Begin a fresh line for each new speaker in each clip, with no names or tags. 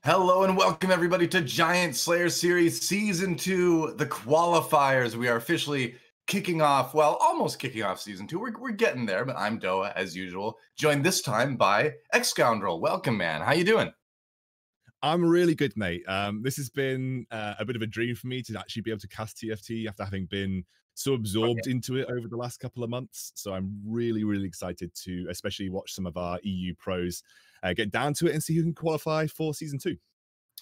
Hello and welcome everybody to Giant Slayer Series Season 2, the Qualifiers. We are officially kicking off, well, almost kicking off Season 2. We're getting there, but I'm Doa, as usual, joined this time by Excoundrel. Welcome, man. How you doing?
I'm really good, mate. This has been a bit of a dream for me to actually be able to cast TFT after having been so absorbed into it over the last couple of months. So I'm really, really excited to especially watch some of our EU pros get down to it and see who can qualify for Season 2.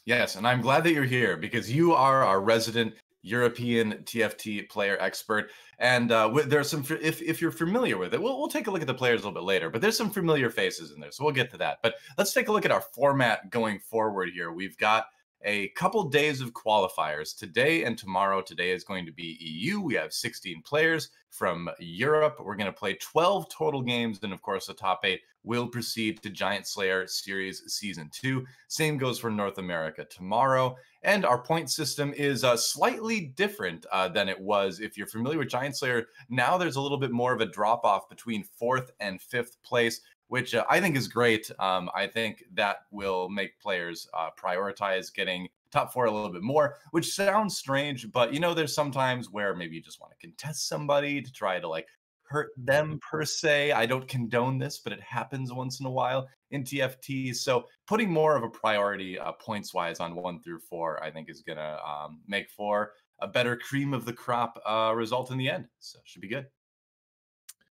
Yes, and I'm glad that you're here because you are our resident European TFT player expert. And there's some, if you're familiar with it, we'll take a look at the players a little bit later, but there's some familiar faces in there. So we'll get to that. But let's take a look at our format going forward here. We've got a couple days of qualifiers today and tomorrow. Today is going to be EU. We have 16 players from Europe. We're going to play 12 total games. And of course, the top 8 will proceed to Giant Slayer Series Season 2. Same goes for North America tomorrow. And our point system is slightly different than it was. If you're familiar with Giant Slayer, now there's a little bit more of a drop off between 4th and 5th place, which I think is great. I think that will make players prioritize getting top 4 a little bit more, which sounds strange, but you know, there's sometimes where maybe you just want to contest somebody to try to like hurt them per se. I don't condone this, but it happens once in a while in TFT. So putting more of a priority points wise on 1 through 4, I think is going to make for a better cream of the crop result in the end. So should be good.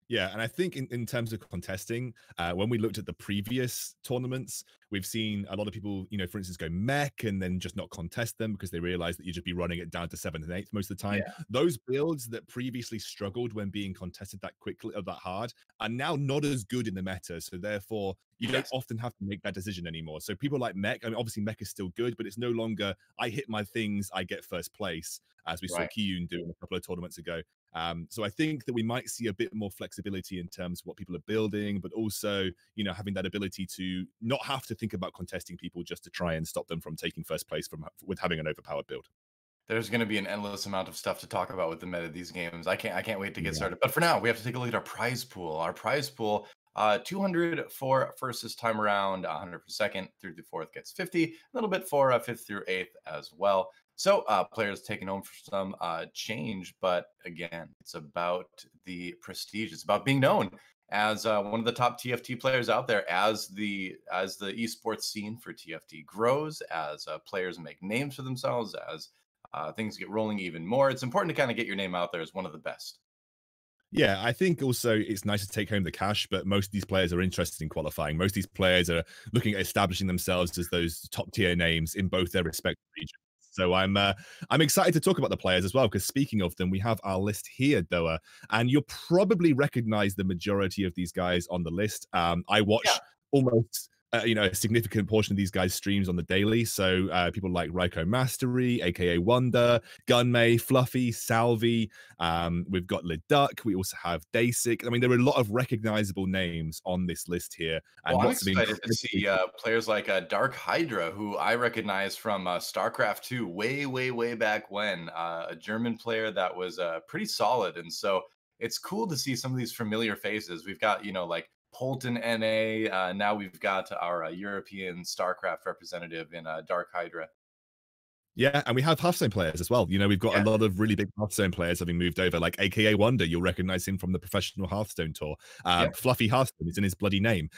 Yeah, and I think in terms of contesting, when we looked at the previous tournaments, we've seen a lot of people, you know, for instance, go mech and then just not contest them because they realize that you just be running it down to 7th and 8th most of the time. Yeah. Those builds that previously struggled when being contested that quickly or that hard are now not as good in the meta. So therefore, you don't often have to make that decision anymore. So people like mech, I mean, obviously mech is still good, but it's no longer, I hit my things, I get first place, as we saw Kiyun do a couple of tournaments ago. So I think that we might see a bit more flexibility in terms of what people are building, but also, you know, having that ability to not have to think about contesting people just to try and stop them from taking first place with having an overpowered build.
There's going to be an endless amount of stuff to talk about with the meta of these games. I can't wait to get started. But for now, we have to take a look at our prize pool. Our prize pool, 200 for first this time around, 100 for second, through to 4th gets 50, a little bit for 5th through 8th as well. So players taking home for some change, but again, it's about the prestige. It's about being known as one of the top TFT players out there, as the esports scene for TFT grows, as players make names for themselves, as things get rolling even more. It's important to kind of get your name out there as one of the best.
Yeah, I think also it's nice to take home the cash, but most of these players are interested in qualifying. Most of these players are looking at establishing themselves as those top tier names in both their respective regions. So I'm excited to talk about the players as well, because speaking of them, we have our list here, Doa, and you'll probably recognize the majority of these guys on the list. I watch almost you know, a significant portion of these guys' streams on the daily. So people like Raiko Mastery, aka Wonder, Gunmay, Fluffy, Salvi. We've got Liduck. We also have Dasic. I mean, there are a lot of recognizable names on this list here. And
I'm excited to see players like Dark Hydra, who I recognize from StarCraft 2 way back when, a German player that was pretty solid. And so it's cool to see some of these familiar faces. We've got, you know, like Polton NA. Now we've got our European StarCraft representative in Dark Hydra.
Yeah, and we have Hearthstone players as well. You know, we've got a lot of really big Hearthstone players having moved over, like aka Wonder. You'll recognize him from the professional Hearthstone tour. Fluffy Hearthstone is in his bloody name.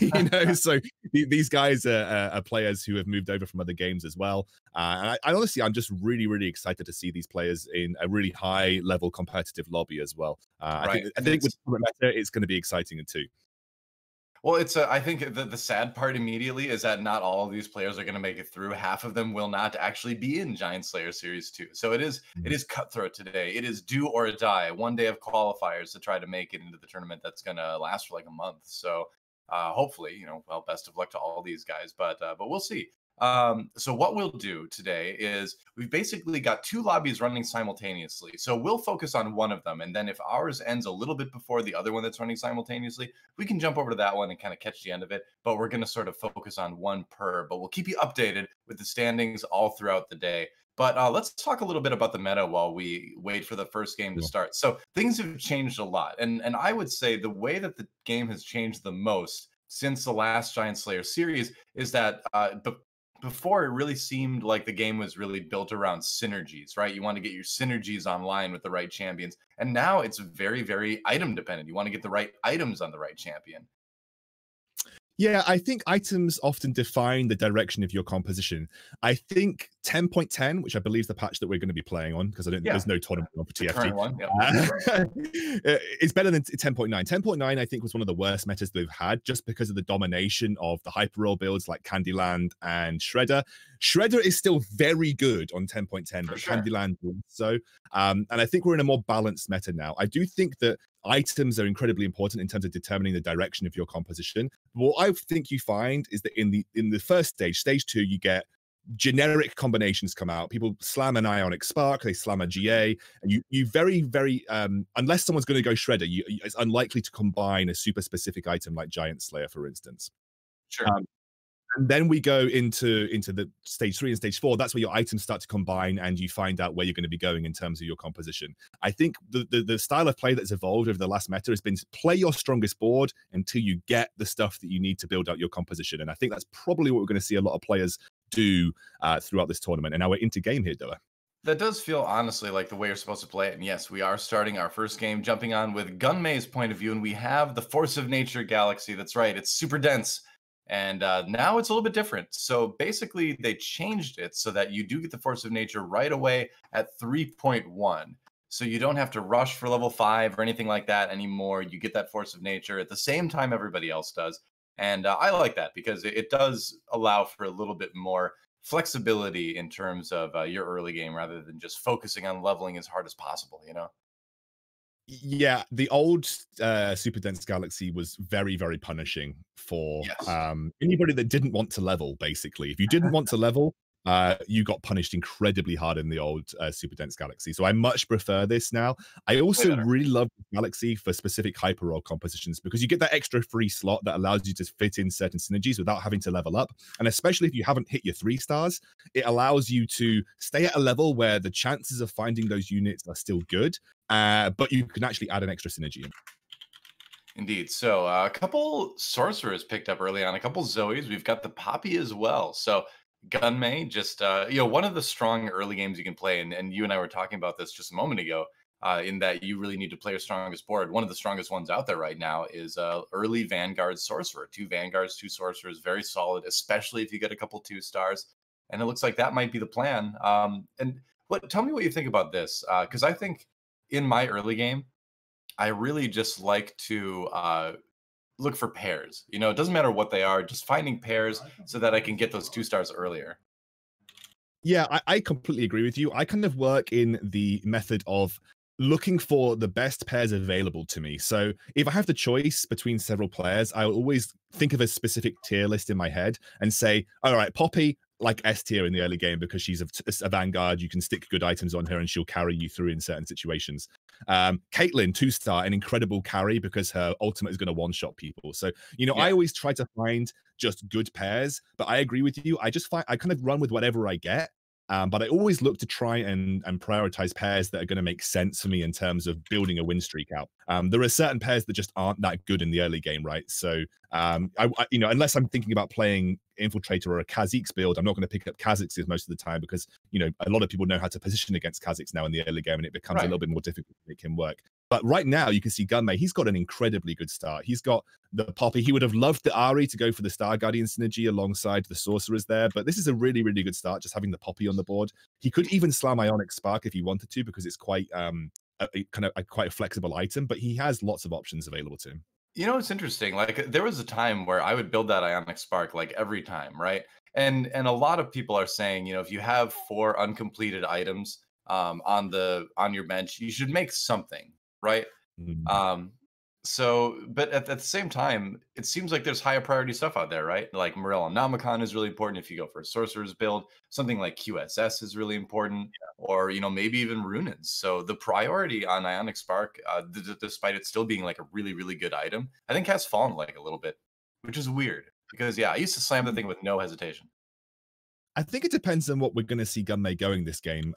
You know, so these guys are players who have moved over from other games as well. And I honestly, I'm just really excited to see these players in a really high level competitive lobby as well. I think with meta, it's going to be exciting too.
Well, it's I think the sad part immediately is that not all of these players are going to make it through. Half of them will not actually be in Giant Slayer Series 2. So it is cutthroat today. It is do or die. 1 day of qualifiers to try to make it into the tournament that's going to last for like a month. So hopefully, you know, well, best of luck to all these guys, but we'll see. So what we'll do today is we've basically got 2 lobbies running simultaneously. So we'll focus on one of them. And then if ours ends a little bit before the other one that's running simultaneously, we can jump over to that one and kind of catch the end of it. But we're going to sort of focus on one per, but we'll keep you updated with the standings all throughout the day. But let's talk a little bit about the meta while we wait for the first game to start. So things have changed a lot. And I would say the way that the game has changed the most since the last Giant Slayer series is that before it really seemed like the game was really built around synergies, right? You want to get your synergies online with the right champions. And now it's very, very item dependent. You want to get the right items on the right champion.
Yeah, I think items often define the direction of your composition. I think 10.10, which I believe is the patch that we're going to be playing on, because I don't
Yeah,
there's no tournament on for
the
TFT.
current one. Yeah.
It's better than 10.9. 10.9, I think, was one of the worst metas they've had just because of the domination of the hyper roll builds like Candyland and Shredder. Shredder is still very good on 10.10, but
Sure.
Candyland also. And I think we're in a more balanced meta now. I do think that items are incredibly important in terms of determining the direction of your composition. What I think you find is that in the first stage, stage 2, you get generic combinations come out. People slam an ionic spark, they slam a GA, and you very, very unless someone's going to go shredder, it's unlikely to combine a super specific item like Giant Slayer, for instance.
Sure.
And then we go into the stage 3 and stage 4. That's where your items start to combine and you find out where you're going to be going in terms of your composition. I think the style of play that's evolved over the last meta has been to play your strongest board until you get the stuff that you need to build out your composition. And I think that's probably what we're going to see a lot of players do throughout this tournament. And now we're into game here, Doa.
That does feel honestly like the way you're supposed to play it. And yes, we are starting our first game, jumping on with Gunmay's point of view, and we have the Force of Nature Galaxy. That's right, it's super dense. And now it's a little bit different. So basically, they changed it so that you do get the Force of Nature right away at 3.1. So you don't have to rush for level 5 or anything like that anymore. You get that Force of Nature at the same time everybody else does. And I like that because it does allow for a little bit more flexibility in terms of your early game rather than just focusing on leveling as hard as possible, you know?
Yeah, the old super dense galaxy was very, very punishing for
Yes.
anybody that didn't want to level. Basically, if you didn't want to level, you got punished incredibly hard in the old super dense galaxy. So I much prefer this now. I also really love Galaxy for specific hyper roll compositions because you get that extra free slot that allows you to fit in certain synergies without having to level up. And especially if you haven't hit your 3 stars, it allows you to stay at a level where the chances of finding those units are still good, but you can actually add an extra synergy in.
Indeed. So a couple sorcerers picked up early on, a couple Zoes. We've got the Poppy as well. So Gunmay, just one of the strong early games you can play, and you and I were talking about this just a moment ago, in that you really need to play your strongest board. One of the strongest ones out there right now is early Vanguard Sorcerer. 2 Vanguards, 2 Sorcerers, very solid, especially if you get a couple 2 stars. And it looks like that might be the plan. And tell me what you think about this, because I think in my early game, I really just like to look for pairs. You know, it doesn't matter what they are, just finding pairs so that I can get those 2 stars earlier.
Yeah, I completely agree with you. I kind of work in the method of looking for the best pairs available to me. So if I have the choice between several players, I always think of a specific tier list in my head and say, all right, Poppy, like S tier in the early game because she's a Vanguard. You can stick good items on her and she'll carry you through in certain situations. Caitlyn, 2-star, an incredible carry because her ultimate is going to one-shot people. So, I always try to find just good pairs, but I agree with you. I kind of run with whatever I get. But I always look to try and prioritize pairs that are going to make sense for me in terms of building a win streak out. There are certain pairs that just aren't that good in the early game, right? So, unless I'm thinking about playing Infiltrator or a Kha'Zix build, I'm not going to pick up Kha'Zix most of the time because, a lot of people know how to position against Kha'Zix now in the early game, and it becomes a little bit more difficult to make him work. But right now, you can see Gunmay, he's got an incredibly good start. He's got the Poppy. He would have loved the Ari to go for the Star Guardian synergy alongside the Sorcerers there, but this is a really, really good start, just having the Poppy on the board. He could even slam Ionic Spark if he wanted to, because it's quite quite a flexible item, but he has lots of options available to him.
You know, it's interesting. Like there was a time where I would build that Ionic Spark like every time, right? And a lot of people are saying, if you have 4 uncompleted items on your bench, you should make something, right? Um, but at the same time, it seems like there's higher priority stuff out there, right? Like Morel Nomicon is really important if you go for a sorcerer's build. Something like QSS is really important, or maybe even Runins. So the priority on Ionic Spark, despite it still being like a really, really good item, I think has fallen like a little bit, which is weird because I used to slam the thing with no hesitation.
I think it depends on what we're going to see Gunmay going this game.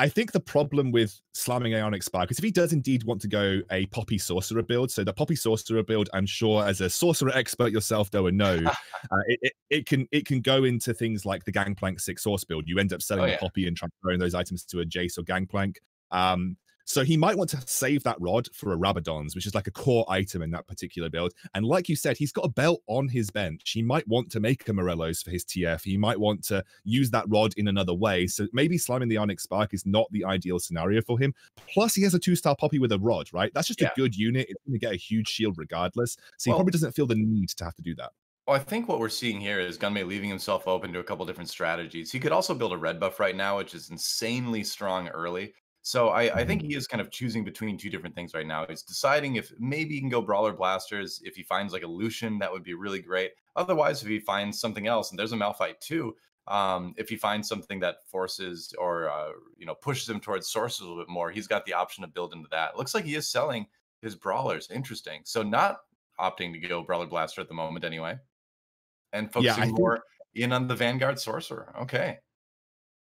I think the problem with slamming Ionic Spark is if he does indeed want to go a Poppy Sorcerer build, so the Poppy Sorcerer build, I'm sure as a sorcerer expert yourself, though, and know, it can go into things like the Gangplank 6 Source build. You end up selling
Oh
the
yeah,
Poppy and transferring those items to a Jace or Gangplank. So he might want to save that rod for a Rabadon's, which is like a core item in that particular build. And like you said, he's got a belt on his bench. He might want to make a Morello's for his TF. He might want to use that rod in another way. So maybe slamming the Onyx Spark is not the ideal scenario for him. Plus, he has a 2-star Poppy with a rod, right? That's just a
yeah.
good unit. It's going to get a huge shield regardless. So he
Well,
probably doesn't feel the need to have to do that.
well, I think what we're seeing here is Gunmei leaving himself open to a couple different strategies. He could also build a red buff right now, which is insanely strong early. So I
Mhm.
think he is kind of choosing between two different things right now. He's deciding if maybe he can go Brawler Blasters. If he finds like a Lucian, that would be really great. Otherwise, if he finds something else, and there's a Malphite too, if he finds something that forces or pushes him towards sources a little bit more, he's got the option to build into that. Looks like he is selling his Brawlers. Interesting. So not opting to go Brawler Blaster at the moment anyway, and
Yeah,
focusing more in on the Vanguard Sorcerer. Okay.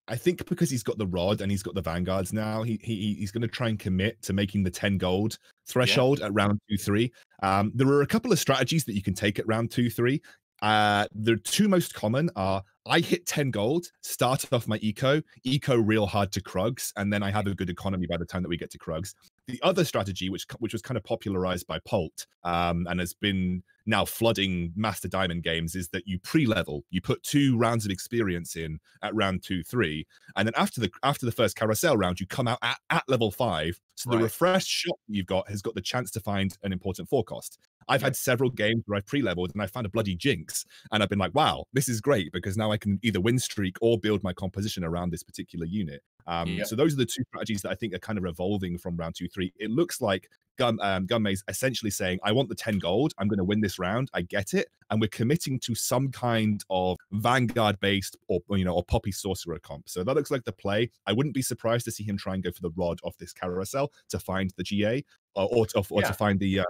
I think because he's got the rod and he's got the vanguards now, he's going to try and commit to making the 10 gold
Yeah.
threshold at round 2-3. There are a couple of strategies that you can take at round 2-3. The two most common are I hit 10 gold, start off my eco real hard to Krugs, and then I have a good economy by the time that we get to Krugs. The other strategy, which was kind of popularized by Polt, and has been now flooding Master Diamond games, is that you pre-level. You put 2 rounds of experience in at round 2-3, and then after the first carousel round, you come out at level 5. So the
Right.
refreshed shop you've got has got the chance to find an important forecast. I've
Yep.
had several games where I've pre-leveled and I found a bloody jinx, and I've been like, wow, this is great because now I can either win streak or build my composition around this particular unit.
Yep.
So those are the two strategies that I think are kind of evolving from round 2-3. It looks like Gunmei's essentially saying, I want the 10 gold. I'm going to win this round. I get it. And we're committing to some kind of Vanguard based or Poppy Sorcerer comp. So that looks like the play. I wouldn't be surprised to see him try and go for the rod off this carousel to find the GA or to
Yeah.
find the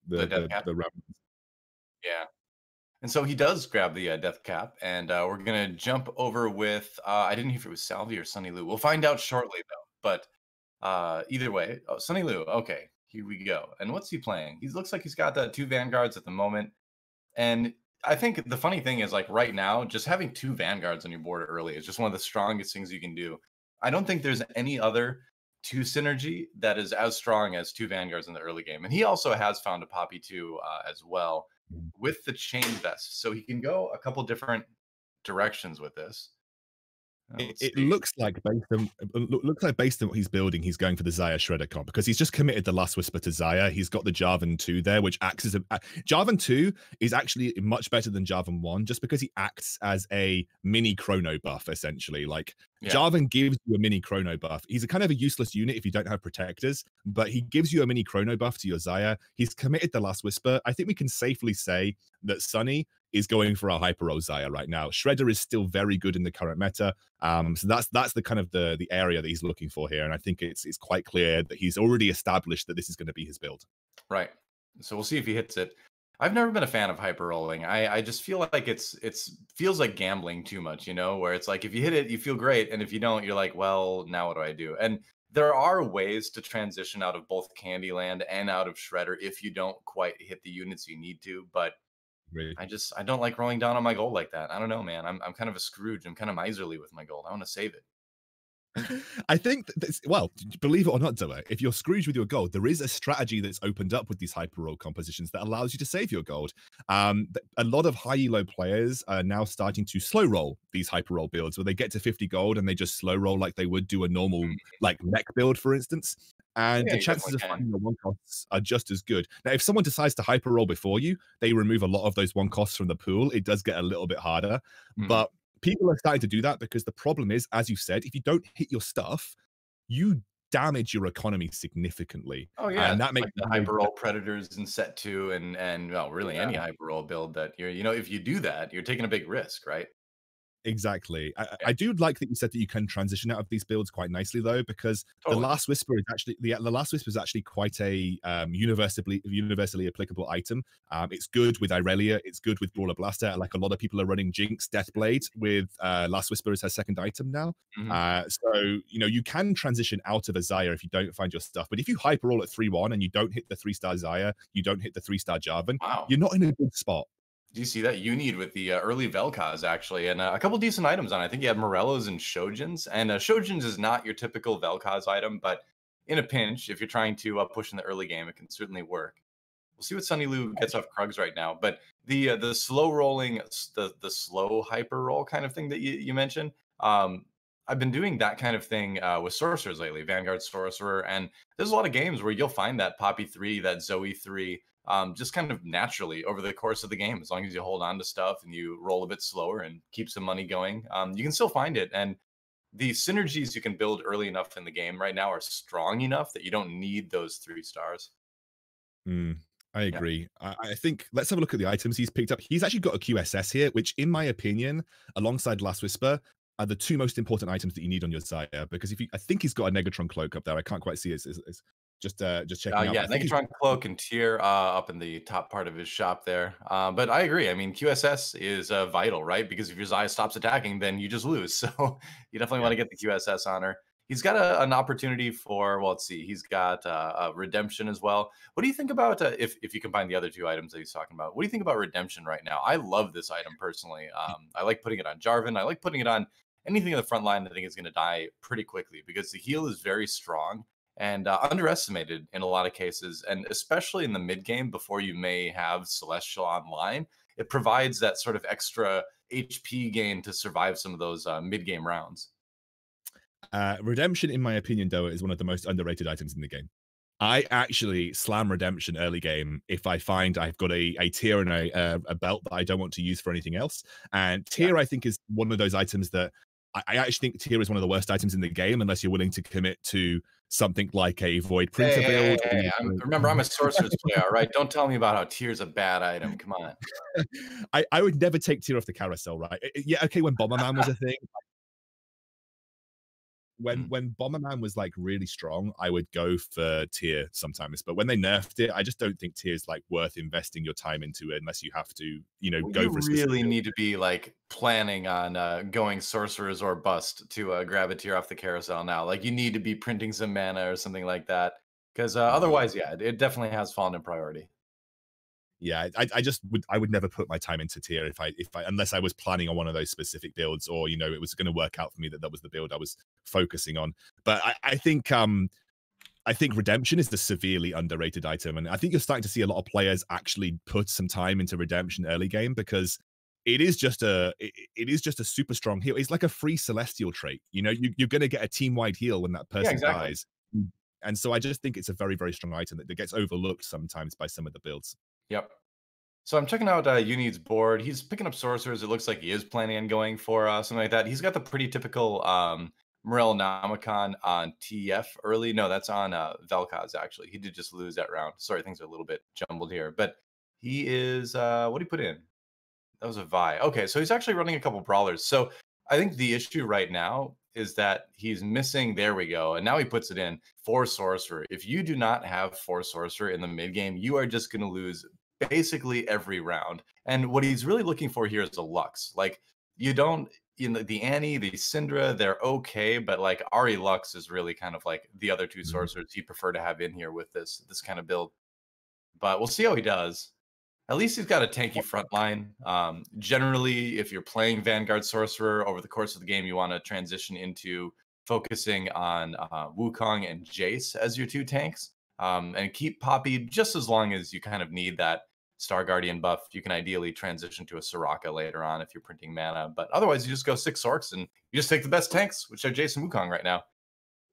The death cap.
the
Yeah. And so he does grab the death cap, and we're gonna jump over with. I didn't hear if it was Salvi or Sunny Lou. We'll find out shortly, though. But either way, oh, Sunny Lou. Okay, here we go. And what's he playing? He looks like he's got the 2 vanguards at the moment. And I think the funny thing is, like right now, just having 2 vanguards on your board early is just one of the strongest things you can do. I don't think there's any other 2 synergy that is as strong as 2 vanguards in the early game. And he also has found a Poppy 2 as well with the chain vest, so he can go a couple different directions with this. Let's
It
see.
looks like based on what he's building, he's going for the Xayah Shredder comp because he's just committed the Last Whisper to Xayah. He's got the Jarvan 2 there, which acts as a Jarvan 2 is actually much better than Jarvan 1 just because he acts as a mini chrono buff, essentially. Like
Yeah,
Jarvan gives you a mini chrono buff. He's a kind of a useless unit if you don't have protectors, but he gives you a mini chrono buff to your Xayah. He's committed the Last Whisper. I think we can safely say that Sunny is going for a hyper Xayah right now. Shredder is still very good in the current meta. So that's the kind of the area that he's looking for here, and I think it's quite clear that he's already established that this is going to be his build.
right. So we'll see if he hits it. I've never been a fan of hyper rolling. I just feel like it's feels like gambling too much, where it's like if you hit it, you feel great, and if you don't, you're like, well, now what do I do? And there are ways to transition out of both Candyland and out of Shredder if you don't quite hit the units you need to, but
Really.
I don't like rolling down on my gold like that. I don't know, man. I'm kind of a Scrooge. I'm kind of miserly with my gold. I want to save it.
I think well, believe it or not, Dilla, if you're Scrooge with your gold, there is a strategy that's opened up with these hyper roll compositions that allows you to save your gold. A lot of high elo players are now starting to slow roll these hyper roll builds where they get to 50 gold and they just slow roll like they would do a normal like mech build, for instance. And
Yeah,
the
you
chances
definitely
of
can.
finding the one costs are just as good. Now, if someone decides to hyper roll before you, they remove a lot of those one costs from the pool. It does get a little bit harder,
Mhm.
but people are starting to do that because the problem is, as you said, if you don't hit your stuff, you damage your economy significantly,
Oh yeah,
and
it's
that makes
like the
it very
hyper roll predators in set 2 and well, really
yeah.
any hyper roll build that you're if you do that, you're taking a big risk, right?
Exactly.
Yeah,
I do like that you said that you can transition out of these builds quite nicely though, because the
totally.
Last Whisper is actually the Last Whisper is actually quite a universally applicable item. It's good with Irelia, it's good with Brawler Blaster. Like a lot of people are running Jinx Deathblade with Last Whisper as her second item now.
Mhm.
So you know you can transition out of a Xayah if you don't find your stuff. But if you hyper roll at 3-1 and you don't hit the 3-star Xayah, you don't hit the 3-star Jarvan,
Wow.
you're not in a good spot.
Do you see that you need with the early Vel'Koz actually, and a couple decent items on. I think you had Morellos and Shojins, and Shojins is not your typical Vel'Koz item, but in a pinch, if you're trying to push in the early game, it can certainly work. We'll see what Sunny Lu gets off Krugs right now, but the slow rolling, the slow hyper roll kind of thing that you mentioned. Um, I've been doing that kind of thing with sorcerers lately, Vanguard Sorcerer, and there's a lot of games where you'll find that Poppy 3, that Zoe 3, just kind of naturally over the course of the game. As long as you hold on to stuff and you roll a bit slower and keep some money going, you can still find it. And the synergies you can build early enough in the game right now are strong enough that you don't need those 3 stars.
Mm, I
Yeah.
agree. I think let's have a look at the items he's picked up. He's actually got a QSS here, which, in my opinion, alongside Last Whisper, are the two most important items that you need on your Xayah. Because if you, I think he's got a Negatron cloak up there. I can't quite see it. It's just checking out.
Yeah,
But I think he's
Negatron Cloak and Tier up in the top part of his shop there. But I agree. I mean, QSS is vital, right? Because if your Zaya stops attacking, then you just lose. So you definitely want
yeah.
to get the QSS on her. He's got an opportunity for, well, let's see, he's got Redemption as well. What do you think about, if you combine the other 2 items that he's talking about, what do you think about Redemption right now? I love this item personally. I like putting it on Jarvan. I like putting it on anything in the front line that I think is going to die pretty quickly because the heal is very strong and underestimated in a lot of cases, and especially in the mid game before you may have Celestial online. It provides that sort of extra HP gain to survive some of those mid game rounds.
Redemption, in my opinion, though, is one of the most underrated items in the game. I actually slam Redemption early game if I find I've got a tier and a belt that I don't want to use for anything else. And
Yeah.
tier, I think, is one of those items that I actually think tier is one of the worst items in the game unless you're willing to commit to something like a Void
Hey,
Printer
hey, hey,
build.
hey, remember, I'm a sorcerer's player, all right? Don't tell me about how tier's a bad item. Come on.
I would never take tier off the carousel, right? Yeah, okay, when Bomberman was a thing,
Mm.
when Bomberman was like really strong, I would go for tier sometimes. But when they nerfed it, I just don't think tier is like worth investing your time into it unless you have to, you know,
Well,
go
you
for a specific
really
build.
need to be like planning on going sorcerers or bust to grab a tier off the carousel now. Like you need to be printing some mana or something like that, because
Yeah.
otherwise, yeah, it definitely has fallen in priority.
Yeah, I just would never put my time into tier if I unless I was planning on one of those specific builds or you know it was going to work out for me that that was the build I was focusing on. But I think Redemption is the severely underrated item, and I think you're starting to see a lot of players actually put some time into Redemption early game because it is just a super strong heal. It's like a free Celestial trait. You know, you're going to get a team wide heal when that
Yeah,
person
exactly.
dies, and so I just think it's a very very strong item that gets overlooked sometimes by some of the builds.
Yep. So I'm checking out Uni's board. He's picking up sorcerers. It looks like he is planning on going for something like that. He's got the pretty typical Morel Namicon on TF early. No, that's on Vel'Koz, actually. He did just lose that round. Sorry, things are a little bit jumbled here. But he is, what did he put in? That was a Vi. Okay, so he's actually running a couple brawlers. So I think the issue right now is that he's missing. There we go. And now he puts it in for sorcerer. If you do not have for sorcerer in the mid game, you are just going to lose basically every round. And what he's really looking for here is a Lux. Like you don't. You know, the Annie, the Syndra, they're okay, but like Ari Lux is really kind of like the other 2
Mhm.
sorcerers he'd prefer to have in here with this kind of build. But we'll see how he does. At least he's got a tanky front line. Generally, if you're playing Vanguard Sorcerer over the course of the game, you want to transition into focusing on Wukong and Jace as your 2 tanks, and keep Poppy just as long as you kind of need that Star Guardian buff. You can ideally transition to a Soraka later on if you're printing mana, but otherwise you just go 6 Sorks and you just take the best tanks, which are Jace and Wukong right now.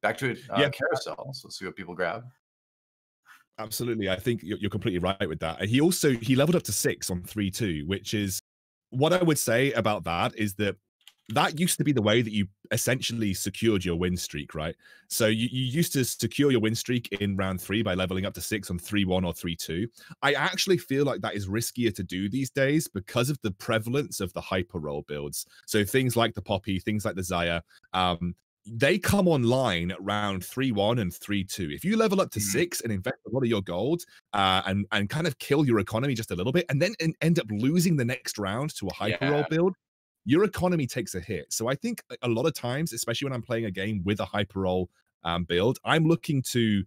Back to
Yeah,
carousel. So let's see what people grab.
absolutely. I think you're completely right with that. And he leveled up to 6 on 3-2, which is what I would say about that is that that used to be the way that you essentially secured your win streak, right? So you used to secure your win streak in round 3 by leveling up to 6 on 3-1 or 3-2. I actually feel like that is riskier to do these days because of the prevalence of the hyper roll builds. So things like the Poppy, things like the Zaya, they come online at round 3-1 and 3-2. If you level up to 6 and invest a lot of your gold and kind of kill your economy just a little bit, and then end up losing the next round to a hyper roll
Yeah,
build, your economy takes a hit. So I think a lot of times, especially when I'm playing a game with a hyper roll build, I'm looking to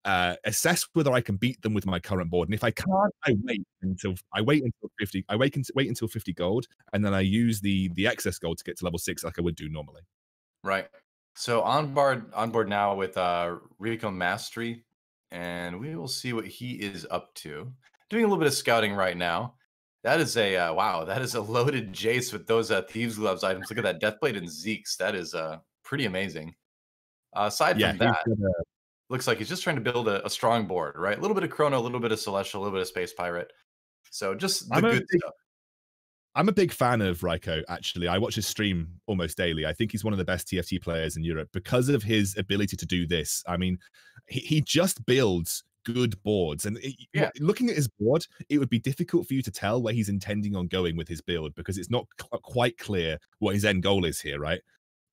assess whether I can beat them with my current board. And if I can't, I wait until 50. Wait until 50 gold, and then I use the excess gold to get to level 6 like I would do normally.
right. So on board now with Rico Mastery, and we will see what he is up to. Doing a little bit of scouting right now. That is a wow. That is a loaded Jace with those thieves gloves items. Look at that Deathblade and Zeke's. That is pretty amazing. Aside
Yeah,
from
he's
that,
gonna
looks like he's just trying to build a strong board, right? A little bit of Chrono, a little bit of Celestial, a little bit of Space Pirate. So just the
I'm a
good
big
stuff.
I'm a big fan of Raiko, actually. I watch his stream almost daily. I think he's one of the best TFT players in Europe because of his ability to do this. I mean, he just builds good boards. And
Yeah.
looking at his board, it would be difficult for you to tell where he's intending on going with his build because it's not quite clear what his end goal is here, right?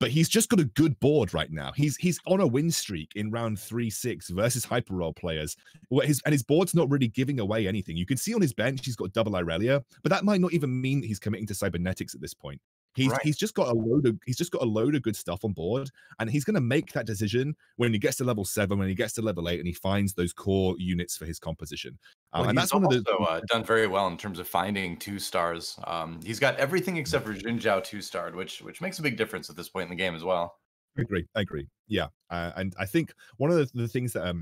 But he's just got a good board right now. He's on a win streak in round 3-6 versus hyper roll players. His board's not really giving away anything. You can see on his bench he's got double Irelia, but that might not even mean that he's committing to cybernetics at this point.
Right.
He's just got a load of good stuff on board, and he's going to make that decision when he gets to level 7, when he gets to level 8, and he finds those core units for his composition.
Well,
And
he's
that's one of the
also done very well in terms of finding 2 stars. He's got everything except for Jinzhao 2-starred, which makes a big difference at this point in the game as well.
I agree. Yeah, and I think one of the things that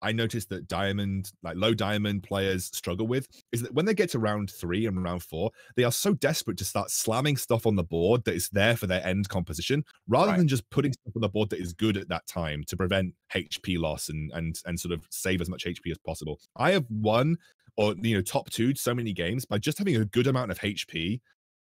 I noticed that low diamond players struggle with is that when they get to round 3 and round 4, they are so desperate to start slamming stuff on the board that is there for their end composition, rather
Right.
than just putting stuff on the board that is good at that time to prevent HP loss and sort of save as much HP as possible. I have won or top 2 so many games by just having a good amount of HP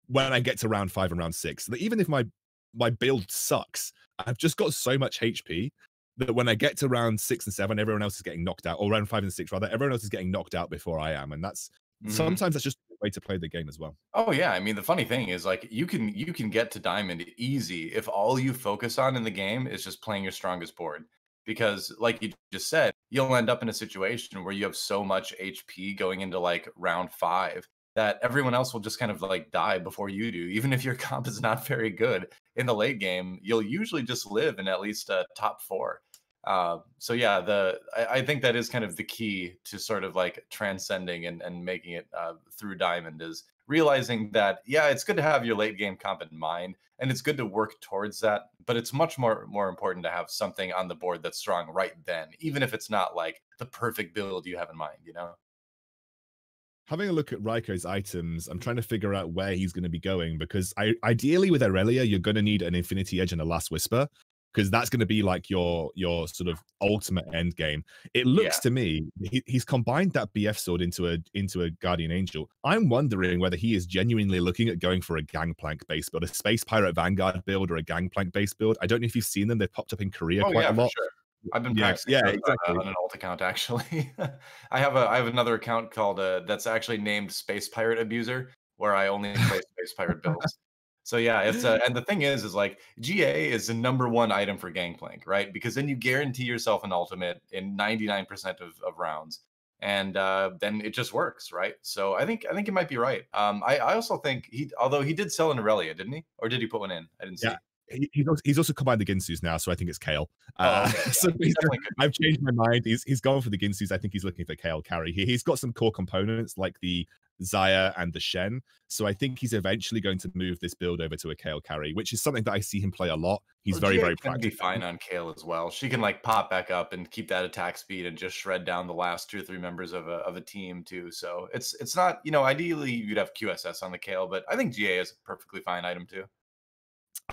when I get to round 5 and round 6. So that even if my build sucks, I've just got so much HP that when I get to round 6 and 7, everyone else is getting knocked out, or round 5 and 6 rather, everyone else is getting knocked out before I am, and that's
Mhm.
sometimes that's just a way to play the game as well.
Oh yeah, I mean the funny thing is like you can get to diamond easy if all you focus on in the game is just playing your strongest board. Because like you just said, you'll end up in a situation where you have so much HP going into like round 5 that everyone else will just kind of like die before you do. Even if your comp is not very good in the late game, you'll usually just live in at least a top 4. So yeah, I think that is kind of the key to sort of like transcending and making it through diamond is realizing that yeah, it's good to have your late game comp in mind and it's good to work towards that, but it's much more important to have something on the board that's strong right then, even if it's not like the perfect build you have in mind, you know?
Having a look at Raiko's items, I'm trying to figure out where he's going to be going because ideally with Aurelia, you're going to need an Infinity Edge and a Last Whisper because that's going to be like your sort of ultimate end game. It
Yeah.
looks to me he's combined that BF sword into a Guardian Angel. I'm wondering whether he is genuinely looking at going for a Gangplank base build, a Space Pirate Vanguard build, or a Gangplank base build. I don't know if you've seen them; they've popped up in Korea
Oh
quite
yeah,
a
for
lot.
sure. I've been
Yeah,
practicing
yeah,
those
exactly.
on an alt account actually. I have another account called that's actually named Space Pirate Abuser, where I only play Space Pirate builds. So yeah, it's and the thing is like GA is the number one item for Gangplank, right? Because then you guarantee yourself an ultimate in 99% of rounds, and then it just works, right? So I think you might be right. I also think although he did sell an Aurelia, didn't he? Or did he put one in? I didn't
Yeah.
see.
He's also combined the Ginsus now, so I think it's Kale.
Oh, okay.
So
Yeah, he definitely could be.
I've changed my mind. He's gone for the Ginsus. I think he's looking for Kale carry. He's got some core components like the Zaya and the Shen. So I think he's eventually going to move this build over to a Kale carry, which is something that I see him play a lot. He's
Well,
very,
GA
very
can be
practical.
fine on Kale as well. She can like pop back up and keep that attack speed and just shred down the last 2 or 3 members of a team too. So it's not, ideally you'd have QSS on the Kale, but I think GA is a perfectly fine item too.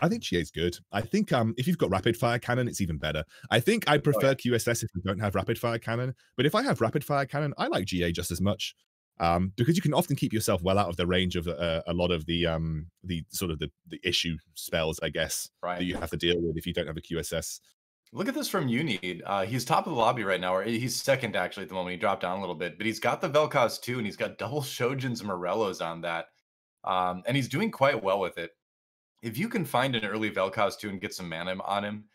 I think GA's good. I think if you've got rapid fire cannon, it's even better. I think I
Oh yeah.
prefer QSS if we don't have rapid fire cannon, but if I have rapid fire cannon, I like GA just as much. because you can often keep yourself well out of the range of a lot of the sort of the issue spells, I guess, that
Right.
you have to deal with if you don't have a QSS.
Look at this from Unid. He's top of the lobby right now, or he's second actually at the moment. He dropped down a little bit, but he's got the Vel'Koz too, and he's got double Shojins and Morellos on that. And he's doing quite well with it. If you can find an early Vel'Koz too and get some mana on him,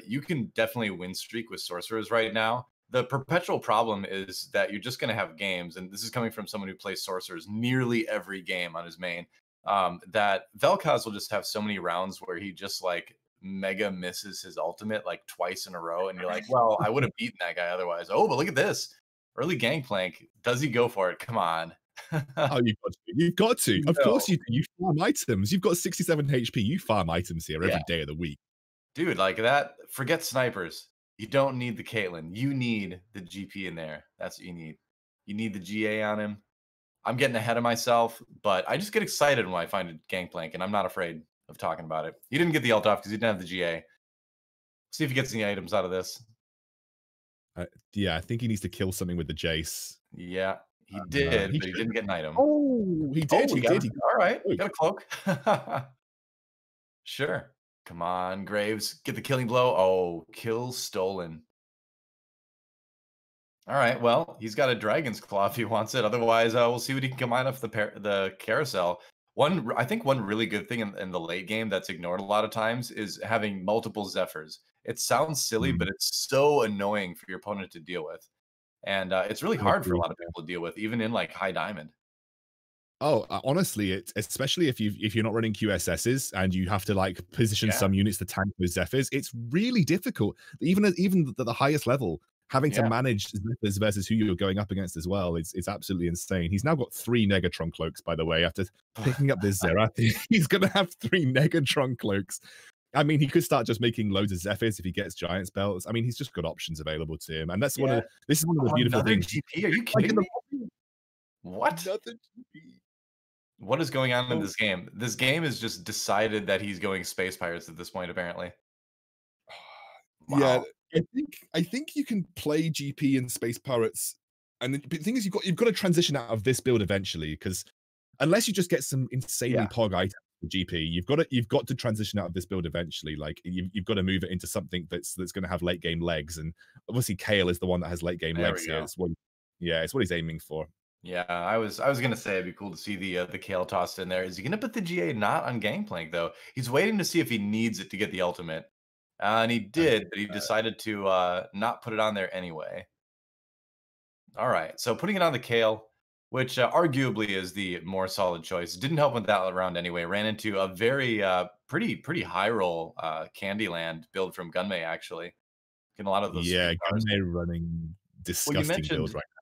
you can definitely win streak with sorcerers right now. The perpetual problem is that you're just going to have games, and this is coming from someone who plays sorcerers nearly every game on his main. That Vel'Koz will just have so many rounds where he just like mega misses his ultimate like twice in a row, and you're like, well, I would have beaten that guy otherwise. Oh, but look at this early gangplank. Does he go for it? Come on.
Oh, you've got to. You've got to. Of
No.
course you do. You farm items. You've got 67 HP. You farm items here
Yeah.
every day of the week.
Dude, like that, forget snipers. You don't need the Caitlyn. You need the GP in there. That's what you need. You need the GA on him. I'm getting ahead of myself, but I just get excited when I find a gangplank, and I'm not afraid of talking about it. He didn't get the ult off because he didn't have the GA. See if he gets any items out of this.
Yeah, I think he needs to kill something with the Jace.
Yeah, he did, but he didn't get an item.
Oh, he did. He did.
All right, got a cloak. Sure. Come on, Graves. Get the killing blow. Oh, kill stolen. All right. Well, he's got a dragon's claw if he wants it. Otherwise, we'll see what he can combine off the carousel. I think one really good thing in the late game that's ignored a lot of times is having multiple Zephyrs. It sounds silly, but it's so annoying for your opponent to deal with. And it's really hard for a lot of people to deal with, even in like high diamond.
Oh, honestly, it's especially if you're not running QSSs and you have to like position some units to tank those Zephyrs, it's really difficult. Even at the highest level, having to manage Zephyrs versus who you're going up against as well, it's absolutely insane. He's now got 3 Negatron cloaks, by the way, after picking up this Zerath. He's gonna have 3 Negatron cloaks. I mean, he could start just making loads of Zephyrs if he gets giant spells. I mean, he's just got options available to him, and that's this is one of the beautiful things.
GP? Are you kidding me? What? What is going on in this game? This game has just decided that he's going space pirates at this point, apparently.
Wow. Yeah, I think you can play GP and space pirates, and the thing is, you've got to transition out of this build eventually, because unless you just get some insanely pog items for GP, you've got to transition out of this build eventually. Like you've got to move it into something that's going to have late game legs, and obviously Kale is the one that has late game legs here. It's what he's aiming for.
Yeah, I was gonna say it'd be cool to see the Kale tossed in there. Is he gonna put the GA not on Gangplank though? He's waiting to see if he needs it to get the ultimate, and he did, but he decided to not put it on there anyway. All right, so putting it on the Kale, which arguably is the more solid choice, didn't help with that round anyway. Ran into a very pretty high roll Candyland build from Gunmei actually. Getting a lot of those.
Yeah, Gunmei running disgusting build right now.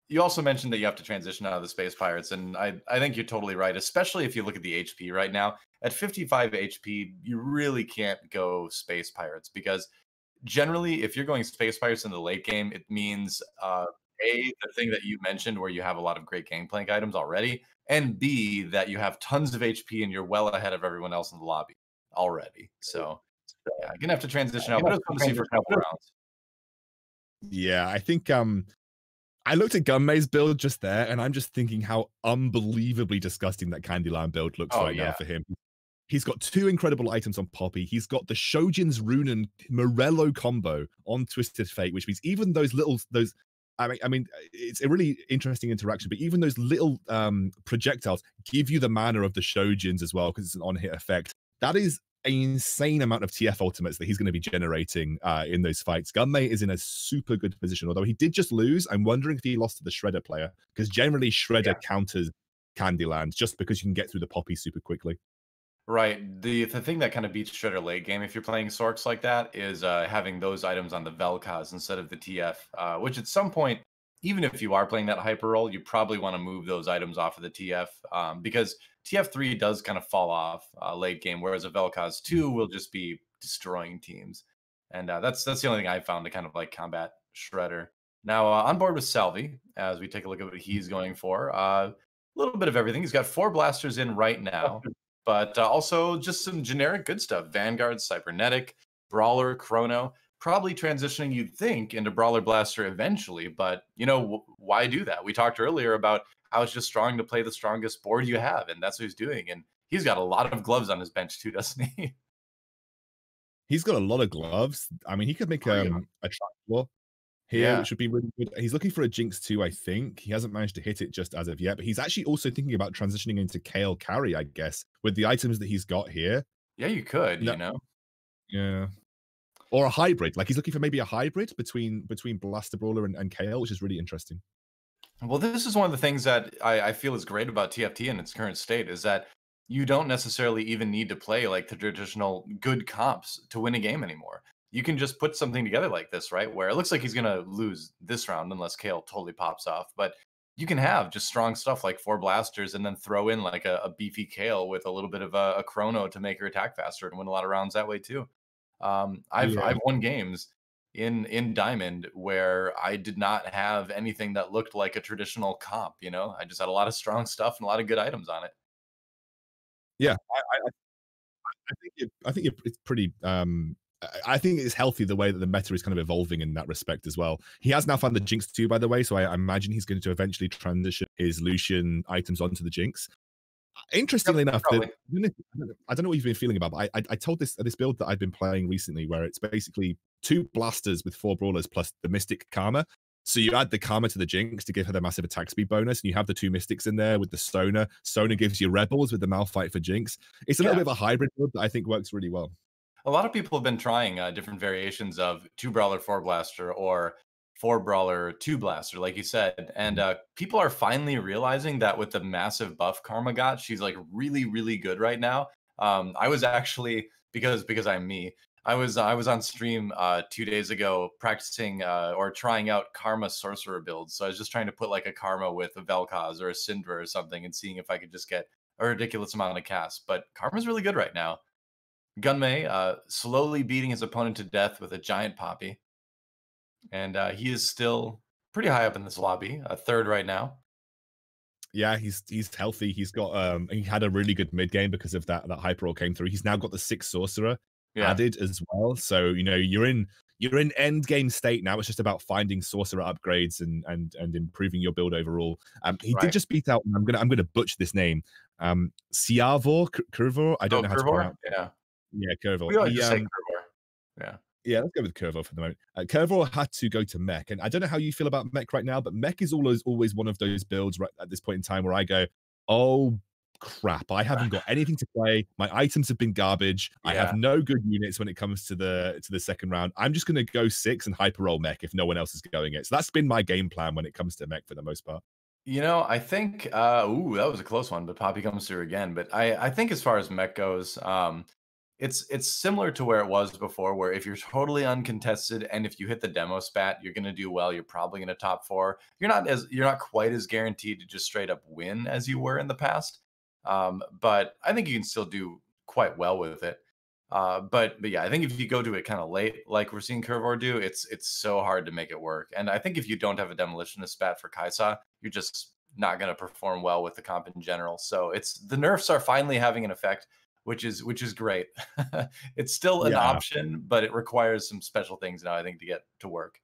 You also mentioned that you have to transition out of the space pirates, and I think you're totally right, especially if you look at the HP right now. At 55 HP, you really can't go space pirates, because generally, if you're going space pirates in the late game, it means the thing that you mentioned where you have a lot of great gangplank items already, and B, that you have tons of HP and you're well ahead of everyone else in the lobby already. So yeah, you're gonna have to transition out, but it's fun to see for a couple rounds.
Yeah, I think I looked at Gunmei's build just there, and I'm just thinking how unbelievably disgusting that Candyland build looks now for him. He's got 2 incredible items on Poppy. He's got the Shojin's Rune and Morello combo on Twisted Fate, which means even those I mean, it's a really interesting interaction, but even those little projectiles give you the mana of the Shojins as well, because it's an on-hit effect. That is an insane amount of TF ultimates that he's going to be generating in those fights. Gunmei is in a super good position, although he did just lose. I'm wondering if he lost to the Shredder player, because generally Shredder counters Candyland just because you can get through the Poppy super quickly.
Right. The thing that kind of beats Shredder late game if you're playing Sorks like that is having those items on the Vel'Koz instead of the TF, which at some point, even if you are playing that hyper roll, you probably want to move those items off of the TF, because TF3 does kind of fall off late game, whereas a Vel'Koz 2 will just be destroying teams. And that's the only thing I found to kind of like combat Shredder. Now, on board with Salvi, as we take a look at what he's going for, a little bit of everything. He's got 4 blasters in right now, but also just some generic good stuff. Vanguard, Cybernetic, Brawler, Chrono, probably transitioning, you'd think, into Brawler Blaster eventually, but, you know, why do that? We talked earlier about how it's just strong to play the strongest board you have, and that's what he's doing. And he's got a lot of gloves on his bench too, doesn't he?
He's got a lot of gloves. I mean, he could make
Oh, yeah.
a trap here,
Yeah.
which would be really good. He's looking for a Jinx too, I think. He hasn't managed to hit it just as of yet, but he's actually also thinking about transitioning into Kale carry, I guess, with the items that he's got here.
Yeah, you could,
You know,
you know.
yeah. Or a hybrid. Like he's looking for maybe a hybrid between Blaster Brawler and Kale, which is really interesting.
Well, this is one of the things that I feel is great about TFT in its current state is that you don't necessarily even need to play like the traditional good comps to win a game anymore. You can just put something together like this, right? Where it looks like he's going to lose this round unless Kale totally pops off. But you can have just strong stuff like 4 blasters and then throw in like a beefy Kale with a little bit of a chrono to make her attack faster and win a lot of rounds that way too. I've
Yeah.
won games in Diamond where I did not have anything that looked like a traditional comp, you know? I just had a lot of strong stuff and a lot of good items on it.
Yeah. I think it's pretty I think it's healthy the way that the meta is kind of evolving in that respect as well. He has now found the Jinx too, by the way, so I imagine he's going to eventually transition his Lucian items onto the Jinx.
Yep,
Interestingly enough,
probably.
I don't know what you've been feeling about, but I told this build that I've been playing recently, where it's basically 2 blasters with 4 brawlers plus the Mystic Karma. So you add the Karma to the Jinx to give her the massive attack speed bonus, and you have the 2 Mystics in there with the Sona. Sona gives you Rebels with the Malphite for Jinx. It's a little
Yeah.
bit of a hybrid build that I think works really well.
A lot of people have been trying different variations of 2 brawler 4 blaster or 4 brawler 2 blaster, like you said. And people are finally realizing that with the massive buff Karma got, she's like really, really good right now. I was actually because I'm me. I was on stream 2 days ago practicing or trying out Karma sorcerer builds. So I was just trying to put like a Karma with a Vel'Koz or a Syndra or something and seeing if I could just get a ridiculous amount of cast. But Karma's really good right now. Gunmei slowly beating his opponent to death with a giant poppy, and he is still pretty high up in this lobby, a third right now.
Yeah, he's healthy. He's got he had a really good mid game because of that hyper roll came through. He's now got the 6th sorcerer
Yeah,
added as well. So, you know, you're in end game state now. It's just about finding sorcerer upgrades and improving your build overall. He did
right.
just beat out, I'm gonna butcher this name. Siavor Curvor. I don't
Oh,
know how to
Curvor?
pronounce it.
Yeah.
Yeah, Curvor.
We always
He
just say Curvor. Yeah.
Yeah, let's go with Curvo for the moment. Curvo had to go to Mech, and I don't know how you feel about Mech right now, but Mech is always one of those builds right at this point in time where I go, "Oh crap, I haven't got anything to play. My items have been garbage. I have
Yeah.
no good units when it comes to the second round. I'm just going to go 6 and hyper roll Mech if no one else is going it." So that's been my game plan when it comes to Mech for the most part.
You know, I think ooh, that was a close one, but Poppy comes through again. But I think as far as mech goes, it's similar to where it was before, where if you're totally uncontested and if you hit the demo spat, you're gonna do well. You're probably gonna top 4. You're not quite as guaranteed to just straight up win as you were in the past. But I think you can still do quite well with it. But yeah, I think if you go to it kind of late, like we're seeing Curvor do, it's so hard to make it work. And I think if you don't have a demolitionist spat for Kaisa, you're just not going to perform well with the comp in general. So it's the nerfs are finally having an effect, which is great. It's still an
Yeah,
option, but it requires some special things now, I think, to get to work.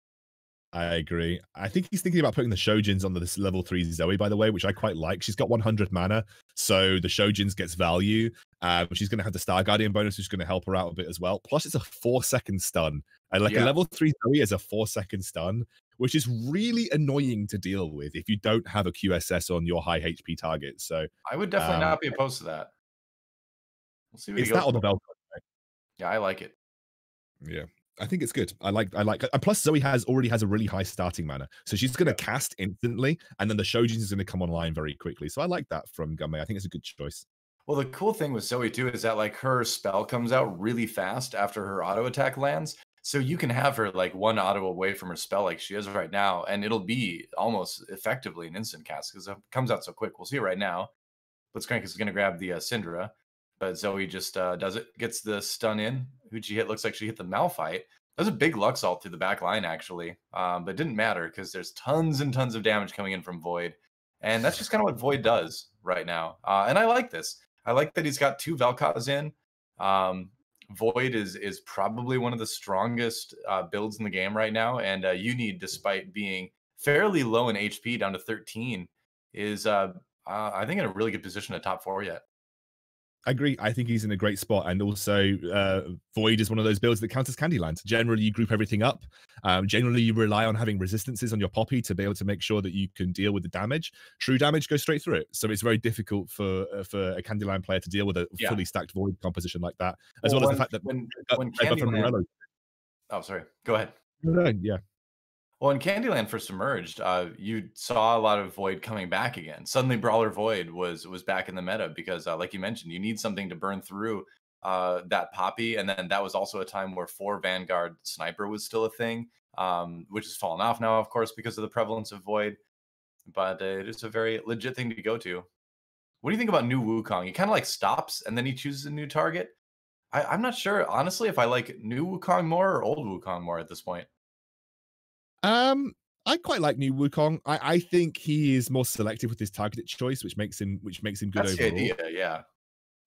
I agree. I think he's thinking about putting the Shojins on this level 3 Zoe, by the way, which I quite like. She's got 100 mana, so the Shojins gets value. She's going to have the Star Guardian bonus, which is going to help her out a bit as well. Plus, it's a 4-second stun. And like a
Yeah,
level 3 Zoe is a 4-second stun, which is really annoying to deal with if you don't have a QSS on your high HP target. So
I would definitely
um,
not be opposed to that. We'll see what he
it's that
goes
or the
for.
Velcro.
Yeah, I like it.
Yeah. I think it's good. And plus Zoe already has a really high starting mana. So she's gonna cast instantly, and then the Shojins is gonna come online very quickly. So I like that from Gummay. I think it's a good choice.
Well, the cool thing with Zoe too is that like her spell comes out really fast after her auto attack lands. So you can have her like one auto away from her spell like she is right now, and it'll be almost effectively an instant cast because it comes out so quick. We'll see it right now. Blitzcrank is going to grab the Syndra, but Zoe just does it, gets the stun in. Who'd she hit? Looks like she hit the Malphite. That was a big Lux ult through the back line, actually. But it didn't matter because there's tons and tons of damage coming in from Void. And that's just kind of what Void does right now. And I like this. I like that he's got 2 Vel'Koz in. Void is probably one of the strongest builds in the game right now. And you need, despite being fairly low in HP, down to 13, is, I think, in a really good position at top 4 yet.
I agree. I think he's in a great spot, and also Void is one of those builds that counters Candyland. Generally, you group everything up. Generally, you rely on having resistances on your Poppy to be able to make sure that you can deal with the damage. True damage goes straight through it, so it's very difficult for a Candyland player to deal with a fully stacked Void composition like that, as
Well,
well as the fact that
when
from
Candyland
Morello.
oh, sorry. Go ahead.
No, yeah.
Well, when Candyland first emerged, you saw a lot of Void coming back again. Suddenly, Brawler Void was back in the meta because, like you mentioned, you need something to burn through that Poppy, and then that was also a time where 4 Vanguard Sniper was still a thing, which has fallen off now, of course, because of the prevalence of Void. But it is a very legit thing to go to. What do you think about new Wukong? He kind of like stops and then he chooses a new target. I'm not sure, honestly, if I like new Wukong more or old Wukong more at this point.
I quite like new Wukong. I think he is more selective with his targeted choice, which makes him good
That's the
overall.
idea, yeah.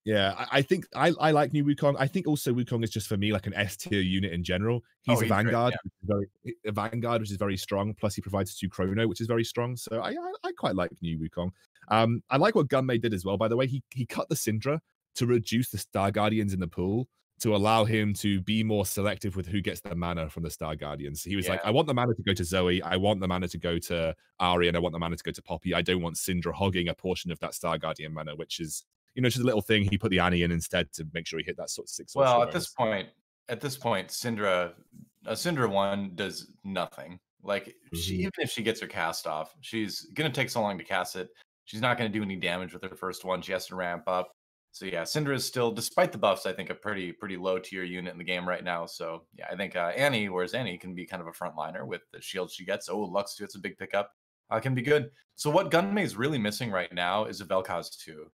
Yeah, I think I like new Wukong. I think also Wukong is just for me like an S tier unit in general.
Oh,
He's a
he's great,
Vanguard,
yeah.
a Vanguard which is very strong. Plus he provides 2 Chrono, which is very strong. So I quite like new Wukong. I like what Gunmei did as well. By the way, he cut the Syndra to reduce the Star Guardians in the pool to allow him to be more selective with who gets the mana from the Star Guardians. He was like, I want the mana to go to Zoe, I want the mana to go to Ari, and I want the mana to go to Poppy. I don't want Syndra hogging a portion of that Star Guardian mana, which is, just a little thing. He put the Annie in instead to make sure he hit that sort of 6
Well,
sorcery
at
bonus.
this point, Syndra, a Syndra 1 does nothing. Like, even if she gets her cast off, she's gonna take so long to cast it. She's not gonna do any damage with her first one. She has to ramp up. So yeah, Syndra is still, despite the buffs, I think a pretty low tier unit in the game right now. So yeah, I think Annie, whereas Annie can be kind of a frontliner with the shield she gets. Oh, Lux gets a big pickup. Can be good. So what Gunmei is really missing right now is a Vel'Koz 2.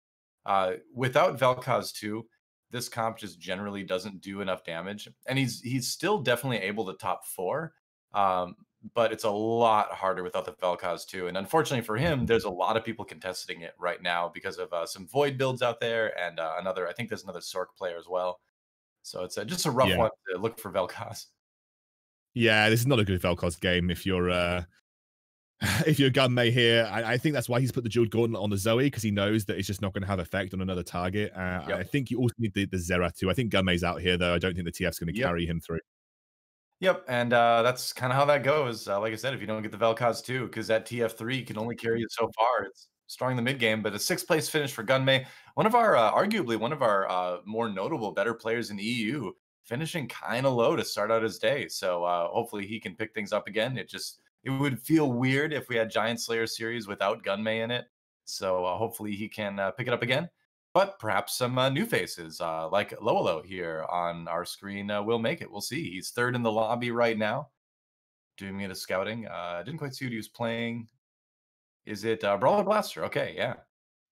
Without Vel'Koz 2, this comp just generally doesn't do enough damage, and he's still definitely able to top 4. But it's a lot harder without the Vel'Koz 2. And unfortunately for him, there's a lot of people contesting it right now because of some Void builds out there, and I think there's another Sork player as well. So it's just a rough one to look for Vel'Koz.
Yeah, this is not a good Vel'Koz game if you're if you're Gunmei here. I think that's why he's put the Jeweled Gauntlet on the Zoe, because he knows that it's just not going to have effect on another target. I think you also need the Zera too. I think Gunmei's out here, though. I don't think the TF's going to carry him through.
Yep, and that's kind of how that goes. Like I said, if you don't get the Vel'Koz 2, because that TF3 can only carry you so far. It's strong in the mid game, but a 6th place finish for Gunmei. One of our, arguably one of our more notable, better players in EU, finishing kind of low to start out his day. So hopefully he can pick things up again. It would feel weird if we had Giant Slayer series without Gunmei in it. So hopefully he can pick it up again. But perhaps some new faces like Lolo here on our screen will make it. We'll see. He's 3rd in the lobby right now, doing me the scouting. I didn't quite see what he was playing. Is it Brawler Blaster? Okay, yeah.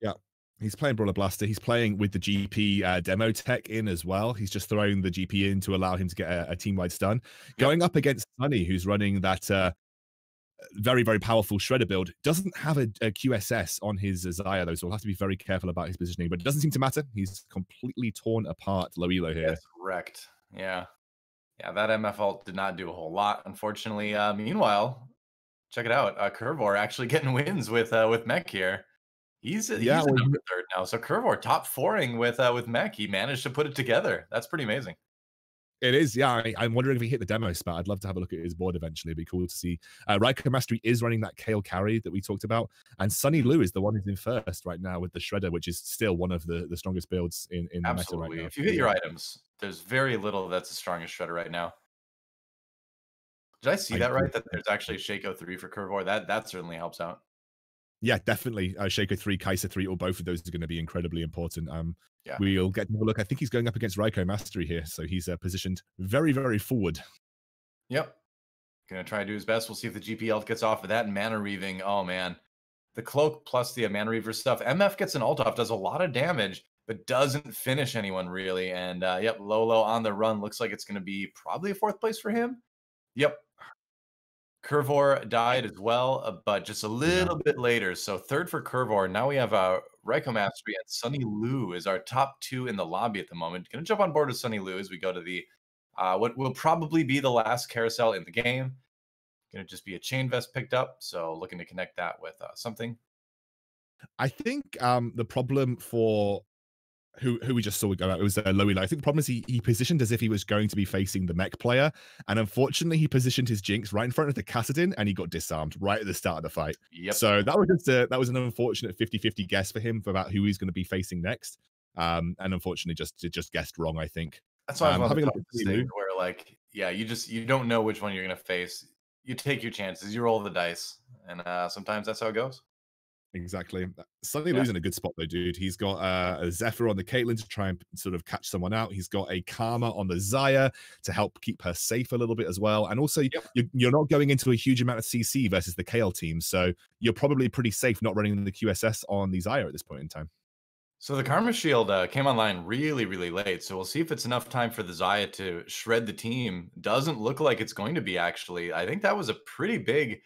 Yeah. He's playing Brawler Blaster. He's playing with the GP demo tech in as well. He's just throwing the GP in to allow him to get a team-wide stun. Going up against Sunny, who's running that very, very powerful Shredder build. Doesn't have a QSS on his Zaya, though, so we'll have to be very careful about his positioning. But it doesn't seem to matter. He's completely torn apart low elo here.
That's wrecked. Yeah. Yeah, that MF ult did not do a whole lot, unfortunately. Meanwhile, check it out. Curvor actually getting wins with Mech here. He's a number 3rd now. So Curvor top 4ing with Mech. He managed to put it together. That's pretty amazing.
It is, yeah. I'm wondering if he hit the demo spot. I'd love to have a look at his board eventually. It'd be cool to see. Raiko Mastery is running that Kale carry that we talked about. And Sunny Lu is the one who's in 1st right now with the Shredder, which is still one of the strongest builds in the meta right now.
If you hit your items, there's very little that's the strongest Shredder right now. Did I see that right? That there's actually Shaco 3 for Curvor. That certainly helps out.
Yeah, definitely. Shaco 3, Kaiser 3, or both of those are going to be incredibly important.
Yeah.
We'll get to have a look. I think he's going up against Raiko Mastery here, so he's positioned very, very forward.
Yep. Gonna try to do his best. We'll see if the GP ult gets off of that. Mana Reaving, oh man. The Cloak plus the Mana Reaver stuff. MF gets an ult off, does a lot of damage, but doesn't finish anyone really. And yep, Lolo on the run. Looks like it's gonna be probably a 4th place for him. Yep. Curvor died as well, but just a little bit later. So 3rd for Curvor. Now we have Raiko Mastery and Sunny Lu is our top 2 in the lobby at the moment. Gonna jump on board with Sunny Lu as we go to the what will probably be the last carousel in the game. Gonna just be a chain vest picked up. So looking to connect that with something.
I think the problem for who we just saw go out, it was Lowy. I think the problem is he positioned as if he was going to be facing the mech player, and unfortunately he positioned his Jinx right in front of the Kassadin, and he got disarmed right at the start of the fight.
Yep.
So that was just that was an unfortunate 50-50 guess for him for about who he's going to be facing next. And unfortunately just guessed wrong, I think.
That's why one of
Having
the
a look at
toughest things where, like, yeah, you don't know which one you're gonna face. You take your chances, you roll the dice, and sometimes that's how it goes.
Exactly. Suddenly
Yeah.
losing a good spot though, dude. He's got a Zephyr on the Caitlyn to try and sort of catch someone out. He's got a Karma on the Xayah to help keep her safe a little bit as well. And also,
Yep.
you're not going into a huge amount of CC versus the Kale team, so you're probably pretty safe not running the QSS on the Xayah at this point in time.
So the Karma Shield came online really, really late. So we'll see if it's enough time for the Xayah to shred the team. Doesn't look like it's going to be, actually. I think that was a pretty big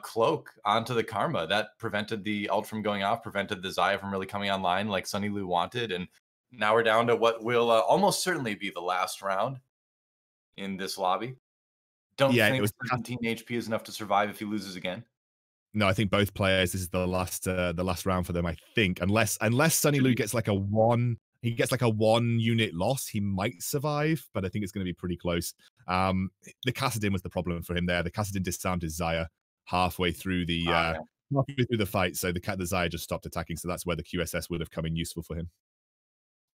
cloak onto the Karma that prevented the ult from going off, prevented the Xayah from really coming online like Sunny Lu wanted. And now we're down to what will almost certainly be the last round in this lobby. Don't
Yeah, it
think
was
17 HP is enough to survive if he loses again.
no, I think both players. This is the last round for them. I think unless Sunny Lu gets like a one, he gets like a 1 unit loss, he might survive, but I think it's going to be pretty close. The Kassadin was the problem for him there. The Kassadin disarmed his Xayah halfway through the fight, so the Xayah just stopped attacking. So that's where the QSS would have come in useful for him.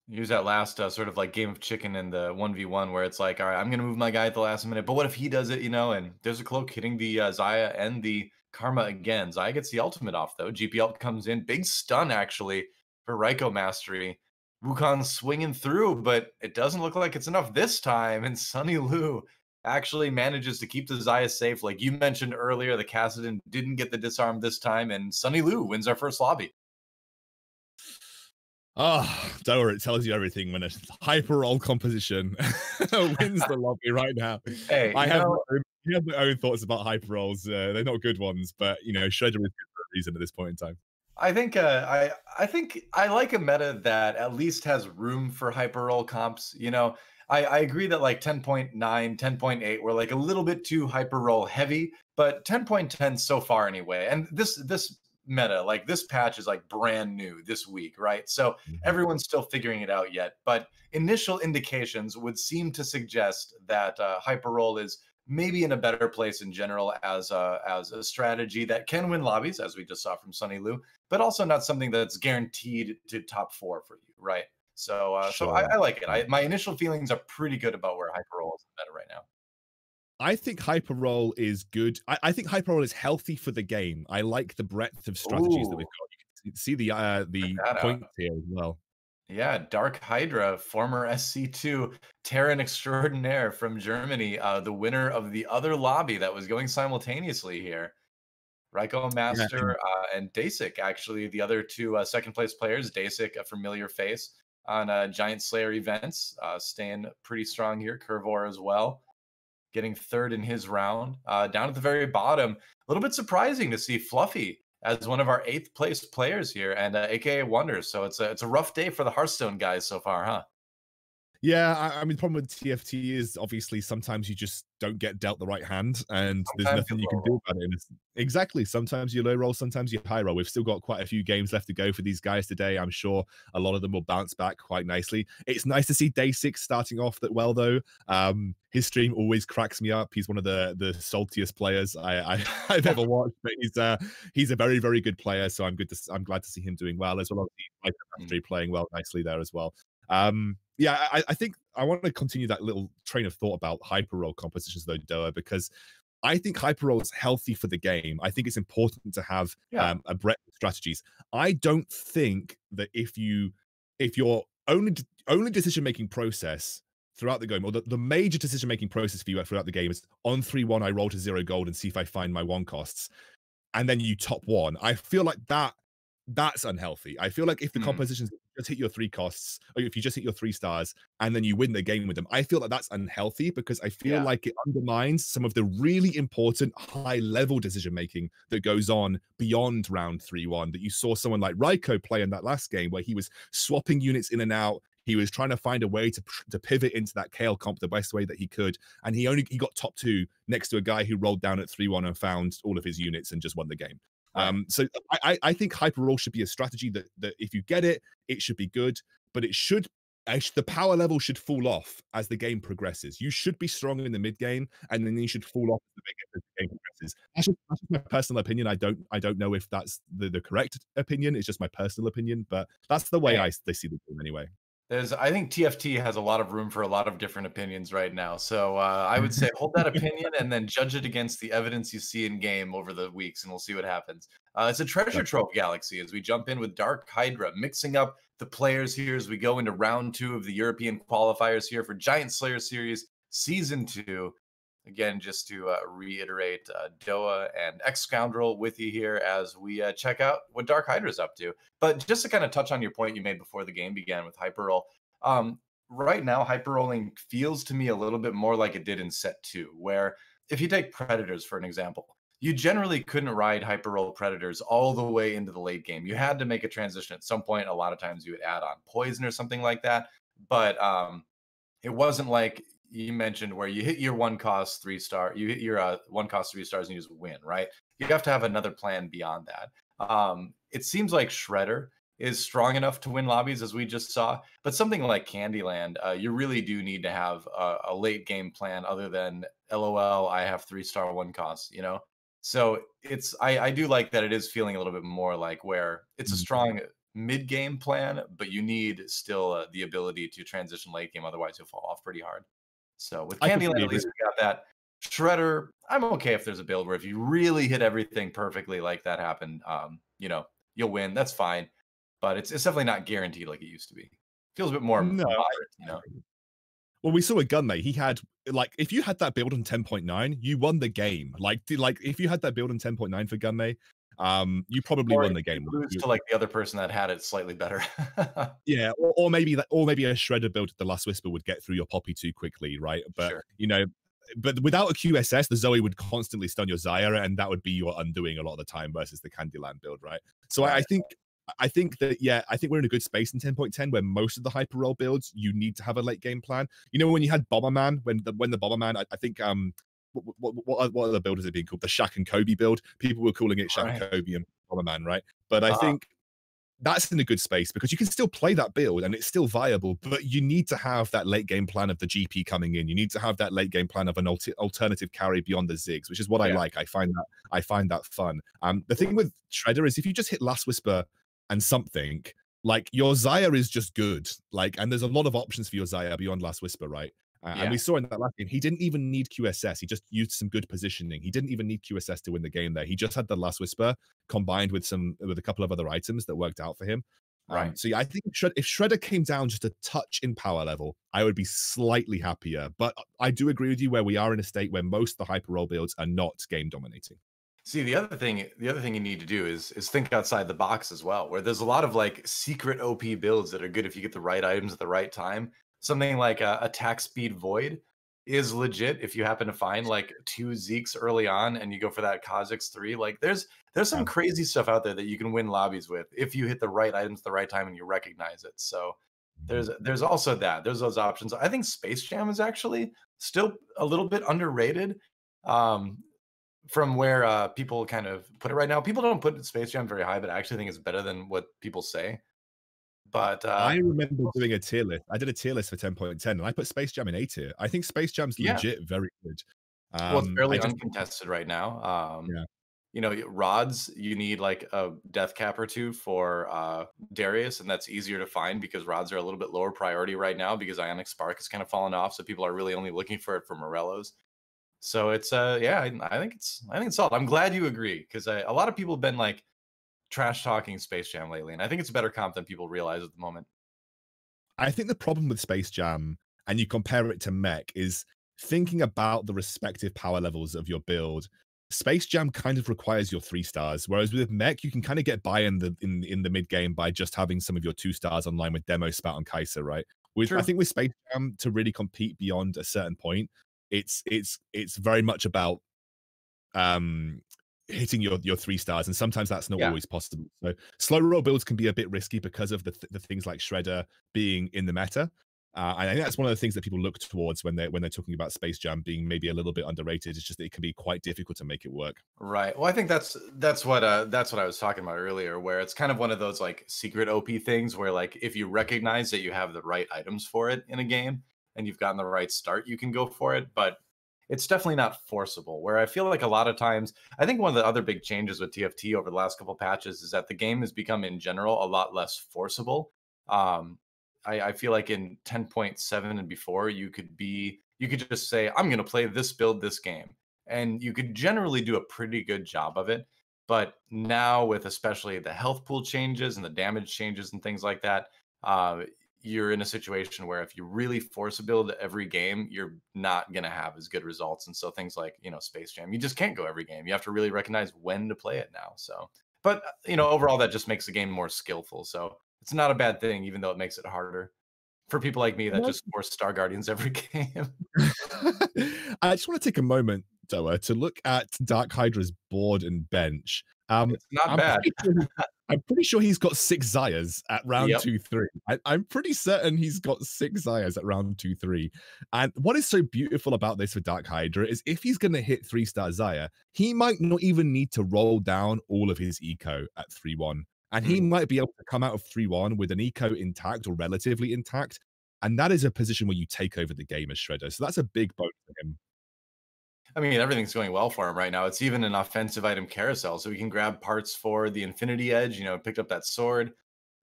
Use that last sort of like game of chicken in the 1v1 where it's like, all right, I'm going to move my guy at the last minute, but what if he does it, and there's a cloak hitting the Xayah and the Karma again. Xayah gets the ultimate off, though. GPL comes in. Big stun, actually, for Raikou Mastery. Wukong swinging through, but it doesn't look like it's enough this time, and Sunny Lu actually manages to keep the Xayah safe. Like you mentioned earlier, the Kassadin didn't get the disarm this time, and Sunny Lu wins our first lobby.
Oh, don't worry, it tells you everything when a hyper roll composition wins the lobby right now.
Hey,
I have my own thoughts about hyper rolls. They're not good ones, but Shredder is good for a reason at this point in time.
I think I think I like a meta that at least has room for hyper roll comps. I agree that like 10.9, 10.8 were like a little bit too hyper roll heavy, but 10.10 so far anyway. And this meta, like this patch is like brand new this week, right? So everyone's still figuring it out yet, but initial indications would seem to suggest that hyper roll is maybe in a better place in general as a strategy that can win lobbies, as we just saw from Sunny Lu, but also not something that's guaranteed to top 4 for you, right? So so I like it. My initial feelings are pretty good about where hyper roll is better right now.
I think hyper roll is good. I think hyper roll is healthy for the game. I like the breadth of strategies that we've got. You can see the points here as well.
Yeah, Dark Hydra, former SC2 Terran extraordinaire from Germany, the winner of the other lobby that was going simultaneously here. Raikou Master and Dasik, actually, the other two second place players. Dasik, a familiar face on Giant Slayer events, staying pretty strong here. Curvor as well, getting third in his round. Down at the very bottom, a little bit surprising to see Fluffy as one of our 8th place players here, and AKA Wonders. So it's a rough day for the Hearthstone guys so far, huh?
Yeah, I mean, the problem with TFT is obviously sometimes you just don't get dealt the right hand, and there's nothing you can do about it. Exactly. Sometimes you low roll, sometimes you high roll. We've still got quite a few games left to go for these guys today. I'm sure a lot of them will bounce back quite nicely. It's nice to see Day6 starting off that well, though. His stream always cracks me up. He's one of the saltiest players I've ever watched, but he's a very, very good player. So I'm glad to see him doing well as well as the playing well nicely there as well. Yeah, I think I want to continue that little train of thought about hyper roll compositions though, Doa, because I think hyper roll is healthy for the game. I think it's important to have a breadth of strategies. I don't think that if your only decision making process throughout the game, or the major decision making process for you throughout the game is on 3-1, I roll to 0 gold and see if I find my 1 costs, and then you top 1. I feel like that's unhealthy. I feel like if the compositions just hit your 3 costs, or if you just hit your 3 stars and then you win the game with them, I feel like that's unhealthy because I feel like it undermines some of the really important high level decision making that goes on beyond round 3-1 that you saw someone like Raikou play in that last game where he was swapping units in and out. He was trying to find a way to pivot into that Kale comp the best way that he could, and he got top 2 next to a guy who rolled down at 3-1 and found all of his units and just won the game.
Right.
So I think hyper roll should be a strategy that if you get it, it should be good, but it should the power level should fall off as the game progresses. You should be strong in the mid game, and then you should fall off as the game progresses. That's just my personal opinion. I don't know if that's the correct opinion. It's just my personal opinion, but that's the way
Hey,
they see the game anyway.
I think TFT has a lot of room for a lot of different opinions right now. So I would say hold that opinion and then judge it against the evidence you see in game over the weeks, and we'll see what happens. It's a treasure trove galaxy as we jump in with Dark Hydra, mixing up the players here as we go into round 2 of the European qualifiers here for Giant Slayer Series Season 2. Again, just to reiterate, Doa and Excoundrel with you here as we check out what Dark Hydra is up to. But just to kind of touch on your point you made before the game began with hyperroll, right now hyperrolling feels to me a little bit more like it did in set 2, where if you take Predators for an example, you generally couldn't ride hyperroll Predators all the way into the late game. You had to make a transition at some point. A lot of times you would add on poison or something like that, but it wasn't like you mentioned where you hit your one cost 3-star, you hit your one cost 3 stars and you just win, right? You have to have another plan beyond that. It seems like Shredder is strong enough to win lobbies as we just saw, but something like Candyland, you really do need to have a late game plan other than LOL, I have 3-star one costs, you know? So I do like that it is feeling a little bit more like where it's a
Mm.
strong mid game plan, but you need still the ability to transition late game. Otherwise, you'll fall off pretty hard. So with
I
Candyland,
completely
at
agree.
least we got that. Shredder, I'm okay if there's a build where if you really hit everything perfectly like that happened, you'll win. That's fine. But it's definitely not guaranteed like it used to be. Feels a bit more
No,
moderate, you know?
well, we saw a gun mate. He had like if you had that build on 10.9, you won the game. Like if you had that build on 10.9 for gun you probably
Or
won
you
the game.
lose to like the other person that had it slightly better.
Yeah, or maybe that, or maybe a shredder build at the Last Whisper would get through your Poppy too quickly, right? But
Sure.
but without a QSS, the Zoe would constantly stun your Zyra, and that would be your undoing a lot of the time versus the Candyland build, right? So
Right.
I think that I think we're in a good space in 10.10 where most of the hyper roll builds you need to have a late game plan. You know when you had Bomberman, when the Bomberman, I think what other build is it being called? The Shaq and Kobe build. People were calling it Shaq and
Right.
Kobe and Bomberman, right? But I
Uh-huh.
think that's in a good space because you can still play that build and it's still viable, but you need to have that late game plan of the GP coming in. You need to have that late game plan of an alternative carry beyond the Ziggs, which is what I
Yeah.
like. I find that fun. The thing with Shredder is if you just hit Last Whisper and something, like your Zaya is just good. Like, and there's a lot of options for your Zaya beyond Last Whisper, right? And
Yeah.
we saw in that last game, he didn't even need QSS. He just used some good positioning. He didn't even need QSS to win the game there. He just had the Last Whisper combined with a couple of other items that worked out for him.
Right.
So yeah, I think if Shredder came down just a touch in power level, I would be slightly happier. But I do agree with you where we are in a state where most of the hyper roll builds are not game dominating.
See, the other thing you need to do is think outside the box as well, where there's a lot of like secret OP builds that are good if you get the right items at the right time. Something like attack speed void is legit if you happen to find like 2 Zeeks early on and you go for that Kha'Zix 3. Like there's some
Yeah.
crazy stuff out there that you can win lobbies with if you hit the right items at the right time and you recognize it. So there's also that. There's those options. I think Space Jam is actually still a little bit underrated. Um, from where people kind of put it right now. People don't put Space Jam very high, but I actually think it's better than what people say. But
I remember doing a tier list. I did a tier list for 10.10 and I put Space Jam in A tier. I think Space Jam's
yeah,
legit very good.
well, it's
I
fairly
just
uncontested right now.
yeah.
Rods, you need like a death cap or two for Darius, and that's easier to find because rods are a little bit lower priority right now because Ionic Spark has kind of fallen off, so people are really only looking for it for Morellos. So it's yeah, I think it's solid. I'm glad you agree because a lot of people have been like trash talking Space Jam lately, and I think it's a better comp than people realize at the moment.
I think the problem with Space Jam, and you compare it to Mech, is thinking about the respective power levels of your build. Space Jam kind of requires your 3 stars, whereas with Mech, you can kind of get by in the mid game by just having some of your 2 stars online with Demo Spout and Kaiser, right? I
True.
think with Space Jam to really compete beyond a certain point, it's very much about um hitting your 3 stars, and sometimes that's not
Yeah.
always possible. So slow roll builds can be a bit risky because of the things like Shredder being in the meta. And I think that's one of the things that people look towards when they're talking about Space Jam being maybe a little bit underrated. It's just that it can be quite difficult to make it work.
Right. Well, I think that's what I was talking about earlier, where it's kind of one of those like secret OP things where like if you recognize that you have the right items for it in a game and you've gotten the right start, you can go for it. But it's definitely not forcible. Where I feel like a lot of times, I think one of the other big changes with TFT over the last couple patches is that the game has become in general a lot less forcible. Um, I feel like in 10.7 and before, you could just say, I'm gonna play this build this game. And you could generally do a pretty good job of it. But now with especially the health pool changes and the damage changes and things like that, uh, you're in a situation where if you really force a build every game, you're not going to have as good results. And so things like, Space Jam, you just can't go every game. You have to really recognize when to play it now. So, but, overall, that just makes the game more skillful. So it's not a bad thing, even though it makes it harder for people like me that just force Star Guardians every game.
I just want to take a moment, Doa, to look at Dark Hydra's board and bench.
It's not
I'm
bad.
pretty sure, I'm pretty sure he's got 6 Zayas at round
Yep.
2-3. I'm pretty certain he's got 6 Zayas at round 2-3. And what is so beautiful about this for Dark Hydra is if he's going to hit 3-star Zaya, he might not even need to roll down all of his eco at 3-1. And he might be able to come out of 3-1 with an eco intact or relatively intact. And that is a position where you take over the game as Shredder. So that's a big bonus for him.
I mean, everything's going well for him right now. It's even an offensive item carousel, so he can grab parts for the Infinity Edge. Picked up that sword,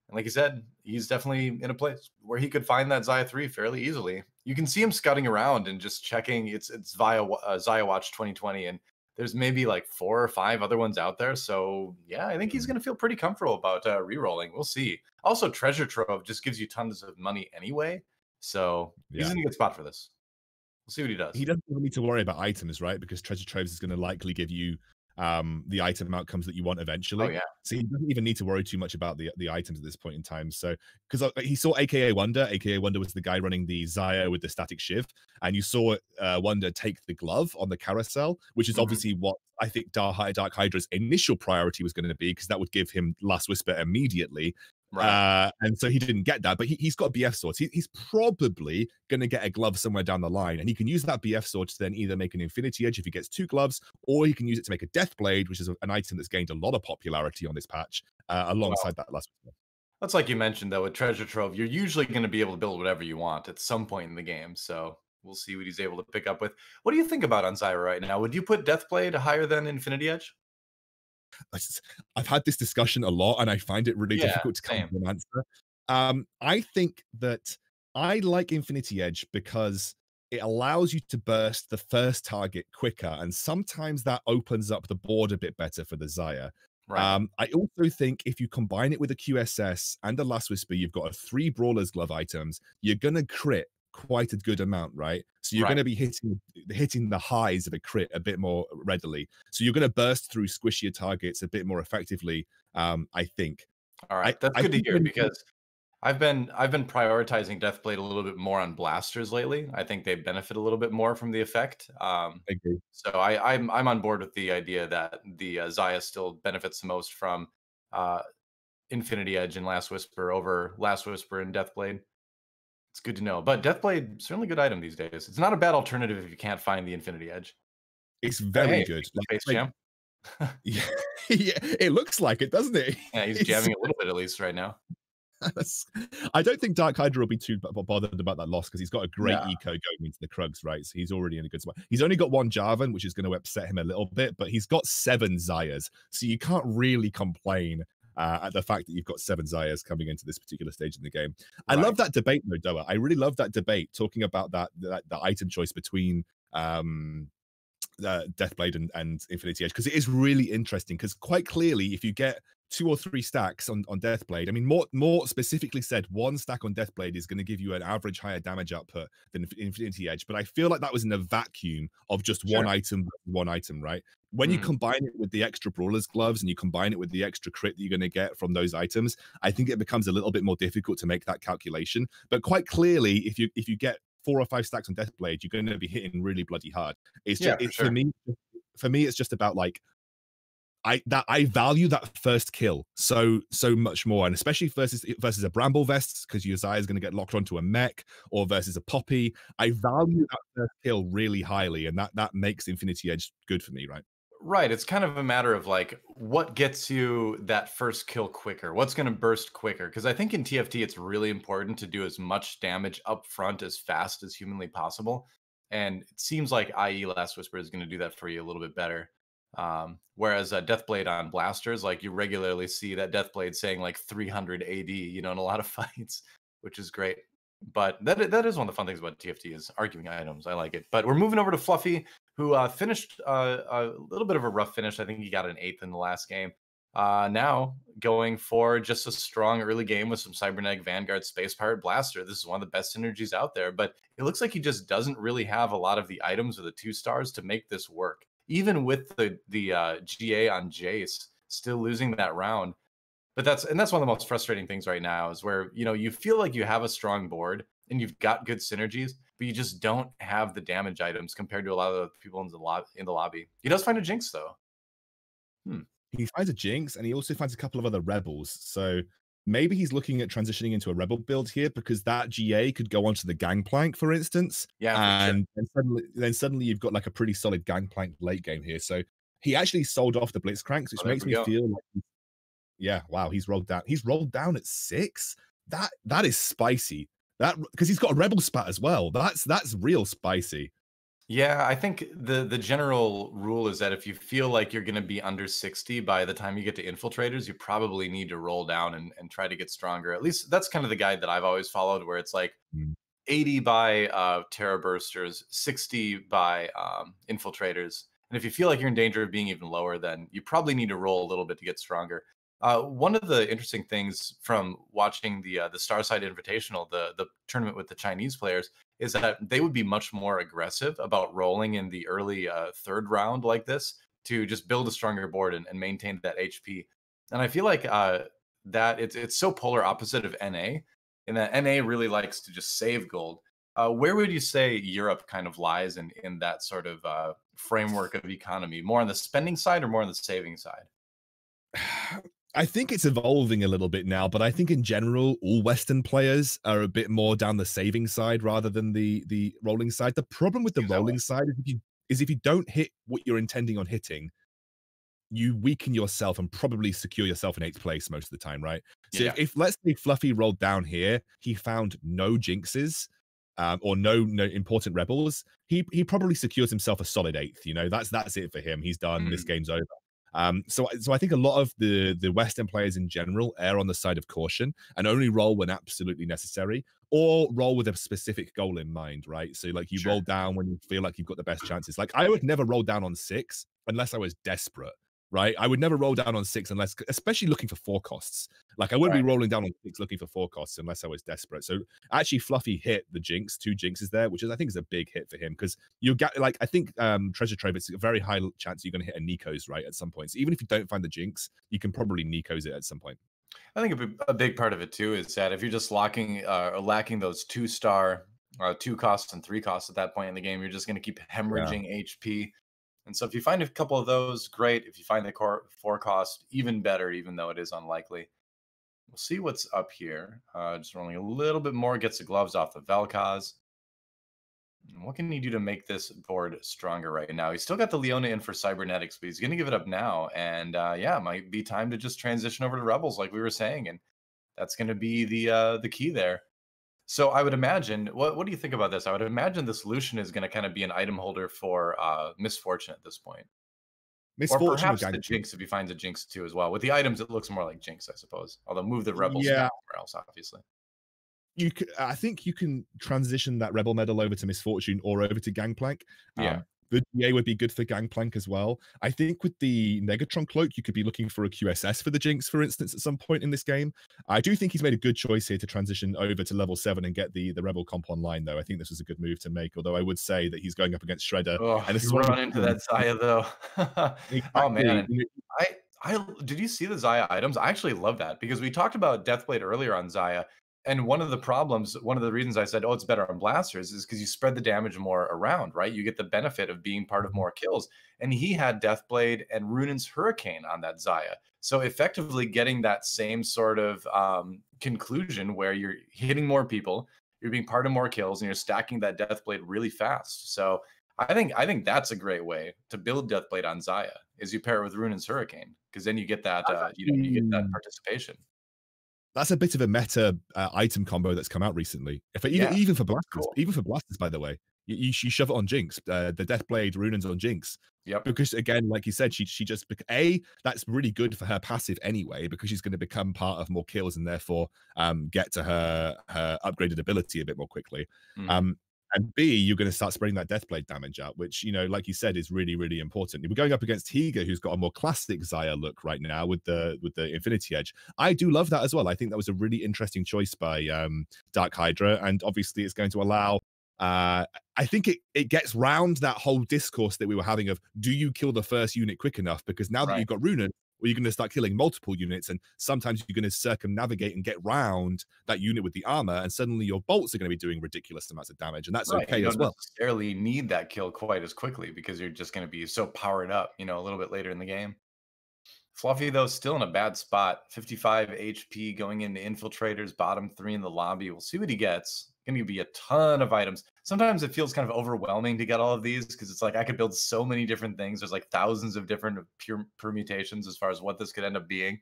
and like you said, he's definitely in a place where he could find that Zaya 3 fairly easily. You can see him scouting around and just checking. It's via Zaya Watch 2020, and there's maybe like 4 or 5 other ones out there. So yeah, I think he's going to feel pretty comfortable about re-rolling. We'll see. Also, Treasure Trove just gives you tons of money anyway, so he's
Yeah.
in a good spot for this. We'll see what he does.
He doesn't really need to worry about items, right? Because Treasure Troves is going to likely give you the item outcomes that you want eventually.
Oh yeah.
So he doesn't even need to worry too much about the items at this point in time. So because he saw AKA Wonder. AKA Wonder was the guy running the Zaya with the static shiv, and you saw Wonder take the glove on the carousel, which is obviously what I think Dark Hydra's initial priority was going to be, because that would give him Last Whisper immediately.
Right.
And so he didn't get that, but he's got BF swords. He's probably going to get a glove somewhere down the line, and he can use that BF sword to then either make an Infinity Edge if he gets 2 gloves, or he can use it to make a Death Blade, which is an item that's gained a lot of popularity on this patch, alongside that last one.
That's like you mentioned, though, with Treasure Trove, you're usually going to be able to build whatever you want at some point in the game. So we'll see what he's able to pick up with. What do you think about Anzyra right now? Would you put Deathblade higher than Infinity Edge?
I've had this discussion a lot, and I find it really difficult to come to an answer. I think that I like Infinity Edge because it allows you to burst the first target quicker, and sometimes that opens up the board a bit better for the Zaya.
Right.
I also think if you combine it with a QSS and a Last Whisper, you've got 3 Brawler's Glove items, you're going to crit quite a good amount, right? So you're going to be hitting the highs of a crit a bit more readily. So you're going to burst through squishier targets a bit more effectively, I think.
All right, that's good to hear, because I've been prioritizing Deathblade a little bit more on blasters lately. I think they benefit a little bit more from the effect.
I agree.
So I'm on board with the idea that the Zaya still benefits the most from Infinity Edge and Last Whisper over Last Whisper and Deathblade. It's good to know. But Deathblade, certainly a good item these days. It's not a bad alternative if you can't find the Infinity Edge.
It's very good.
Space Jam.
Yeah, it looks like it, doesn't it?
Yeah, he's jamming a little bit at least right now.
I don't think Dark Hydra will be too bothered about that loss, because he's got a great eco going into the Krugs, right? So he's already in a good spot. He's only got 1 Jarvan, which is going to upset him a little bit, but he's got 7 Zayas. So you can't really complain at the fact that you've got 7 Zayas coming into this particular stage in the game. I love that debate, though, Doa. I really love that debate, talking about that item choice between Deathblade and Infinity Edge, because it is really interesting. Because quite clearly, if you get 2 or 3 stacks on Deathblade, I mean, more specifically said, 1 stack on Deathblade is going to give you an average higher damage output than Infinity Edge. But I feel like that was in a vacuum of just one item, right? When you combine it with the extra Brawler's Gloves and you combine it with the extra crit that you're going to get from those items, I think it becomes a little bit more difficult to make that calculation. But quite clearly, if you get 4 or 5 stacks on Deathblade, you're going to be hitting really bloody hard. It's just, for me, it's just about, like, I value that first kill so much more, and especially versus a bramble vest, because your Xayah is going to get locked onto a mech, or versus a poppy. I value that first kill really highly, and that makes Infinity Edge good for me, right?
Right. It's kind of a matter of like what gets you that first kill quicker? What's going to burst quicker? Because I think in TFT, it's really important to do as much damage up front as fast as humanly possible. And it seems like IE Last Whisper is going to do that for you a little bit better. Whereas Deathblade on blasters, like you regularly see that Deathblade saying like 300 AD, in a lot of fights, which is great. But that is one of the fun things about TFT is arguing items. I like it. But we're moving over to Fluffy, who finished a little bit of a rough finish. I think he got an 8th in the last game. Now going for just a strong early game with some Cybernetic Vanguard Space Pirate Blaster. This is one of the best synergies out there, but it looks like he just doesn't really have a lot of the items or the 2 stars to make this work. Even with the GA on Jace, still losing that round. But that's one of the most frustrating things right now is where, you feel like you have a strong board and you've got good synergies, but you just don't have the damage items compared to a lot of the people in the lobby. He does find a Jinx though.
He finds a Jinx, and he also finds a couple of other rebels. So maybe he's looking at transitioning into a rebel build here, because that GA could go onto the Gangplank, for instance.
Yeah,
and then suddenly you've got like a pretty solid Gangplank late game here. So he actually sold off the Blitzcranks, which makes me feel like, yeah, wow, he's rolled down. He's rolled down at 6. That is spicy. That, because he's got a rebel spat as well. That's real spicy.
Yeah, I think the general rule is that if you feel like you're going to be under 60 by the time you get to infiltrators, you probably need to roll down and try to get stronger. At least that's kind of the guide that I've always followed, where it's like 80 by Terra Bursters, 60 by infiltrators. And if you feel like you're in danger of being even lower, then you probably need to roll a little bit to get stronger. One of the interesting things from watching the Starside Invitational, the tournament with the Chinese players, is that they would be much more aggressive about rolling in the early 3rd round like this to just build a stronger board and maintain that HP. And I feel like that it's so polar opposite of NA, in that NA really likes to just save gold. Where would you say Europe kind of lies in that sort of framework of economy? More on the spending side or more on the saving side?
I think it's evolving a little bit now, but I think in general, all Western players are a bit more down the saving side rather than the rolling side. The problem with the rolling side is if you don't hit what you're intending on hitting, you weaken yourself and probably secure yourself in 8th place most of the time, right? So
Yeah.
if let's say Fluffy rolled down here, he found no jinxes, or no important rebels, he probably secures himself a solid 8th. That's it for him. He's done. This game's over. So I think a lot of the Western players in general err on the side of caution and only roll when absolutely necessary, or roll with a specific goal in mind, right? So like you roll down when you feel like you've got the best chances. Like I would never roll down on 6 unless I was desperate, right? I would never roll down on 6 unless, especially looking for 4 costs. Like I wouldn't be rolling down on 6 looking for 4 costs unless I was desperate. So actually Fluffy hit the Jinx, 2 Jinxes there, which I think is a big hit for him, because you get, like, I think Treasure Trove, it's a very high chance you're going to hit a Nikos, right, at some point. So even if you don't find the Jinx, you can probably Nikos it at some point.
I think a big part of it too is that if you're just lacking those 2-star, 2 costs and 3 costs at that point in the game, you're just going to keep hemorrhaging HP. And so if you find a couple of those, great. If you find the core 4 cost, even better, even though it is unlikely. We'll see what's up here. Just rolling a little bit more, gets the gloves off the Vel'Koz. What can he do to make this board stronger right now? He's still got the Leona in for Cybernetics, but he's going to give it up now. And yeah, it might be time to just transition over to Rebels, like we were saying. And that's going to be the key there. So I would imagine, what do you think about this? I would imagine the solution is going to kind of be an item holder for Misfortune at this point. Or perhaps the Jinx if he finds a Jinx too as well. With the items, it looks more like Jinx, I suppose. Although move the Rebels somewhere else, obviously.
I think you can transition that Rebel medal over to Misfortune or over to Gangplank.
Yeah.
The DA would be good for Gangplank as well. I think with the Negatron Cloak, you could be looking for a QSS for the Jinx, for instance, at some point in this game. I do think he's made a good choice here to transition over to level 7 and get the Rebel comp online, though. I think this was a good move to make, although I would say that he's going up against Shredder.
Oh,
and this
is run into that Xayah, though.
Exactly.
Oh, man. Did you see the Xayah items? I actually love that, because we talked about Deathblade earlier on Xayah, And one of the problems, one of the reasons I said, "Oh, it's better on blasters," is because you spread the damage more around, right? You get the benefit of being part of
Mhm.
more kills, and he had Deathblade and Runin's Hurricane on that Xayah. So effectively getting that same sort of, conclusion where you're hitting more people, you're being part of more kills, and you're stacking that Deathblade really fast. So I think that's a great way to build Deathblade on Xayah, is you pair it with Runin's Hurricane, because then you get that,
That's
you get that
actually
participation.
that's a bit of a meta item combo that's come out recently. If even
Yeah,
even for
it's
blasters,
cool.
even for blasters, by the way, you shove it on Jinx. The Deathblade Runins on Jinx,
Yep.
because again, like you said, she just that's really good for her passive anyway because she's going to become part of more kills and therefore get to her upgraded ability a bit more quickly.
Mhm.
Um, and B, you're going to start spreading that Deathblade damage out, which like you said, is really really important. We're going up against Higa, who's got a more classic Xayah look right now with the Infinity Edge. I do love that as well. I think that was a really interesting choice by Dark Hydra, and obviously it's going to allow. I think it gets round that whole discourse that we were having of do you kill the first unit quick enough? Because now that
Right.
you've got Runen, well, you're going to start killing multiple units, and sometimes you're going to circumnavigate and get round that unit with the armor, and suddenly your bolts are going to be doing ridiculous amounts of damage, and that's
Right, you
okay as
don't
well.
necessarily need that kill quite as quickly because you're just gonna be so powered up, a little bit later in the game. Fluffy, though, still in a bad spot. 55 HP going into infiltrators, bottom 3 in the lobby. We'll see what he gets. Gonna be a ton of items. Sometimes it feels kind of overwhelming to get all of these because it's like I could build so many different things. There's like thousands of different pure permutations as far as what this could end up being.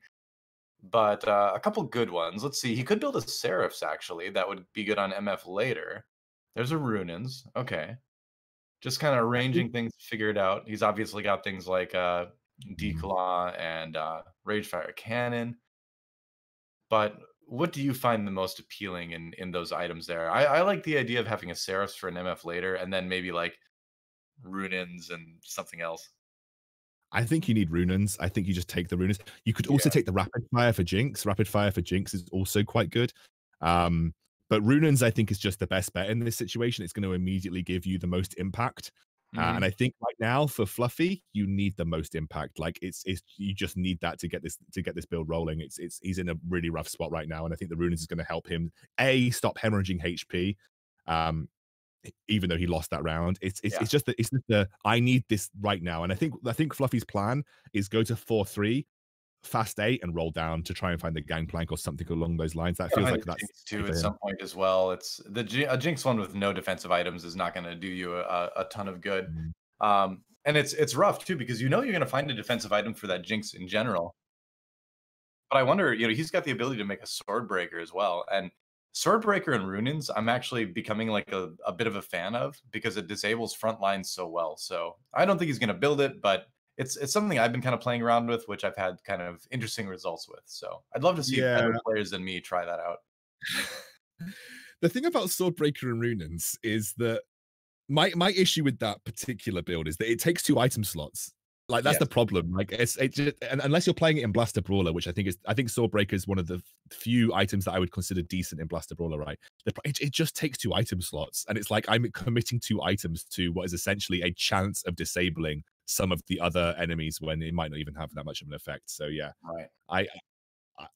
But a couple good ones. Let's see. He could build a Seraphs actually. That would be good on MF later. There's a Runins. Okay. Just kind of
I think
arranging things, figure it out. He's obviously got things like
mm,
Declaw and Ragefire Cannon. But what do you find the most appealing in those items there? I like the idea of having a Seraphs for an MF later, and then maybe like Runins and something else.
I think you need Runins. I think you just take the Runins. You could also
Yeah.
take the Rapid Fire for Jinx. Rapid Fire for Jinx is also quite good. Um, but Runins, I think, is just the best bet in this situation. It's going to immediately give you the most impact. And
Hmm.
I think right now for Fluffy, you need the most impact. Like it's you just need that to get this build rolling. It's he's in a really rough spot right now, and I think the Runins is going to help him stop hemorrhaging HP. Um, even though he lost that round.
Yeah.
It's just the I need this right now. And I think Fluffy's plan is go to 4-3, fast 8, and roll down to try and find the gangplank or something along those lines. That
Gotta
feels
find
like
the
that's
Jinx too
for
at
him.
some point as well. It's a Jinx one with no defensive items is not going to do you a ton of good.
Mm.
And it's rough too because you're going to find a defensive item for that Jinx in general. But I wonder, he's got the ability to make a sword breaker as well. And sword breaker and runins, I'm actually becoming like a bit of a fan of because it disables front lines so well. So I don't think he's going to build it, but it's something I've been kind of playing around with, which I've had kind of interesting results with. So I'd love to see
Yeah.
better players than me try that out.
The thing about Swordbreaker and Runins is that my issue with that particular build is that it takes 2 item slots. Like, that's the
Yes.
problem. Like, it just and unless you're playing it in Blaster Brawler, which I think Swordbreaker is one of the few items that I would consider decent in Blaster Brawler, right? It just takes 2 item slots, and it's like I'm committing 2 items to what is essentially a chance of disabling some of the other enemies when it might not even have that much of an effect. So yeah,
Right.
I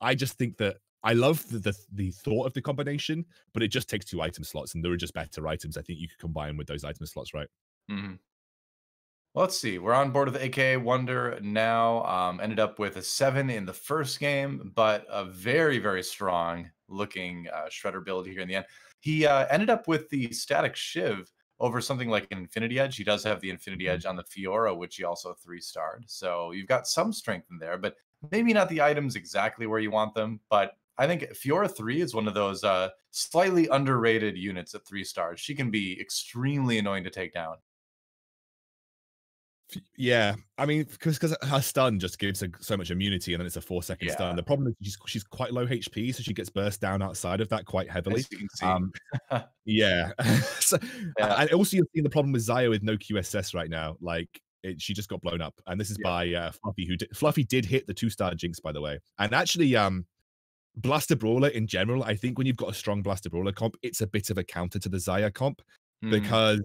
I just think that I love the thought of the combination, but it just takes 2 item slots, and there are just better items I think you could combine with those item slots, right?
Mhm. Let's see. We're on board with AKA Wonder now. Ended up with a 7 in the first game, but a very, very strong looking Shredder build here in the end. He ended up with the static Shiv over something like an Infinity Edge. He does have the Infinity
Mhm.
Edge on the Fiora, which he also 3-starred. So you've got some strength in there, but maybe not the items exactly where you want them. But I think Fiora 3 is one of those slightly underrated units at 3 stars. She can be extremely annoying to take down.
Yeah, I mean, because her stun just gives her so much immunity, and then it's a 4-second stun.
Yeah,
The problem is she's quite low HP, so she gets burst down outside of that quite
as
heavily.
you can see.
Um, yeah. So,
Yeah,
and also you're seeing the problem with Xayah with no QSS right now. Like, she just got blown up, and this is
yeah.
by Fluffy, Fluffy did hit the 2-star Jinx, by the way. And actually, Blaster Brawler in general, I think when you've got a strong Blaster Brawler comp, it's a bit of a counter to the Xayah comp
Mhm.
because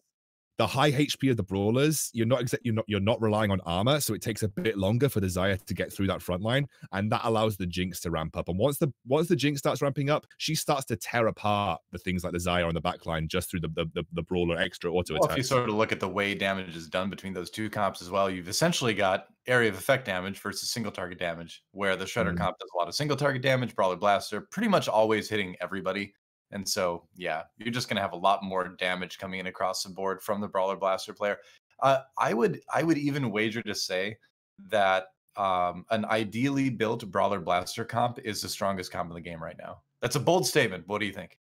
the high HP of the brawlers, you're not relying on armor, so it takes a bit longer for the Xayah to get through that front line, and that allows the Jinx to ramp up. And once the Jinx starts ramping up, she starts to tear apart the things like the Xayah on the back line just through the brawler extra auto
Well, if you
attacks.
sort of look at the way damage is done between those two comps as well, you've essentially got area of effect damage versus single target damage, where the Shredder
Mm.
comp does a lot of single target damage, Brawler Blaster pretty much always hitting everybody. And so, yeah, you're just going to have a lot more damage coming in across the board from the Brawler Blaster player. I would even wager to say that an ideally built Brawler Blaster comp is the strongest comp in the game right now. That's a bold statement. What do you think?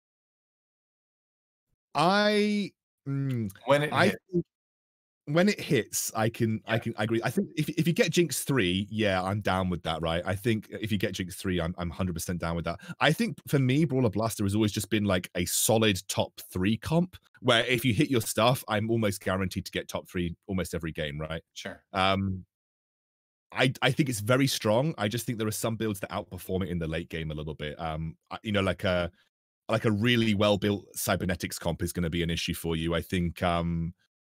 I mm,
When it
I
hit,
think when it hits,
yeah,
I agree. I think if you get Jinx 3, yeah, I'm down with that, right? I think if you get Jinx 3, I'm 100% down with that. I think for me, Brawler Blaster has always just been like a solid top 3 comp, where if you hit your stuff, I'm almost guaranteed to get top 3 almost every game, right?
sure.
Um, I think it's very strong. I just think there are some builds that outperform it in the late game a little bit. Like a really well built cybernetics comp is going to be an issue for you. I think mech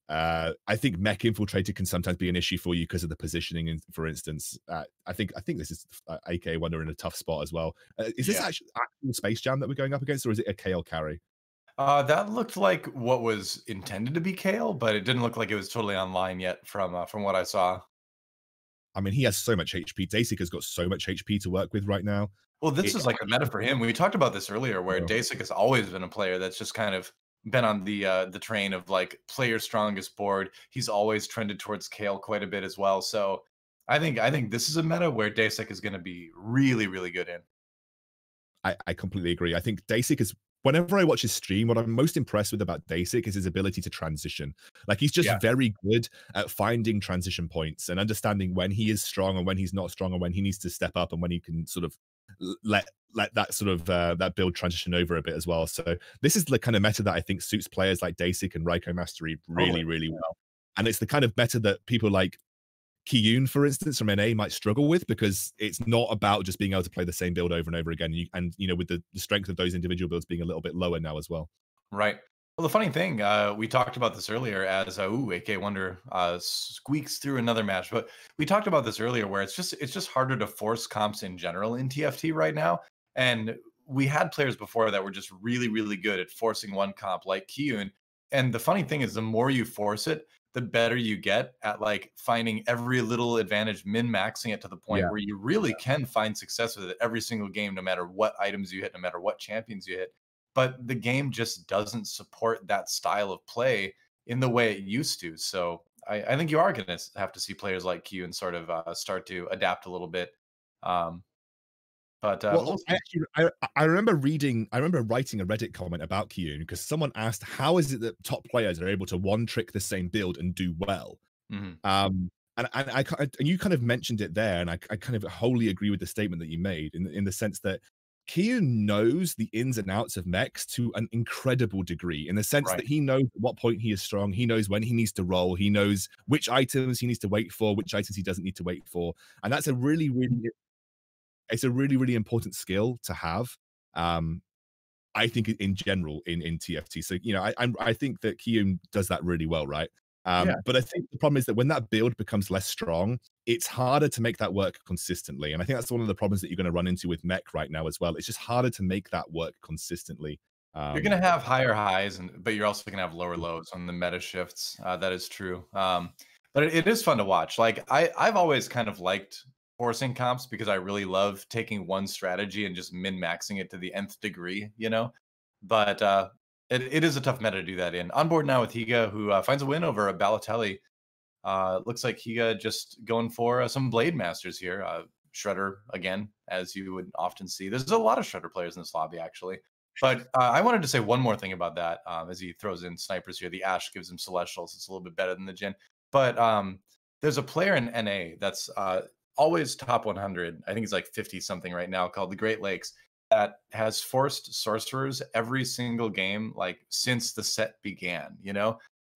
infiltrator can sometimes be an issue for you because of the positioning. And for instance, I think this is AK Wonder in a tough spot as well. Is this
Yeah.
actual Space Jam that we're going up against, or is it a KL carry?
That looked like what was intended to be Kale, but it didn't look like it was totally online yet from what I saw.
I mean, he has so much HP. Dasik has got so much HP to work with right now.
Well, this
It,
is like the meta for him. We talked about this earlier, where
uh,
Dasik has always been a player that's just kind of been on the train of like player strongest board. He's always trended towards Kale quite a bit as well. So I think this is a meta where Dasik is going to be really really good in.
I completely agree. I think Dasik is whenever I watch his stream, what I'm most impressed with about Dasik is his ability to transition. Like he's just
Yeah,
very good at finding transition points and understanding when he is strong and when he's not strong and when he needs to step up and when he can sort of let that sort of that build transition over a bit as well. So this is the kind of meta that I think suits players like Dasik and Raiko Mastery
totally.
really, really well. And it's the kind of meta that people like Kiyun, for instance, from NA might struggle with because it's not about just being able to play the same build over and over again. With the strength of those individual builds being a little bit lower now as well.
Right. Well, the funny thing, we talked about this earlier as AK Wonder squeaks through another match, but we talked about this earlier where it's just harder to force comps in general in TFT right now. And we had players before that were just really, really good at forcing one comp like Kiyun. And the funny thing is the more you force it, the better you get at like finding every little advantage, min-maxing it to the point
Yeah.
where you really can find success with it every single game, no matter what items you hit, no matter what champions you hit, but the game just doesn't support that style of play in the way it used to. So I think you are going to have to see players like Q and sort of start to adapt a little bit. Um, but
Well,
we'll
I
see.
actually I remember writing a Reddit comment about Kiyun because someone asked, how is it that top players are able to one trick the same build and do well?
Mhm.
And you kind of mentioned it there, and I kind of wholly agree with the statement that you made in the sense that Kiyun knows the ins and outs of mechs to an incredible degree, in the sense
Right.
that he knows at what point he is strong, he knows when he needs to roll, he knows which items he needs to wait for, which items he doesn't need to wait for, and that's a really, really it's a really, really important skill to have. Um, I think in general in TFT. So I think that Kiyun does that really well, right?
Yeah.
But I think the problem is that when that build becomes less strong, it's harder to make that work consistently. And I think that's one of the problems that you're going to run into with mech right now as well. It's just harder to make that work consistently.
You're
Um,
gonna have higher highs, but you're also gonna have lower lows on the meta shifts. That is true. But it is fun to watch. Like I've always kind of liked forcing comps because I really love taking one strategy and just min maxing it to the nth degree. But it is a tough meta to do that in. On board now with Higa, who finds a win over a Balotelli. Looks like Higa just going for some Blade Masters here. Shredder again, as you would often see. There's a lot of Shredder players in this lobby, actually. But I wanted to say one more thing about that as he throws in snipers here. The Ash gives him Celestials. It's a little bit better than the Jin. But there's a player in NA that's always top 100. I think he's like 50 something right now, called the Great Lakes, that has forced sorcerers every single game like since the set began.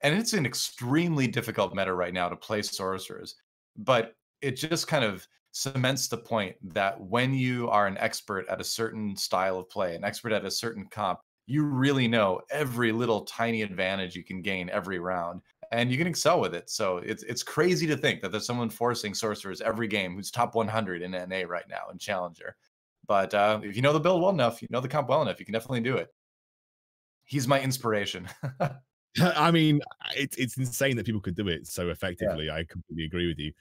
And it's an extremely difficult meta right now to play sorcerers, but it just kind of cements the point that when you are an expert at a certain style of play, an expert at a certain comp, you really know every little tiny advantage you can gain every round, and you can excel with it. So it's crazy to think that there's someone forcing sorcerers every game who's top 100 in NA right now and Challenger. But if you know the build well enough, you know the comp well enough, you can definitely do it. He's my inspiration.
I mean, it's insane that people could do it so
Yeah.
effectively. I completely agree with you.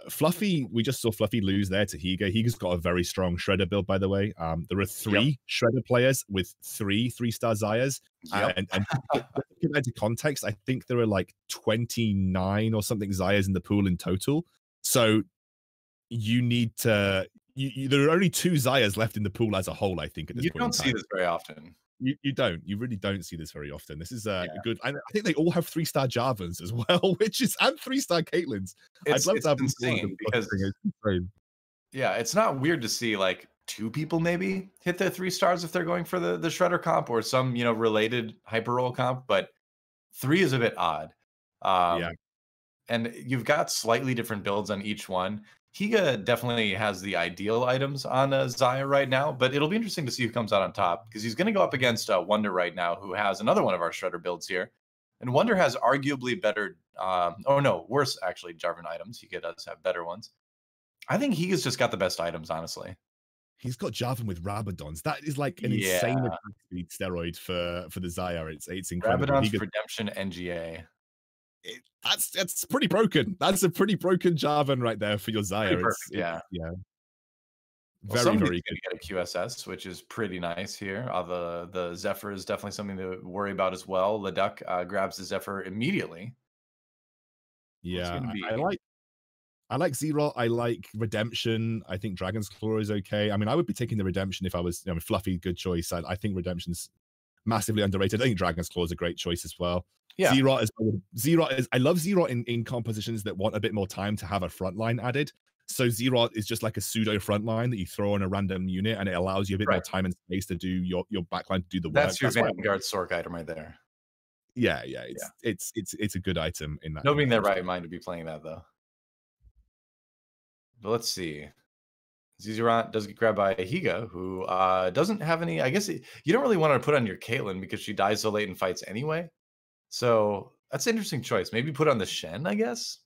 Fluffy, we just saw Fluffy lose there to Higa. Higa's got a very strong Shredder build, by the way. There are
Yep.
three Shredder players with three-star Zayas.
Yep.
And to put that into context, I think there are like 29 or something Zayas in the pool in total. So you need to, there are only two Zayas left in the pool as a whole, I think, at this
You
point in
don't see
time.
this very often.
You really don't see this very often. This is a
Yeah.
good. I think they all have 3-star Jarvans as well, which is and 3-star Caitlins. I'd love
It's
to have
insane because
it's insane.
yeah, it's not weird to see like two people maybe hit their 3 stars if they're going for the shredder comp or some, related hyper roll comp, but three is a bit odd.
Yeah,
Um, and you've got slightly different builds on each one. Higa definitely has the ideal items on Zaya right now, but it'll be interesting to see who comes out on top because he's going to go up against Wonder right now, who has another one of our Shredder builds here. And Wonder has arguably better, oh no, worse actually, Jarvan items. Higa does have better ones. I think Higa's just got the best items, honestly.
he's got Jarvan with Rabadons. That is like an
Yeah,
insane attack speed steroid for the Zaya. It's incredible.
Rabadon's Redemption NGA.
That's pretty broken. That's a pretty broken Jarvan right there for your Zaya.
Pretty perfect, yeah.
Yeah,
Well,
very
somebody's
very
going
good.
to get a QSS, which is pretty nice here. The Zephyr is definitely something to worry about as well. Leduc grabs the Zephyr immediately. What's
Yeah,
going to be?
I like Zero. I like Redemption. I think Dragon's Claw is okay. I mean, I would be taking the Redemption if I was, Fluffy, good choice. I think Redemption's massively underrated. I think Dragon's Claw is a great choice as well.
Yeah,
Zero is I love Zero in compositions that want a bit more time to have a front line added. So Zero is just like a pseudo front line that you throw on a random unit and it allows you a bit more
right.
time and space to do your backline to do the work.
That's your
Why,
Vanguard Sork item right there.
yeah,
Yeah.
it's a good item in that.
Nobody in their
respect.
right mind to be playing that though. But let's see. Zizurant does get grabbed by Higa, who doesn't have any. I guess you don't really want to put on your Caitlyn because she dies so late in fights anyway. So that's an interesting choice. Maybe put on the Shen, I guess.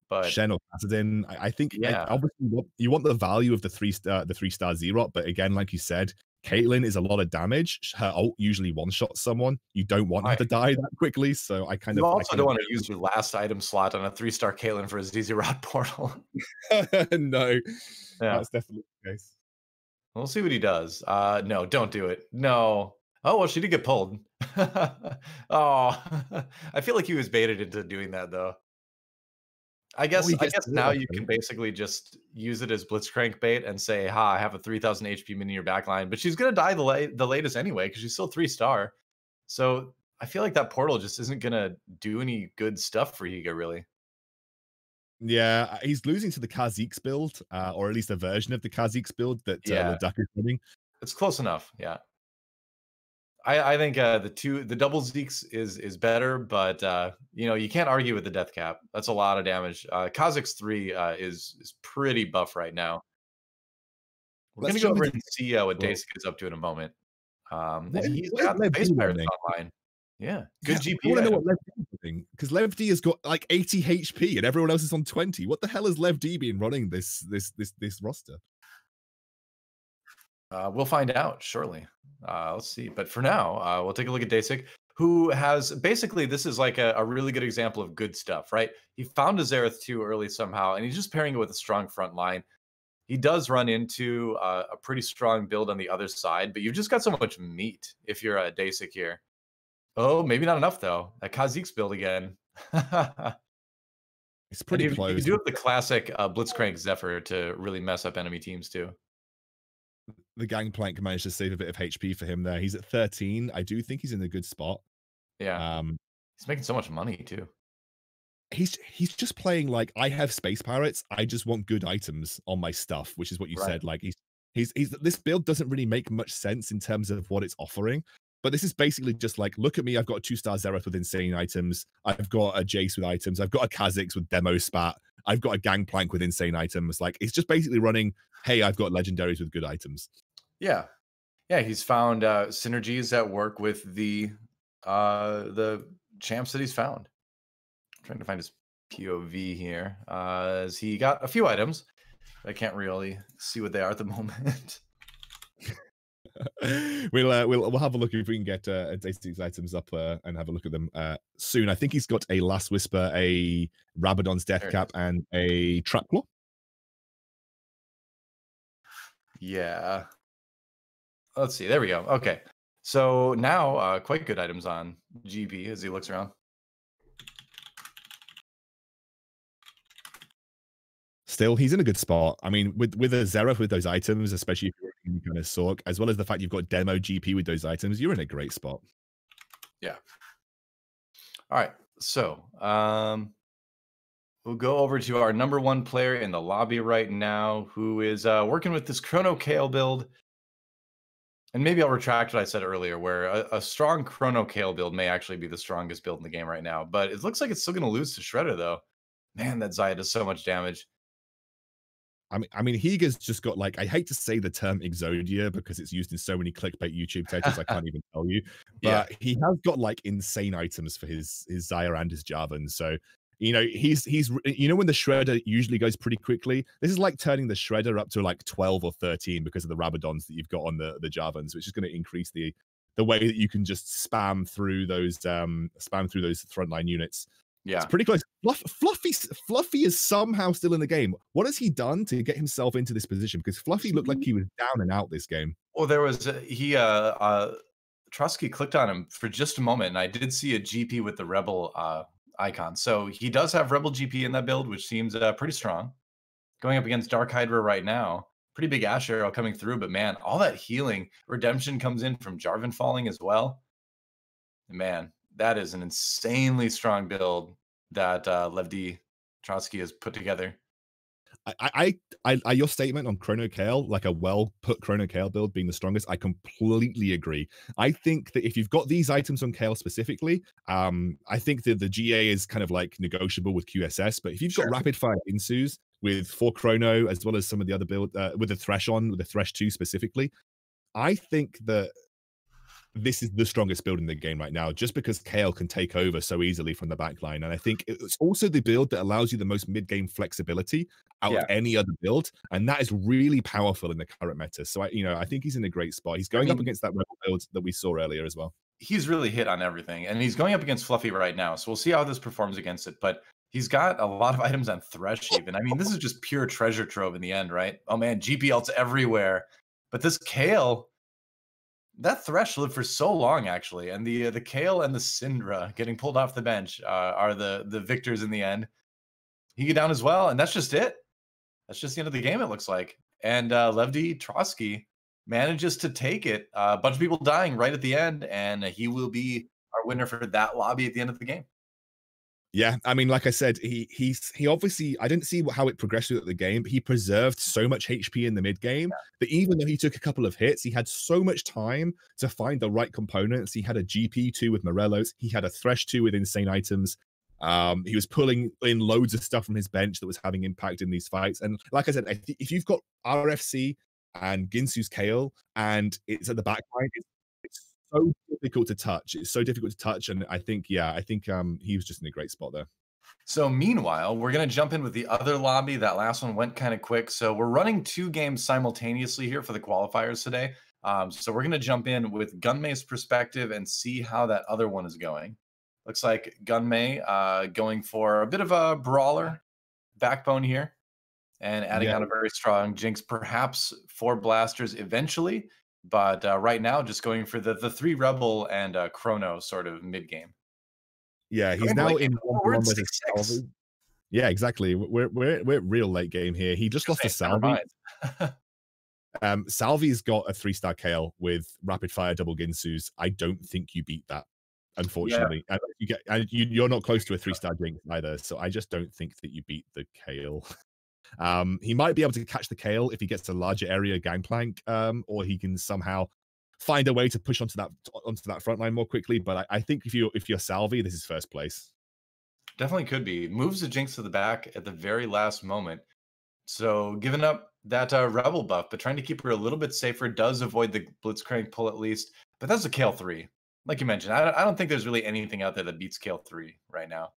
But
Shen or Pasadin. I think
yeah,
obviously you want the value of the 3-star Zero, but again, like you said, Caitlyn is a lot of damage. Her ult usually one-shots someone. You don't want her
right.
to die that quickly, so I
You also don't want to use your last item slot on a 3-star Caitlyn for a Zizurant portal.
No,
Yeah,
that's definitely the case.
we'll see what he does. No, don't do it. No. Oh well, she did get pulled. Oh, I feel like he was baited into doing that though. I
Oh,
guess
he
I
gets
guess
the
now
ult,
you can basically just use it as blitzcrank bait and say, "Ha, I have a 3,000 HP mini in your backline," but she's gonna die the latest anyway because she's still 3-star. So I feel like that portal just isn't gonna do any good stuff for Higa, really.
Yeah, he's losing to the Kha'Zix build, or at least a version of the Kha'Zix build that
Yeah,
Leduc is running.
it's close enough. Yeah, I think the double Zeeks is better, but you can't argue with the death cap. That's a lot of damage. Kha'Zix 3 is pretty buff right now. We're
Let's
gonna go
jump
over
into
and see what
well,
Daisuke is up to in a moment. And he's
what is
got the
Lev
base
D
pirates
running?
online. Yeah,
Yeah,
good
I
GP
want to know
item.
what Lev D is doing because Lev D has got like 80 HP and everyone else is on 20. What the hell has Lev D been running this roster?
We'll find out shortly. Let's see. But for now, we'll take a look at Dasik, who has basically this is like a really good example of good stuff, right? He found a Xerath too early somehow, and he's just pairing it with a strong front line. He does run into a pretty strong build on the other side, but you've just got so much meat if you're a Dasik here. Oh, maybe not enough though. That Kha'Zix build again. And
It's pretty
you
close.
do have the classic Blitzcrank Zephyr to really mess up enemy teams too.
The Gangplank managed to save a bit of HP for him there. He's at 13. I do think he's in a good spot.
Yeah,
Um,
he's making so much money too.
he's just playing like I have space pirates. I just want good items on my stuff, which is what you
Right.
said. Like he's this build doesn't really make much sense in terms of what it's offering. But this is basically just like, look at me. I've got a 2-star Xerath with insane items. I've got a Jace with items. I've got a Kha'Zix with demo spat. I've got a Gangplank with insane items. Like it's just basically running, hey, I've got legendaries with good items.
Yeah. Yeah, he's found synergies that work with the champs that he's found. I'm trying to find his POV here. As he got a few items. I can't really see what they are at the moment.
We'll have a look if we can get these items up and have a look at them soon. I think he's got a Last Whisper, a Rabadon's Death Cap, and a Trap Claw.
Yeah. Let's see. There we go. Okay. So now quite good items on GP as he looks around.
Still, he's in a good spot. I mean, with a Zeref with those items, especially if you're any kind of Sork, as well as the fact you've got demo GP with those items, you're in a great spot.
Yeah. All right. So we'll go over to our number 1 player in the lobby right now, who is working with this Chrono Kale build. And maybe I'll retract what I said earlier, where a strong Chrono Kale build may actually be the strongest build in the game right now. But it looks like it's still going to lose to Shredder, though. Man, that Zaya does so much damage.
I mean, Higa's just got like, I hate to say the term Exodia because it's used in so many clickbait YouTube titles, I can't even tell you. But he has got like insane items for his Zaya and his Jarvan. So, you know, he's you know when the Shredder usually goes pretty quickly, this is like turning the Shredder up to like 12 or 13 because of the Rabadons that you've got on the Jarvans, which is going to increase the way that you can just spam through those frontline units.
Yeah,
it's pretty close. Fluffy is somehow still in the game. What has he done to get himself into this position? Because Fluffy looked like he was down and out this game.
Well, there was Trusky clicked on him for just a moment, and I did see a GP with the Rebel icon. So he does have Rebel GP in that build, which seems pretty strong. Going up against Dark Hydra right now. Pretty big Ash Arrow coming through, but man, all that healing. Redemption comes in from Jarvan falling as well. Man, that is an insanely strong build that Levdi Trotsky has put together.
I your statement on Chrono Kale, like a well put Chrono Kale build being the strongest, I completely agree. I think that if you've got these items on Kale specifically, I think that the GA is kind of like negotiable with QSS. But if you've got rapid fire Insus with 4 Chrono as well as some of the other build with the Thresh with the Thresh 2 specifically, I think that this is the strongest build in the game right now, just because Kale can take over so easily from the backline. And I think it's also the build that allows you the most mid-game flexibility out of any other build. And that is really powerful in the current meta. So, I think he's in a great spot. He's going up against that Rebel build that we saw earlier as well.
He's really hit on everything. And he's going up against Fluffy right now. So we'll see how this performs against it. But he's got a lot of items on Thresh even. I mean, this is just pure treasure trove in the end, right? Oh, man, GP ults everywhere. But this Kale... that Thresh lived for so long, actually, and the Kale and the Syndra getting pulled off the bench are the victors in the end. He get down as well, and that's just it. That's just the end of the game, it looks like. And Levdi Trotsky manages to take it. A bunch of people dying right at the end, and he will be our winner for that lobby at the end of the game.
Yeah, I mean, like I said, he obviously, I didn't see how it progressed through the game, but he preserved so much HP in the mid game that even though he took a couple of hits, he had so much time to find the right components. He had a GP 2 with Morelos, he had a Thresh 2 with insane items. He was pulling in loads of stuff from his bench that was having impact in these fights. And like I said, if you've got RFC and Ginsu's Kale and it's at the back line, it's so difficult to touch. It's so difficult to touch. And I think he was just in a great spot there.
So meanwhile, we're going to jump in with the other lobby. That last one went kind of quick. So we're running 2 games simultaneously here for the qualifiers today. So we're going to jump in with Gunmay's perspective and see how that other one is going. Looks like Gunmay going for a bit of a brawler backbone here and adding on a very strong Jinx, perhaps 4 blasters eventually. But right now, just going for the 3 Rebel and Chrono sort of mid game.
Yeah, he's now in 1-1 with Salvi. Yeah, exactly. We're real late game here. He just lost to Salvi. Salvi's got a 3-star Kale with rapid fire double Ginsus. I don't think you beat that, unfortunately. And you're not close to a 3-star Jinx either. So I just don't think that you beat the Kale. He might be able to catch the Kale if he gets a larger area gangplank, or he can somehow find a way to push onto that front line more quickly. But I think if you're Salvi, this is first place.
Definitely could be. Moves the Jinx to the back at the very last moment So giving up that rebel buff, but trying to keep her a little bit safer does avoid the Blitzcrank pull at least. But that's a Kale 3. Like you mentioned, I don't think there's really anything out there that beats Kale 3 right now.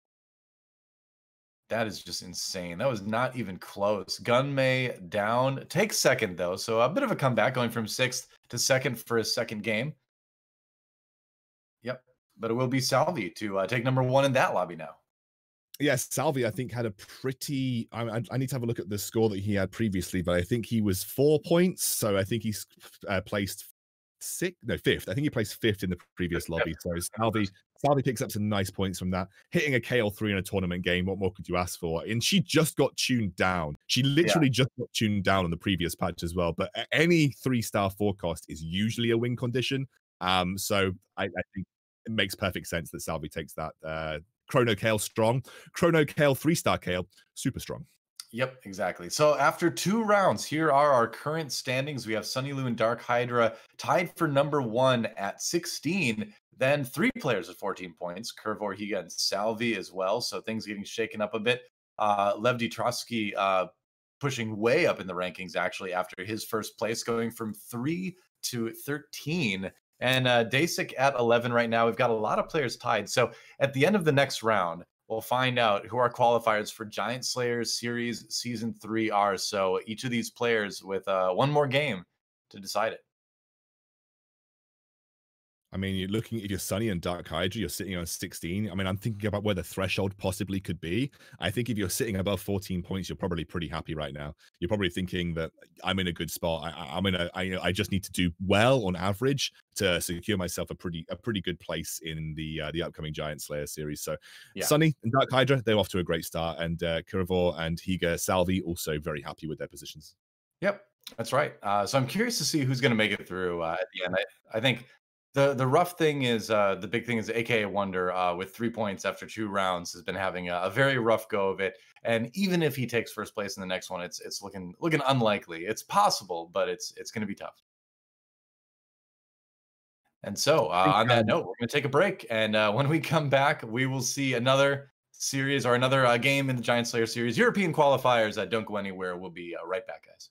That is just insane. That was not even close. Gunmay down. Takes second, though. So a bit of a comeback going from sixth to second for his second game. Yep. But it will be Salvi to take number one in that lobby now.
Yes, Salvi, I think, had a pretty. I need to have a look at the score that he had previously, but I think he was 4 points. So I think he's placed fifth. I think he placed fifth in the previous lobby. So Salvi picks up some nice points from that. Hitting a KL3 in a tournament game, what more could you ask for? And she just got tuned down. She literally just got tuned down on the previous patch as well. But any 3-star forecast is usually a win condition. So I think it makes perfect sense that Salvi takes that. Chrono Kale strong. Chrono Kale 3-star Kale super strong.
Yep, exactly. So after 2 rounds, here are our current standings. We have Sunny Lu and Dark Hydra tied for number 1 at 16. Then 3 players at 14 points, Curvor, Higa, and Salvi as well. So things getting shaken up a bit. Lev Trotsky pushing way up in the rankings, actually, after his first place, going from 3 to 13. And Dasik at 11 right now. We've got a lot of players tied. So at the end of the next round, we'll find out who our qualifiers for Giant Slayers Series Season 3 are. So each of these players with one more game to decide it.
I mean, you're looking, if you're Sunny and Dark Hydra, you're sitting on 16. I mean, I'm thinking about where the threshold possibly could be. I think if you're sitting above 14 points, you're probably pretty happy right now. You're probably thinking that I'm in a good spot. I just need to do well on average to secure myself a pretty good place in the upcoming Giant Slayer series. So Sunny and Dark Hydra, they're off to a great start, and Kuravor and Higa Salvi also very happy with their positions.
Yep, that's right. So I'm curious to see who's going to make it through at the end. I think the rough thing is the big thing is AKA Wonder with 3 points after 2 rounds has been having a very rough go of it. And even if he takes first place in the next one, it's looking unlikely. It's possible, but it's going to be tough. And so on that note, we're going to take a break, and when we come back, we will see another series or another game in the Giant Slayer series, European qualifiers. Don't go anywhere. We'll be right back, guys.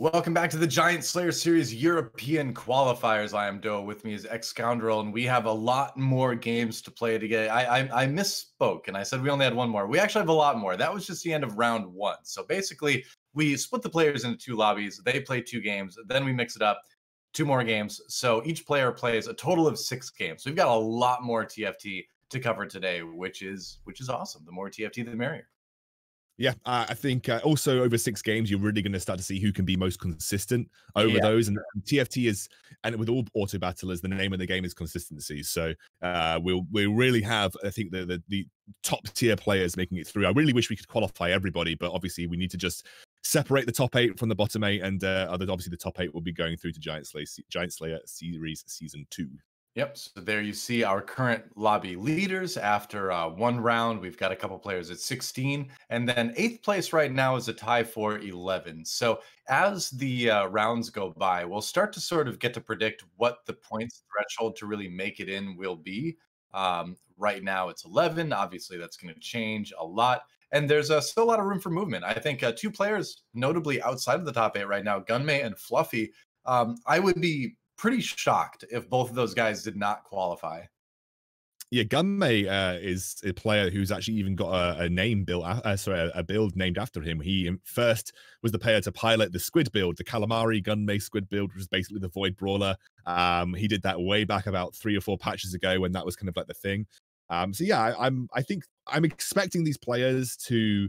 Welcome back to the Giant Slayer Series European Qualifiers. I am Doa. With me is Excoundrel, and we have a lot more games to play today. I misspoke, and I said we only had one more. We actually have a lot more. That was just the end of round one. So basically, we split the players into two lobbies. They play two games. Then we mix it up, two more games. So each player plays a total of 6 games. So we've got a lot more TFT to cover today, which is awesome. The more TFT, the merrier.
Yeah, I think also over 6 games, you're really going to start to see who can be most consistent over those. And TFT is, and with all auto battlers, the name of the game is consistency. So we'll really have, I think, the top tier players making it through. I really wish we could qualify everybody, but obviously we need to just separate the top 8 from the bottom 8, and obviously the top 8 will be going through to Giant Slayer Series Season 2.
Yep. So there you see our current lobby leaders after one round. We've got a couple players at 16. And then 8th place right now is a tie for 11. So as the rounds go by, we'll start to sort of get to predict what the points threshold to really make it in will be. Right now it's 11. Obviously, that's going to change a lot. And there's still a lot of room for movement. I think 2 players, notably outside of the top 8 right now, Gunmay and Fluffy, I would be pretty shocked if both of those guys did not qualify.
Yeah, Gunmay is a player who's actually even got a name built, a build named after him. He first was the player to pilot the Squid build, the Calamari Gunmay Squid build, which was basically the Void Brawler. He did that way back about 3 or 4 patches ago when that was kind of like the thing. So yeah, I think I'm expecting these players to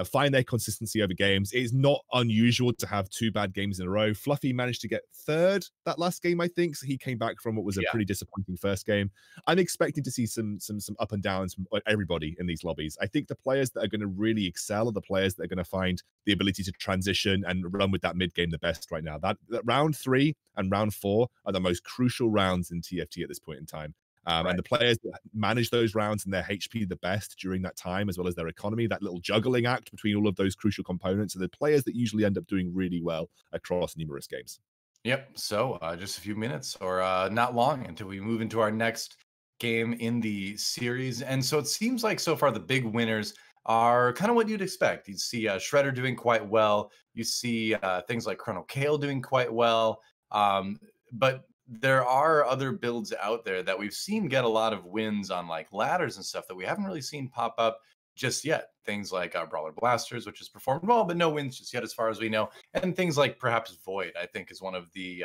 find their consistency over games. It's not unusual to have 2 bad games in a row. Fluffy managed to get 3rd that last game, I think. So he came back from what was a pretty disappointing first game. I'm expecting to see some up and downs from everybody in these lobbies. I think the players that are going to really excel are the players that are going to find the ability to transition and run with that mid game the best right now. That round 3 and round 4 are the most crucial rounds in TFT at this point in time. And the players that manage those rounds and their HP the best during that time, as well as their economy, that little juggling act between all of those crucial components, are the players that usually end up doing really well across numerous games.
Yep. So just a few minutes or not long until we move into our next game in the series. And so it seems like so far the big winners are kind of what you'd expect. You see Shredder doing quite well. You see things like Chrono Kale doing quite well. But there are other builds out there that we've seen get a lot of wins on like ladders and stuff that we haven't really seen pop up just yet. Things like Brawler Blasters, which has performed well, but no wins just yet as far as we know. And things like perhaps Void, I think, is one of the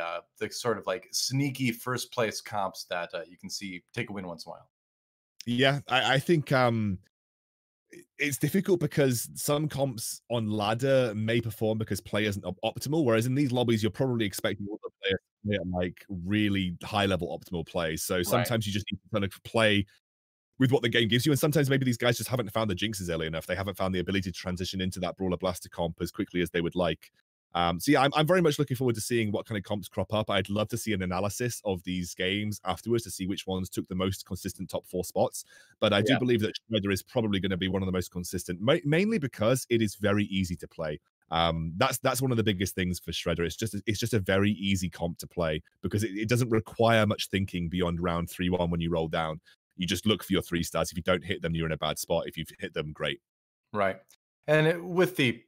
sort of like sneaky first place comps that you can see take a win once in a while.
Yeah, I think it's difficult because some comps on ladder may perform because play isn't optimal, whereas in these lobbies, you're probably expecting all the players to play at like really high level optimal plays. So sometimes you just need to kind of play with what the game gives you, and sometimes maybe these guys just haven't found the jinxes early enough. They haven't found the ability to transition into that Brawler Blaster comp as quickly as they would like. So yeah, I'm very much looking forward to seeing what kind of comps crop up. I'd love to see an analysis of these games afterwards to see which ones took the most consistent top 4 spots. But I do believe that Shredder is probably going to be one of the most consistent, mainly because it is very easy to play. That's one of the biggest things for Shredder. It's just a very easy comp to play because it doesn't require much thinking beyond round 3-1 when you roll down. You just look for your 3 stars. If you don't hit them, you're in a bad spot. If you've hit them, great.
Right. And with the,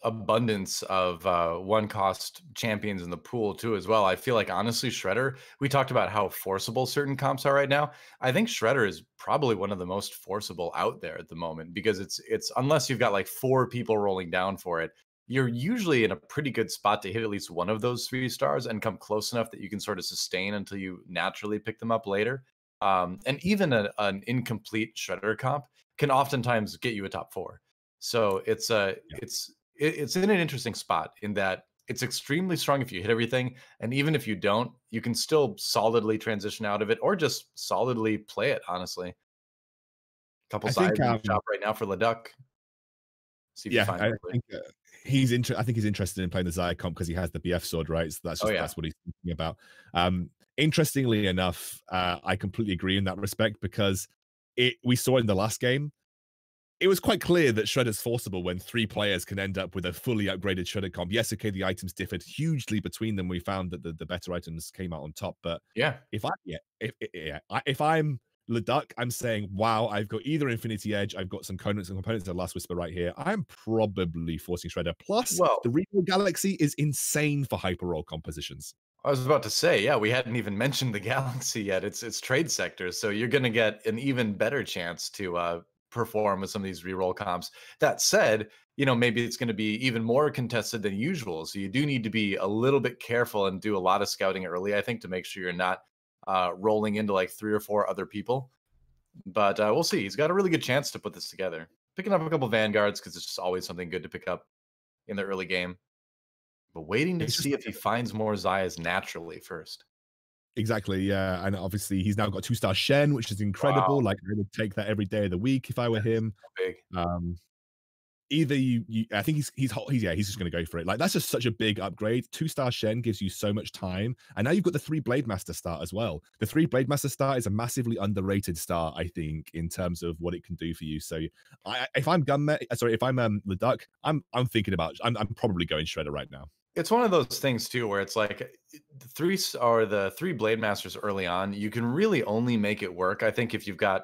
abundance of one cost champions in the pool too as well, I feel like honestly Shredder, we talked about how forceable certain comps are right now. I think Shredder is probably one of the most forceable out there at the moment because it's unless you've got like 4 people rolling down for it, you're usually in a pretty good spot to hit at least one of those 3 stars and come close enough that you can sort of sustain until you naturally pick them up later. And even an incomplete Shredder comp can oftentimes get you a top 4. So it's in an interesting spot in that it's extremely strong if you hit everything, and even if you don't, you can still solidly transition out of it or just solidly play it. Honestly, couple sides in the shop right now for Leduc. See if you find
I think he's interested in playing the Zaya comp because he has the BF sword, right? So that's what he's thinking about. Interestingly enough, I completely agree in that respect because we saw in the last game. It was quite clear that Shredder's forceable when 3 players can end up with a fully upgraded Shredder comp. Yes, okay, the items differed hugely between them. We found that the better items came out on top. But if I'm Leduc, I'm saying, wow, I've got either Infinity Edge, I've got some components of Last Whisper right here. I'm probably forcing Shredder. Plus,
Well,
the Reroll Galaxy is insane for hyper roll compositions.
I was about to say, yeah, we hadn't even mentioned the galaxy yet. It's trade sectors, so you're going to get an even better chance to perform with some of these reroll comps. That said, maybe it's going to be even more contested than usual. So you do need to be a little bit careful and do a lot of scouting early, I think, to make sure you're not rolling into like 3 or 4 other people. But we'll see. He's got a really good chance to put this together. Picking up a couple Vanguards because it's just always something good to pick up in the early game. But waiting to
It's just
see if he finds more Zayas naturally first.
exactly, yeah. And obviously, he's now got 2-star Shen, which is incredible.
Wow,
Like, I would take that every day of the week if I were
that's
him.
so big.
Um, Either I think he's just going to go for it. Like, that's just such a big upgrade. 2-star Shen gives you so much time, and now you've got the 3 Blade Master start as well. The 3 Blade Master start is a massively underrated start, I think, in terms of what it can do for you. So, if I'm Leduc, I'm thinking about I'm probably going Shredder right now.
It's one of those things too where it's like the 3 Blade Masters early on, you can really only make it work, I think, if you've got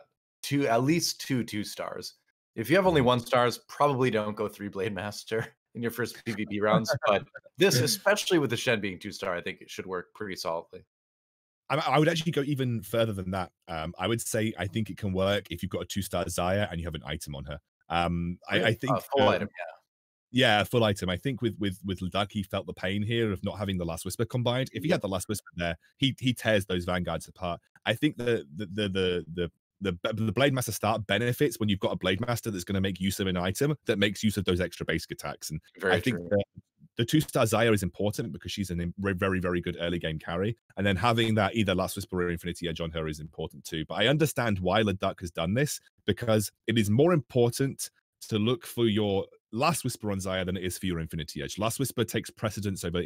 at least 2 2-stars. If you have only
Mhm.
1-stars, probably don't go 3 Blade Master in your first PvP rounds. But this, especially with the Shen being 2-star, I think it should work pretty solidly.
I would actually go even further than that. I would say I think it can work if you've got a 2-star Zaya and you have an item on her. I
Really?
think
Full item,
yeah, full item. I think with Leduc, he felt the pain here of not having the Last Whisper combined. If he
yeah.
had the Last Whisper there, he tears those Vanguards apart. I think the Blade Master start benefits when you've got a Blade Master that's going to make use of an item that makes use of those extra basic attacks. And I
Very
think
true.
the 2-star Zaya is important because she's a very, very good early game carry. And then having that either Last Whisper or Infinity Edge on her is important too. But I understand why Leduc has done this because it is more important to look for your Last Whisper on Zaya than it is for your Infinity Edge. Last Whisper takes precedence over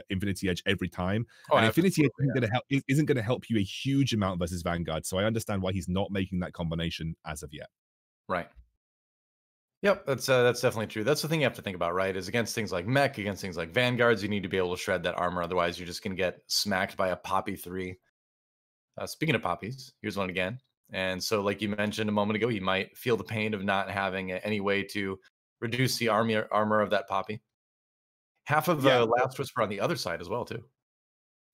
Infinity Edge every time,
Oh,
and Infinity Edge
absolutely.
isn't going to help you a huge amount versus Vanguard. So I understand why he's not making that combination as of yet.
Right. Yep, that's definitely true. That's the thing you have to think about, right? Is against things like mech, against things like vanguards, you need to be able to shred that armor. Otherwise, you're just going to get smacked by a poppy 3. Speaking of poppies, here's one again. And so, like you mentioned a moment ago, you might feel the pain of not having any way to reduce the armor of that poppy. Half of
Yeah,
Last Whisper on the other side as well, too.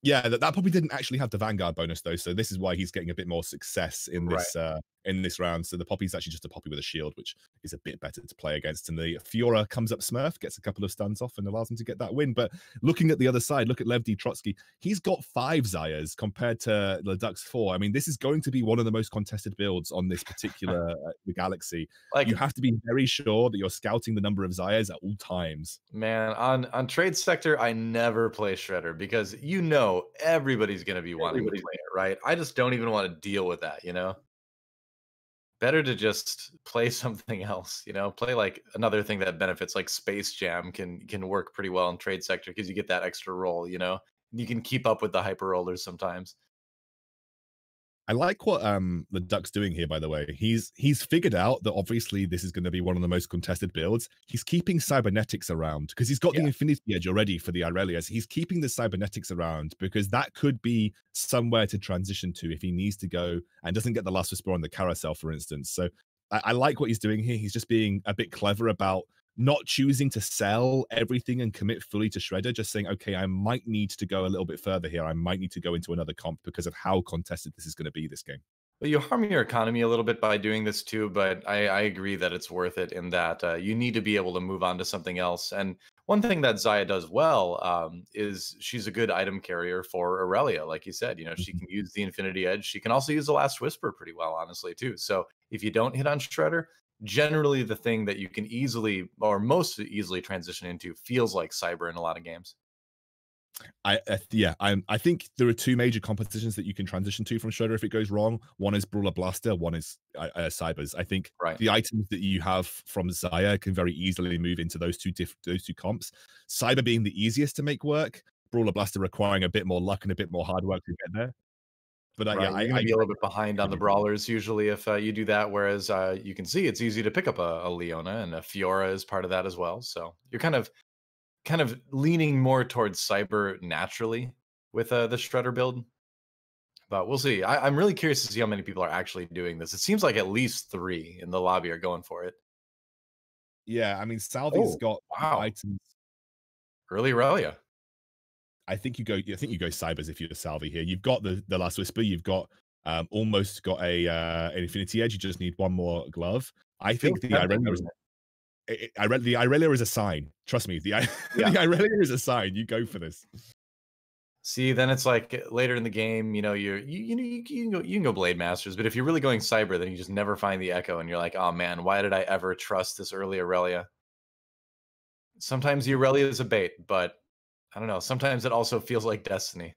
yeah, that probably didn't actually have the Vanguard bonus though, so this is why he's getting a bit more success
Right.
in this round. So the Poppy's actually just a Poppy with a shield, which is a bit better to play against. And the Fiora comes up Smurf, gets a couple of stuns off, and allows him to get that win. But looking at the other side, look at Lev D. Trotsky. He's got 5 Zayas compared to Leduc's 4. I mean, this is going to be one of the most contested builds on this particular the Galaxy.
Like,
You have to be very sure that you're scouting the number of Zayas at all times.
man, on trade sector, I never play Shredder because everybody's going to be wanting to play it, right? I just don't even want to deal with that. Better to just play something else, play like another thing that benefits, like Space Jam can work pretty well in trade sector because you get that extra roll. You can keep up with the hyper rollers sometimes.
I like what the Duck's doing here, by the way. He's figured out that obviously this is going to be one of the most contested builds. He's keeping cybernetics around because he's got
Yeah.
the Infinity Edge already for the Irelias. He's keeping the cybernetics around because that could be somewhere to transition to if he needs to go and doesn't get the Last Whisper on the carousel, for instance. So I like what he's doing here. He's just being a bit clever about not choosing to sell everything and commit fully to Shredder, just saying, okay, I might need to go a little bit further here. I might need to go into another comp because of how contested this is going to be this game.
Well, you harm your economy a little bit by doing this too, but I agree that it's worth it in that you need to be able to move on to something else. And one thing that Zaya does well is she's a good item carrier for Aurelia. Like you said, she
Mhm.
can use the Infinity Edge. She can also use the Last Whisper pretty well, honestly, too. So if you don't hit on Shredder, generally the thing that you can easily or most easily transition into feels like Cyber in a lot of games.
I think there are 2 major competitions that you can transition to from Shredder if it goes wrong. One is Brawler Blaster, one is Cybers. I think
Right.
the items that you have from Zaya can very easily move into those two comps. Cyber being the easiest to make work, Brawler Blaster requiring a bit more luck and a bit more hard work to get there. But
Right, you're gonna
I
be a little bit behind on the
agree.
brawlers usually if, you do that, whereas, you can see it's easy to pick up a Leona, and a Fiora is part of that as well, so you're kind of leaning more towards Cyber naturally with, the Shredder build, But we'll see. I'm really curious to see how many people are actually doing this. It seems like at least 3 in the lobby are going for it.
Yeah, I mean, Salvi's
Oh,
got the
wow.
items.
Early Aurelia.
I think you go Cybers if you're Salvi here. You've got the Last Whisper, you've got almost got a an Infinity Edge. You just need one more glove. I
Feels
think the
tempting,
Irelia is
doesn't it?
the Irelia is a sign. Trust me, the
Yeah.
Irelia is a sign. You go for this.
See, then it's like later in the game, you know, you can go Blade Masters, but if you're really going Cyber, then you just never find the Echo, and you're like, oh man, why did I ever trust this early Aurelia? Sometimes the Aurelia is a bait, but I don't know. Sometimes it also feels like destiny.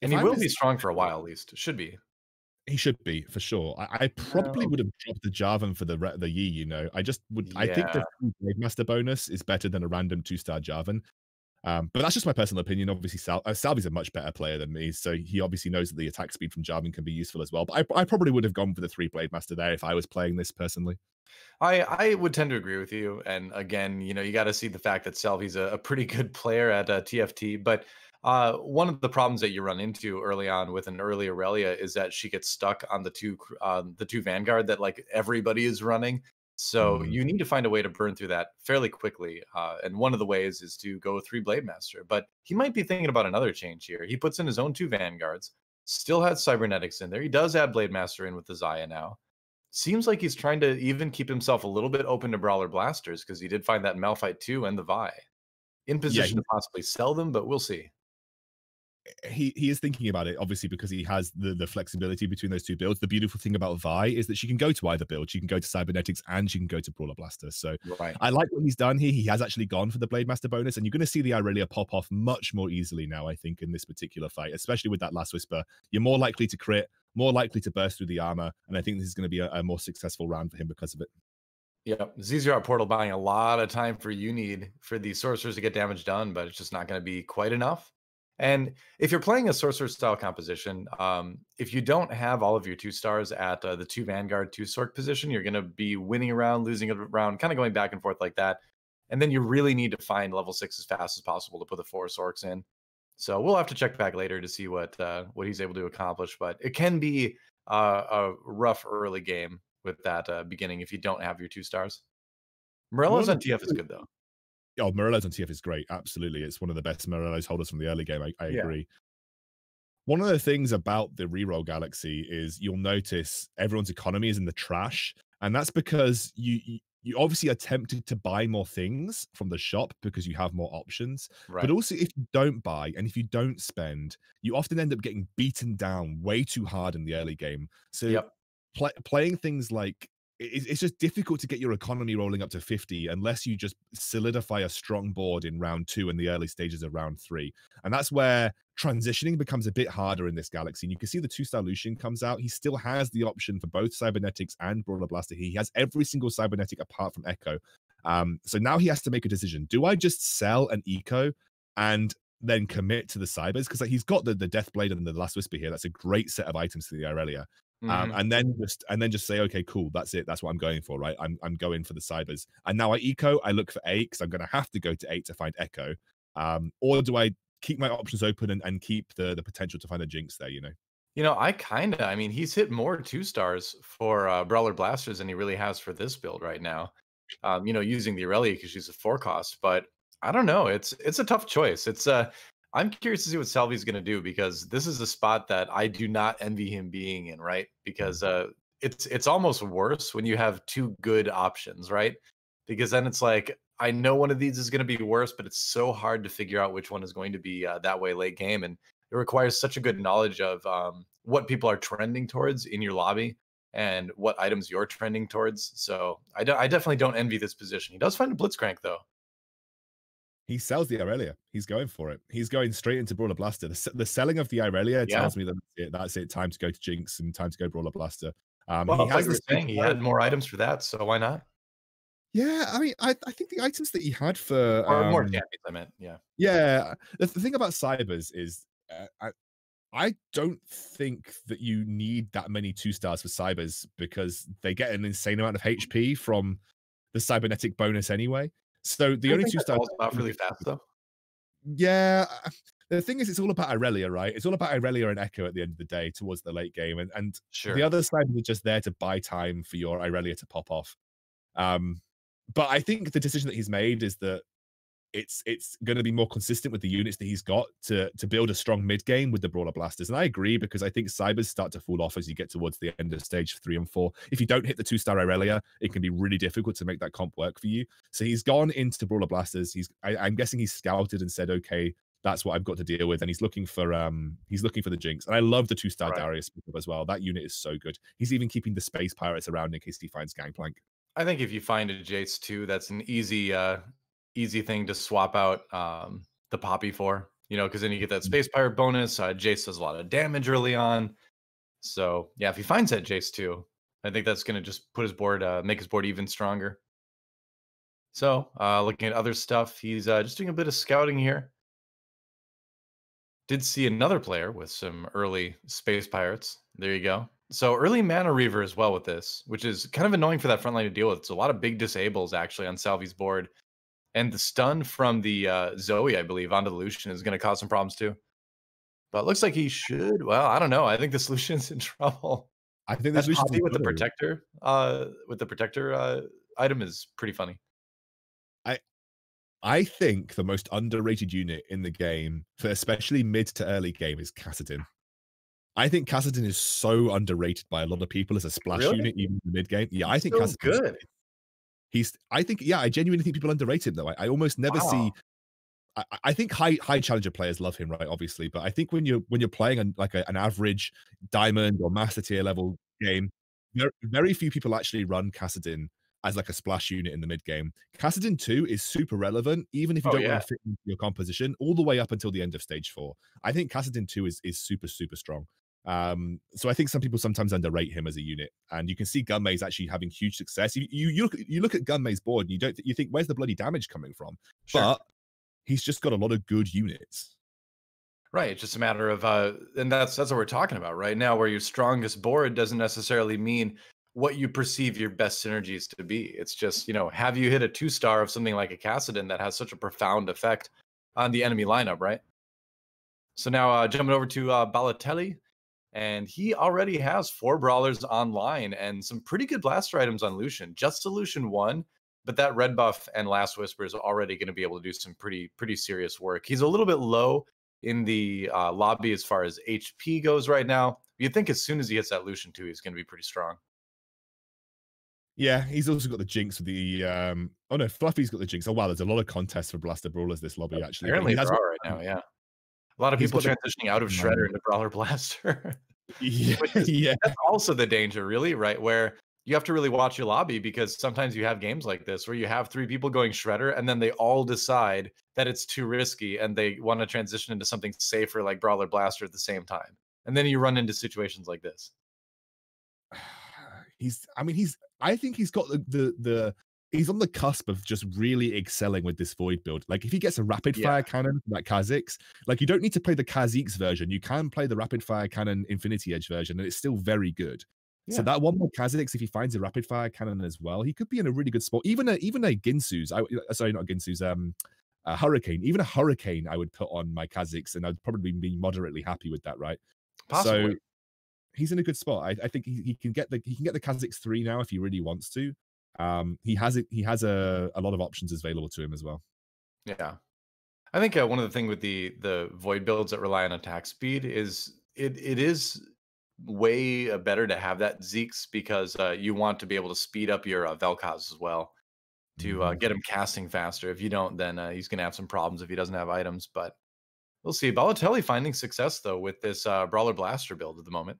And
If
he
I
will be
was
strong for a while, at least. Should be.
He should be for sure. I probably
No.
would have dropped the Jarvan for the Yi. I just would. I think
Yeah.
the free Blade Master bonus is better than a random 2-star Jarvan. But that's just my personal opinion. Obviously, Salvi's a much better player than me, so he obviously knows that the attack speed from Jarvan can be useful as well. But I probably would have gone for the 3 Blade Master there if I was playing this personally.
I would tend to agree with you. And again, you know, you got to see the fact that Selvy's a pretty good player at TFT. But one of the problems that you run into early on with an early Aurelia is that she gets stuck on the two Vanguard that like everybody is running. So
Mm.
you need to find a way to burn through that fairly quickly. And one of the ways is to go 3 Blade Master. But he might be thinking about another change here. He puts in his own 2 Vanguards, still has Cybernetics in there. He does add Blade Master in with the Zaya now. Seems like he's trying to even keep himself a little bit open to Brawler Blasters because he did find that Malphite 2 and the Vi. In
Yeah,
position to possibly sell them, but we'll see.
he is thinking about it, obviously, because he has the flexibility between those 2 builds. The beautiful thing about Vi is that she can go to either build. She can go to Cybernetics and she can go to Brawler Blaster. So
Right.
I like what he's done here. He has actually gone for the Blade Master bonus, and you're going to see the Irelia pop off much more easily now, I think, in this particular fight, especially with that Last Whisper. You're more likely to crit, more likely to burst through the armor, and I think this is going to be a more successful round for him because of it.
Yep. Zero Portal buying a lot of time for you need for the sorcerers to get damage done, but it's just not going to be quite enough. And if you're playing a sorcerer style composition, if you don't have all of your 2 stars at the 2 Vanguard, 2 Sork position, you're going to be winning around, losing around, kind of going back and forth like that. And then you really need to find level 6 as fast as possible to put the 4 Sorks in. So we'll have to check back later to see what he's able to accomplish. But it can be a rough early game with that beginning if you don't have your 2 stars. Morello's
One
on
of
TF is
the
good though.
Oh, Morello's on TF is great. Absolutely. It's one of the best Morello's holders from the early game. I
Yeah.
agree. One of the things about the reroll galaxy is you'll notice everyone's economy is in the trash, and that's because you obviously are tempted to buy more things from the shop because you have more options. But
Right.
also, if you don't buy and if you don't spend, you often end up getting beaten down way too hard in the early game. So
Yep.
playing things like it's just difficult to get your economy rolling up to 50 unless you just solidify a strong board in round 2 and the early stages of round 3. And that's where transitioning becomes a bit harder in this galaxy. And you can see the 2-star Lucian comes out. He still has the option for both Cybernetics and Brawler Blaster. He has every single Cybernetic apart from Echo. So now he has to make a decision. Do I just sell an Eco and then commit to the Cybers? Because like, he's got the Death Blade and the Last Whisper here. That's a great set of items to the Irelia.
Mhm.
And then just say, okay, cool, that's it. That's what I'm going for, right? I'm going for the Cybers. And now I eco, I look for 8 because I'm going to have to go to 8 to find Echo. Or do I keep my options open and keep the potential to find a Jinx there?
You know, I mean, he's hit more 2 stars for Brawler Blasters than he really has for this build right now. You know, using the Aurelia because she's a 4 cost, but I don't know. It's a tough choice. I'm curious to see what Salvi's going to do because this is a spot that I do not envy him being in, right? Because it's almost worse when you have 2 good options, right? Because then it's like I know one of these is going to be worse, but it's so hard to figure out which one is going to be that way late game, and it requires such a good knowledge of what people are trending towards in your lobby and what items you're trending towards. So I definitely don't envy this position. He does find a Blitzcrank though.
He sells the Irelia. He's going for it. He's going straight into Brawler Blaster. The selling of the Irelia
Yeah.
tells me that that's it. Time to go to Jinx and time to go Brawler Blaster.
Well,
He
it's like
has
we were
this big
saying, he had more items for that, so why not?
Yeah, I mean, I think the items that he had for
Or more champions, I meant. Yeah.
yeah, the thing about Cybers is I don't think that you need that many 2 stars for Cybers because they get an insane amount of HP from the cybernetic bonus anyway. So the
I
only
think
2
that
stars
falls off really fast though.
yeah, the thing is, it's all about Irelia, right? It's all about Irelia and Echo at the end of the day towards the late game, and the
Sure.
other side is just there to buy time for your Irelia to pop off. But I think the decision that he's made is that it's going to be more consistent with the units that he's got to build a strong mid game with the Brawler Blasters. And I agree because I think Cybers start to fall off as you get towards the end of stage 3 and 4. If you don't hit the 2-star Irelia, it can be really difficult to make that comp work for you. So he's gone into Brawler Blasters. I'm guessing he's scouted and said, okay, that's what I've got to deal with. And he's looking for the Jinx. And I love the 2-star
Right.
Darius as well. That unit is so good. He's even keeping the Space Pirates around in case he finds Gangplank.
I think if you find a Jace too, that's an easy thing to swap out the Poppy for, because then you get that Space Pirate bonus. Jace does a lot of damage early on. So yeah, if he finds that Jace too, I think that's going to just put his board, make his board even stronger. So looking at other stuff, he's just doing a bit of scouting here. Did see another player with some early Space Pirates. There you go. So early Mana Reaver as well with this, which is kind of annoying for that front line to deal with. It's a lot of big disables actually on Salvi's board. And the stun from the Zoe, I believe, onto the Lucian is going to cause some problems too. But it looks like he should. Well, I don't know. I think the Lucian's in trouble.
I think
That
this
Poppy with the protector, item is pretty funny.
I think the most underrated unit in the game, for especially mid to early game, is Kassadin. I think Kassadin is so underrated by a lot of people as a splash unit, even in the mid game. Yeah, I think
Kassadin's good.
I genuinely think people underrate him though. I almost never see. I think high challenger players love him, right? Obviously, but I think when you're playing an average diamond or master tier level game, very few people actually run Kassadin as like a splash unit in the mid game. Kassadin 2 is super relevant, even if you don't want to fit into your composition, all the way up until the end of stage 4. I think Kassadin 2 is super strong. So I think some people sometimes underrate him as a unit, and you can see Gunmay's actually having huge success. You look at Gunmay's board, and you think, where's the bloody damage coming from? Sure. But he's just got a lot of good units.
Right. It's just a matter of and that's what we're talking about right now, where your strongest board doesn't necessarily mean what you perceive your best synergies to be. It's just, have you hit a 2-star of something like a Kassadin that has such a profound effect on the enemy lineup, right? So now jumping over to Balotelli, and he already has 4 brawlers online and some pretty good blaster items on Lucian. Just the Lucian 1, but that red buff and Last Whisper is already going to be able to do some pretty serious work. He's a little bit low in the lobby as far as HP goes right now. You'd think as soon as he hits that Lucian 2, he's going to be pretty strong.
Yeah, he's also got the Jinx with the oh no, Fluffy's got the Jinx. Oh wow, there's a lot of contests for Blaster Brawlers this lobby actually.
Apparently there are right now, yeah. A lot of people transitioning out of Shredder into Brawler Blaster. That's also the danger, really, right? Where you have to really watch your lobby, because sometimes you have games like this where you have 3 people going Shredder and then they all decide that it's too risky and they want to transition into something safer like Brawler Blaster at the same time. And then you run into situations like this.
I think he's got he's on the cusp of just really excelling with this Void build. Like if he gets a rapid fire cannon like Kha'Zix, like you don't need to play the Kha'Zix version. You can play the rapid fire cannon Infinity Edge version, and it's still very good. Yeah. So that one more Kha'Zix, if he finds a rapid fire cannon as well, he could be in a really good spot. Even a Ginsu's, sorry, not Ginsu's, a Hurricane. Even a Hurricane, I would put on my Kha'Zix, and I'd probably be moderately happy with that, right?
Possibly.
So he's in a good spot. I think he can get the Kha'Zix 3 now if he really wants to. He has a lot of options available to him as well.
Yeah, I think one of the things with the Void builds that rely on attack speed is it is way better to have that Zeeks, because you want to be able to speed up your Vel'Koz as well to get him casting faster. If you don't, then he's going to have some problems if he doesn't have items. But we'll see. Balotelli finding success though with this Brawler Blaster build at the moment.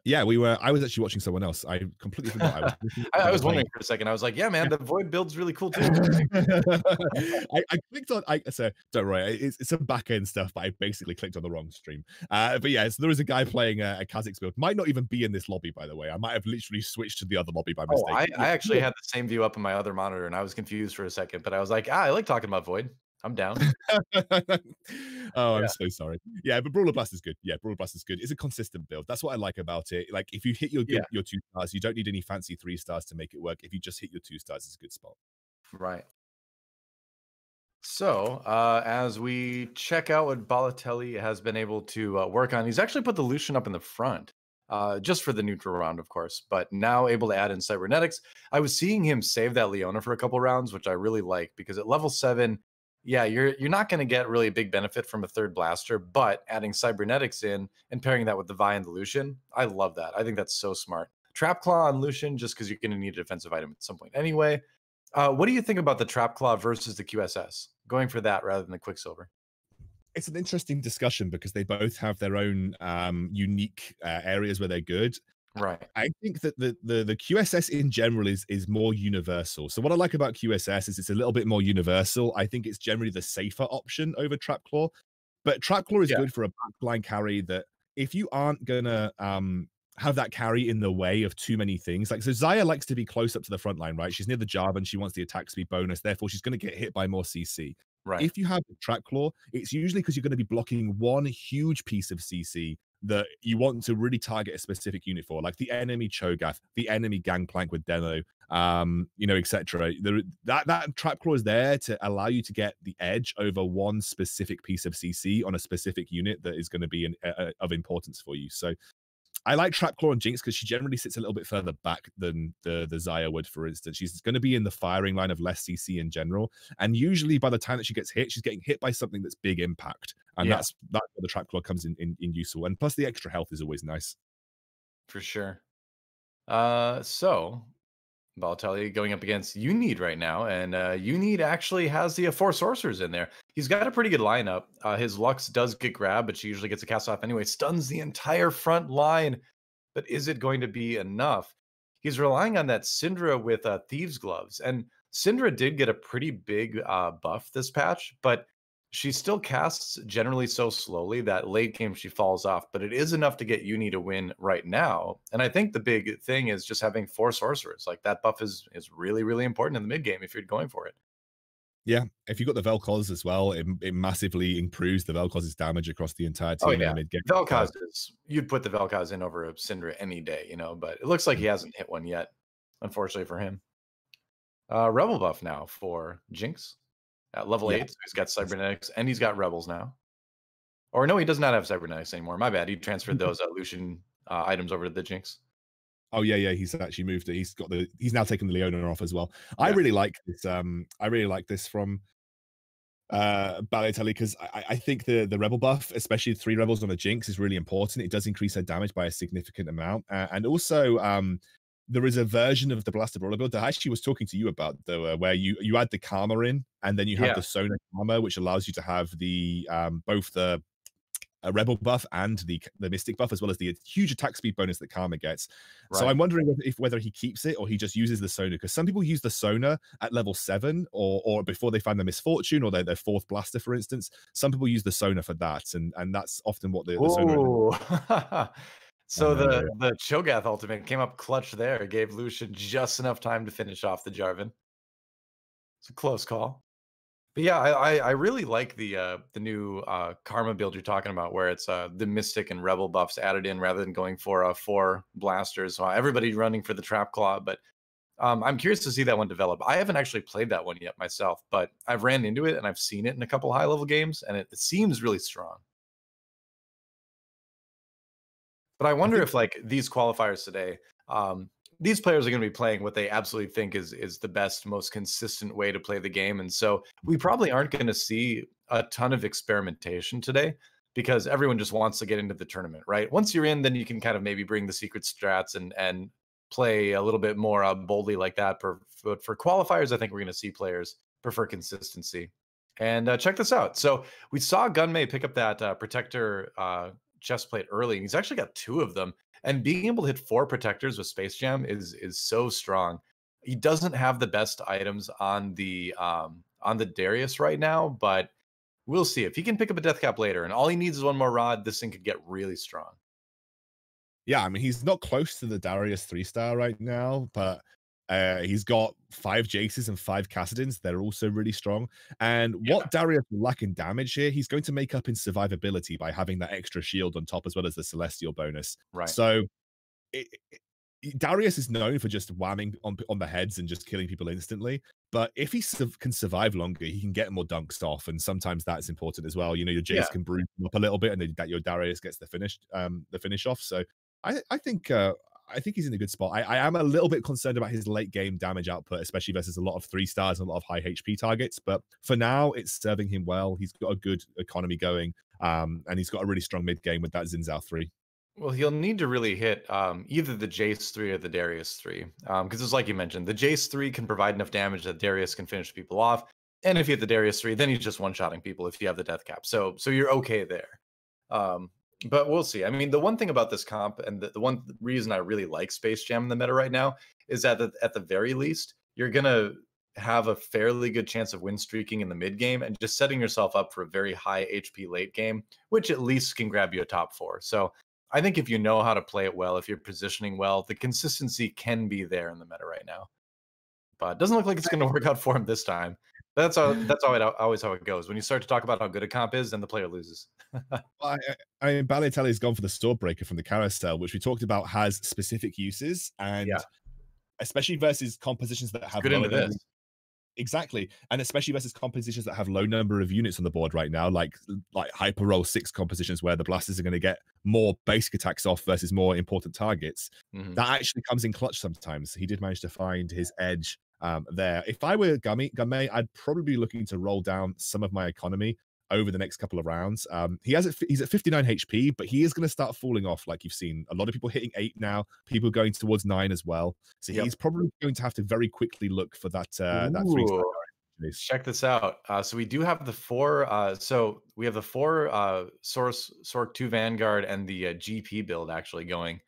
Yeah, I was actually watching someone else. I completely forgot.
I was wondering for a second. I was like, yeah, man, the Void build's really cool too.
I clicked on, so don't worry, it's some back end stuff, but I basically clicked on the wrong stream. But yeah, so there was a guy playing a Kha'Zix build. Might not even be in this lobby, by the way. I might have literally switched to the other lobby by mistake.
I actually had the same view up on my other monitor, and I was confused for a second, but I was like, I like talking about Void. I'm down.
I'm so sorry. Yeah, but Brawler Blast is good. Yeah, Brawler Blast is good. It's a consistent build. That's what I like about it. Like if you hit your 2 stars, you don't need any fancy 3 stars to make it work. If you just hit your 2 stars, it's a good spot.
Right. So, as we check out what Balotelli has been able to work on, he's actually put the Lucian up in the front, just for the neutral round, of course, but now able to add in cybernetics. I was seeing him save that Leona for a couple rounds, which I really like because at level 7, yeah, you're not going to get really a big benefit from a third blaster, but adding cybernetics in and pairing that with the Vi and the Lucian, I love that. I think that's so smart. Trap Claw on Lucian, just because you're going to need a defensive item at some point anyway. What do you think about the Trap Claw versus the QSS? Going for that rather than the Quicksilver.
It's an interesting discussion because they both have their own unique areas where they're good.
Right.
I think that the QSS in general is more universal. So what I like about QSS is it's a little bit more universal. I think it's generally the safer option over Trap Claw. But Trap Claw is
Yeah.
good for a backline carry that if you aren't gonna have that carry in the way of too many things. Like so Zaya likes to be close up to the front line, right? She's near the Java and she wants the attack speed bonus, therefore she's gonna get hit by more CC.
Right.
If you have the Trap Claw, it's usually because you're going to be blocking one huge piece of CC that you want to really target a specific unit for, like the enemy Cho'Gath, the enemy Gangplank with Demo, etc. That Trap Claw is there to allow you to get the edge over one specific piece of CC on a specific unit that is going to be of importance for you. So I like Trapclaw and Jinx because she generally sits a little bit further back than the Xayah would, for instance. She's going to be in the firing line of less CC in general. And usually by the time that she gets hit, she's getting hit by something that's big impact. And
Yeah,
that's where the Trapclaw comes in useful. And plus the extra health is always nice.
for sure. So Balotelli going up against Unid right now, and Unid actually has the 4 sorcerers in there. He's got a pretty good lineup. His Lux does get grabbed, but she usually gets a cast off anyway. Stuns the entire front line, but is it going to be enough? He's relying on that Syndra with Thieves' Gloves, and Syndra did get a pretty big buff this patch, but she still casts generally so slowly that late game she falls off, but it is enough to get Uni to win right now. And I think the big thing is just having 4 sorcerers. Like that buff is really, really important in the mid game if you're going for it.
Yeah, if you got the Vel'Koz as well, it massively improves the Vel'Koz's damage across the entire
Oh
team in
yeah.
the mid game.
Vel'Koz is you'd put the Vel'Koz in over a Syndra any day, but it looks like he hasn't hit one yet, unfortunately for him. Rebel buff now for Jinx at level
Yeah.
8. So he's got cybernetics and he's got rebels now. Or no, he does not have cybernetics anymore. My bad. He transferred those Lucian items over to the Jinx.
Oh yeah, he's actually moved it. He's now taken the Leona off as well. I
Yeah.
really like this. I really like this from Balotelli because I think the rebel buff, especially 3 rebels on a Jinx, is really important. It does increase her damage by a significant amount, and also there is a version of the Blaster Brawler build that I actually was talking to you about, though, where you add the Karma in, and then you have
Yeah.
the Sona Karma, which allows you to have the both the a rebel buff and the mystic buff, as well as the huge attack speed bonus that Karma gets. So
Right.
I'm wondering whether he keeps it or he just uses the Sona, because some people use the Sona at level 7 or before they find the misfortune or their 4th blaster, for instance. Some people use the Sona for that, and that's often what the Sona.
Ooh. So
Yeah.
the Cho'Gath ultimate came up clutch there. Gave Lucian just enough time to finish off the Jarvan. It's a close call. But yeah, I really like the new Karma build you're talking about, where it's the Mystic and Rebel buffs added in rather than going for 4 blasters. Everybody running for the Trap Claw, but I'm curious to see that one develop. I haven't actually played that one yet myself, but I've ran into it and I've seen it in a couple high level games, and it seems really strong. But I wonder if like these qualifiers today, these players are going to be playing what they absolutely think is the best, most consistent way to play the game, and so we probably aren't going to see a ton of experimentation today because everyone just wants to get into the tournament, right? Once you're in, then you can kind of maybe bring the secret strats and play a little bit more boldly like that. But for qualifiers, I think we're going to see players prefer consistency. And check this out. So we saw Gunmei pick up that protector chest plate early, and he's actually got 2 of them. And being able to hit 4 protectors with Space Jam is so strong. He doesn't have the best items on the Darius right now, but we'll see if he can pick up a death cap later. And all he needs is 1 more rod. This thing could get really strong.
Yeah, I mean, he's not close to the Darius 3-star right now, but he's got 5 Jaces and 5 Cassidins. They're also really strong. And what Darius will lack in damage here, he's going to make up in survivability by having that extra shield on top, as well as the Celestial bonus.
Right.
So Darius is known for just whamming on the heads and just killing people instantly. But if he can survive longer, he can get more dunks off, and sometimes that's important as well. You know, your
Yeah.
Jace can bruise him up a little bit, and then that your Darius gets the finish off. So I think he's in a good spot. I am a little bit concerned about his late game damage output, especially versus a lot of 3 stars and a lot of high HP targets. But for now, it's serving him well. He's got a good economy going, and he's got a really strong mid game with that Xin Zhao 3.
Well, he'll need to really hit either the Jace 3 or the Darius 3. Because it's like you mentioned, the Jace 3 can provide enough damage that Darius can finish people off. And if you hit the Darius 3, then he's just one-shotting people if you have the death cap. So you're okay there. But we'll see. I mean, the one thing about this comp, and the one reason I really like Space Jam in the meta right now, is that at the very least, you're going to have a fairly good chance of win streaking in the mid game and just setting yourself up for a very high HP late game, which at least can grab you a top 4. So I think if you know how to play it well, if you're positioning well, the consistency can be there in the meta right now. But it doesn't look like it's going to work out for him this time. That's always how it goes. When you start to talk about how good a comp is, then the player loses.
Well, I mean, Balotelli's gone for the Swordbreaker from the carousel, which we talked about has specific uses, and especially versus compositions that have
good into this.
Exactly, and especially versus compositions that have low number of units on the board right now, like Hyper Roll 6 compositions where the blasters are going to get more basic attacks off versus more important targets. That actually comes in clutch sometimes. He did manage to find his edge there. If I were Gummy, I'd probably be looking to roll down some of my economy over the next couple of rounds. He's at 59 HP, but he is going to start falling off, like you've seen. A lot of people hitting 8 now, people going towards 9 as well. So he's probably going to have to very quickly look for that 3-star.
Check this out. So we do have the 4. So we have the 4 Sork 2 Vanguard and the GP build actually going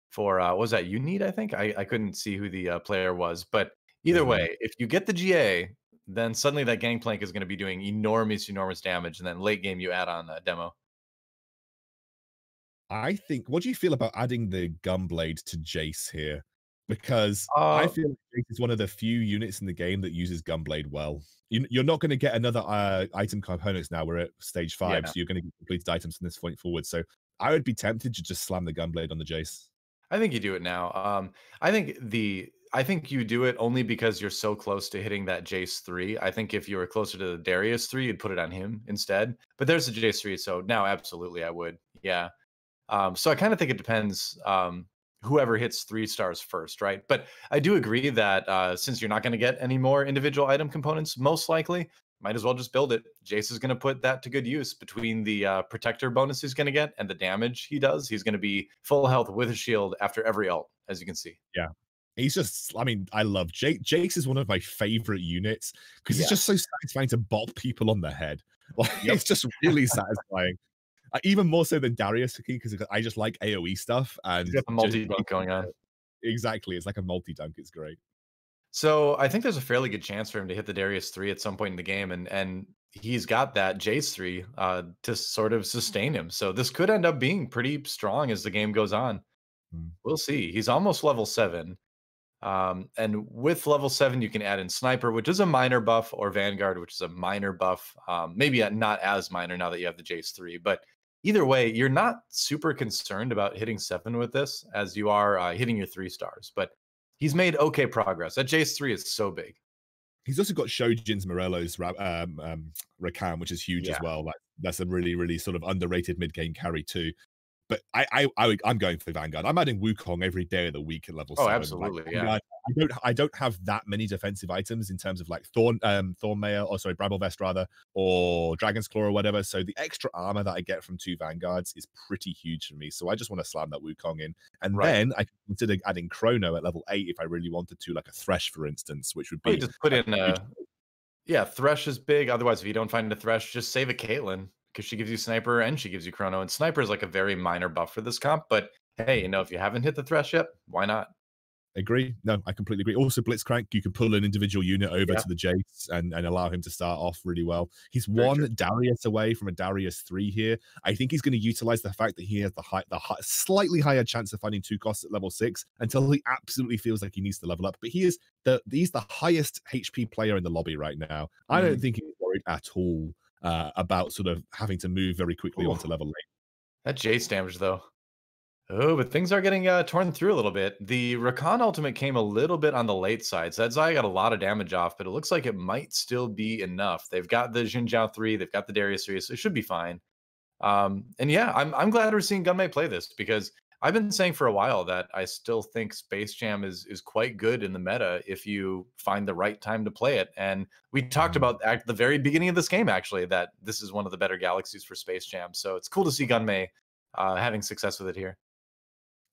for what was that? You need, I think. I couldn't see who the player was, but either way, if you get the GA, then suddenly that Gangplank is going to be doing enormous damage, and then late game you add on a demo.
I think. What do you feel about adding the Gunblade to Jace here? Because I feel like Jace is one of the few units in the game that uses Gunblade well. You're not going to get another item components now. We're at stage 5, so you're going to get completed items from this point forward. So I would be tempted to just slam the Gunblade on the Jace.
I think you do it now. I think you do it only because you're so close to hitting that Jace 3. I think if you were closer to the Darius 3, you'd put it on him instead. But there's the Jace 3, so now absolutely I would. Yeah. So I kind of think it depends whoever hits 3 stars first, right? But I do agree that since you're not going to get any more individual item components, most likely, might as well just build it. Jace is going to put that to good use between the protector bonus he's going to get and the damage he does. He's going to be full health with a shield after every ult, as you can see.
Yeah. He's just, I mean, I love Jake. Jace is one of my favorite units because it's just so satisfying to bop people on the head. Like, it's just really satisfying. Even more so than Darius, because I just like AoE stuff. And
you got the multi-dunk going on.
Exactly. It's like a multi-dunk. It's great.
So I think there's a fairly good chance for him to hit the Darius 3 at some point in the game. And he's got that Jace 3 to sort of sustain him. So this could end up being pretty strong as the game goes on. We'll see. He's almost level 7. And with level 7, you can add in Sniper, which is a minor buff, or Vanguard, which is a minor buff. Maybe not as minor now that you have the Jace 3. But either way, you're not super concerned about hitting 7 with this as you are hitting your 3 stars. But he's made okay progress. That Jace 3 is so big.
He's also got Shojin's Morello's Rakan, which is huge as well. Like, that's a really, really sort of underrated mid-game carry too. But I'm going for Vanguard. I'm adding Wukong every day of the week at level 7.
Absolutely,
like, I don't have that many defensive items in terms of like Thornmail, or sorry, Bramble Vest rather, or Dragon's Claw or whatever. So the extra armor that I get from 2 Vanguards is pretty huge for me. So I just want to slam that Wukong in. And then I can consider adding Chrono at level 8 if I really wanted to, like a Thresh, for instance, which would be
just put in Thresh is big. Otherwise, if you don't find a Thresh, just save a Caitlyn, because she gives you Sniper and she gives you Chrono. And Sniper is like a very minor buff for this comp. But hey, if you haven't hit the Thresh yet, why not?
Agree. No, I completely agree. Also, Blitzcrank, you can pull an individual unit over to the Jace and allow him to start off really well. He's one Darius away from a Darius 3 here. I think he's going to utilize the fact that he has the slightly higher chance of finding 2 costs at level 6 until he absolutely feels like he needs to level up. But he's the highest HP player in the lobby right now. I don't think he's worried at all about sort of having to move very quickly onto level 8.
That Jace damage, though. Oh, but things are getting torn through a little bit. The Rakan ultimate came a little bit on the late side. So that Zaya got a lot of damage off, but it looks like it might still be enough. They've got the Xin Zhao 3, they've got the Darius 3, so it should be fine. And yeah, I'm glad we're seeing Gunmei play this because I've been saying for a while that I still think Space Jam is quite good in the meta if you find the right time to play it. And we talked
Mm.
about at the very beginning of this game actually that this is one of the better galaxies for Space Jam. So it's cool to see Gunmei having success with it here.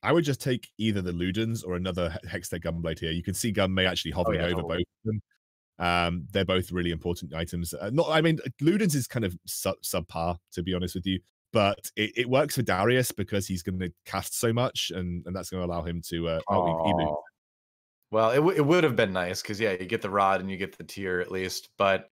I would just take either the Ludens or another Hextech Gunblade here. You can see Gunmei actually
Oh
hovering
yeah,
over
totally.
both of them. They're both really important items. Not, I mean, Ludens is kind of subpar, to be honest with you, but it works for Darius because he's going to cast so much, and that's going to allow him to. He loses.
Oh, well, it would have been nice because yeah, you get the rod and you get the tier at least, but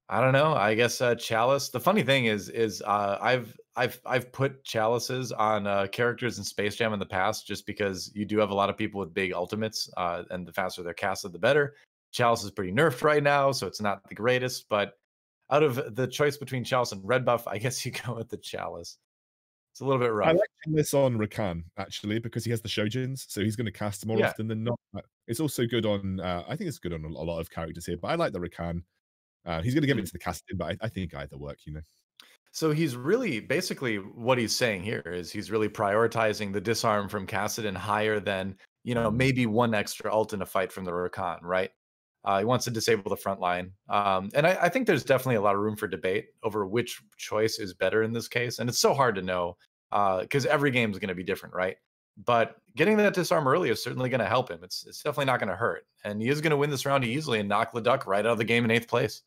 I don't know. I guess Chalice. The funny thing is I've put chalices on characters in Space Jam in the past just because you do have a lot of people with big ultimates, and the faster they're casted, the better. Chalice is pretty nerfed right now, so it's not the greatest. But out of the choice between Chalice and Red Buff, I guess you go with the Chalice. It's a little bit
I
rough.
like this on Rakan actually because he has the Shojins, so he's going to cast more
Yeah.
often than not. It's also good on. I think it's good on a lot of characters here, but I like the Rakan. He's going to give it
Mm.
to the casting, but I think either work. You know.
So he's really basically what he's saying here is he's really prioritizing the disarm from Kassadin higher than,
Mm.
maybe one extra ult in a fight from the Rakan, right? He wants to disable the front line. And I think there's definitely a lot of room for debate over which choice is better in this case. And it's so hard to know because every game is going to be different, right? But getting that disarm early is certainly going to help him. It's definitely not going to hurt. And he is going to win this round easily and knock Leduc right out of the game in 8th place.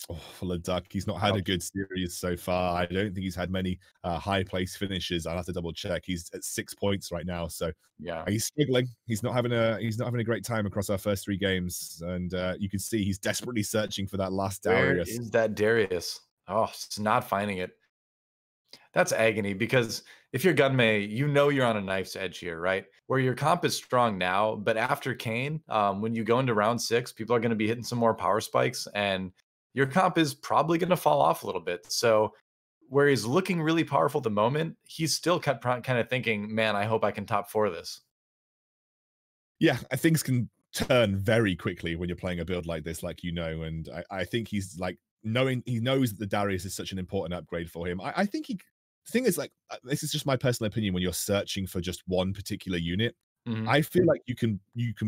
Oh, full of duck. He's not had a good series so far. I don't think he's had many high place finishes. I'll have to double check. He's at 6 points right now, so
Yeah.
he's struggling. He's not having a great time across our first 3 games, and you can see he's desperately searching for that last
Where
Darius.
is that Darius? Oh, it's not finding it. That's agony because if you're Gunmei, you know you're on a knife's edge here, right? Where your comp is strong now, but after Kane, when you go into round 6, people are going to be hitting some more power spikes, and your comp is probably going to fall off a little bit. So where he's looking really powerful at the moment, he's still kind of thinking, "Man, I hope I can top 4 this."
Yeah, things can turn very quickly when you're playing a build like this, like and I think he's like he knows that the Darius is such an important upgrade for him. I think the thing is like this is just my personal opinion when you're searching for just one particular unit.
Mhm.
I feel like you can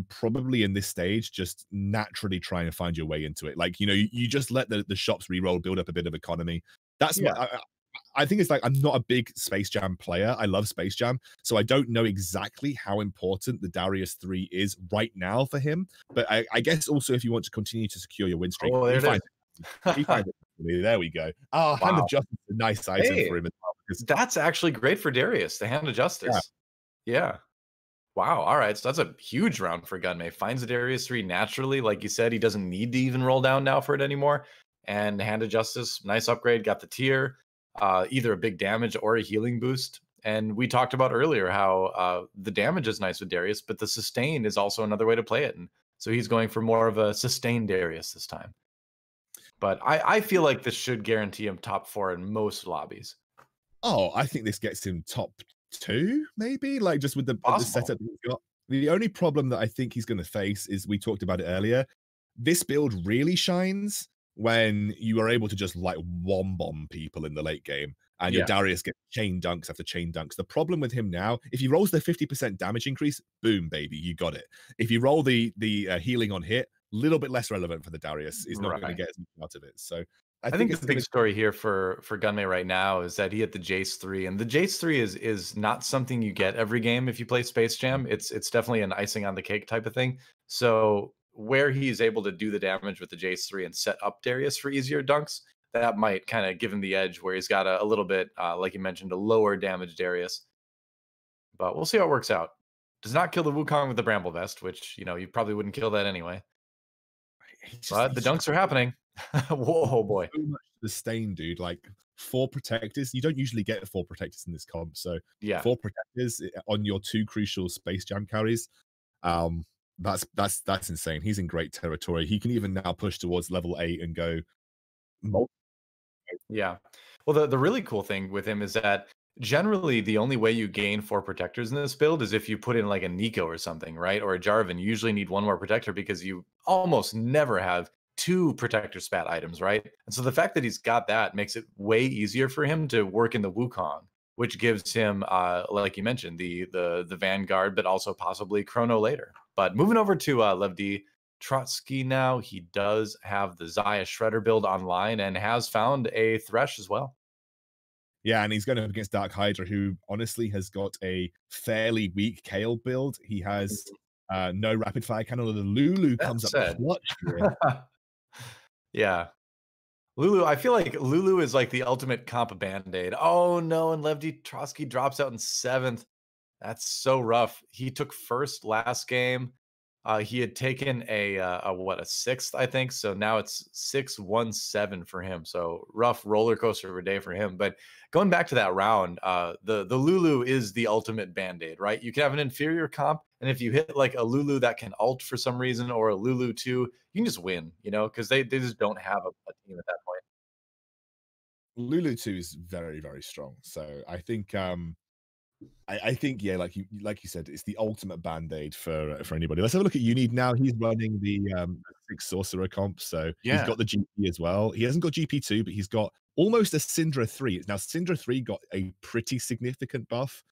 probably in this stage just naturally try and find your way into it. Like, you just let the shops reroll, build up a bit of economy. That's my
Yeah.
I think it's like I'm not a big Space Jam player. I love Space Jam, so I don't know exactly how important the Darius 3 is right now for him. But I guess also if you want to continue to secure your win streak,
Oh, there
he
it is.
finds he finds it. There we go. Oh, Hand of
Wow.
Justice is a nice item
Hey,
for him as well because
that's actually great for Darius, the Hand of
yeah.
Justice. Yeah. Wow. All right. So that's a huge round for Gunmei. Finds the Darius 3 naturally. Like you said, he doesn't need to even roll down now for it anymore. And Hand of Justice, nice upgrade. Got the tier, either a big damage or a healing boost. And we talked about earlier how the damage is nice with Darius, but the sustain is also another way to play it. And so he's going for more of a sustained Darius this time. But I feel like this should guarantee him top 4 in most lobbies.
Oh, I think this gets him top 2, maybe, like, just with the
Possible.
setup that he's got. The only problem that I think he's gonna face is we talked about it earlier. This build really shines when you are able to just, like, one bomb people in the late game, and your
Yeah.
Darius gets chain dunks after chain dunks. The problem with him now, if he rolls the 50% damage increase, boom, baby, you got it. If you roll the healing on hit, little bit less relevant for the Darius. He's not gonna
Right.
get as much out of it. So, I
I
think
think the
it's
big
gonna.
story here for Gunmei right now is that he hit the Jace 3, and the Jace 3 is not something you get every game if you play Space Jam. It's definitely an icing on the cake type of thing. So where he's able to do the damage with the Jace 3 and set up Darius for easier dunks, that might kind of give him the edge where he's got a little bit, like you mentioned, a lower damage Darius. But we'll see how it works out. Does not kill the Wukong with the Bramble Vest, which, you probably wouldn't kill that anyway. But the
He's just
dunks are happening. Whoa, boy.
so much sustain, dude. Like 4 protectors. You don't usually get 4 protectors in this comp. So
Yeah.
4 protectors on your 2 crucial Space Jam carries. Um, that's insane. He's in great territory. He can even now push towards level 8 and go.
Yeah. Well, the really cool thing with him is that Generally, the only way you gain 4 protectors in this build is if you put in like a Nico or something, right? Or a Jarvan. You usually need 1 more protector because you almost never have 2 protector spat items, right? And so the fact that he's got that makes it way easier for him to work in the Wukong, which gives him, like you mentioned, the Vanguard, but also possibly Chrono later. But moving over to Lev D, Trotsky now, he does have the Zaya Shredder build online and has found a Thresh as well.
Yeah, and he's going up against Dark Hydra, who honestly has got a fairly weak Kale build. He has no rapid fire cannon. The Lulu
That
comes up
said,
clutch here.
yeah, Lulu, I feel like Lulu is like the ultimate comp Band-Aid. Oh no, and Levdi Trotsky drops out in 7th. That's so rough. He took first last game. He had taken a what, a 6th, I think. So now it's 6-1-7 for him. So rough roller coaster of a day for him. But going back to that round, the Lulu is the ultimate band-aid, right? You can have an inferior comp, and if you hit like a Lulu that can ult for some reason, or a Lulu 2, you can just win, because they just don't have a team at that point.
Lulu 2 is very, very strong. So I think I think, yeah, like you said, it's the ultimate band-aid for anybody. Let's have a look at Unid now. He's running the 6 sorcerer comp, so he's
Yeah.
got the GP as well. He hasn't got GP2, but he's got almost a Syndra 3. Now, Syndra 3 got a pretty significant buff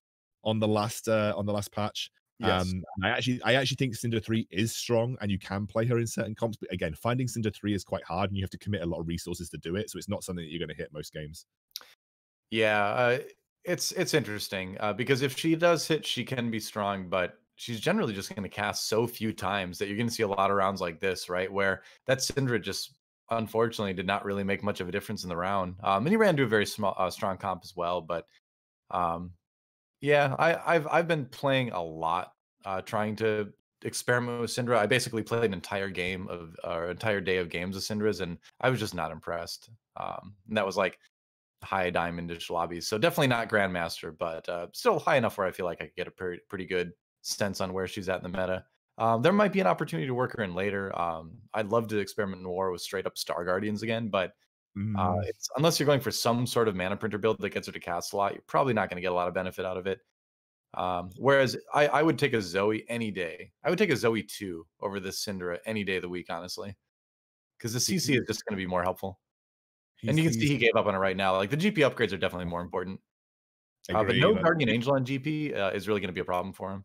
on the last patch.
Yes.
I actually think Syndra 3 is strong, and you can play her in certain comps. But again, finding Syndra 3 is quite hard, and you have to commit a lot of resources to do it. So it's not something that you're going to hit most games.
Yeah, it's interesting because if she does hit, she can be strong, but she's generally just going to cast so few times that you're going to see a lot of rounds like this, right? Where that Syndra just unfortunately did not really make much of a difference in the round. And he ran to a very strong comp as well. But um, yeah, I've been playing a lot, trying to experiment with Syndra. I basically played an entire game of or entire day of games of Syndra's, and I was just not impressed. And that was like high diamondish lobbies. So definitely not grandmaster, but still high enough where I feel like I could get a pretty good sense on where she's at in the meta. There might be an opportunity to work her in later. I'd love to experiment in war with straight up Star Guardians again, but
Mm,
it's unless you're going for some sort of mana printer build that gets her to cast a lot, you're probably not going to get a lot of benefit out of it. Whereas I would take a Zoe any day. I would take a Zoe 2 over this Syndra any day of the week, honestly, because the CC
he-
is just going to be more helpful. And you can see
he's
he gave up on it right now. Like the GP upgrades are definitely more important. But
agree.
no Guardian Angel on GP is really going to be a problem for him.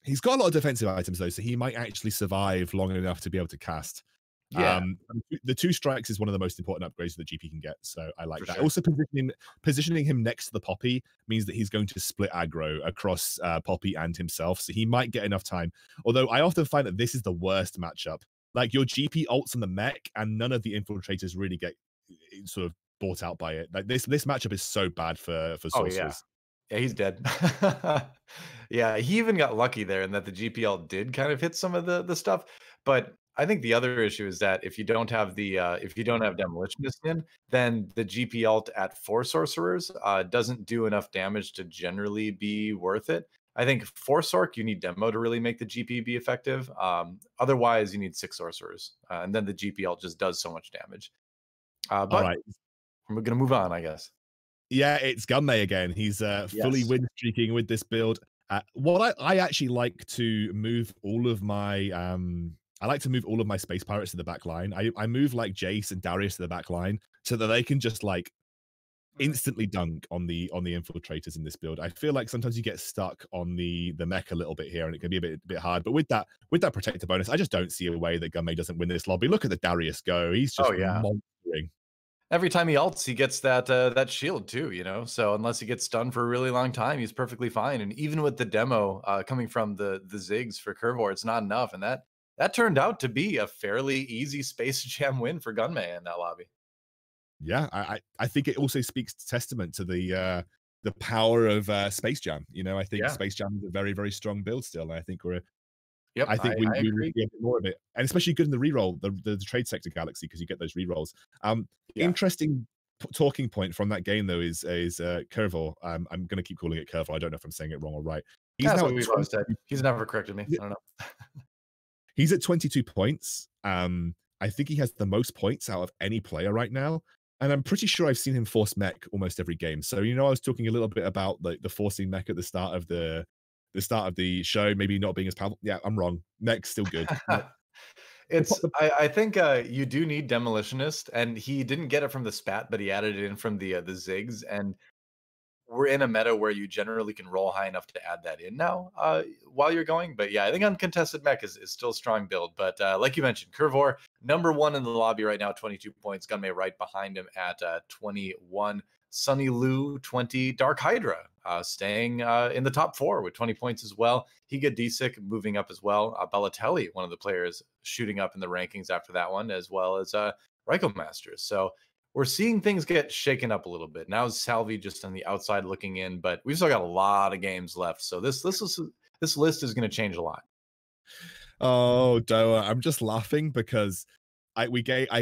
He's got a lot of defensive items though, so he might actually survive long enough to be able to cast.
Yeah,
The 2 strikes is one of the most important upgrades that GP can get, so I like
for
that.
sure.
Also, positioning him next to the Poppy means that he's going to split aggro across Poppy and himself, so he might get enough time. Although I often find that this is the worst matchup. Like your GP ults on the mech, and none of the infiltrators really get sort of bought out by it. Like this matchup is so bad for
Oh yeah,
sorcerers.
yeah, he's dead. Yeah, he even got lucky there in that the GPL did kind of hit some of the stuff. But I think the other issue is that if you don't have if you don't have demolitionist in, then the GPL at 4 sorcerers doesn't do enough damage to generally be worth it. I think 4 Sorc, you need demo to really make the GP be effective. Otherwise, you need 6 sorcerers, and then the GPL just does so much damage.
All
But
right.
we're gonna move on, I guess.
Yeah, it's Gunmay again. He's fully
Yes.
win streaking with this build. What I actually like to move all of my I like to move all of my space pirates to the back line. I move like Jace and Darius to the back line so that they can just like instantly dunk on the infiltrators in this build. I feel like sometimes you get stuck on the mech a little bit here, and it can be a bit hard. But with that protector bonus, I just don't see a way that Gunmay doesn't win this lobby. Look at the Darius go. He's
Oh,
just
yeah.
monstering.
Every time he ults, he gets that shield too, So unless he gets stunned for a really long time, he's perfectly fine. And even with the demo coming from the Ziggs for Curvor, it's not enough. And that turned out to be a fairly easy Space Jam win for Gunmay in that lobby.
Yeah, I think it also speaks testament to the power of Space Jam. I think
Yeah.
Space Jam is a very, very strong build still. And
Yep.
I think
I
we will
agree.
see a bit more of it, and especially good in the reroll, the trade sector galaxy because you get those rerolls.
Yeah.
Interesting talking point from that game though is Curvor. I'm going to keep calling it Curvor. I don't know if I'm saying it wrong or right. He's
That's
now
what
at
we've always said. He's never corrected me. I don't know.
he's at 22 points. I think he has the most points out of any player right now. And I'm pretty sure I've seen him force mech almost every game. So, I was talking a little bit about the forcing mech at the show, maybe not being as powerful. Yeah, I'm wrong. Mech's still good. Mech, the, po-
It's
the,
I think, you do need Demolitionist, and he didn't get it from the spat, but he added it in from the Ziggs, and we're in a meta where you generally can roll high enough to add that in now, while you're going. But yeah, I think uncontested mech is still a strong build. But like you mentioned, Curvor, number one in the lobby right now, 22 points. Gunmay right behind him at 21. Sunny Lou, 20. Dark Hydra staying in the top four with 20 points as well. Higa Disick moving up as well. Bellatelli, one of the players shooting up in the rankings after that one, as well as Ryko Masters. So we're seeing things get shaken up a little bit. Now Salvi just on the outside looking in, but we've still got a lot of games left. So this list is going to change a lot.
oh, Doa, I'm just laughing because I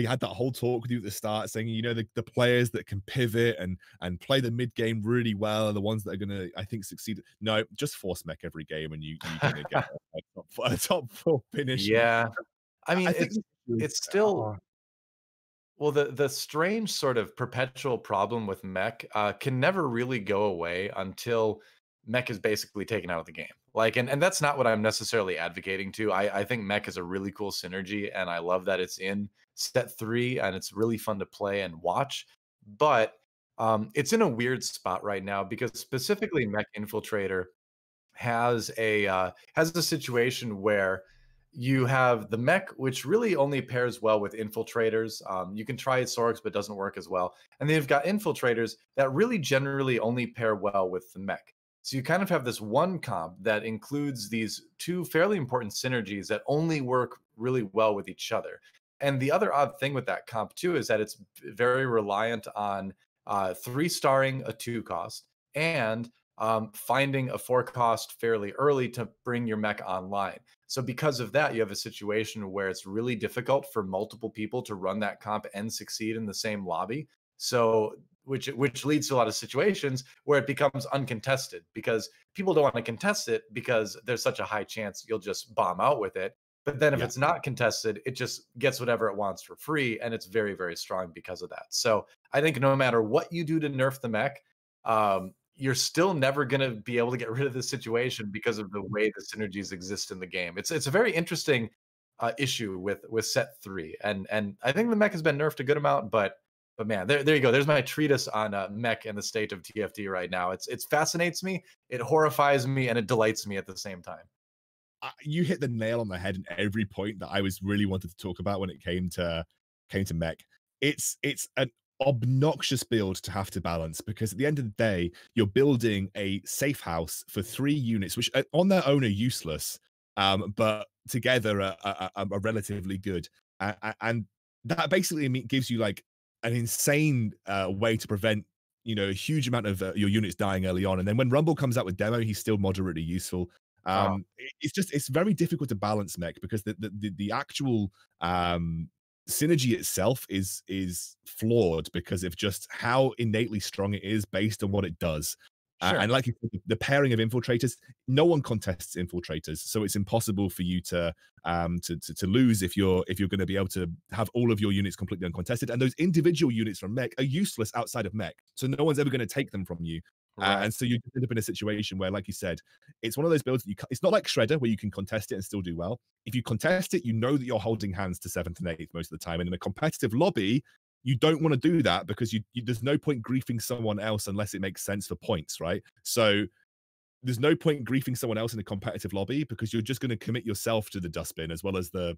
had that whole talk with you at the start saying, the players that can pivot and play the mid game really well are the ones that are gonna, I think, succeed. No, just force mech every game and you're gonna get a top four finish.
Yeah, I mean
I think
it's still,
oh,
well, the strange sort of perpetual problem with mech can never really go away until mech is basically taken out of the game. Like, and that's not what I'm necessarily advocating to. I think mech is a really cool synergy, and I love that it's in set three, and it's really fun to play and watch. But it's in a weird spot right now because specifically mech infiltrator has a situation where you have the mech, which really only pairs well with infiltrators. You can try Sorks, but doesn't work as well. And then you've got infiltrators that really generally only pair well with the mech. So you kind of have this one comp that includes these two fairly important synergies that only work really well with each other. And the other odd thing with that comp too is that it's very reliant on three-starring a two cost and finding a four cost fairly early to bring your mech online. So because of that, you have a situation where it's really difficult for multiple people to run that comp and succeed in the same lobby. So which leads to a lot of situations where it becomes uncontested because people don't want to contest it because there's such a high chance you'll just bomb out with it. But then if
yeah.
it's not contested, it just gets whatever it wants for free, and it's very, very strong because of that. So I think no matter what you do to nerf the mech, you're still never going to be able to get rid of this situation because of the way the synergies exist in the game. It's a very interesting issue with set three, and I think the mech has been nerfed a good amount, but man, there you go. There's my treatise on mech and the state of TFT right now. It fascinates me, it horrifies me, and it delights me at the same time.
You hit the nail on the head in every point that I was really wanted to talk about when it came to mech. It's an obnoxious build to have to balance because at the end of the day, you're building a safe house for 3 units, which on their own are useless, but together are relatively good. And that basically gives you like an insane way to prevent a huge amount of your units dying early on. And then when Rumble comes out with demo, he's still moderately useful.
Uh,
It's very difficult to balance mech because the actual synergy itself is flawed because of just how innately strong it is based on what it does.
sure.
And like you said, the pairing of infiltrators, no one contests infiltrators, so it's impossible for you to lose if you're going to be able to have all of your units completely uncontested. And those individual units from mech are useless outside of mech, so no one's ever going to take them from you.
Right.
And so you end up in a situation where, like you said, it's one of those builds that it's not like Shredder where you can contest it and still do well. If you contest it, you know that you're holding hands to 7th and 8th most of the time. And in a competitive lobby, you don't want to do that because there's no point griefing someone else unless it makes sense for points, right? So there's no point griefing someone else in a competitive lobby because you're just going to commit yourself to the dustbin as well as the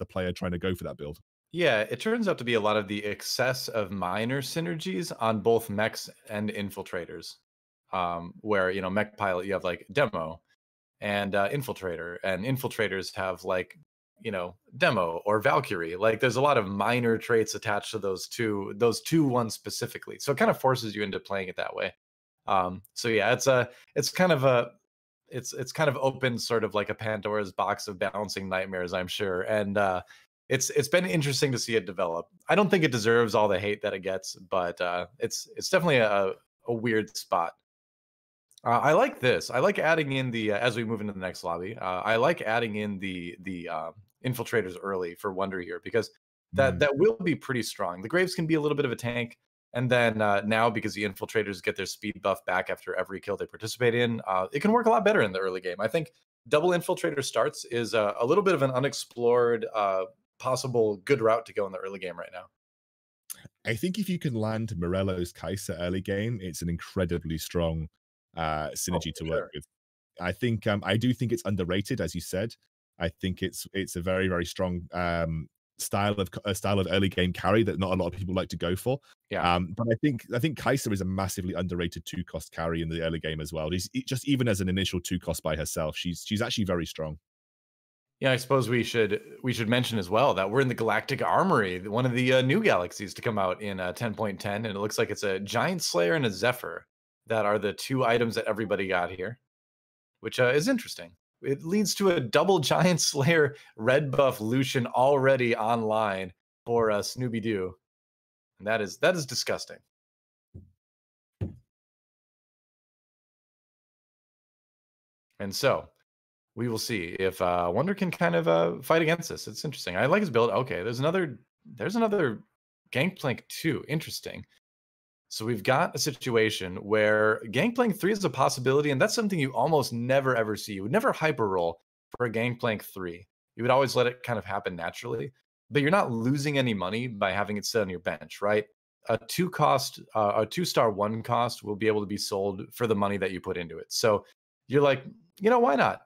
player trying to go for that build.
Yeah, it turns out to be a lot of the excess of minor synergies on both mechs and infiltrators. Where mech pilot, you have like demo and infiltrator, and infiltrators have like demo or Valkyrie. Like there's a lot of minor traits attached to those two ones specifically. So it kind of forces you into playing it that way. So yeah, it's kind of a it's kind of open sort of like a Pandora's box of balancing nightmares, I'm sure. And it's been interesting to see it develop. I don't think it deserves all the hate that it gets, but it's definitely a weird spot. I like this. I like adding in the as we move into the next lobby. I like adding in the infiltrators early for Wonder here because that will be pretty strong. The Graves can be a little bit of a tank, and then now because the infiltrators get their speed buff back after every kill they participate in, it can work a lot better in the early game. I think double infiltrator starts is a little bit of an unexplored possible good route to go in the early game right now.
I think if you can land Morello's Kai'Sa early game, it's an incredibly strong synergy to work
Sure.
with. I think I do think it's underrated, as you said. I think it's a very very strong style of early game carry that not a lot of people like to go for.
Yeah.
But I think Kai'Sa is a massively underrated 2-cost carry in the early game as well. Just even as an initial 2-cost by herself, she's actually very strong.
Yeah, I suppose we should mention as well that we're in the Galactic Armory, one of the new galaxies to come out in 10.10, and it looks like it's a Giant Slayer and a Zephyr that are the two items that everybody got here, which is interesting. It leads to a double Giant Slayer red buff Lucian already online for Snoopy Doo, and that is disgusting. And so we will see if Wonder can kind of fight against this. It's interesting. I like his build. Okay, there's another Gangplank 2. Interesting. So we've got a situation where Gangplank 3 is a possibility, and that's something you almost never ever see. You would never hyper roll for a Gangplank 3. You would always let it kind of happen naturally, but you're not losing any money by having it sit on your bench, right? A 2-star 1 cost will be able to be sold for the money that you put into it. So you're like, why not?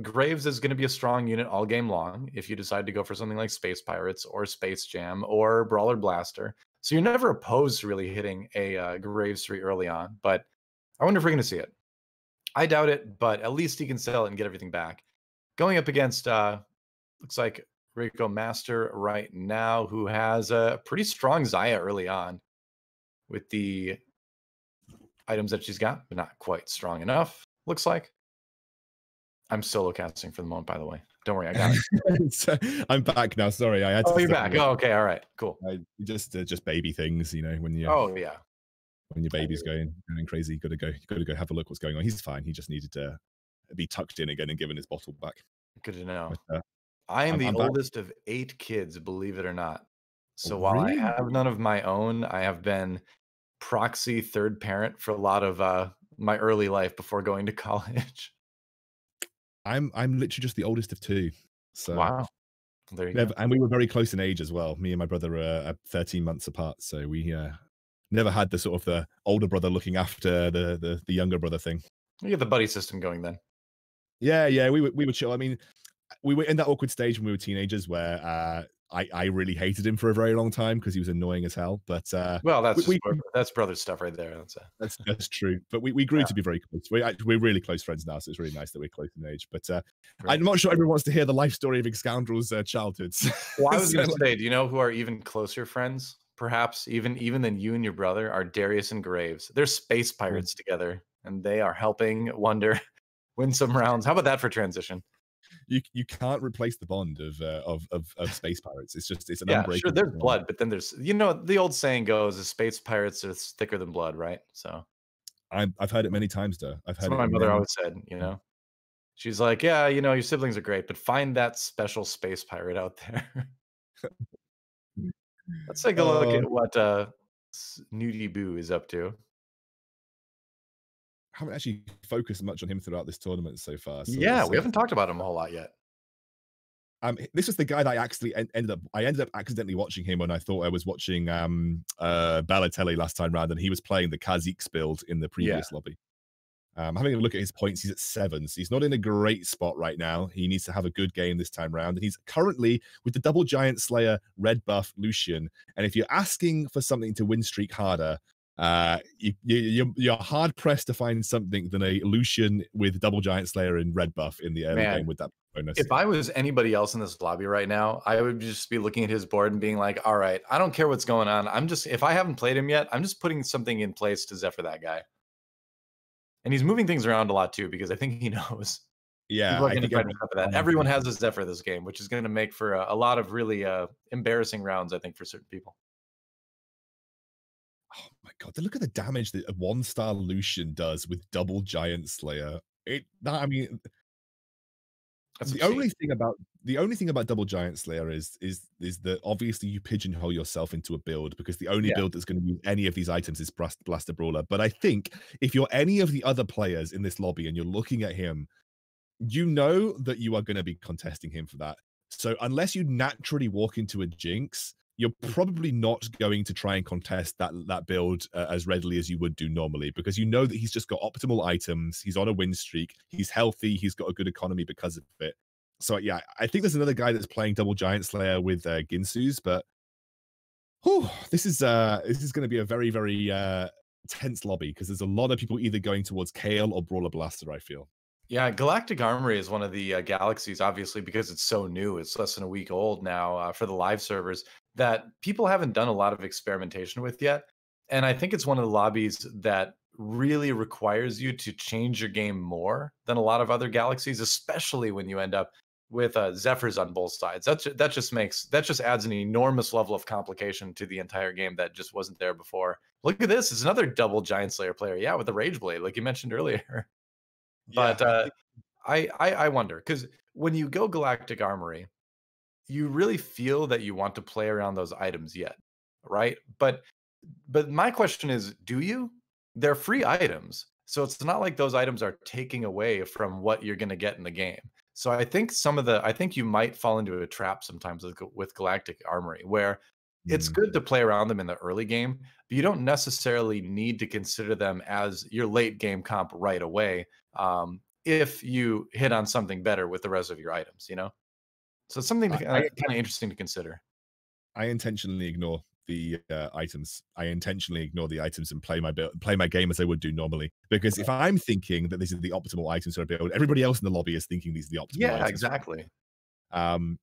Graves is going to be a strong unit all game long if you decide to go for something like Space Pirates or Space Jam or Brawler Blaster. So you're never opposed to really hitting a Graves 3 early on, but I wonder if we're going to see it. I doubt it, but at least he can sell it and get everything back. Going up against, looks like Rico Master right now, who has a pretty strong Zaya early on with the items that she's got, but not quite strong enough, looks like. I'm solo casting for the moment, by the way. Don't worry, I got
it. I'm back now. Sorry, I had to.
Oh, you're back. Oh, okay, all right, cool.
Just baby things, when you.
Oh yeah.
When your baby's going crazy, you gotta go have a look what's going on. He's fine. He just needed to be tucked in again and given his bottle back.
Good to know.
But,
I am the
I'm
oldest of 8 kids, believe it or not. So while
really?
I have none of my own, I have been proxy third parent for a lot of my early life before going to college.
I'm literally just the oldest of 2. So
wow. There you go.
And we were very close in age as well. Me and my brother are 13 months apart, so we never had the sort of the older brother looking after the younger brother thing.
You get the buddy system going then.
Yeah, we were chill. I mean, we were in that awkward stage when we were teenagers where I really hated him for a very long time because he was annoying as hell. But
well, that's brother stuff right there.
That's true. But we grew to be very close. We're really close friends now, so it's really nice that we're close in age. But I'm not sure everyone wants to hear the life story of Excoundrel's childhoods.
Well, I was going to say, do you know who are even closer friends? Perhaps even than you and your brother are Darius and Graves. They're space pirates together, and they are helping Wonder win some rounds. How about that for transition?
You can't replace the bond of space pirates. It's an unbreakable.
Sure, there's blood, but then there's the old saying goes, "The space pirates are thicker than blood," right? So
I've heard it many times, though. I've heard
what my mother always said. She's like, "Yeah, your siblings are great, but find that special space pirate out there." Let's take a look at what Nudie Boo is up to.
I haven't actually focused much on him throughout this tournament so far. So
yeah, we haven't talked about him a whole lot yet.
This was the guy that I actually ended up accidentally watching him when I thought I was watching Balotelli last time round, and he was playing the Kha'Zix build in the previous lobby. Having a look at his points, he's at 7, so he's not in a great spot right now. He needs to have a good game this time round, and he's currently with the double Giant Slayer red buff Lucian. And if you're asking for something to win streak harder, you're hard pressed to find something than a Lucian with double Giant Slayer and red buff in the early game with that bonus.
If I was anybody else in this lobby right now, I would just be looking at his board and being like, all right, I don't care what's going on. If I haven't played him yet, I'm just putting something in place to Zephyr that guy. And he's moving things around a lot too, because I think he knows.
Yeah,
I think everyone has a Zephyr this game, which is going to make for a lot of really embarrassing rounds, I think, for certain people.
Oh my god! Look at the damage that a 1-star Lucian does with double Giant Slayer. The only thing about the only thing about Double Giant Slayer is that obviously you pigeonhole yourself into a build because the only
Yeah.
build that's going to use any of these items is Blaster Brawler. But I think if you're any of the other players in this lobby and you're looking at him, you know that you are going to be contesting him for that. So unless you naturally walk into a Jinx, you're probably not going to try and contest that build as readily as you would do normally, because you know that he's just got optimal items, he's on a win streak, he's healthy, he's got a good economy because of it. So yeah, I think there's another guy that's playing Double Giant Slayer with Ginsu's, but this is going to be a very, very tense lobby because there's a lot of people either going towards Kale or Brawler Blaster, I feel.
Yeah, Galactic Armory is one of the galaxies, obviously, because it's so new. It's less than a week old now for the live servers that people haven't done a lot of experimentation with yet. And I think it's one of the lobbies that really requires you to change your game more than a lot of other galaxies, especially when you end up with Zephyrs on both sides. That just adds an enormous level of complication to the entire game that just wasn't there before. Look at this. It's another double Giant Slayer player. Yeah, with the Rage Blade, like you mentioned earlier. But
Yeah, I think
I wonder because when you go Galactic Armory, you really feel that you want to play around those items yet, right? But my question is, do you? They're free items, so it's not like those items are taking away from what you're going to get in the game. So I think you might fall into a trap sometimes with Galactic Armory, where it's
mm,
good to play around them in the early game, but you don't necessarily need to consider them as your late game comp right away. If you hit on something better with the rest of your items, you know? So it's something
I,
kind
I
of interesting to consider.
I intentionally ignore the items. I intentionally ignore the items and play my game as I would do normally. Because if I'm thinking that this is the optimal items for a build, everybody else in the lobby is thinking these are the optimal
Yeah,
items.
exactly.
And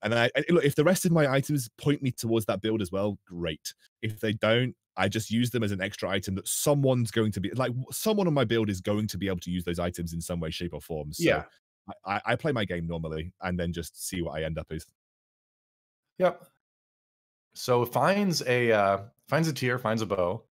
look, if the rest of my items point me towards that build as well, great. If they don't, I just use them as an extra item that someone's going to be like someone on my build is going to be able to use those items in some way, shape, or form. So
Yeah.
I play my game normally and then just see what I end up with.
Yep. So finds a tier, finds a bow.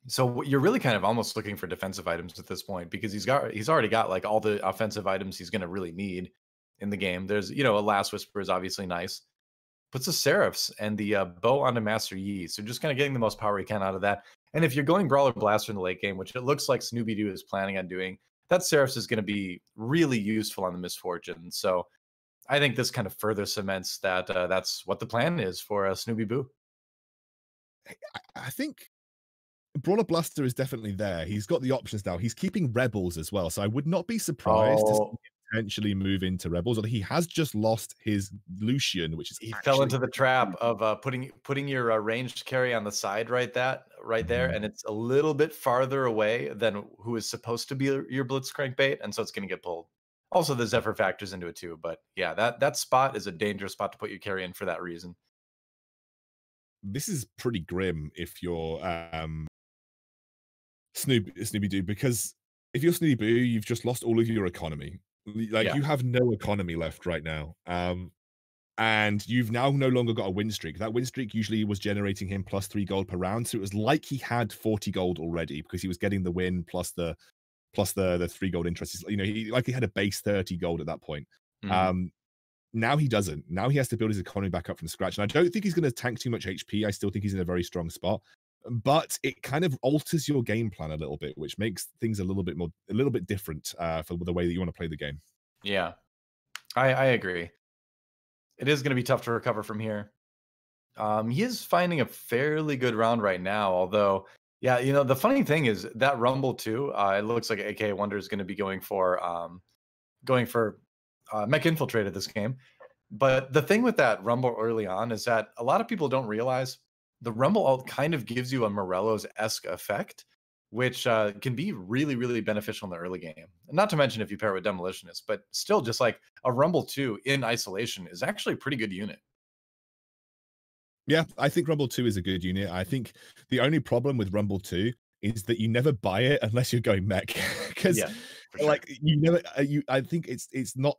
So you're really kind of almost looking for defensive items at this point because he's already got like all the offensive items he's going to really need in the game. There's a Last Whisper is obviously nice. Puts the Seraphs and the bow onto Master Yi. So just kind of getting the most power he can out of that. And if you're going Brawler Blaster in the late game, which it looks like Snoopy Doo is planning on doing, that Seraphs is going to be really useful on the Misfortune. So I think this kind of further cements that that's what the plan is for Snoopy Boo.
I think Brawler Blaster is definitely there. He's got the options now. He's keeping Rebels as well. So I would not be surprised to see
Oh,
him potentially move into Rebels. Although he has just lost his Lucian, which is
he fell
actually
into the trap of putting your ranged carry on the side right there,
Mhm.
and it's a little bit farther away than who is supposed to be your Blitzcrank bait, and so it's going to get pulled. Also, the Zephyr factors into it too, but yeah, that spot is a dangerous spot to put your carry in for that reason.
This is pretty grim if you're Snoopy Doo, because if you're Snoopy Boo, you've just lost all of your economy. Like
Yeah.
you have no economy left right now. And you've now no longer got a win streak. That win streak usually was generating him plus 3 gold per round. So it was like he had 40 gold already because he was getting the win plus the 3 gold interest. He like he had a base 30 gold at that point.
Mhm.
Um, Now he doesn't. Now he has to build his economy back up from scratch. And I don't think he's going to tank too much HP. I still think he's in a very strong spot. But it kind of alters your game plan a little bit, which makes things a little bit different for the way that you want to play the game.
Yeah, I agree. It is going to be tough to recover from here. He is finding a fairly good round right now, although, yeah, the funny thing is that Rumble too. It looks like AK Wonder is going to be going for Mech Infiltrator this game. But the thing with that Rumble early on is that a lot of people don't realize the Rumble ult kind of gives you a Morello's-esque effect, which can be really, really beneficial in the early game. Not to mention if you pair it with Demolitionist, but still just like a Rumble 2 in isolation is actually a pretty good unit.
Yeah, I think Rumble 2 is a good unit. I think the only problem with Rumble 2 is that you never buy it unless you're going mech. Because
Yeah, for sure.
like you never I think it's not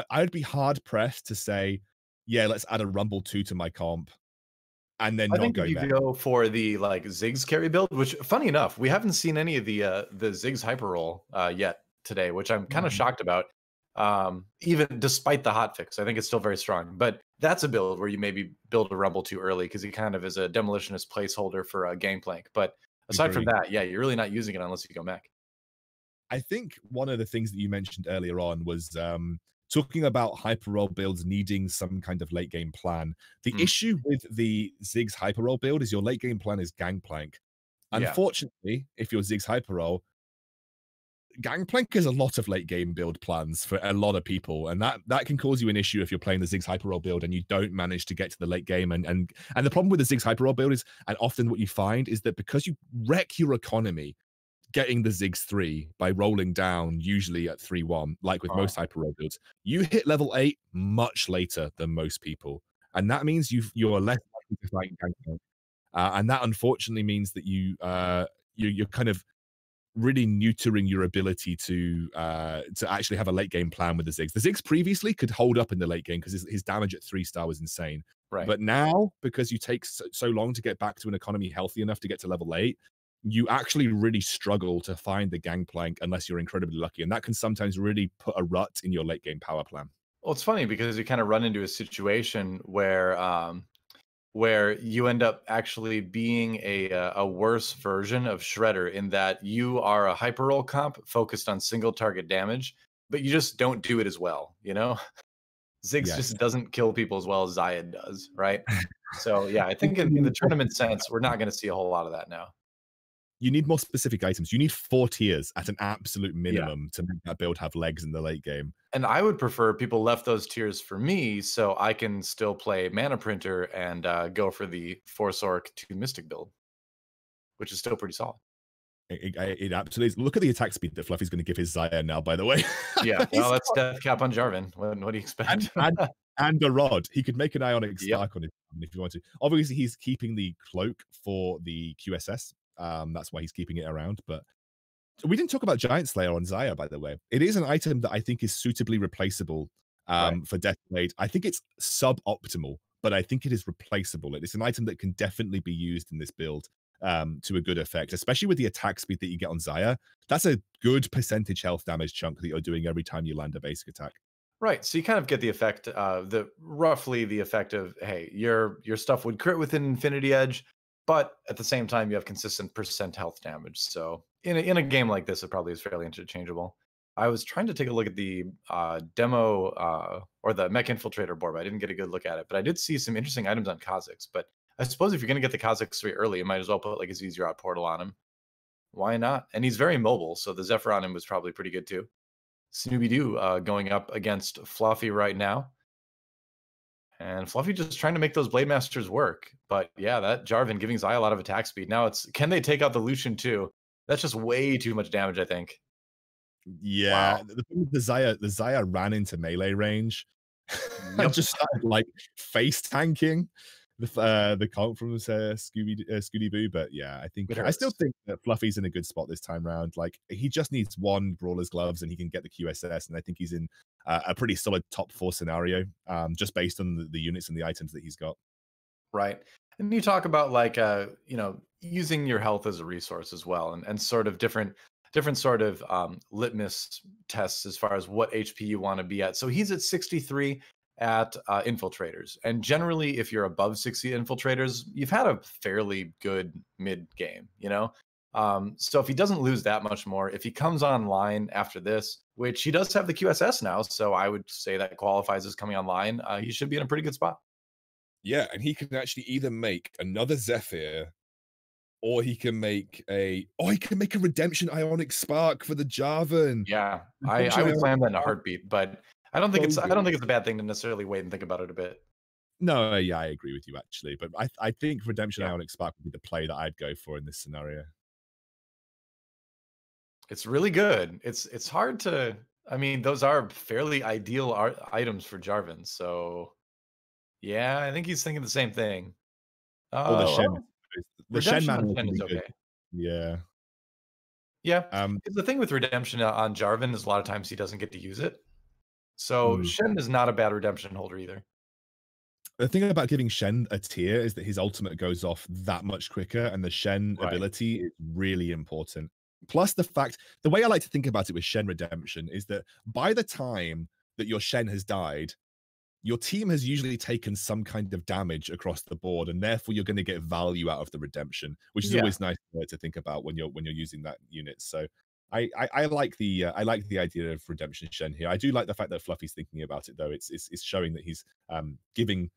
I'd be hard pressed to say, yeah, let's add a Rumble 2 to my comp and then
I
not
think if
go
you
mech.
go for the like Ziggs carry build, which funny enough, we haven't seen any of the Ziggs hyper roll yet today, which I'm kind of
Mhm.
shocked about. even despite the hotfix. I think it's still very strong. But that's a build where you maybe build a Rumble too early because he kind of is a demolitionist placeholder for a Gangplank. But aside from
Agree.
that, yeah, you're really not using it unless you go mech.
I think one of the things that you mentioned earlier on was talking about hyper roll builds needing some kind of late game plan. The
Mm,
issue with the Ziggs hyper roll build is your late game plan is Gangplank.
yeah,
Unfortunately, if you're Ziggs hyper roll, Gangplank is a lot of late game build plans for a lot of people, and that can cause you an issue if you're playing the Ziggs hyper roll build and you don't manage to get to the late game. And the problem with the Ziggs hyper roll build is, and often what you find is that because you wreck your economy getting the Ziggs 3 by rolling down, usually at 3-1, like with
uh,
most hyper roll builds, you hit level 8 much later than most people, and that means you're less likely to fight Gangplank. And that unfortunately means that you're kind of really neutering your ability to actually have a late game plan with the Ziggs. The Ziggs previously could hold up in the late game because his damage at 3-star was insane.
right.
But now, because you take so long to get back to an economy healthy enough to get to level 8, you actually really struggle to find the Gangplank unless you're incredibly lucky. And that can sometimes really put a rut in your late game power plan.
Well, it's funny because you kind of run into a situation where you end up actually being a worse version of Shredder in that you are a hyper roll comp focused on single target damage, but you just don't do it as well. You know, Ziggs
Yes.
just doesn't kill people as well as Zayed does, right? So yeah, I think in the tournament sense, we're not going to see a whole lot of that now.
You need more specific items. You need 4 tiers at an absolute
Yeah.
minimum to make that build have legs in the late game.
And I would prefer people left those tiers for me so I can still play Mana Printer and go for the Force Orc to Mystic build, which is still pretty solid.
It absolutely is. Look at the attack speed that Fluffy's going to give his Zaya now, by the way.
Yeah,
He's
well, that's
got-
death cap on Jarvan. What do you
and,
expect?
and, and a rod. He could make an Ionic
Yep.
Spark on his if you want to. Obviously, he's keeping the cloak for the QSS. That's why he's keeping it around. But we didn't talk about Giant Slayer on Zaya, by the way. It is an item that I think is suitably replaceable
Right.
for Deathblade. I think it's suboptimal, but I think it is replaceable. It's an item that can definitely be used in this build to a good effect, especially with the attack speed that you get on Zaya. That's a good percentage health damage chunk that you're doing every time you land a basic attack.
Right. So you kind of get the effect, roughly the effect of, hey, your stuff would crit within Infinity Edge, but at the same time you have consistent percent health damage. So in a game like this, it probably is fairly interchangeable. I was trying to take a look at the demo or the Mech Infiltrator board, but I didn't get a good look at it. But I did see some interesting items on Kha'Zix. But I suppose if you're going to get the Kha'Zix 3 early, you might as well put like a Z Zero portal on him. Why not? And he's very mobile, so the Zephyr on him was probably pretty good too. Scooby Doo going up against Fluffy right now. And Fluffy just trying to make those Blade Masters work. But yeah, that Jarvan giving Zaya a lot of attack speed. Now it's, can they take out the Lucian too? That's just way too much damage, I think.
Yeah,
Wow.
the thing with the Zaya ran into melee range and
Yep.
just started like face tanking the comp from Scooby Boo. But yeah,
It
I still
hurts.
think that Fluffy's in a good spot this time round. Like he just needs one Brawler's Gloves and he can get the QSS, and I think he's in a pretty solid top 4 scenario, just based on the units and the items that he's got.
Right. And you talk about like using your health as a resource as well, and sort of different sort of litmus tests as far as what HP you want to be at. So he's at 63 at infiltrators, and generally if you're above 60 infiltrators, you've had a fairly good mid game, so if he doesn't lose that much more, if he comes online after this, which he does have the QSS now, so I would say that qualifies as coming online, he should be in a pretty good spot.
Yeah, and he can actually either make another Zephyr or he can make a Redemption Ionic Spark for the Jarvan.
Yeah, I
Redemption
would
Ionic
slam that in a
Spark,
heartbeat, but I don't think
so
it's
good.
a bad thing to necessarily wait and think about it a bit.
No, yeah, I agree with you actually, but I think Redemption
Yeah,
Ionic Spark would be the play that I'd go for in this scenario.
it's really good. It's hard to. I mean, those are fairly ideal items for Jarvan. So yeah, I think he's thinking the same thing.
Or
Well,
The Shen
redemption
mana
on
is
Shen
really
is
good.
okay.
Yeah.
Yeah,
Um,
because the thing with redemption on Jarvan is a lot of times he doesn't get to use it. So
mm.
Shen is not a bad redemption holder either.
The thing about giving Shen a tier is that his ultimate goes off that much quicker, and the Shen
Right.
ability is really important. Plus the fact, the way I like to think about it with Shen Redemption is that by the time that your Shen has died, your team has usually taken some kind of damage across the board, and therefore you're going to get value out of the redemption, which is
Yeah.
always nice to think about when you're using that unit. So I like I like the idea of redemption Shen here. I do like the fact that Fluffy's thinking about it though. It's showing that he's giving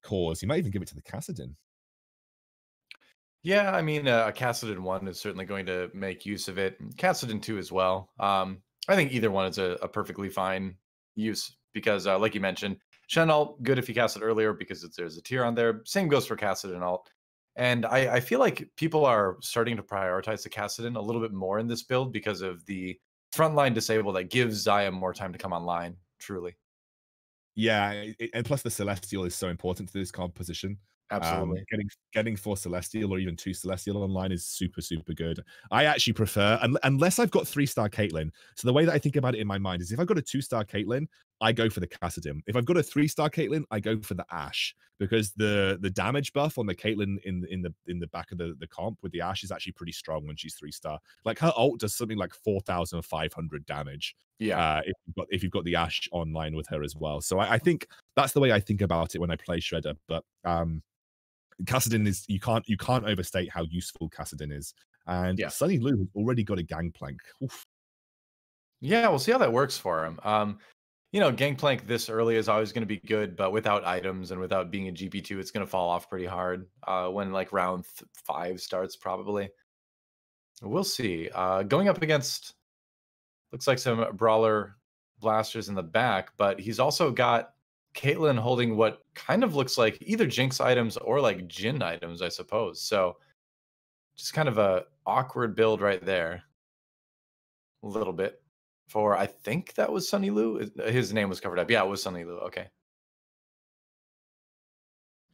cause. He might even give it to the Kassadin.
Yeah, I mean, a Kassadin 1 is certainly going to make use of it. Kassadin 2 as well. I think either one is a perfectly fine use because, like you mentioned, Shen ult, good if you cast it earlier because there's a tier on there. Same goes for Kassadin ult. And I feel like people are starting to prioritize the Kassadin a little bit more in this build because of the frontline disable that gives Zaya more time to come online, truly.
Yeah, and plus the Celestial is so important to this composition.
Absolutely.
Getting 4 Celestial or even 2 Celestial online is super, super good. I actually prefer, unless I've got 3-star Caitlyn. So the way that I think about it in my mind is if I've got a 2-star Caitlyn, I go for the Kassadin. If I've got a 3-star Caitlyn, I go for the Ashe because the damage buff on the Caitlyn in the back of the comp with the Ashe is actually pretty strong when she's 3-star. Like her ult does something like 4,500 damage.
Yeah.
If you've got the Ashe online with her as well. So I think that's the way I think about it when I play Shredder. But Kassadin is you can't overstate how useful Kassadin is. And
Yeah.
Sunny Lu has already got a gangplank. Oof.
Yeah, we'll see how that works for him. Gangplank this early is always going to be good, but without items and without being a GP2, it's going to fall off pretty hard when like round 5 starts, probably. We'll see. Going up against, looks like some Brawler blasters in the back, but he's also got Caitlyn holding what kind of looks like either Jinx items or like Jhin items, I suppose. So just kind of a awkward build right there. A little bit. For I think that was Sunny Lu. His name was covered up. Yeah, it was Sunny Lu. Okay.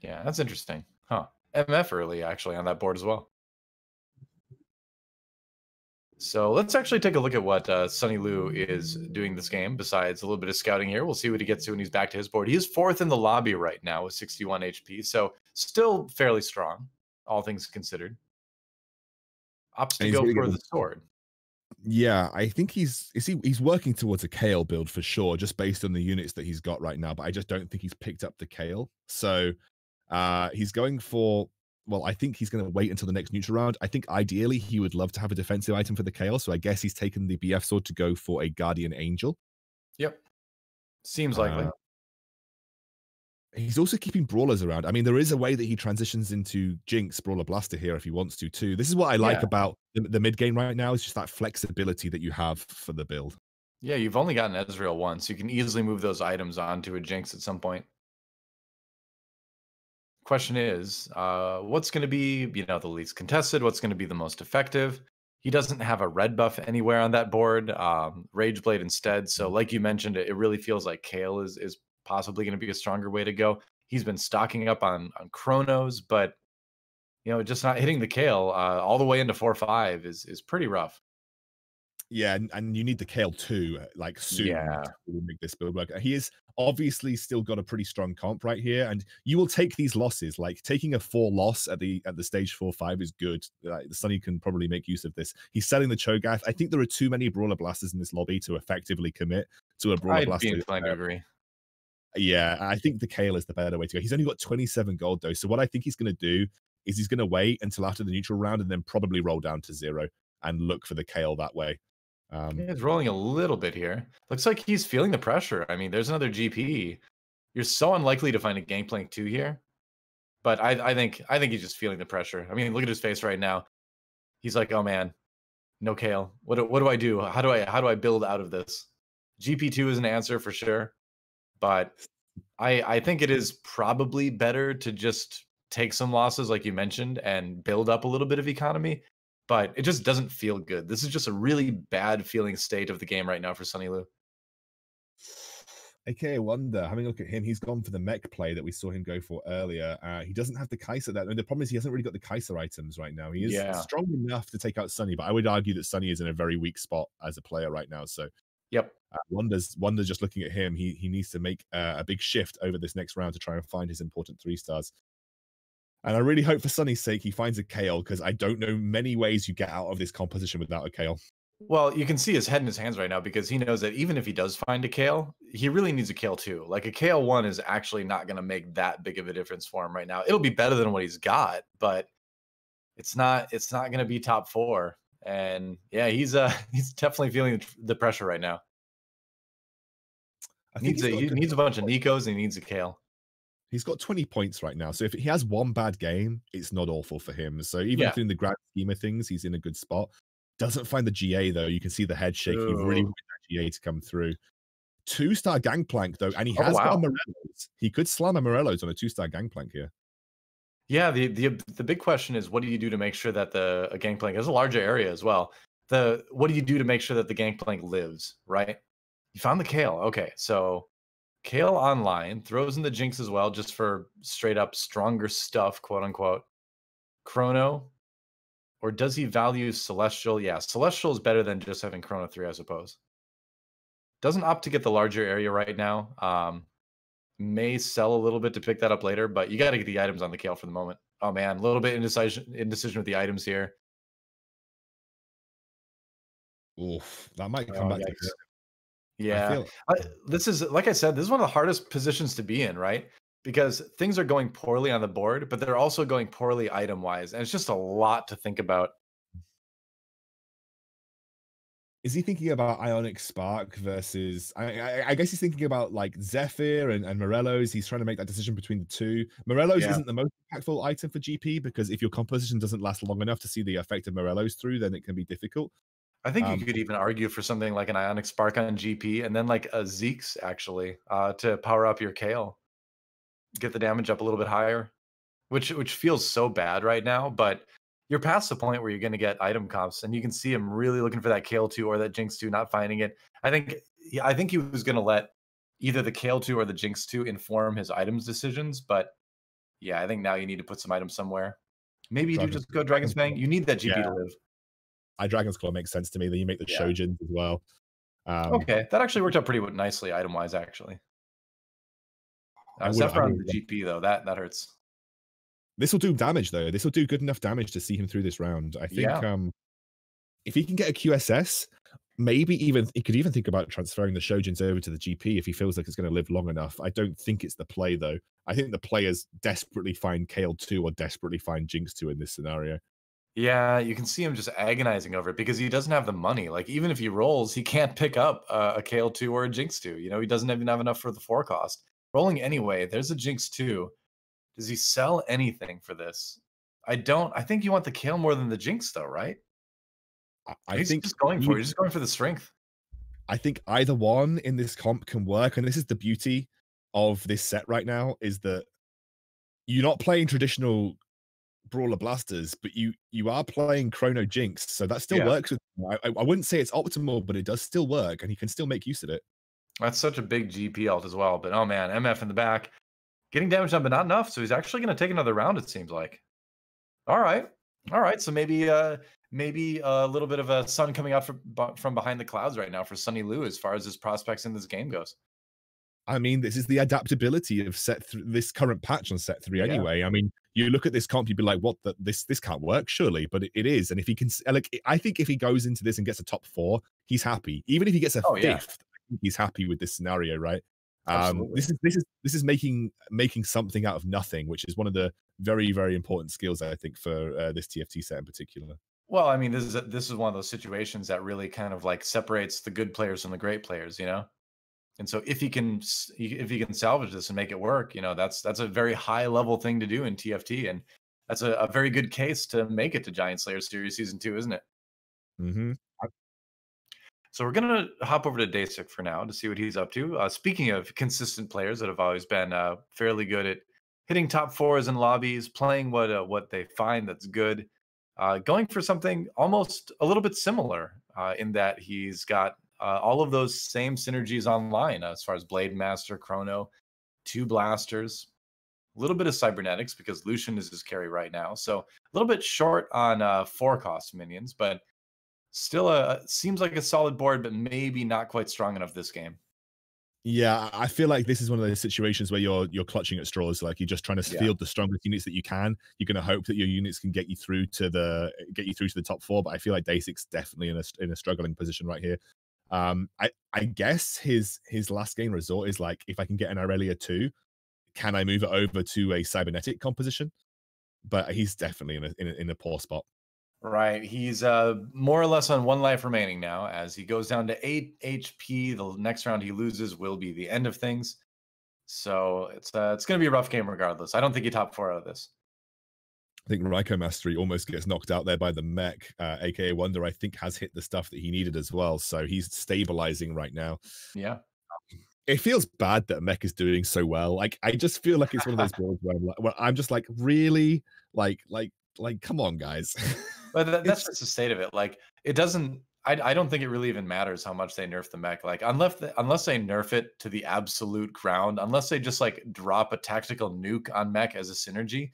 Yeah, that's interesting. Huh. MF early actually on that board as well. So let's actually take a look at what Sunny Lu is doing this game. Besides a little bit of scouting here, we'll see what he gets to when he's back to his board. He is 4th in the lobby right now with 61 HP, so still fairly strong, all things considered. Opts to
And he's
go
gonna
for
get
the sword.
Yeah, I think he's working towards a Kale build for sure, just based on the units that he's got right now. But I just don't think he's picked up the Kale. So he's going for. Well, I think he's going to wait until the next neutral round. I think ideally he would love to have a defensive item for the Kale. So I guess he's taken the BF sword to go for a Guardian Angel.
Yep. Seems likely.
He's also keeping brawlers around. I mean, there is a way that he transitions into Jinx, Brawler Blaster here if he wants to too. This is what I like
Yeah.
about the mid game right now. Is just that flexibility that you have for the build.
Yeah, you've only gotten Ezreal once. You can easily move those items onto a Jinx at some point. Question is, what's going to be, the least contested? What's going to be the most effective? He doesn't have a red buff anywhere on that board. Rageblade instead. So, like you mentioned, it really feels like Kale is possibly going to be a stronger way to go. He's been stocking up on Chronos, but just not hitting the Kale all the way into 4-5 is pretty rough.
Yeah, and you need the Kale too, like soon
Yeah.
to make this build work. He is obviously still got a pretty strong comp right here, and you will take these losses. Like taking a 4 loss at the stage 4-5 is good. Sunny can probably make use of this. He's selling the Cho'Gath. I think there are too many Brawler Blasters in this lobby to effectively commit to a Brawler
I'd
Blaster.
be inclined to agree.
Yeah, I think the Kale is the better way to go. He's only got 27 gold though, so what I think he's going to do is he's going to wait until after the neutral round and then probably roll down to 0 and look for the Kale that way.
He's rolling a little bit here. Looks like he's feeling the pressure. I mean, there's another GP. You're so unlikely to find a Gangplank 2 here. But I think he's just feeling the pressure. I mean, look at his face right now. He's like, oh man, no Kale. What do I do? How do I build out of this? GP2 is an answer for sure. But I think it is probably better to just take some losses, like you mentioned, and build up a little bit of economy. But it just doesn't feel good. This is just a really bad feeling state of the game right now for Sunny Lu.
Okay, I wonder. Having a look at him, he's gone for the mech play that we saw him go for earlier. He doesn't have the Kaiser. The problem is he hasn't really got the Kaiser items right now. He is strong enough to take out Sunny, but I would argue that Sunny is in a very weak spot as a player right now. So,
yep.
Wonder's just looking at him. He needs to make a big shift over this next round to try and find his important 3 stars. And I really hope for Sunny's sake he finds a Kale, because I don't know many ways you get out of this composition without a Kale.
Well, you can see his head in his hands right now because he knows that even if he does find a Kale, he really needs a Kale too. Like a Kale 1 is actually not going to make that big of a difference for him right now. It'll be better than what he's got, but it's not going to be top 4. And yeah, he's he's definitely feeling the pressure right now. He needs a bunch of Nikos and he needs a Kale.
He's got 20 points right now. So if he has one bad game, it's not awful for him. So even in the grand scheme of things, he's in a good spot. Doesn't find the GA though. You can see the head shake. He really wants that GA to come through. 2-star Gangplank though, and he has got a Morello's. He could slam a Morello's on a 2-star Gangplank here.
Yeah, the big question is, what do you do to make sure that a Gangplank is a larger area as well? What do you do to make sure that the Gangplank lives, right? You found the Kale. Okay, so Kale online, throws in the Jinx as well, just for straight up stronger stuff, quote unquote. Chrono, or does he value Celestial? Yeah, Celestial is better than just having Chrono 3, I suppose. Doesn't opt to get the larger area right now. May sell a little bit to pick that up later, but you got to get the items on the Kale for the moment. Oh man, a little bit indecision with the items here.
Oof, that might come back to hurt.
Yeah, this is, like I said, this is one of the hardest positions to be in, right? Because things are going poorly on the board, but they're also going poorly item-wise, and it's just a lot to think about.
Is he thinking about Ionic Spark versus? I guess he's thinking about like Zephyr and Morello's. He's trying to make that decision between the two. Morello's isn't the most impactful item for GP, because if your composition doesn't last long enough to see the effect of Morello's through, then it can be difficult.
I think you could even argue for something like an Ionic Spark on GP, and then like a Zeke's actually to power up your Kale, get the damage up a little bit higher, which feels so bad right now, but you're past the point where you're going to get item comps, and you can see him really looking for that Kale 2 or that Jinx 2, not finding it. I think he was going to let either the Kale 2 or the Jinx 2 inform his items decisions, but yeah, I think now you need to put some items somewhere. Maybe you do just go Dragon's Fang. You need that GP to live.
Dragon's Claw makes sense to me. Then you make the Shojins as well.
Okay, that actually worked out pretty nicely item-wise, actually. Except for on the GP, though. That hurts.
This will do damage, though. This will do good enough damage to see him through this round. I think if he can get a QSS, maybe he could even think about transferring the Shojins over to the GP if he feels like it's going to live long enough. I don't think it's the play, though. I think the players desperately find Kale 2 or desperately find Jinx 2 in this scenario.
Yeah, you can see him just agonizing over it because he doesn't have the money. Like, even if he rolls, he can't pick up a Kale 2 or a Jinx 2. You know, he doesn't even have enough for the 4 cost. Rolling anyway, there's a Jinx 2. Does he sell anything for this? I think you want the Kale more than the Jinx, though, right? He's just going for the strength.
I think either one in this comp can work, and this is the beauty of this set right now, is that you're not playing traditional Brawler Blasters, but you are playing Chrono Jinx, so that still works with him. I wouldn't say it's optimal, but it does still work, and he can still make use of it. That's
such a big GP ult as well, but oh man, MF in the back. Getting damage done, but not enough. So he's actually going to take another round, it seems like. All right. So maybe a little bit of a sun coming out from behind the clouds right now for Sunny Lu as far as his prospects in this game goes.
I mean, this is the adaptability of this current patch on set 3 anyway. I mean, you look at this comp, you'd be like, what, this can't work, surely. But it is. And if he can, like, I think if he goes into this and gets a top 4, he's happy. Even if he gets a 5th, I think he's happy with this scenario, right? This is making something out of nothing, which is one of the very, very important skills, I think, for this TFT set in particular.
Well, I mean, this is one of those situations that really kind of like separates the good players from the great players, you know. And so if he can salvage this and make it work, you know, that's a very high level thing to do in TFT, and that's a very good case to make it to Giant Slayer Series Season 2, isn't it?
Mm-hmm.
So we're going to hop over to Dasik for now to see what he's up to. Speaking of consistent players that have always been fairly good at hitting top 4s in lobbies, playing what they find that's good, going for something almost a little bit similar in that he's got all of those same synergies online as far as Blade Master, Chrono, 2 blasters, a little bit of cybernetics because Lucian is his carry right now. So a little bit short on 4 cost minions, but still seems like a solid board, but maybe not quite strong enough this game.
Yeah, I feel like this is one of those situations where you're clutching at straws. Like you're just trying to
Yeah.
field the strongest units that you can. You're going to hope that your units can get you through to the top four. But I feel like Dasic's definitely in a struggling position right here. I guess his last game resort is like, if I can get an Aurelia 2, can I move it over to a cybernetic composition? But he's definitely in a poor spot.
Right. He's more or less on 1 life remaining now as he goes down to 8 HP. The next round he loses will be the end of things. So it's going to be a rough game regardless. I don't think he top 4 out of this.
I think Raikou Mastery almost gets knocked out there by the mech, aka Wonder. I think has hit the stuff that he needed as well, so he's stabilizing right now.
Yeah.
It feels bad that mech is doing so well. Like I just feel like it's one of those builds where I'm just like, really, like, come on, guys.
But that's
It's
just the state of it. Like it doesn't. I don't think it really even matters how much they nerf the mech. Like unless they nerf it to the absolute ground, unless they just like drop a tactical nuke on mech as a synergy,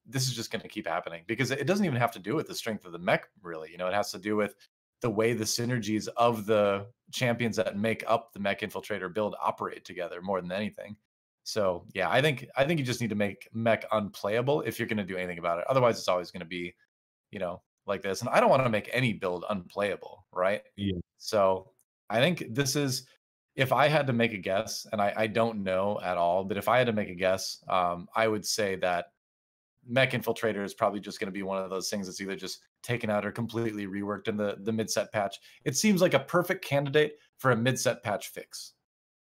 this is just going to keep happening because it doesn't even have to do with the strength of the mech. Really, it has to do with the way the synergies of the champions that make up the mech infiltrator build operate together more than anything. So yeah, I think you just need to make mech unplayable if you're going to do anything about it. Otherwise, it's always going to be like this. And I don't want to make any build unplayable, right?
yeah.
So I think this is, if I had to make a guess, and I don't know at all, but if I had to make a guess, I would say that Mech Infiltrator is probably just going to be one of those things that's either just taken out or completely reworked in the mid-set patch. It seems like a perfect candidate for a mid-set patch fix.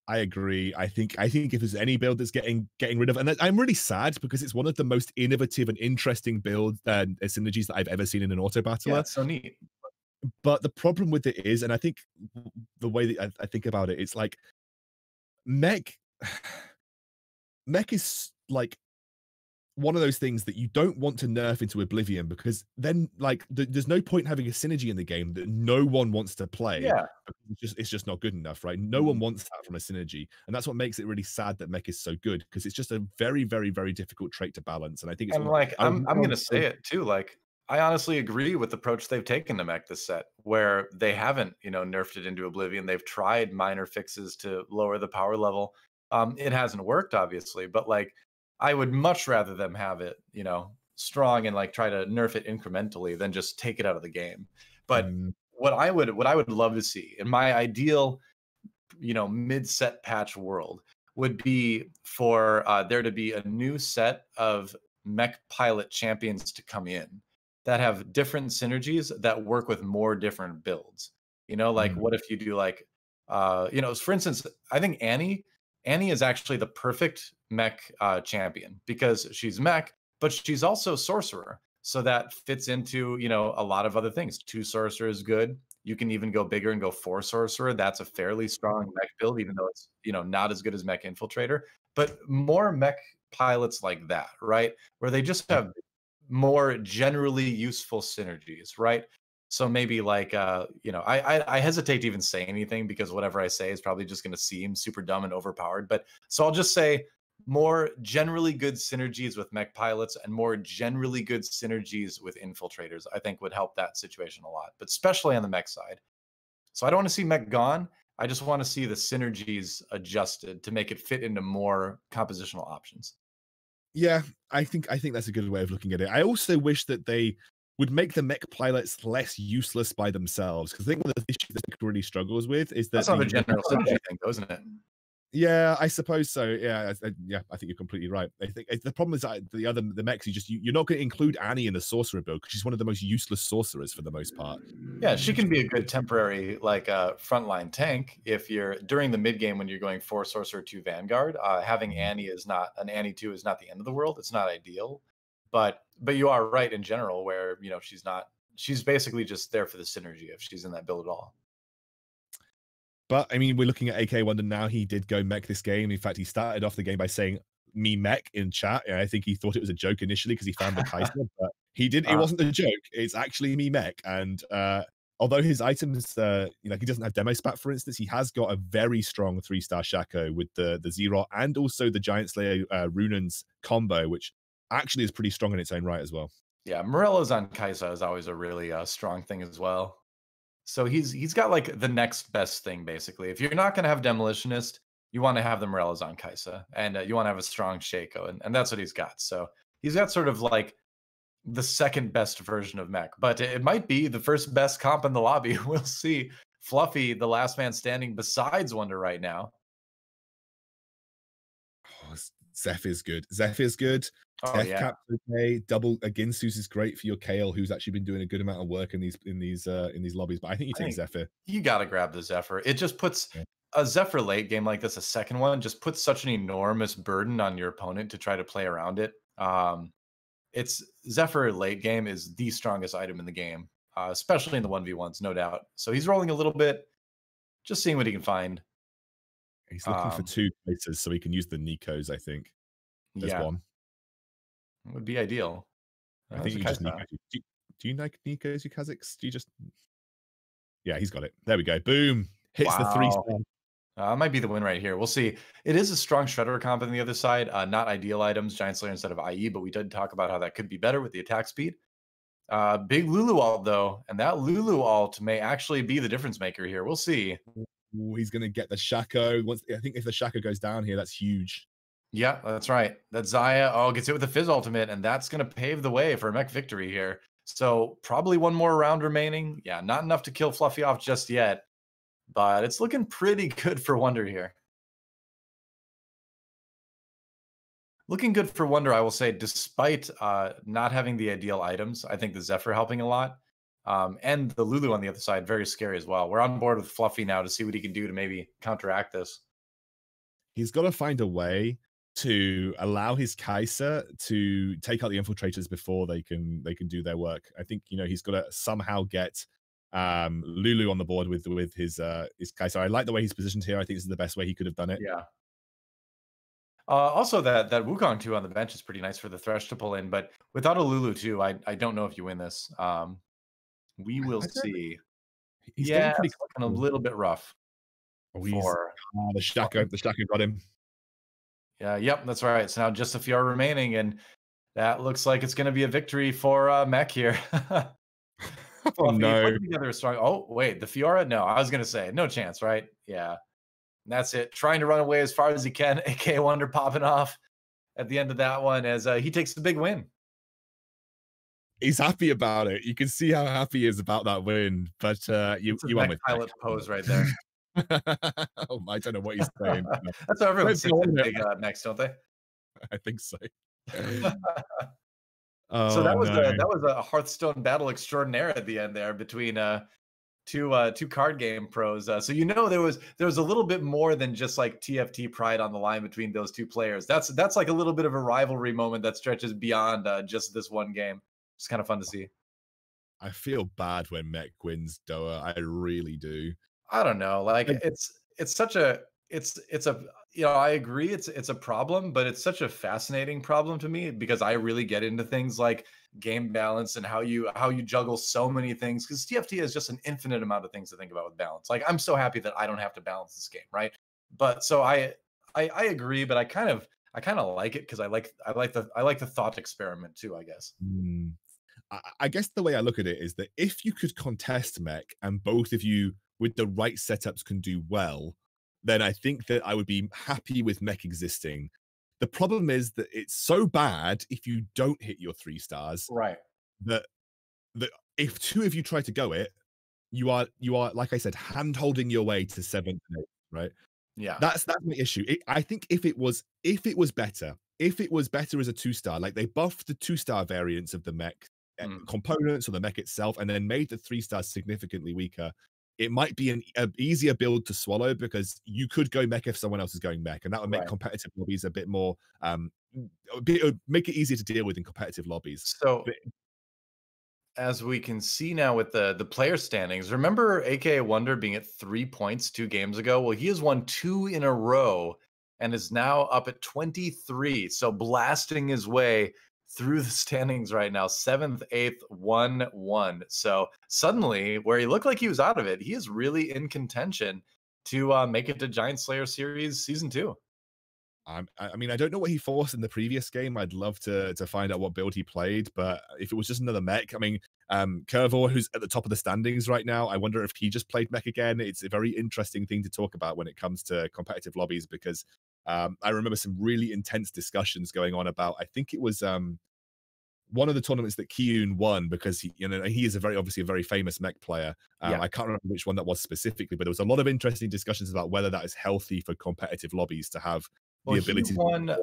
I agree. I think if there's any build that's getting rid of, and I'm really sad because it's one of the most innovative and interesting builds and synergies that I've ever seen in an auto
Yeah,
battler.
it's so neat.
But the problem with it is, and I think the way that I think about it, it's like mech mech is like one of those things that you don't want to nerf into oblivion because then like there's no point having a synergy in the game that no one wants to play.
Yeah.
It's just not good enough, right? No one
Mhm.
wants that from a synergy, and that's what makes it really sad that mech is so good because it's just a very very very difficult trait to balance, and I think it's
And
one.
like
I would
I'm
never
gonna say it too. Like I honestly agree with the approach they've taken to mech this set, where they haven't, nerfed it into oblivion. They've tried minor fixes to lower the power level. It hasn't worked, obviously, but like I would much rather them have it, strong and like try to nerf it incrementally than just take it out of the game. But
Mm,
what I would love to see in my ideal mid-set patch world would be for there to be a new set of mech pilot champions to come in that have different synergies that work with more different builds. Like
mm,
what if you do like for instance, I think Annie is actually the perfect mech champion because she's mech, but she's also sorcerer. So that fits into, a lot of other things. 2 sorcerer is good. You can even go bigger and go 4 sorcerer. That's a fairly strong mech build, even though it's, not as good as mech infiltrator. But more mech pilots like that, right? Where they just
yeah.
have more generally useful synergies, right? So maybe like I hesitate to even say anything because whatever I say is probably just gonna seem super dumb and overpowered. But so I'll just say more generally good synergies with mech pilots and more generally good synergies with infiltrators, I think would help that situation a lot, but especially on the mech side. So I don't want to see mech gone. I just want to see the synergies adjusted to make it fit into more compositional options.
Yeah, I think that's a good way of looking at it. I also wish that they would make the mech pilots less useless by themselves because I think one of the issues that mech really struggles with is
That's
that
not a
the
general synergy thing, though, isn't it?
yeah, I suppose so. Yeah, yeah, I think you're completely right. I think the problem is that the mechs you're not going to include Annie in the sorcerer build because she's one of the most useless sorcerers for the most part.
Yeah, she can be a good temporary like frontline tank if you're during the mid game when you're going 4 sorcerer 2 vanguard. Having
Mhm.
Annie 2 is not the end of the world. It's not ideal, but you are right in general where she's basically just there for the synergy if she's in that build at all.
But I mean, we're looking at AK Wonder now. He did go mech this game. In fact, he started off the game by saying "me mech" in chat. And I think he thought it was a joke initially because he found the Kaiser, but he did. It
Uh,
wasn't a joke. It's actually me mech. And although his items, he doesn't have demo spat, for instance, he has got a very strong 3-star Shaco with the Zero and also the Giant Slayer Runan's combo, which actually is pretty strong in its own right as well.
yeah, Morello's on Kaisa is always a really strong thing as well. So he's got like the next best thing basically. If you're not going to have demolitionist, you want to have the Morellas on Kaisa, and you want to have a strong Shaco, and that's what he's got. So he's got sort of like the second best version of mech, but it might be the first best comp in the lobby. We'll see. Fluffy, the last man standing besides Wonder right now.
Oh, Zeph is good. Zeph is good.
Oh
Death
yeah,
Cap's okay. Double Ginsu's is great for your Kale, who's actually been doing a good amount of work in these lobbies. But I think you
I
take
think
Zephyr.
you got to grab the Zephyr. It just puts
Yeah.
a Zephyr late game like this, a second one, just puts such an enormous burden on your opponent to try to play around it. It's Zephyr late game is the strongest item in the game, especially in the 1v1s, no doubt. So he's rolling a little bit, just seeing what he can find.
He's looking for 2 places so he can use the Nikos, I think. There's
Yeah,
one.
would be ideal.
I
There's
think
a
you just
Kaisa.
Nikos. Do you like Nikos, you Kazakhs? Do you just Yeah, he's got it. There we go. Boom. Hits the 3
Wow.
star.
Might be the win right here. We'll see. It is a strong Shredder comp on the other side. Not ideal items, Giant Slayer instead of IE, but we did talk about how that could be better with the attack speed. Big Lulu ult though, and that Lulu ult may actually be the difference maker here. We'll see.
Ooh, he's gonna get the Shaco. I think if the Shaco goes down here, that's huge.
Yeah, that's right. That Zaya gets hit with the Fizz ultimate, and that's going to pave the way for a mech victory here. So probably one more round remaining. Yeah, not enough to kill Fluffy off just yet, but it's looking pretty good for Wonder here. Looking good for Wonder, I will say, despite not having the ideal items. I think the Zephyr helping a lot. And the Lulu on the other side, very scary as well. We're on board with Fluffy now to see what he can do to maybe counteract this.
He's got to find a way to allow his Kai'Sa to take out the infiltrators before they can do their work. I think he's got to somehow get Lulu on the board with his Kai'Sa. I like the way he's positioned here. I think this is the best way he could have done it.
Yeah. Also, that Wukong too on the bench is pretty nice for the Thresh to pull in, but without a Lulu too, I don't know if you win this. We will see.
He's
Yeah,
getting pretty
it's looking a little bit rough.
The Shaco got him.
Yeah, yep, that's right. So now just a few are remaining, and that looks like it's going to be a victory for Mech here.
Oh no!
Put together a strong. Oh wait, the Fiora? No, I was going to say no chance, right? Yeah, and that's it. Trying to run away as far as he can. AK Wonder popping off at the end of that one as he takes the big win.
He's happy about it. You can see how happy he is about that win. But you won with
pilot pose right there.
Oh, I don't know what he's saying.
That's how everyone sits in big next, don't they?
I think so.
So that was a Hearthstone battle extraordinaire at the end there between two card game pros. So there was a little bit more than just like TFT pride on the line between those two players. That's like a little bit of a rivalry moment that stretches beyond just this one game. It's kind of fun to see.
I feel bad when Mech wins, Doa. I really do.
I don't know. Like it's such a I agree it's a problem, but it's such a fascinating problem to me because I really get into things like game balance and how you juggle so many things because TFT has just an infinite amount of things to think about with balance. Like I'm so happy that I don't have to balance this game, right? But so I agree, but I kind of like it because I like the thought experiment too, I guess.
I guess the way I look at it is that if you could contest Mech and both of you with the right setups can do well, then I think that I would be happy with Mech existing. The problem is that it's so bad if you don't hit your 3 stars,
right?
That if 2 of you try to go it, you are like I said, hand holding your way to 7th and 8th, right?
Yeah,
that's my issue. I think if it was better as a 2-star, like they buffed the 2-star variants of the Mech components or the Mech itself, and then made the 3 stars significantly weaker, it might be an easier build to swallow because you could go Mech if someone else is going Mech, and that would make competitive lobbies a bit more make it easier to deal with in competitive lobbies.
So as we can see now with the player standings, remember AKA Wonder being at 3 points 2 games ago? Well, he has won 2 in a row and is now up at 23. So blasting his way through the standings right now, 7th, 8th, 1-1. So suddenly, where he looked like he was out of it, he is really in contention to make it to Giant Slayer Series Season 2.
I mean, I don't know what he forced in the previous game. I'd love to find out what build he played, but if it was just another mech, I mean, Curvor, who's at the top of the standings right now, I wonder if he just played mech again. It's a very interesting thing to talk about when it comes to competitive lobbies because I remember some really intense discussions going on about, I think it was one of the tournaments that Kiyun won because he is obviously a very famous mech player.
Yeah.
I can't remember which one that was specifically, but there was a lot of interesting discussions about whether that is healthy for competitive lobbies to have the ability.
He won.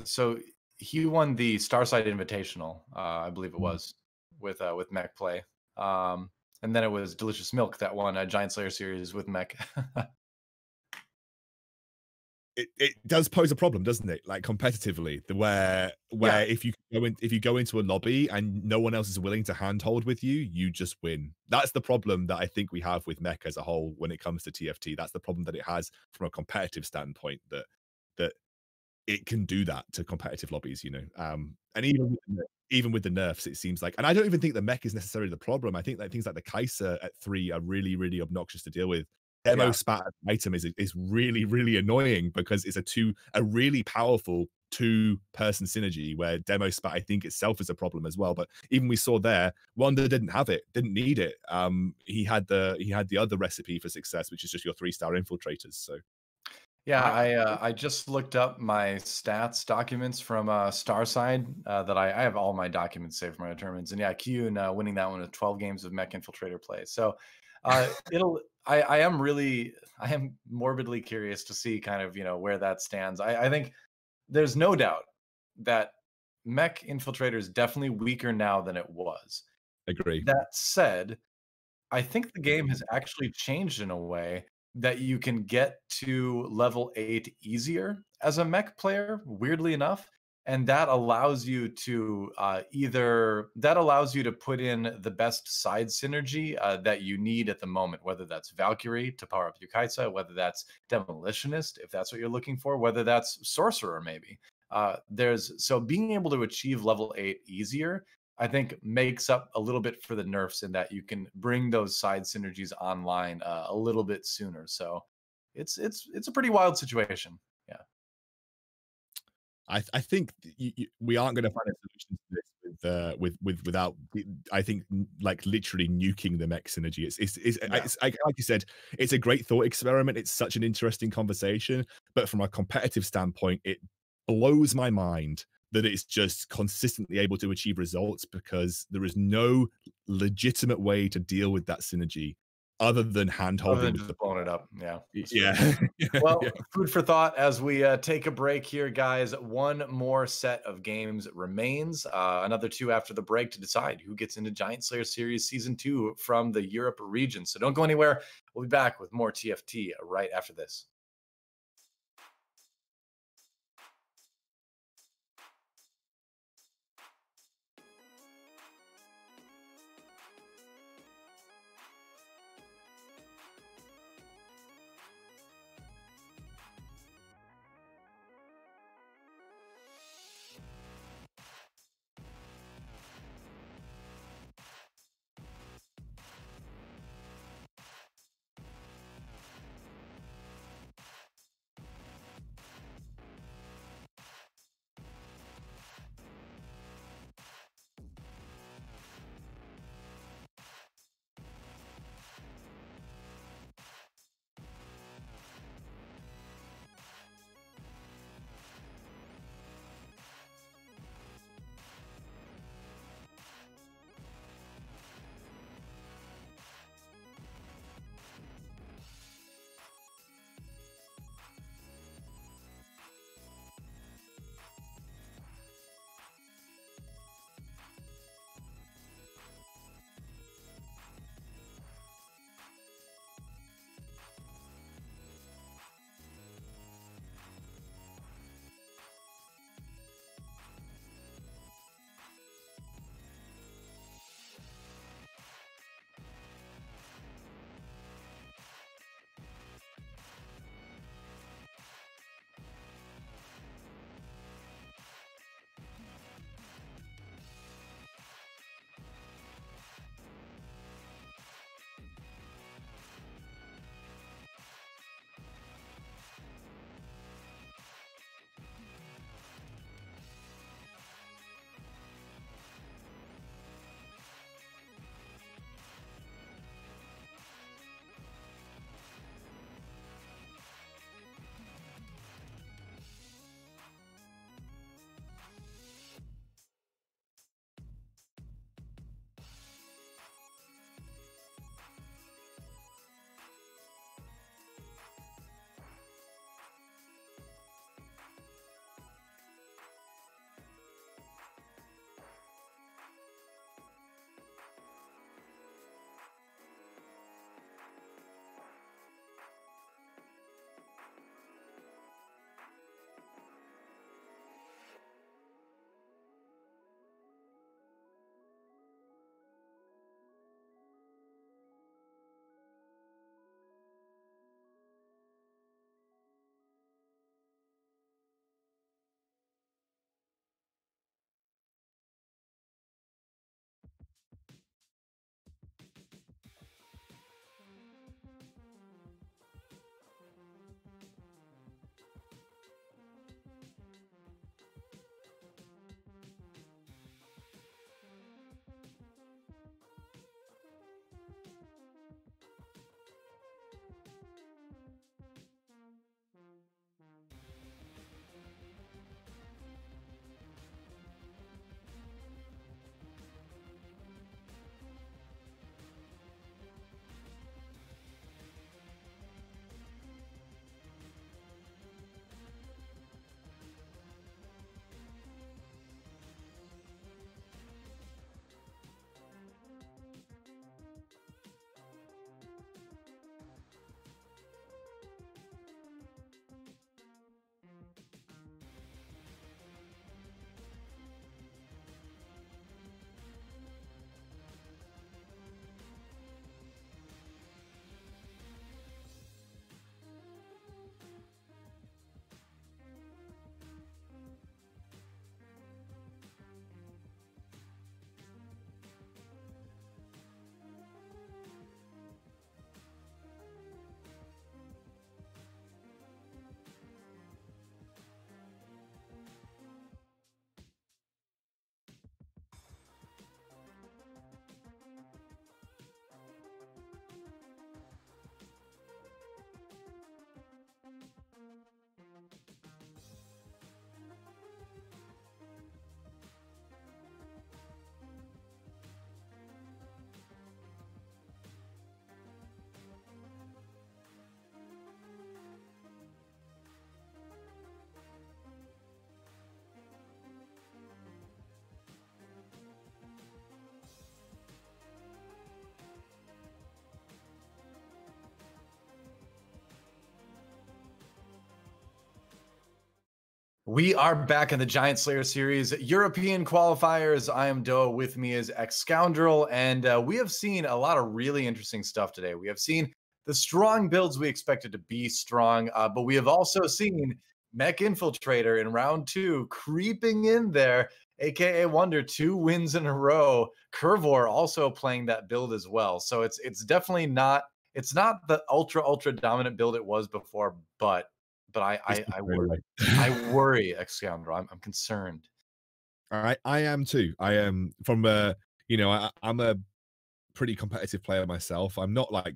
So he won the Starside Invitational, I believe it was, with Mech Play. And then it was Delicious Milk that won a Giant Slayer series with Mech.
It does pose a problem, doesn't it? Like competitively, where if you go into a lobby and no one else is willing to handhold with you, you just win. That's the problem that I think we have with mech as a whole when it comes to TFT. That's the problem that it has from a competitive standpoint, that it can do that to competitive lobbies, and even with the nerfs, it seems like, and I don't even think the mech is necessarily the problem. I think that things like the Kaiser at 3 are really, really obnoxious to deal with. Demo spat item is really, really annoying because it's a really powerful two-person synergy where demo spat I think itself is a problem as well. But even we saw there, Wanda didn't have it, didn't need it. He had the other recipe for success, which is just your 3-star infiltrators. So
yeah, I just looked up my stats documents from Starside that I have all my documents saved from my tournaments, and yeah, Kyun winning that one with 12 games of mech infiltrator play. So I am morbidly curious to see kind of where that stands. I think there's no doubt that mech infiltrator is definitely weaker now than it was.
agree.
That said, I think the game has actually changed in a way that you can get to level 8 easier as a mech player, weirdly enough. And that allows you to put in the best side synergy that you need at the moment, whether that's Valkyrie to power up your Kaisa, whether that's Demolitionist, if that's what you're looking for, whether that's Sorcerer, maybe. So being able to achieve level 8 easier, I think, makes up a little bit for the nerfs in that you can bring those side synergies online a little bit sooner. So it's a pretty wild situation. Yeah.
I think we aren't going to find a solution to this without, I think, like literally nuking the mech synergy. It's like you said, it's a great thought experiment. It's such an interesting conversation, but from a competitive standpoint, it blows my mind that it's just consistently able to achieve results because there is no legitimate way to deal with that synergy other than hand-holding.
Just blowing it up. Yeah.
Yeah.
Well, food for thought as we take a break here, guys. One more set of games remains. Another 2 after the break to decide who gets into Giant Slayer Series Season 2 from the Europe region. So don't go anywhere. We'll be back with more TFT right after this. We are back in the Giant Slayer series, European qualifiers. I am Doa. With me is Excoundrel, and we have seen a lot of really interesting stuff today. We have seen the strong builds we expected to be strong, but we have also seen Mech Infiltrator in round 2 creeping in there, aka Wonder, 2 wins in a row. Curvor also playing that build as well. So it's definitely not the ultra dominant build it was before, but I worry. I worry, Excoundrel. I'm concerned.
I am too. I am from I'm a pretty competitive player myself. I'm not like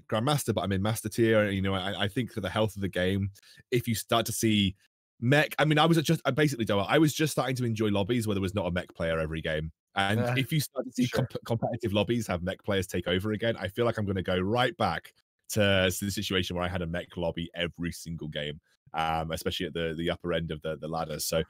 grandmaster, but I'm in master tier. And, I think for the health of the game, if you start to see mech, I mean, I was just starting to enjoy lobbies where there was not a mech player every game. And if you start to see
Sure.
competitive lobbies have mech players take over again, I feel like I'm going to go right back to the situation where I had a mech lobby every single game, especially at the upper end of the ladder. So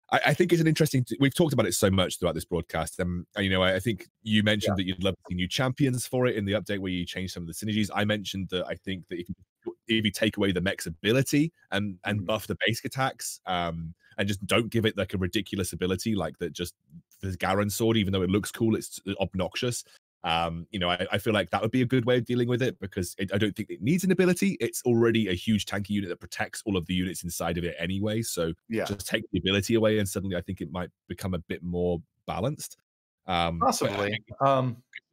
I think it's an interesting. We've talked about it so much throughout this broadcast. I think you
Yeah.
mentioned that you'd love to see new champions for it in the update where you change some of the synergies. I mentioned that I think that if you take away the mech's ability and buff the basic attacks, and just don't give it like a ridiculous ability like that, just the Garen sword, even though it looks cool, it's obnoxious. I feel like that would be a good way of dealing with it because I don't think it needs an ability. It's already a huge tanky unit that protects all of the units inside of it anyway. So
Yeah.
just take the ability away, and suddenly I think it might become a bit more balanced.
Possibly.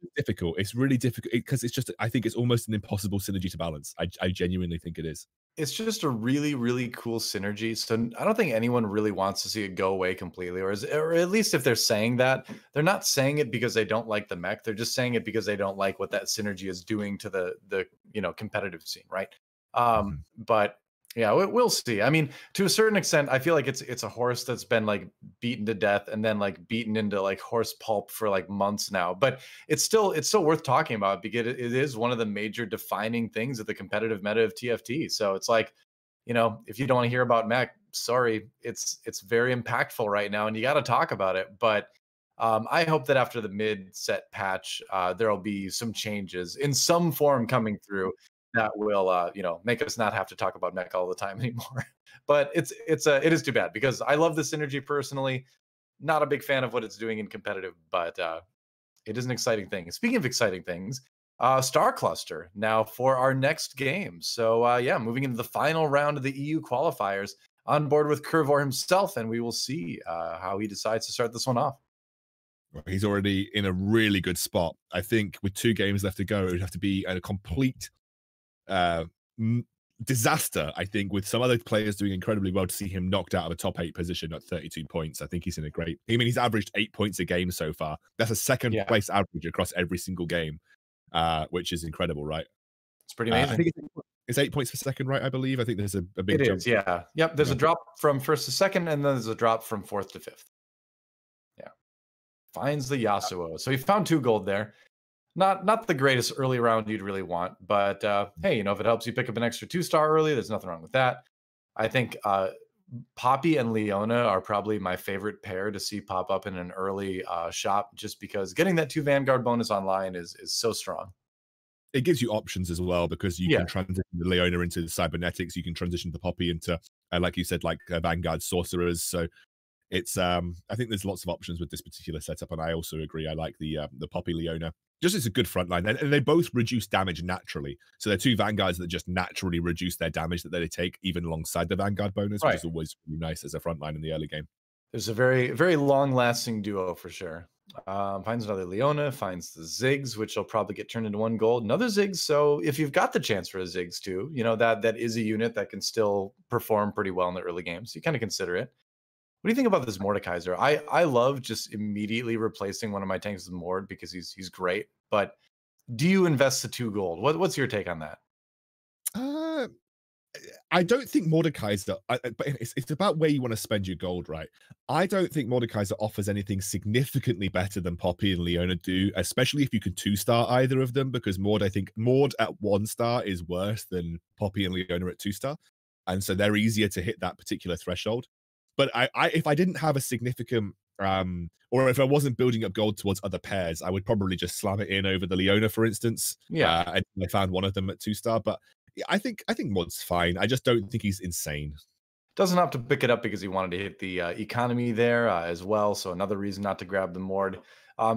It's difficult. It's really difficult because I think it's almost an impossible synergy to balance. I genuinely think it is.
It's just a really cool synergy. So I don't think anyone really wants to see it go away completely, or at least if they're saying that, they're not saying it because they don't like the mech. They're just saying it because they don't like what that synergy is doing to the competitive scene, right?
Mhm.
But yeah, we'll see. I mean, to a certain extent, I feel like it's a horse that's been like beaten to death and then like beaten into like horse pulp for like months now. But it's still worth talking about because it is one of the major defining things of the competitive meta of TFT. So it's like, if you don't want to hear about mech, sorry, it's very impactful right now, and you got to talk about it. But I hope that after the mid set patch, there'll be some changes in some form coming through that will make us not have to talk about mech all the time anymore. But it is too bad because I love the synergy personally. Not a big fan of what it's doing in competitive, but it is an exciting thing. Speaking of exciting things, Star Cluster now for our next game. So yeah, moving into the final round of the EU qualifiers, on board with Curvor himself, and we will see how he decides to start this one off.
He's already in a really good spot. I think with 2 games left to go, it would have to be a complete uh, disaster, I think, with some other players doing incredibly well to see him knocked out of a top 8 position at 32 points. I think he's in a great. I mean, he's averaged 8 points a game so far. That's a second
Yeah,
place average across every single game, which is incredible, right?
it's pretty
I
amazing.
think it's 8 points for second, right? I believe. I think there's a big
It
jump.
is, yeah. Yep, there's a drop from first to second, and then there's a drop from fourth to fifth. Yeah. Finds the Yasuo. So he found 2 gold there. Not the greatest early round you'd really want, but hey, if it helps you pick up an extra 2-star early, there's nothing wrong with that. I think Poppy and Leona are probably my favorite pair to see pop up in an early shop, just because getting that 2 Vanguard bonus online is so strong.
It gives you options as well because you
Yeah,
can transition the Leona into the cybernetics. You can transition the Poppy into, like you said, like Vanguard sorcerers. So it's I think there's lots of options with this particular setup, and I also agree. I like the Poppy Leona. Just it's a good front line, and they both reduce damage naturally. So they're 2 Vanguards that just naturally reduce their damage that they take, even alongside the Vanguard bonus, which
right.
is always really nice as a front line in the early game.
There's a very long lasting duo for sure. Finds another Leona, finds the Ziggs, which will probably get turned into 1 gold. Another Ziggs. So if you've got the chance for a Ziggs too, that is a unit that can still perform pretty well in the early game. So you kind of consider it. What do you think about this Mordekaiser? I love just immediately replacing one of my tanks with Mord because he's great. But do you invest the 2 gold? What's your take on that?
Uh, I don't think Mordekaiser, but it's about where you want to spend your gold, right? I don't think Mordekaiser offers anything significantly better than Poppy and Leona do, especially if you can 2-star either of them, because I think Mord at 1-star is worse than Poppy and Leona at 2-star. And so they're easier to hit that particular threshold. But if I didn't have a significant or if I wasn't building up gold towards other pairs, I would probably just slam it in over the Leona, for instance.
Yeah.
And I found one of them at 2-star. But yeah, I think Mod's fine. I just don't think he's insane.
Doesn't have to pick it up because he wanted to hit the economy there as well. So another reason not to grab the Mord.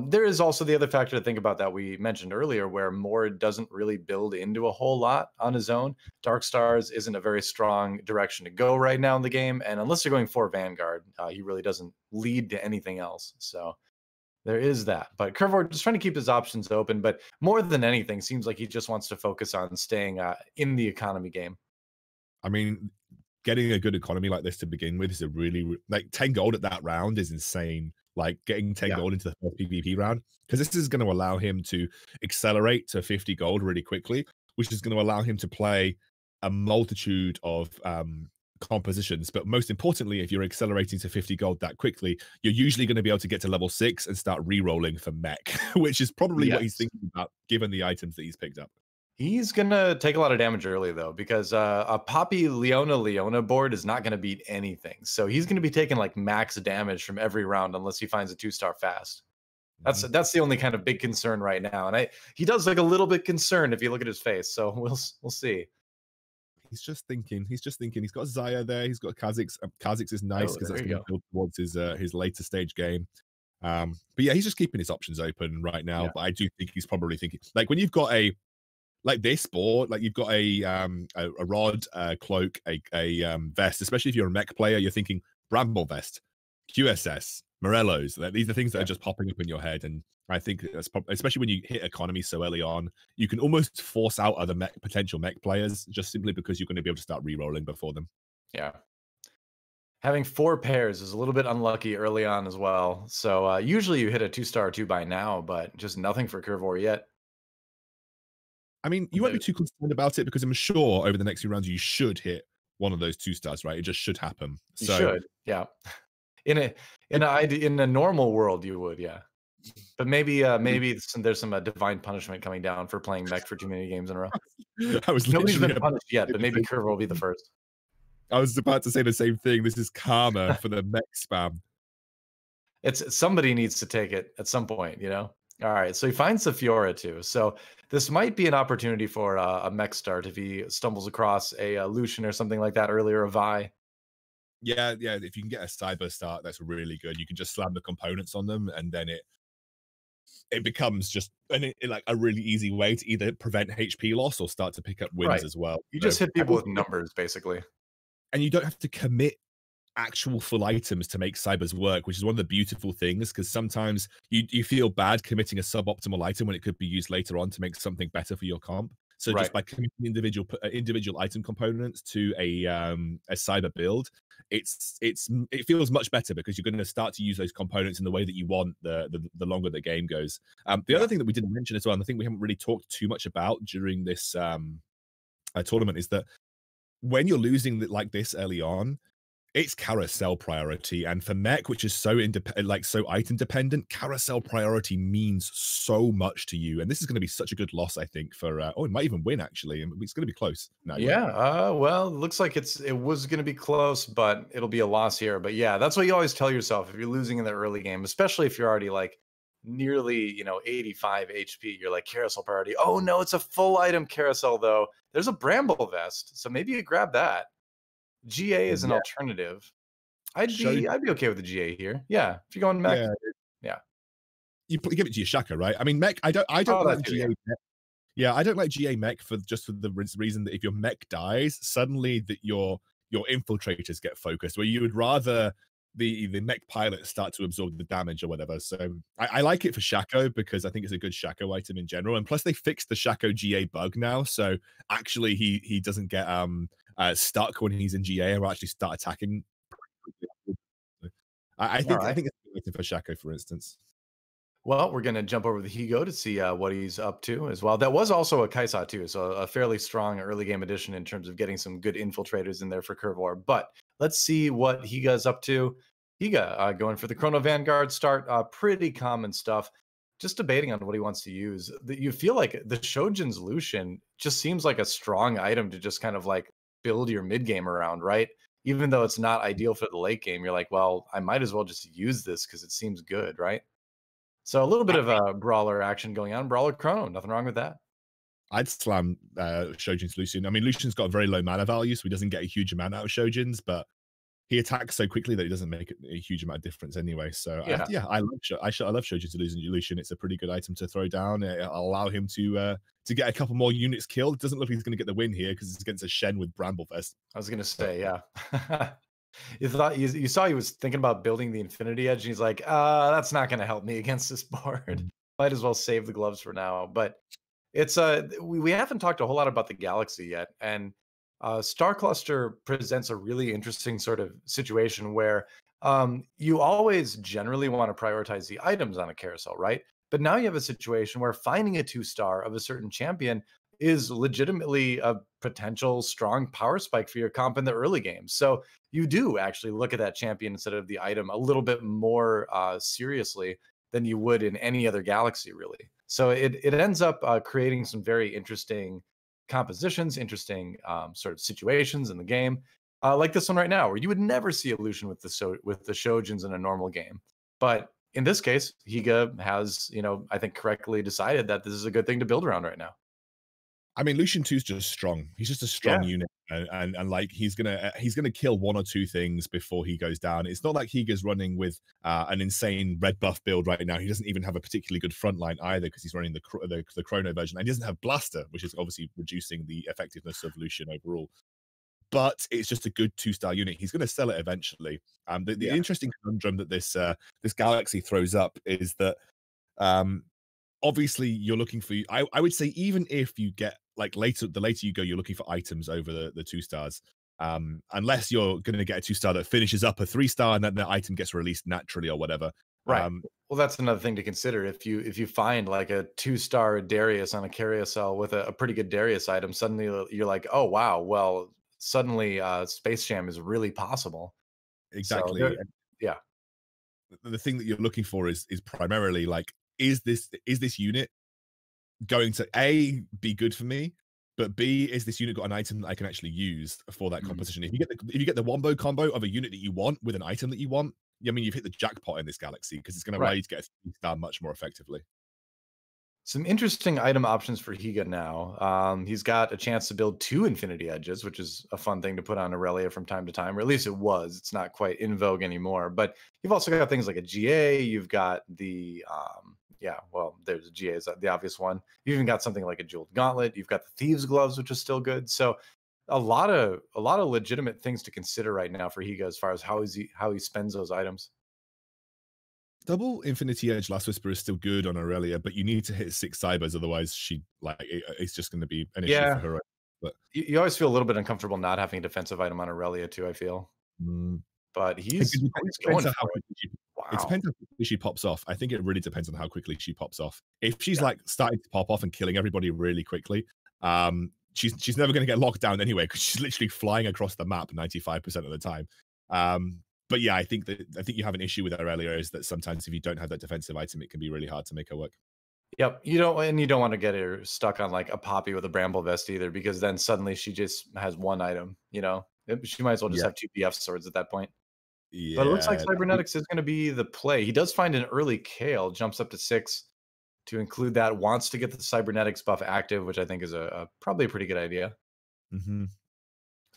There is also the other factor to think about that we mentioned earlier, where Mord doesn't really build into a whole lot on his own. Dark Stars isn't a very strong direction to go right now in the game, and unless you're going for Vanguard, he really doesn't lead to anything else. So there is that. But Curvor just trying to keep his options open, but more than anything, seems like he just wants to focus on staying in the economy game.
I mean, getting a good economy like this to begin with is a really like 10 gold at that round is insane. Like getting 10
Yeah.
gold into the first PvP round, because this is going to allow him to accelerate to 50 gold really quickly, which is going to allow him to play a multitude of compositions. But most importantly, if you're accelerating to 50 gold that quickly, you're usually going to be able to get to level 6 and start re-rolling for mech, which is probably what he's
Yes.
thinking about given the items that he's picked up.
He's gonna take a lot of damage early though, because a Poppy Leona board is not gonna beat anything. So he's gonna be taking like max damage from every round unless he finds a 2-star fast.
Mhm.
That's the only kind of big concern right now. And he does look a little bit concerned if you look at his face. So we'll see.
He's just thinking. He's just thinking. He's got Zaya there. He's got Kha'Zix. Kha'Zix is nice
Oh,
because
there
that's
you
going to
go.
build towards his later stage game. But yeah, he's just keeping his options open right now.
Yeah.
But I do think he's probably thinking like when you've got a like this board, like you've got a rod, cloak, a vest. Especially if you're a mech player, you're thinking Bramble vest, QSS, Morellos. These are things that
Yeah.
are just popping up in your head, and I think that's especially when you hit economy so early on, you can almost force out other potential mech players just simply because you're going to be able to start re-rolling before them.
Yeah. Having 4 pairs is a little bit unlucky early on as well. So usually you hit a 2-star 2 by now, but just nothing for Curvor yet.
I mean, you won't be too concerned about it because I'm sure over the next few rounds you should hit one of those 2 stars, right? It just should happen.
You
So
should, yeah. In a in a normal world, you would, yeah. But maybe there's some divine punishment coming down for playing mech for too many games in a row.
I was
Nobody's
literally
been
about
punished yet,
to
but
say
maybe
the
Curve will be the
same thing.
first.
I was about to say the same thing. This is karma for the mech spam.
It's somebody needs to take it at some point, you know? All right, so he finds the Fiora too. So this might be an opportunity for a mech start if he stumbles across a Lucian or something like that earlier, a Vi.
Yeah, yeah. If you can get a cyber start, that's really good. You can just slam the components on them, and then it becomes just like a really easy way to either prevent HP loss or start to pick up wins
Right.
as well.
You
So
just hit
I
people
will
with
say,
numbers, basically.
and you don't have to commit actual full items to make cybers work, which is one of the beautiful things because sometimes you feel bad committing a suboptimal item when it could be used later on to make something better for your comp. So
Right.
just by committing individual item components to a cyber build, it feels much better because you're going to start to use those components in the way that you want the longer the game goes. The
Yeah.
other thing that we didn't mention as well, and I think we haven't really talked too much about during this tournament, is that when you're losing like this early on, it's carousel priority, and for mech, which is so like so item dependent, carousel priority means so much to you. And this is going to be such a good loss, I think. For oh, it might even win actually, and it's going to be close. No, it won't.
Yeah, well, looks like it was going to be close, but it'll be a loss here. But yeah, that's what you always tell yourself if you're losing in the early game, especially if you're already like nearly, 85 HP. You're like carousel priority. Oh no, it's a full item carousel though. There's a bramble vest, so maybe you grab that. GA is an
Yeah,
alternative. I'd
showed.
be I'd be okay with the GA here. Yeah, if you're going mech,
Yeah,
yeah.
you give it to your Shaka, right? I mean, mech. I don't
Oh, that
like
too. Yeah,
GA. Yeah, I don't like GA mech for the reason that if your mech dies, suddenly that your infiltrators get focused, where you would rather the mech pilots start to absorb the damage or whatever. So I like it for Shaco because I think it's a good Shaco item in general. And plus they fixed the Shaco GA bug now. So actually he doesn't get stuck when he's in GA or actually start attacking. I
all
think I
right.
think it's a good item for Shaco, for instance.
Well, we're gonna jump over to Higo to see what he's up to as well. That was also a Kaisa too, so a fairly strong early game addition in terms of getting some good infiltrators in there for Curvor. But let's see what Higa's up to. Higa going for the Chrono Vanguard start, pretty common stuff. Just debating on what he wants to use. You feel like the Shojin's Lucian just seems like a strong item to just kind of like build your mid game around, right? Even though it's not ideal for the late game, you're like, well, I might as well just use this because it seems good, right? So a little bit of a brawler action going on. Brawler Chrono, nothing wrong with that.
I'd slam Shojin's Lucian. I mean, Lucian's got a very low mana value, so he doesn't get a huge amount out of Shojin's, but he attacks so quickly that it doesn't make a huge amount of difference anyway. So
Yeah.
yeah, I love Shoji to lose in Lucian. It's a pretty good item to throw down. It'll allow him to get a couple more units killed. It doesn't look like he's going to get the win here because it's against a Shen with Bramblefest.
I was gonna
But
say, yeah. You saw he was thinking about building the Infinity Edge, and he's like, that's not gonna help me against this board.
mm,
Might as well save the gloves for now." But it's we haven't talked a whole lot about the galaxy yet, and Star Cluster presents a really interesting sort of situation where you always generally want to prioritize the items on a carousel, right? But now you have a situation where finding a 2-star of a certain champion is legitimately a potential strong power spike for your comp in the early game. So you do actually look at that champion instead of the item a little bit more seriously than you would in any other galaxy, really. So it ends up creating some very interesting compositions, interesting sort of situations in the game, like this one right now, where you would never see illusion with with the Shojins in a normal game, but in this case, Higa has, I think correctly decided that this is a good thing to build around right now.
I mean, Lucian 2 is just strong. He's just a strong
Yeah,
unit, and like he's gonna kill one or two things before he goes down. It's not like Higa's running with an insane red buff build right now. He doesn't even have a particularly good front line either because he's running the Chrono version, and he doesn't have Blaster, which is obviously reducing the effectiveness of Lucian overall. But it's just a good 2-star unit. He's going to sell it eventually. The
yeah,
interesting conundrum that this galaxy throws up is that um, obviously you're looking for I would say even if you get like the later you go, you're looking for items over the 2 stars. Unless you're going to get a 2-star that finishes up a 3-star and then the item gets released naturally or whatever.
right. Well, that's another thing to consider. If you find like a 2-star Darius on a carousel with a pretty good Darius item, suddenly you're like, oh wow, well suddenly Space Jam is really possible. So
Exactly.
yeah,
The thing that you're looking for is primarily like, is this unit going to A, be good for me, but B, is this unit got an item that I can actually use for that
mhm,
composition? If you get the wombo combo of a unit that you want with an item that you want, I mean, you've hit the jackpot in this galaxy because it's going to allow
right.
you to get a 3-star much more effectively.
Some interesting item options for Higa now. He's got a chance to build 2 Infinity Edges, which is a fun thing to put on Aurelia from time to time, or at least it was. It's not quite in vogue anymore. But you've also got things like a GA. You've got the yeah, well, there's a GA is the obvious one. You've even got something like a jeweled gauntlet. You've got the Thieves Gloves, which is still good. So a lot of legitimate things to consider right now for Higa as far as how he spends those items.
Double Infinity Edge Last Whisper is still good on Aurelia, but you need to hit 6 cybers, otherwise it's just going to be an issue for
Yeah,
her. But
you always feel a little bit uncomfortable not having a defensive item on Aurelia too, I feel.
mm,
But
it
he's
depends
going
on how
for it.
quickly it
Wow.
depends how quickly she pops off. I think it really depends on how quickly she pops off. If she's
Yeah.
like starting to pop off and killing everybody really quickly, she's never going to get locked down anyway because she's literally flying across the map 95% of the time. But yeah, I think you have an issue with Aurelia is that sometimes if you don't have that defensive item, it can be really hard to make her work.
Yep. You don't want to get her stuck on like a Poppy with a Bramble Vest either, because then suddenly she just has one item. She might as well just
Yeah,
have 2 BF swords at that point. But it looks like
yeah.
Cybernetics is going to be the play. He does find an early Kale, jumps up to 6 to include that, wants to get the Cybernetics buff active, which I think is probably a pretty good idea.
Hmm.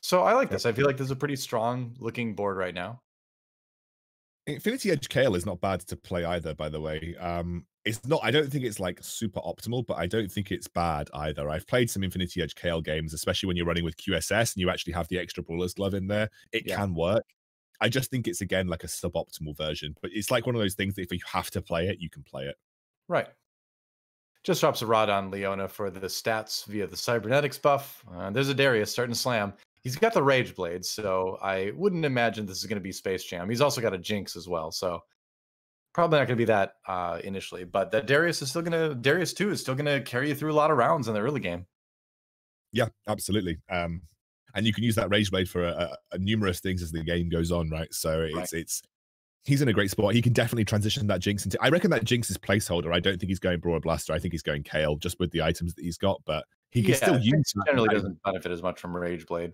So I like
Yep.
this. I feel like this is a pretty strong looking board right now.
Infinity Edge Kale is not bad to play either, by the way. It's not. I don't think it's like super optimal, but I don't think it's bad either. I've played some Infinity Edge Kale games, especially when you're running with QSS and you actually have the extra Brawler's Glove in there. It
Yeah.
can work. I just think it's again like a suboptimal version, but it's like one of those things that if you have to play it, you can play it.
Right. Just drops a rod on Leona for the stats via the cybernetics buff. There's a Darius starting to slam. He's got the Rage Blade, so I wouldn't imagine this is going to be Space Jam. He's also got a Jinx as well, so probably not going to be that initially. But that Darius 2 is still going to carry you through a lot of rounds in the early game.
Yeah, absolutely. And you can use that Rage Blade for numerous things as the game goes on, right? So
Right.
it's he's in a great spot. He can definitely transition that Jinx into. I reckon that Jinx is placeholder. I don't think he's going Brawler Blaster. I think he's going Kale just with the items that he's got, but he can still
Yeah,
use
Jinx generally
that.
doesn't benefit as much from Rage Blade.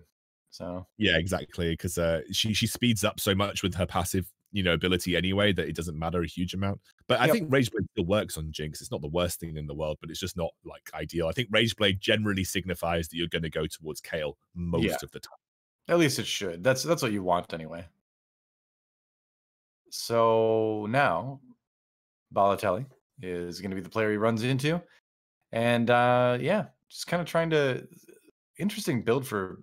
So
Yeah, exactly. Because she speeds up so much with her passive, ability anyway that it doesn't matter a huge amount. But I
yep.
think Rage Blade still works on Jinx. It's not the worst thing in the world, but it's just not like ideal. I think Rage Blade generally signifies that you're going to go towards Kale
Yeah.
most of the time.
At least it should. That's what you want anyway. So now Balotelli is going to be the player he runs into. And yeah, just kind of trying to interesting build for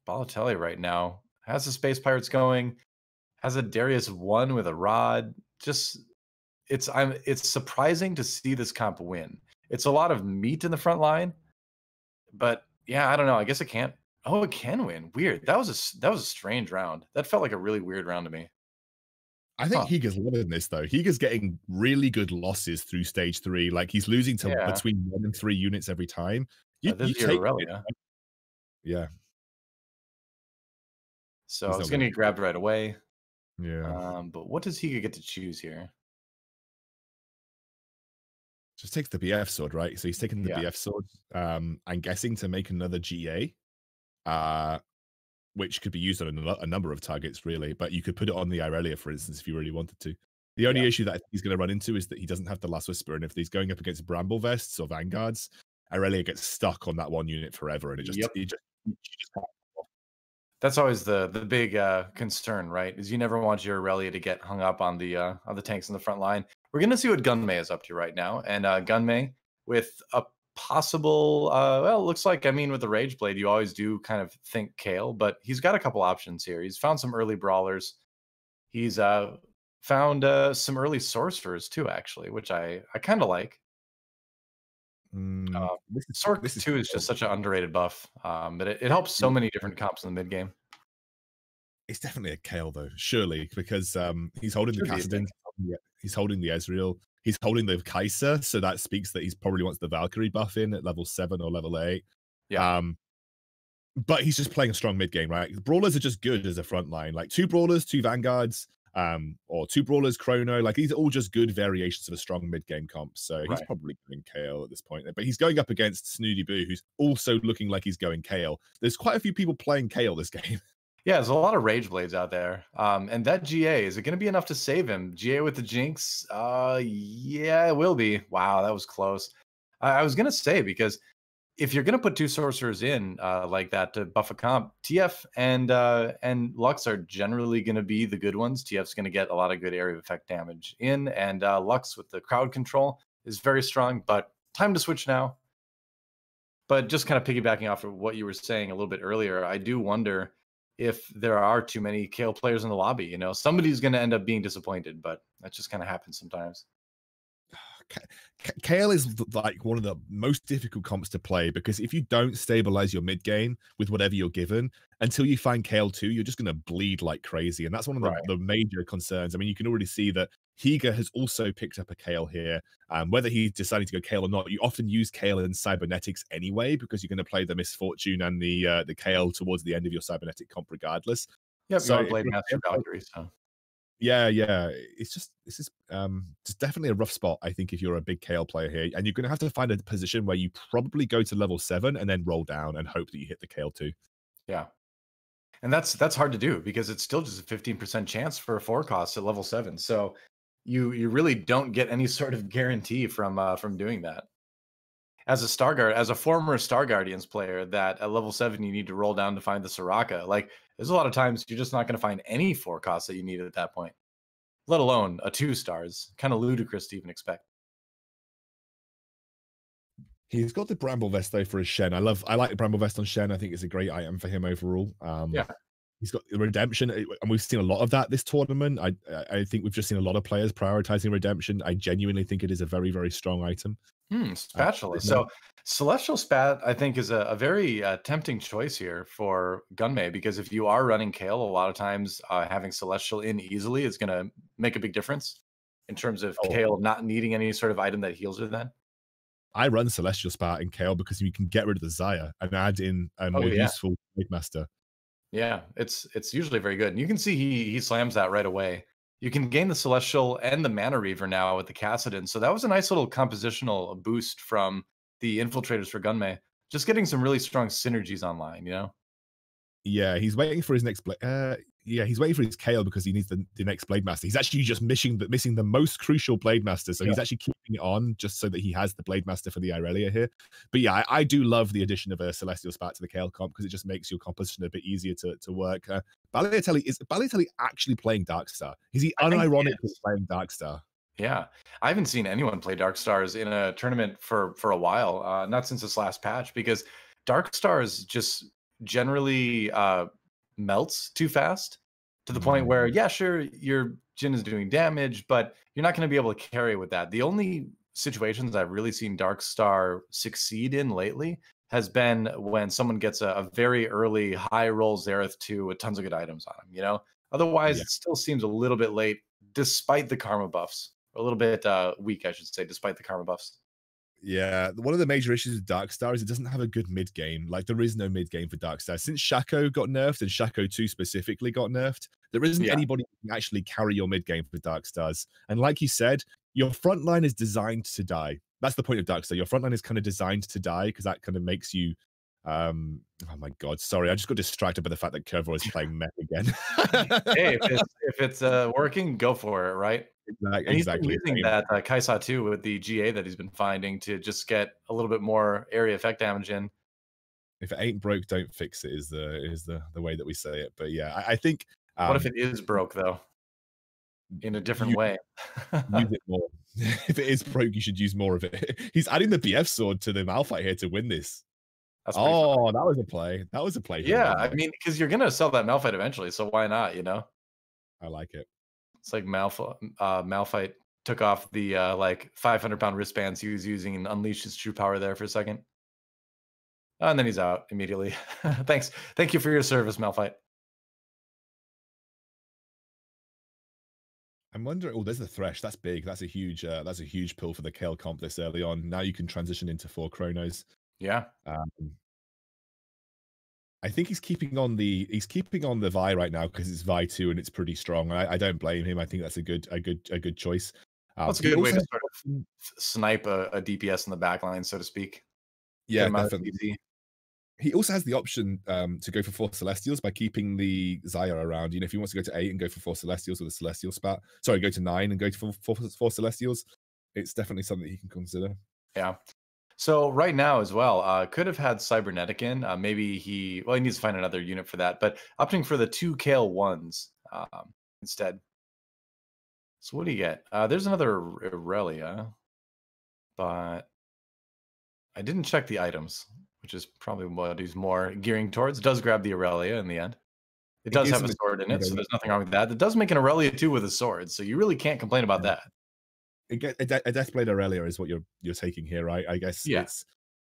Balotelli right now. Has the Space Pirates going, has a Darius 1 with a rod. Just it's surprising to see this comp win. It's a lot of meat in the front line, but yeah, I don't know. I guess it can't. Oh, it can win. Weird. That was a strange round. That felt like a really weird round to me.
I think
Huh.
Higa's loving this though. Higa's getting really good losses through stage 3. Like he's losing to
Yeah.
between 1 and 3 units every time. You
This
you
is your
take it.
Aurelia.
Yeah,
So
he's
it's
not
gonna
gonna
get grabbed right away.
yeah.
But what does he get to choose here?
Just takes the BF sword, right? So he's taking the
Yeah.
BF sword. I'm guessing to make another GA. Uh which could be used on a number of targets, really. But you could put it on the Irelia, for instance, if you really wanted to. The
Yeah.
only issue that I think he's going to run into is that he doesn't have the Last Whisper, and if he's going up against Bramble Vests or Vanguards, Irelia gets stuck on that one unit forever, and
Yep.
you just can't.
That's always the big concern, right? Is you never want your Aurelia to get hung up on the tanks in the front line. We're gonna see what Gunmei is up to right now, and Gunmei with a possible well, it looks like, I mean, with the Rage Blade, you always do kind of think Kale, but he's got a couple options here. He's found some early brawlers. He's found some early sorcerers too, actually, which I kind of like.
Mm,
Uh,
this is
Sork
this is
2 is just such an underrated buff, but it helps so many different comps in the mid game.
it's definitely a Kale though, surely, because he's holding the
Should be, I
Kassadin,
think.
he's holding the Ezreal, he's holding the Kai'Sa, so that speaks that he's probably wants the Valkyrie buff in at level 7 or level 8.
Yeah,
Um, but he's just playing a strong mid game, right? Brawlers are just good as a front line, like 2 brawlers, 2 vanguards, or 2 brawlers, chrono. Like these are all just good variations of a strong mid game comp. So he's
right.
probably going KO at this point. But he's going up against Snooty Boo, who's also looking like he's going KO. There's quite a few people playing KO this game.
Yeah, there's a lot of Rage Blades out there. And that GA, is it going to be enough to save him? GA with the Jinx? Yeah, it will be. Wow, that was close. I was going to say, because if you're going to put 2 sorcerers in like that to buff a comp, TF and Lux are generally going to be the good ones. TF's going to get a lot of good area of effect damage in, and Lux with the crowd control is very strong. But time to switch now. But just kind of piggybacking off of what you were saying a little bit earlier, I do wonder if there are too many Kale players in the lobby. You know, somebody's going to end up being disappointed, but that just kind of happens sometimes.
Kale is like one of the most difficult comps to play because if you don't stabilize your mid game with whatever you're given until you find Kale 2, you're just going to bleed like crazy. And that's one of
Right.
the major concerns. I mean, you can already see that Higa has also picked up a Kale here. Whether he's deciding to go Kale or not, you often use Kale in cybernetics anyway because you're going to play the Misfortune and the Kale towards the end of your cybernetic comp regardless.
Yep. You
So
want to
if
blade
you're
Master Valkyrie. So
yeah, yeah. It's just this is just definitely a rough spot, I think, if you're a big Kale player here. And you're gonna have to find a position where you probably go to level 7 and then roll down and hope that you hit the Kale too.
yeah. And that's hard to do because it's still just a 15% chance for a 4 cost at level 7. So you really don't get any sort of guarantee from doing that. As a former Star Guardians player, that at level 7 you need to roll down to find the Soraka. Like, there's a lot of times you're just not going to find any 4 costs that you need at that point, let alone a 2 stars. Kind of ludicrous to even expect.
He's got the Bramble Vest though for his Shen. I like the Bramble Vest on Shen. I think it's a great item for him overall.
Yeah.
He's got the redemption, and we've seen a lot of that this tournament. I think we've just seen a lot of players prioritizing redemption. I genuinely think it is a very, very strong item.
Spatula. So Celestial Spat, I think, is a very tempting choice here for Gunmei, because if you are running Kale, a lot of times having Celestial in easily is going to make a big difference in terms of
Oh,
Kale not needing any sort of item that heals her then.
I run Celestial Spat in Kale because you can get rid of the Zaya and add in a more
Yeah.
useful Blade Master.
Yeah, it's usually very good. And you can see he slams that right away. You can gain the Celestial and the Mana Reaver now with the Kassadin. So that was a nice little compositional boost from the Infiltrators for Gunmei. Just getting some really strong synergies online, you know?
Yeah, he's waiting for his next blade. Yeah, he's waiting for his KO because he needs the next Blade Master. He's actually just missing the most crucial Blade Master, so
Yeah.
he's actually keeping it on just so that he has the Blade Master for the Irelia here. But yeah, I do love the addition of a Celestial Spat to the Kale comp because it just makes your composition a bit easier to work. Is Balotelli actually playing Darkstar? Is he
I think he
unironically
is.
playing Darkstar?
Yeah, I haven't seen anyone play Dark Stars in a tournament for a while, not since this last patch, because Dark Stars just generally melts too fast to the point where,
Mm,
yeah, sure, your Jin is doing damage, but you're not going to be able to carry with that. The only situations I've really seen Dark Star succeed in lately has been when someone gets a very early high roll Xerath 2 with tons of good items on him, you know? Otherwise,
yeah.
it still seems a little bit late despite the karma buffs. A little bit weak, I should say, despite the karma buffs.
Yeah, one of the major issues with Darkstar is it doesn't have a good mid game. Like there is no mid game for Darkstar. Since Shaco got nerfed and Shaco 2 specifically got nerfed, there isn't
Yeah.
anybody who can actually carry your mid game for Darkstars. And like you said, your front line is designed to die. That's the point of Darkstar. Your front line is kind of designed to die because that kind of makes you oh my god, sorry, I just got distracted by the fact that Kervo is playing mech again.
Hey, if it's working, go for it, right? And he's been
Exactly.
using that Kaisa too with the GA that he's been finding to just get a little bit more area effect damage in.
If it ain't broke, don't fix it is the way that we say it. But yeah, I think
What if it
um
is broke though, in a different
you
way?
use it more. If it is broke, you should use more of it. He's adding the BF sword to the Malphite here to win this.
That's pretty fun.
Oh, that was a play. That was a play from
Yeah,
him
I
there.
mean, because you're gonna sell that Malphite eventually, so why not? You know,
I like it.
it's like Malphite took off the like 500-pound wristbands he was using and unleashed his true power there for a second. And then he's out immediately. Thank you for your service, Malphite.
I'm wondering. Oh, there's the Thresh. That's big. That's a huge pull for the Kale comp this early on. Now you can transition into 4 Chronos.
Yeah.
Um, I think he's keeping on the Vi right now because it's Vi 2 and it's pretty strong. I don't blame him. I think that's a good choice.
That's a
He
good way
also
to
has
sort of snipe a DPS in the back line, so to speak. Get
yeah,
him out of
definitely.
easy.
He also has the option to go for 4 Celestials by keeping the Zaya around. You know, if he wants to go to 8 and go for 4 Celestials with a Celestial spat, sorry, go to 9 and go to 4 Celestials, it's definitely something he can consider.
Yeah. So right now as well, could have had Cybernetic in. Maybe he needs to find another unit for that, but opting for the 2 Kale 1s instead. So what do you get? There's another Aurelia, but I didn't check the items, which is probably what he's more gearing towards. Does grab the Aurelia in the end. It
It
does
gives
have a
him
sword in it, so there's nothing wrong with that. It does make an Aurelia too with a sword, so you really can't complain about that.
a Deathblade Aurelia is what you're taking here, right? I guess
Yeah.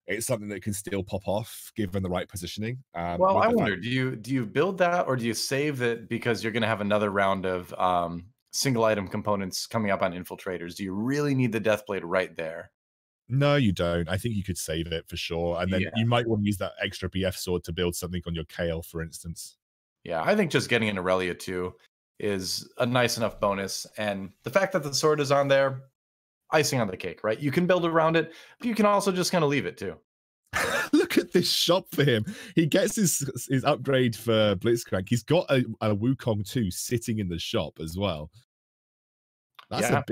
it's something that can still pop off given the right positioning.
Well,
With
I
the
wonder, do you build that or do you save it because you're going to have another round of single item components coming up on infiltrators? Do you really need the Deathblade right there?
no, you don't. I think you could save it for sure, and then
Yeah.
you might want to use that extra BF sword to build something on your Kale, for instance.
Yeah, I think just getting an Aurelia too is a nice enough bonus. And the fact that the sword is on there, icing on the cake, right? You can build around it, but you can also just kind of leave it too.
Look at this shop for him. He gets his upgrade for Blitzcrank. He's got a Wukong 2 sitting in the shop as well. That's
Yeah.
a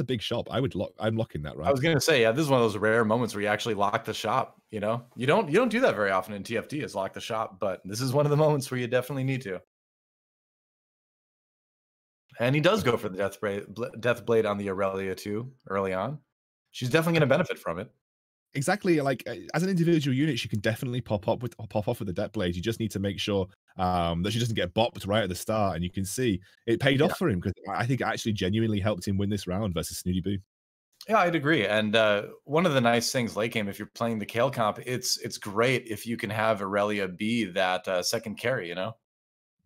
big shop. I'm locking that,
I
right?
was gonna say, yeah, this is one of those rare moments where you actually lock the shop. You know, you don't do that very often in TFT, is lock the shop, but this is one of the moments where you definitely need to. And he does go for the Deathblade on the Aurelia too early on. She's definitely going to benefit from it.
Exactly. Like as an individual unit, she can definitely pop off with the Death Blade. You just need to make sure that she doesn't get bopped right at the start. And you can see it paid
Yeah.
off for him because I think it actually genuinely helped him win this round versus Snooty Boo.
Yeah, I'd agree. And one of the nice things late game, if you're playing the Kale comp, it's great if you can have Aurelia be that second carry. You know,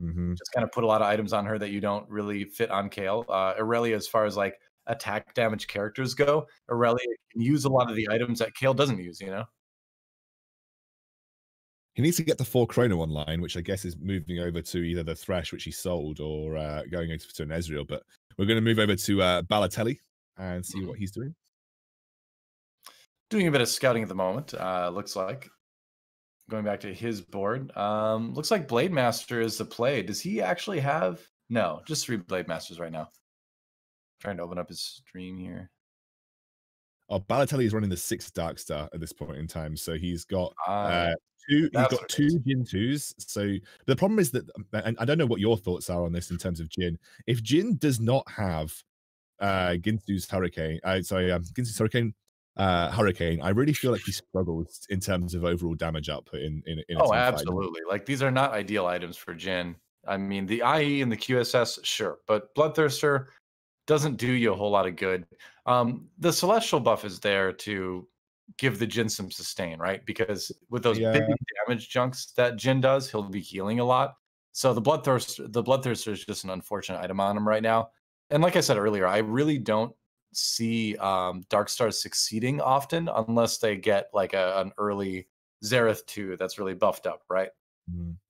just kind of put a lot of items on her that you don't really fit on Kale. Aurelia, as far as like attack damage characters go, Aurelia can use a lot of the items that Kale doesn't use. You know.
He needs to get the 4 Chrono online, which I guess is moving over to either the Thresh, which he sold, or going over to an Ezreal. But we're going to move over to Balotelli and see what he's doing.
Doing a bit of scouting at the moment, looks like. going back to his board. Looks like Blade Master is the play. Does he actually have? No, just 3 Blade Masters right now. Trying to open up his stream here.
Oh, Balotelli is running the 6th Dark Star at this point in time, so he's got
He's
got 2 Jin 2s. So the problem is that, and I don't know what your thoughts are on this in terms of Jin. If Jin does not have Ginsu's Hurricane, Ginsu's Hurricane, I really feel like he struggles in terms of overall damage output in a team fight.
Absolutely. Like, these are not ideal items for Jin. I mean, the IE and the QSS, sure, but Bloodthirster doesn't do you a whole lot of good. The Celestial buff is there to give the Jin some sustain, right? Because with those big damage junks that Jin does, he'll be healing a lot. So the Bloodthirster is just an unfortunate item on him right now. And like I said earlier, I really don't see Dark Stars succeeding often unless they get like an early Xerath 2 that's really buffed up, right?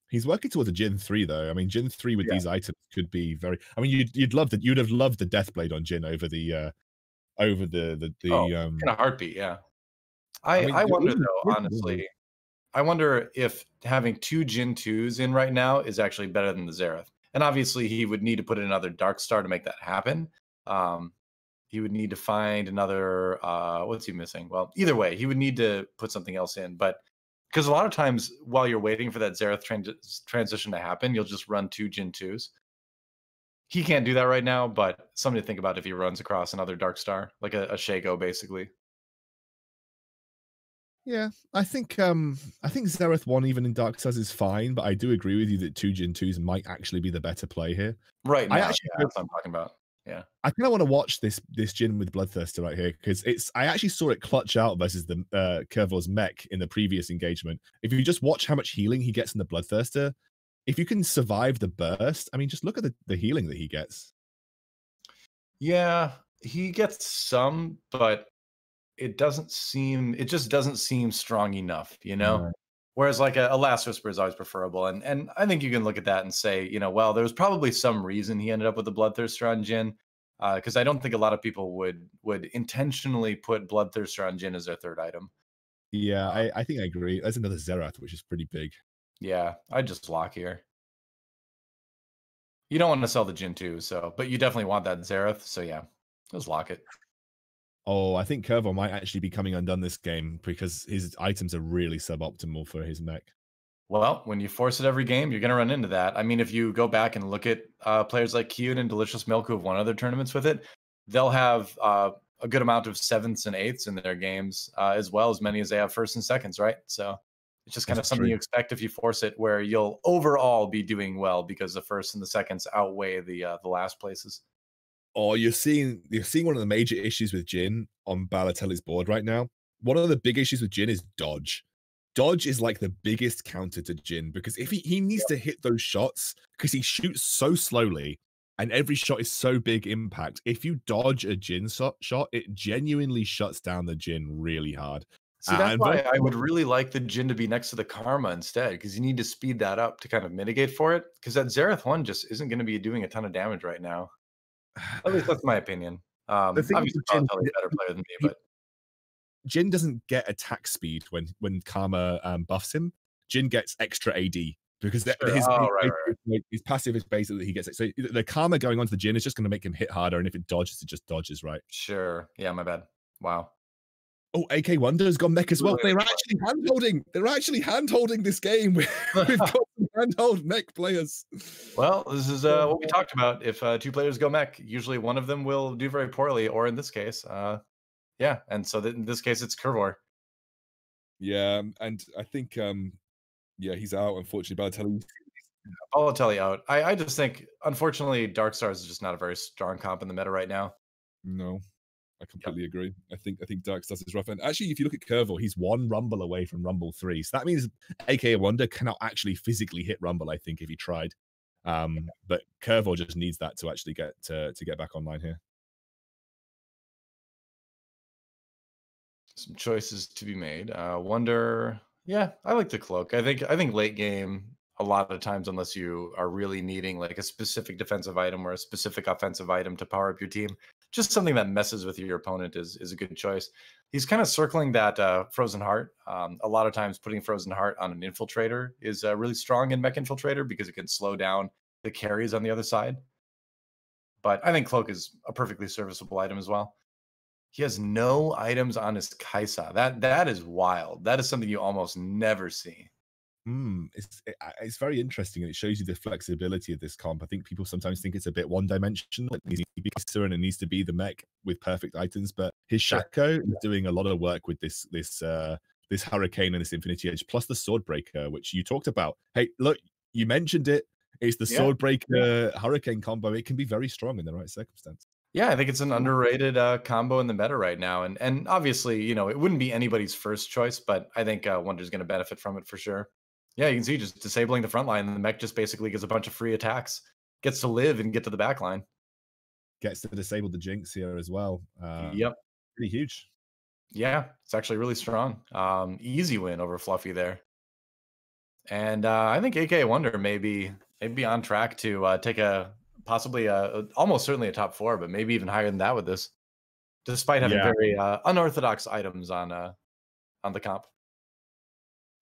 He's working towards a Jin 3 though. I mean, Jin 3 with these items could be very. I mean, you'd have loved the Deathblade on Jin over the
in a heartbeat. Yeah, I wonder though, honestly. I wonder if having 2 Jin 2s in right now is actually better than the Xerath. And obviously, he would need to put in another Dark Star to make that happen. He would need to find another. What's he missing? Well, either way, he would need to put something else in. But because a lot of times while you're waiting for that Xerath transition to happen, you'll just run 2 Jin 2s. He can't do that right now, but something to think about if he runs across another Dark Star, like a Shaco, basically.
Yeah, I think Xerath 1 even in Dark Stars is fine, but I do agree with you that 2 Jin 2s might actually be the better play here.
Right now, that's what I'm talking about. Yeah.
I kind of want to watch this Jin with Bloodthirster right here because I actually saw it clutch out versus the Curvor's mech in the previous engagement. If you just watch how much healing he gets in the Bloodthirster, if you can survive the burst, I mean, just look at the healing that he gets.
Yeah, he gets some, but it just doesn't seem strong enough, you know?
Right.
Whereas like a Last Whisper is always preferable. And I think you can look at that and say, well, there was probably some reason he ended up with the Bloodthirster on Jin. Because I don't think a lot of people would intentionally put Bloodthirster on Jin as their 3rd item.
Yeah, I think I agree. There's another Xerath, which is pretty big.
Yeah, I'd just lock here. You don't want to sell the Jin 2, but you definitely want that Xerath. So yeah, just lock it.
Oh, I think Curvo might actually be coming undone this game because his items are really suboptimal for his mech.
Well, when you force it every game, you're going to run into that. I mean, if you go back and look at players like Kyun and Delicious Milk who have won other tournaments with it, they'll have a good amount of 7ths and 8ths in their games, as well as many as they have 1st and 2nds, right? So it's just kind of something you expect if you force it, where you'll overall be doing well because the 1st and the 2nds outweigh the last places.
Oh, you're seeing one of the major issues with Jin on Balotelli's board right now. One of the big issues with Jin is dodge. Dodge is like the biggest counter to Jin because if he needs to hit those shots because he shoots so slowly and every shot is so big impact. If you dodge a Jin shot, it genuinely shuts down the Jin really hard.
See, that's why I would really like the Jin to be next to the Karma instead, because you need to speed that up to kind of mitigate for it. Because that Xerath 1 just isn't going to be doing a ton of damage right now. At least that's my opinion. Obviously, Jin, a better player than me, but
Jin doesn't get attack speed when Karma buffs him. Jin gets extra AD because his passive is basically he gets it. So the Karma going onto the Jin is just going to make him hit harder, and if it dodges, it just dodges, right?
Sure. Yeah, my bad. Wow.
Oh, AK Wonder's gone mech as well. They're actually hand-holding. They're actually hand-holding this game. We've got some hand-hold mech players.
Well, this is what we talked about. If 2 players go mech, usually one of them will do very poorly, or in this case, yeah. And so in this case, it's Curvor.
Yeah, and I think, he's out, unfortunately.
Balotelli out. I just think, unfortunately, Dark Stars is just not a very strong comp in the meta right now.
No. I completely agree. I think Dark Stars is rough. And actually, if you look at Curvo, he's 1 Rumble away from Rumble 3. So that means AK Wonder cannot actually physically hit Rumble, I think, if he tried. But Curvo just needs that to actually get to get back online here.
Some choices to be made. Wonder, yeah, I like the cloak. I think late game, a lot of times, unless you are really needing like a specific defensive item or a specific offensive item to power up your team, just something that messes with your opponent is a good choice. He's kind of circling that Frozen Heart. A lot of times putting Frozen Heart on an Infiltrator is really strong in Mech Infiltrator because it can slow down the carries on the other side. But I think Cloak is a perfectly serviceable item as well. He has no items on his Kaisa. That is wild. That is something you almost never see.
It's very interesting, and it shows you the flexibility of this comp. I think people sometimes think it's a bit one-dimensional. It needs to be Kaisa and it needs to be the mech with perfect items, but his Shaco is doing a lot of work with this Hurricane and this Infinity Edge, plus the Swordbreaker, which you talked about. Hey, look, you mentioned it. It's the Swordbreaker Hurricane combo. It can be very strong in the right circumstance.
Yeah, I think it's an underrated combo in the meta right now, and obviously, you know, it wouldn't be anybody's first choice, but I think Wonder's going to benefit from it for sure. Yeah, you can see just disabling the front line, and the mech just basically gets a bunch of free attacks, gets to live and get to the back line.
Gets to disable the Jinx here as well.
Yep.
Pretty huge.
Yeah, it's actually really strong. Easy win over Fluffy there. And I think AK Wonder may be on track to take possibly almost certainly a top 4, but maybe even higher than that with this, despite having very unorthodox items on the comp.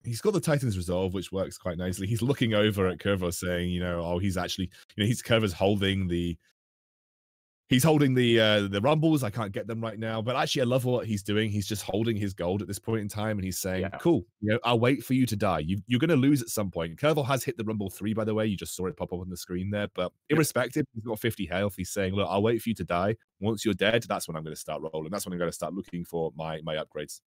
He's got the Titan's Resolve, which works quite nicely. He's looking over at Curvo saying, you know, oh, he's actually, you know, Curvo's holding the rumbles. I can't get them right now, but actually I love what he's doing. He's just holding his gold at this point in time, and he's saying, cool, you know, I'll wait for you to die. You're going to lose at some point. Curvo has hit the rumble 3, by the way. You just saw it pop up on the screen there, but irrespective, he's got 50 health. He's saying, look, I'll wait for you to die. Once you're dead, that's when I'm going to start rolling. That's when I'm going to start looking for my upgrades.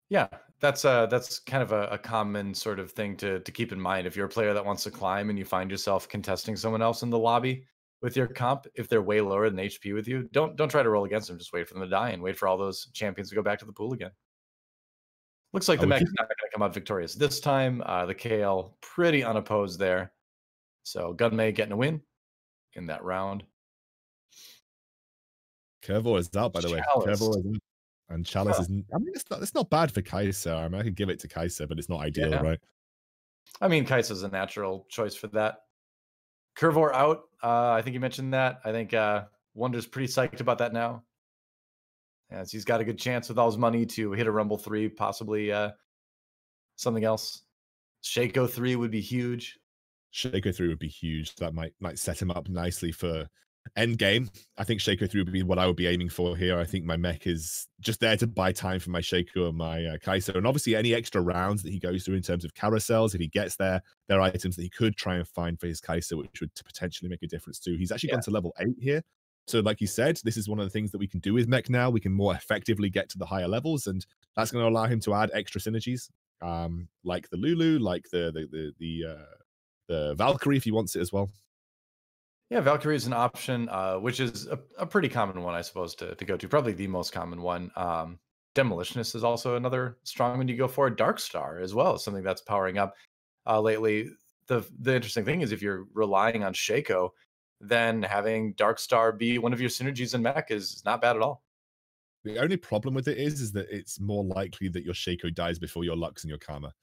Yeah, that's kind of a common sort of thing to keep in mind. If you're a player that wants to climb and you find yourself contesting someone else in the lobby with your comp, if they're way lower than HP with you, don't try to roll against them. Just wait for them to die and wait for all those champions to go back to the pool again. Looks like the mech is not going to come out victorious this time. The KL pretty unopposed there. So Gunmei getting a win in that round.
Curvo is out, by the way. Curvo is out. And Chalice is, I mean, it's not bad for Kaisa. I mean, I could give it to Kaisa, but it's not ideal, right?
I mean, Kaisa's a natural choice for that. Curvor out. I think you mentioned that. I think Wonder's pretty psyched about that now. As he's got a good chance with all his money to hit a Rumble 3, possibly something else. Shaco 3 would be huge.
Shaco 3 would be huge. That might set him up nicely for end game. I think Shaco 3 would be what I would be aiming for here. I think my mech is just there to buy time for my Shaco and my Kaisa. And obviously any extra rounds that he goes through in terms of carousels, if he gets there, there are items that he could try and find for his Kaisa, which would potentially make a difference too. He's actually gone to level 8 here. So like you said, this is one of the things that we can do with mech now. We can more effectively get to the higher levels, and that's going to allow him to add extra synergies, like the Lulu, like the Valkyrie if he wants it as well.
Yeah, Valkyrie is an option, which is a pretty common one, I suppose, to go to. Probably the most common one. Demolitionist is also another strong one you go for. Darkstar as well is something that's powering up lately. The interesting thing is if you're relying on Shaco, then having Darkstar be one of your synergies in mech is not bad at all.
The only problem with it is that it's more likely that your Shaco dies before your Lux and your Karma,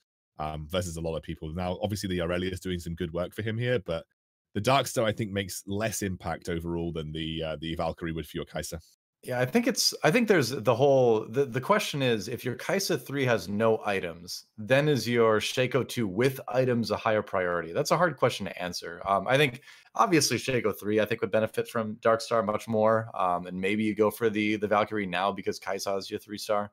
versus a lot of people. Now, obviously, the Aurelia is doing some good work for him here, but the Darkstar, I think, makes less impact overall than the Valkyrie would for your Kaisa.
Yeah, I think there's the question is, if your Kaisa 3 has no items, then is your Shaco 2 with items a higher priority? That's a hard question to answer. I think obviously Shaco 3 I think would benefit from Darkstar much more. And maybe you go for the Valkyrie now because Kaisa is your 3-star.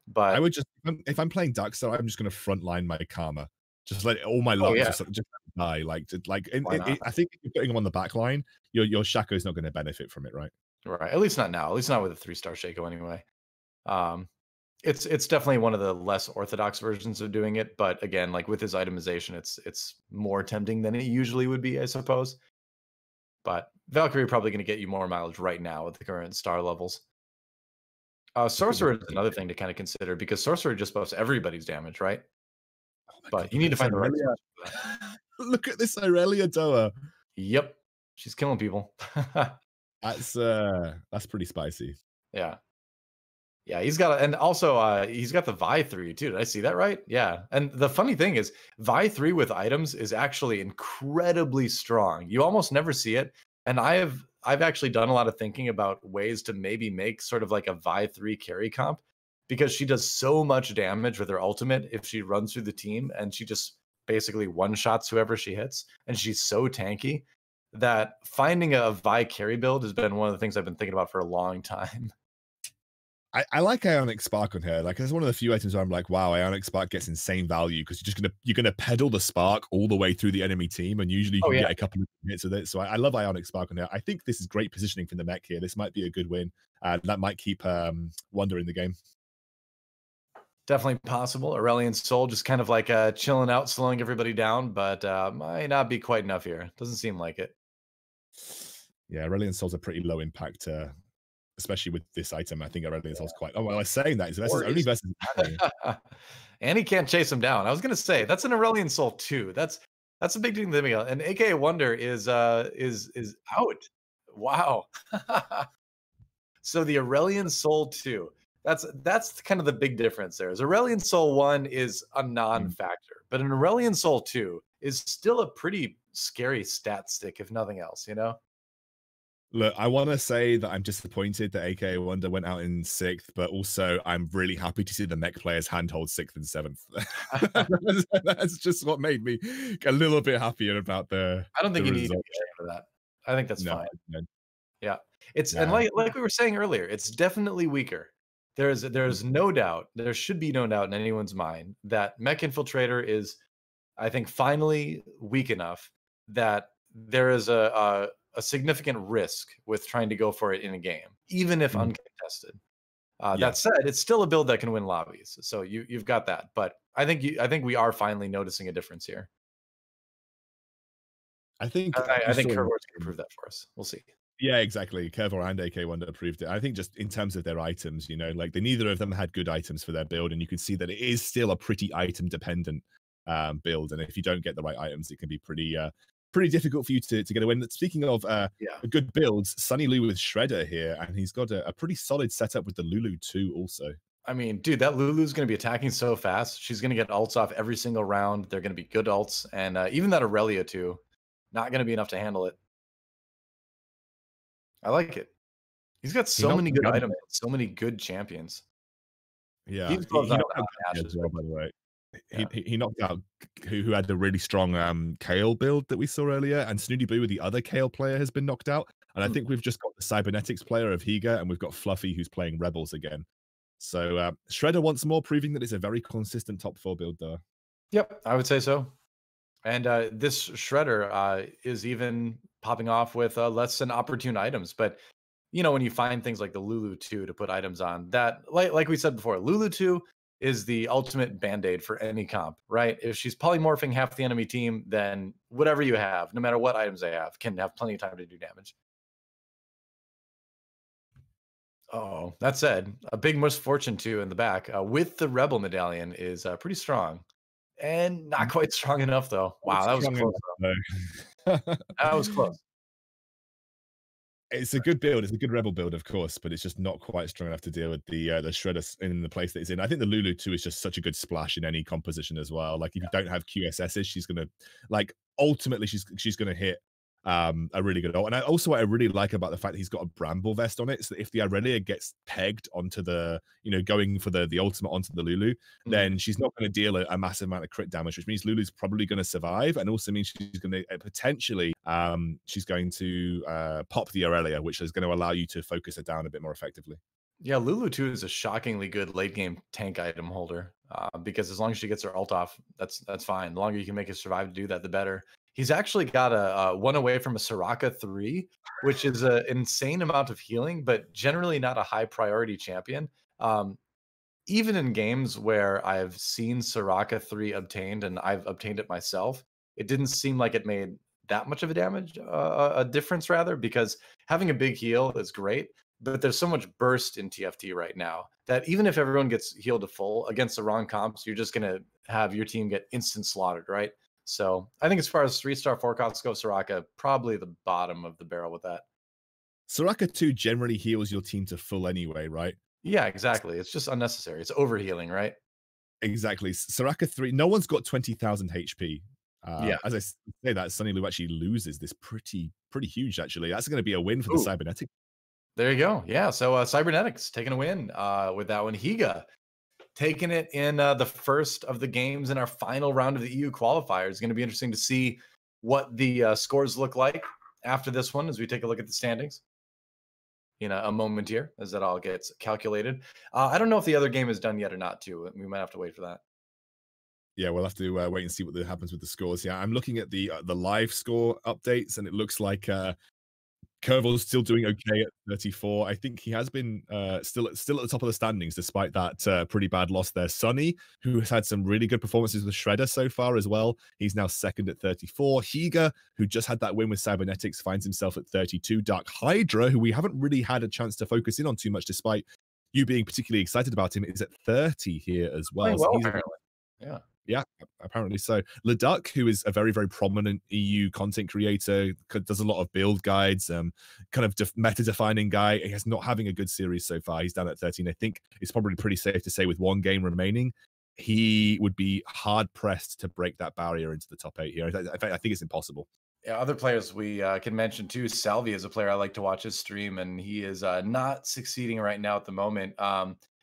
But
I would just, if I'm playing Darkstar, I'm just going to frontline my Karma. Just let all my Lux just die. I think if you're putting them on the back line, your Shaco is not going to benefit from it, right?
Right. At least not now. At least not with a 3-star Shaco anyway. It's definitely one of the less orthodox versions of doing it, but again, like with his itemization, it's more tempting than it usually would be, I suppose. But Valkyrie probably going to get you more mileage right now with the current star levels. Sorcerer is another thing to kind of consider because Sorcerer just buffs everybody's damage, right? But you need to find the right.
Look at this Aurelia Doa.
Yep, she's killing people.
That's pretty spicy.
Yeah, he's got and also he's got the Vi 3 too. Did I see that right? Yeah, and the funny thing is Vi 3 with items is actually incredibly strong. You almost never see it, And I've actually done a lot of thinking about ways to maybe make sort of like a Vi 3 carry comp because she does so much damage with her ultimate if she runs through the team and she just basically one shots whoever she hits. And she's so tanky that finding a Vi carry build has been one of the things I've been thinking about for a long time.
I like Ionic Spark on her. Like, it's one of the few items where I'm like, wow, Ionic Spark gets insane value because you're gonna pedal the spark all the way through the enemy team, and usually you
Oh
can
yeah,
get a couple of hits with it. So I love Ionic Spark on her. I think this is great positioning for the mech here. This might be a good win. That might keep Wonder in the game.
definitely possible. Aurelion Sol just kind of like chilling out, slowing everybody down, but might not be quite enough here. Doesn't seem like it.
Yeah, Aurelion Sol's a pretty low impact, especially with this item. I think Aurelion Sol's quite. Oh, well, I was saying that is
Or
only
is
versus enemy.
and he can't chase him down. I was gonna say that's an Aurelion Soul too. That's a big thing to think about. And AKA Wonder is out. Wow. So the Aurelion Soul 2. That's kind of the big difference there. Is Aurelion Soul 1 is a
Mm.
non-factor, but an Aurelion Soul 2 is still a pretty scary stat stick, if nothing else, you know?
Look, I want to say that I'm disappointed that AKA Wonder went out in sixth, but also I'm really happy to see the mech players handhold sixth and seventh. That's just what made me a little bit happier about
I don't think
the
you need to
result.
be ashamed of that. I think that's
No,
fine.
no,
Yeah. It's and
yeah.
like we were saying earlier, it's definitely weaker. There's no doubt, there should be no doubt in anyone's mind that Mech Infiltrator is, I think, finally weak enough that there is a significant risk with trying to go for it in a game, even if
Mm,
uncontested.
yeah.
That said, it's still a build that can win lobbies, so you've got that. But I think we are finally noticing a difference here.
I think
I
you
think
saw in
Kervor's gonna prove that for us. We'll see.
yeah, exactly. Curvor and AK Wonder approved it. I think just in terms of their items, like they neither of them had good items for their build, and you can see that it is still a pretty item dependent build. And if you don't get the right items, it can be pretty difficult for you to get a win. Speaking of
Yeah.
good builds, Sunny Lou with Shredder here, and he's got a pretty solid setup with the Lulu too. Also,
I mean, dude, that Lulu's gonna be attacking so fast. She's gonna get ults off every single round. They're gonna be good ults, and even that Aurelia too, not gonna be enough to handle it. I like it. He's got
he
so
knocked
many
him
good
down.
items, so many good champions. He
Yeah,
just
he,
loves
he
out
knocked out
on
Galaxy as
Ashes,
well,
but
by the way.
yeah.
He knocked out who had the really strong Kale build that we saw earlier, and Snooty Boo, the other Kale player, has been knocked out. And I
Mm.
think we've just got the cybernetics player of Higa, and we've got Fluffy who's playing Rebels again. So Shredder once more proving that it's a very consistent top four build though.
Yep, I would say so. And this Shredder is even popping off with less than opportune items. But when you find things like the Lulu 2 to put items on, that like we said before, Lulu 2 is the ultimate band-aid for any comp, right? If she's polymorphing half the enemy team, then whatever you have, no matter what items they have, can have plenty of time to do damage. Oh, that said, a big misfortune too in the back with the Rebel medallion is pretty strong and not quite strong enough though. Wow,
It's
that was
strong
close.
enough, though.
That was close.
It's a good build. It's a good rebel build, of course, but it's just not quite strong enough to deal with the shredder in the place that it's in. I think the Lulu too is just such a good splash in any composition as well. Like if you don't have QSSs, she's gonna like ultimately she's gonna hit a really good ult. And also what I really like about the fact that he's got a bramble vest on it is that if the Aurelia gets pegged onto the going for the ultimate onto the Lulu,
Mhm.
then she's not going to deal a massive amount of crit damage, which means Lulu's probably going to survive, and also means she's going to potentially she's going to pop the Aurelia, which is going to allow you to focus her down a bit more effectively.
Yeah, Lulu too is a shockingly good late game tank item holder because as long as she gets her ult off, that's fine. The longer you can make her survive to do that, the better. He's actually got a one away from a Soraka 3, which is an insane amount of healing, but generally not a high priority champion. Um, Even in games where I've seen Soraka 3 obtained and I've obtained it myself, it didn't seem like it made that much of a damage, a difference rather, because having a big heal is great, but there's so much burst in TFT right now that even if everyone gets healed to full against the wrong comps, you're just gonna have your team get instant slaughtered, right? So I think as far as 3-star forecasts go, Soraka probably the bottom of the barrel with that.
Soraka 2 generally heals your team to full anyway, right?
Yeah, exactly. It's just unnecessary. It's overhealing, right?
Exactly. Soraka 3, no one's got 20,000 HP.
Yeah.
As say that, Sunny Lu actually loses this pretty huge, actually. That's going to be a win for the
Ooh,
Cybernetics.
there you go. Yeah. So Cybernetics taking a win with that one. Higa taking it in the first of the games in our final round of the EU qualifiers. It's going to be interesting to see what the scores look like after this one as we take a look at the standings in a moment here as that all gets calculated. I don't know if the other game is done yet or not, too. We might have to wait for that.
Yeah, we'll have to wait and see what happens with the scores. Yeah, I'm looking at the live score updates, and it looks like Kervil's still doing okay at 34. I think he has been still at the top of the standings despite that pretty bad loss there. Sonny, who has had some really good performances with Shredder so far as well, he's now second at 34. Higa, who just had that win with Cybernetics, finds himself at 32. Dark Hydra, who we haven't really had a chance to focus in on too much, despite you being particularly excited about him, is at 30 here as well.
Playing well,
So he's
apparently. Yeah.
yeah, apparently so. Leduc, who is a very prominent EU content creator, does a lot of build guides, kind of meta-defining guy. He has not having a good series so far. He's down at 13. I think it's probably pretty safe to say with one game remaining, he would be hard pressed to break that barrier into the top 8 here. In fact, I think it's impossible.
Yeah, other players we can mention too. Salvi is a player I like to watch his stream, and he is not succeeding right now at the moment.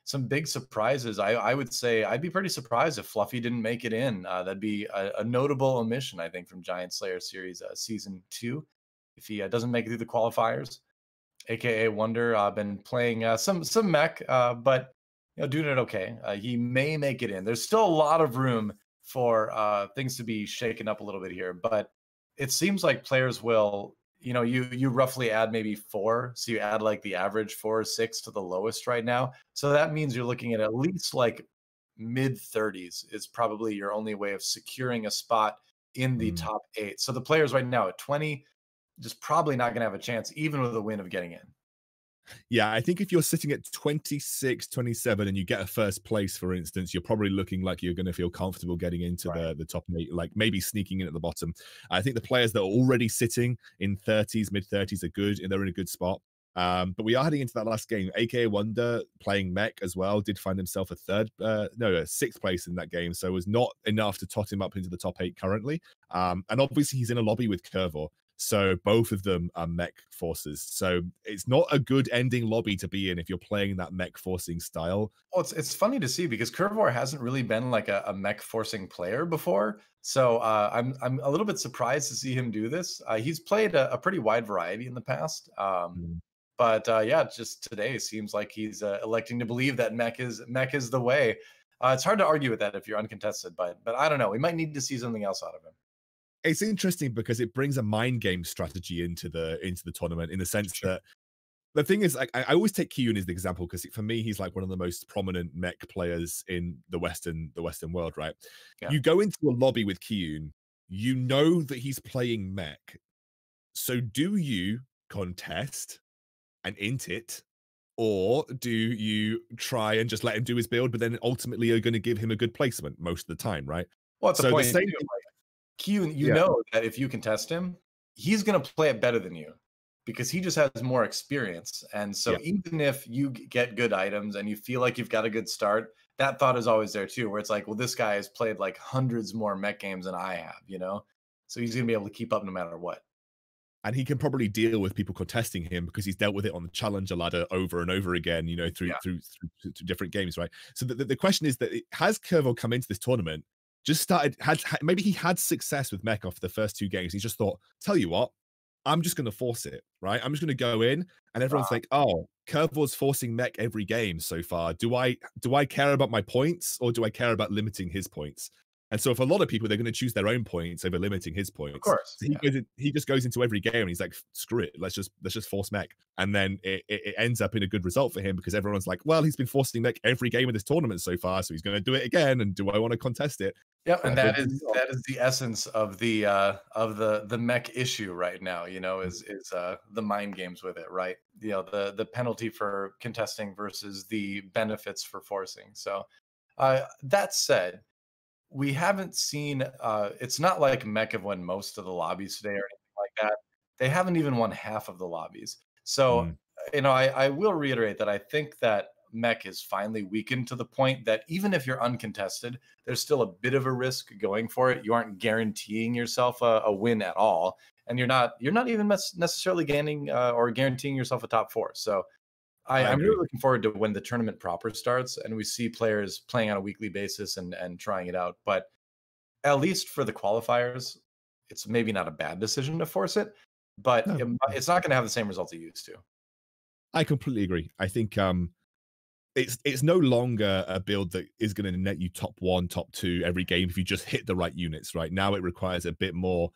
Some big surprises. I would say I'd be pretty surprised if Fluffy didn't make it in. That'd be a notable omission, I think, from Giant Slayer Series Season 2 if he doesn't make it through the qualifiers. AKA Wonder, been playing some mech, but doing it okay. He may make it in. There's still a lot of room for things to be shaken up a little bit here, but it seems like players will, you roughly add maybe 4, so you add like the average 4 or 6 to the lowest right now. So that means you're looking at least like mid 30s is probably your only way of securing a spot in the top 8. So the players right now at 20 just probably not going to have a chance, even with a win of getting in.
Yeah, I think if you're sitting at 26, 27 and you get a first place, for instance, you're probably looking like you're going to feel comfortable getting into the top 8, like maybe sneaking in at the bottom. I think the players that are already sitting in 30s, mid 30s are good, and they're in a good spot. But we are heading into that last game. AKA Wonder playing mech as well did find himself a sixth place in that game, so it was not enough to tot him up into the top 8 currently. And obviously he's in a lobby with Kervor. So both of them are mech forces. So it's not a good ending lobby to be in if you're playing that mech forcing style.
Well, it's funny to see because Curvor hasn't really been like a mech forcing player before. So I'm a little bit surprised to see him do this. He's played a pretty wide variety in the past. But yeah, just today seems like he's electing to believe that mech is the way. It's hard to argue with that if you're uncontested, but I don't know. We might need to see something else out of him.
It's interesting because it brings a mind game strategy into the tournament in the sense that the thing is, like, I always take Kiyun as the example because for me, he's like one of the most prominent mech players in the Western world, right?
Yeah.
You go into a lobby with Kiyun, you know that he's playing mech. So do you contest and int it, or do you try and just let him do his build, but then ultimately you're going to give him a good placement most of the time, right?
Well, it's a point.
The same
Q, you know that if you contest him, he's going to play it better than you because he just has more experience. And so even if you get good items and you feel like you've got a good start, that thought is always there too, where it's like, well, this guy has played like hundreds more mech games than I have, So he's going to be able to keep up no matter what.
And he can probably deal with people contesting him because he's dealt with it on the challenger ladder over and over again, through different games, right? So the question is that has Kervo come into this tournament, just started, maybe he had success with mech off the first 2 games. He just thought, tell you what, I'm just going to force it, right? I'm just going to go in, and everyone's like, oh, Kervo's forcing mech every game so far. Do I care about my points, or do I care about limiting his points? And so for a lot of people, they're going to choose their own points over limiting his points.
Of course.
So he just goes into every game and he's like, screw it, let's just force mech. And then it ends up in a good result for him because everyone's like, well, he's been forcing mech every game of this tournament so far, so he's going to do it again. And do I want to contest it?
Yep, and that is the essence of the mech issue right now, is the mind games with it, right? The penalty for contesting versus the benefits for forcing. So that said, we haven't seen it's not like mech have won most of the lobbies today or anything like that. They haven't even won half of the lobbies. So I will reiterate that I think that mech is finally weakened to the point that even if you're uncontested, there's still a bit of a risk going for it. You aren't guaranteeing yourself a win at all, and you're not even necessarily gaining or guaranteeing yourself a top four. So
I
I'm really
agree.
looking forward to when the tournament proper starts and we see players playing on a weekly basis and trying it out. But at least for the qualifiers, it's maybe not a bad decision to force it, but
No,
it's not going to have the same results it used to.
I completely agree. I think it's no longer a build that is going to net you top one, top two every game if you just hit the right units. Right now, it requires a bit more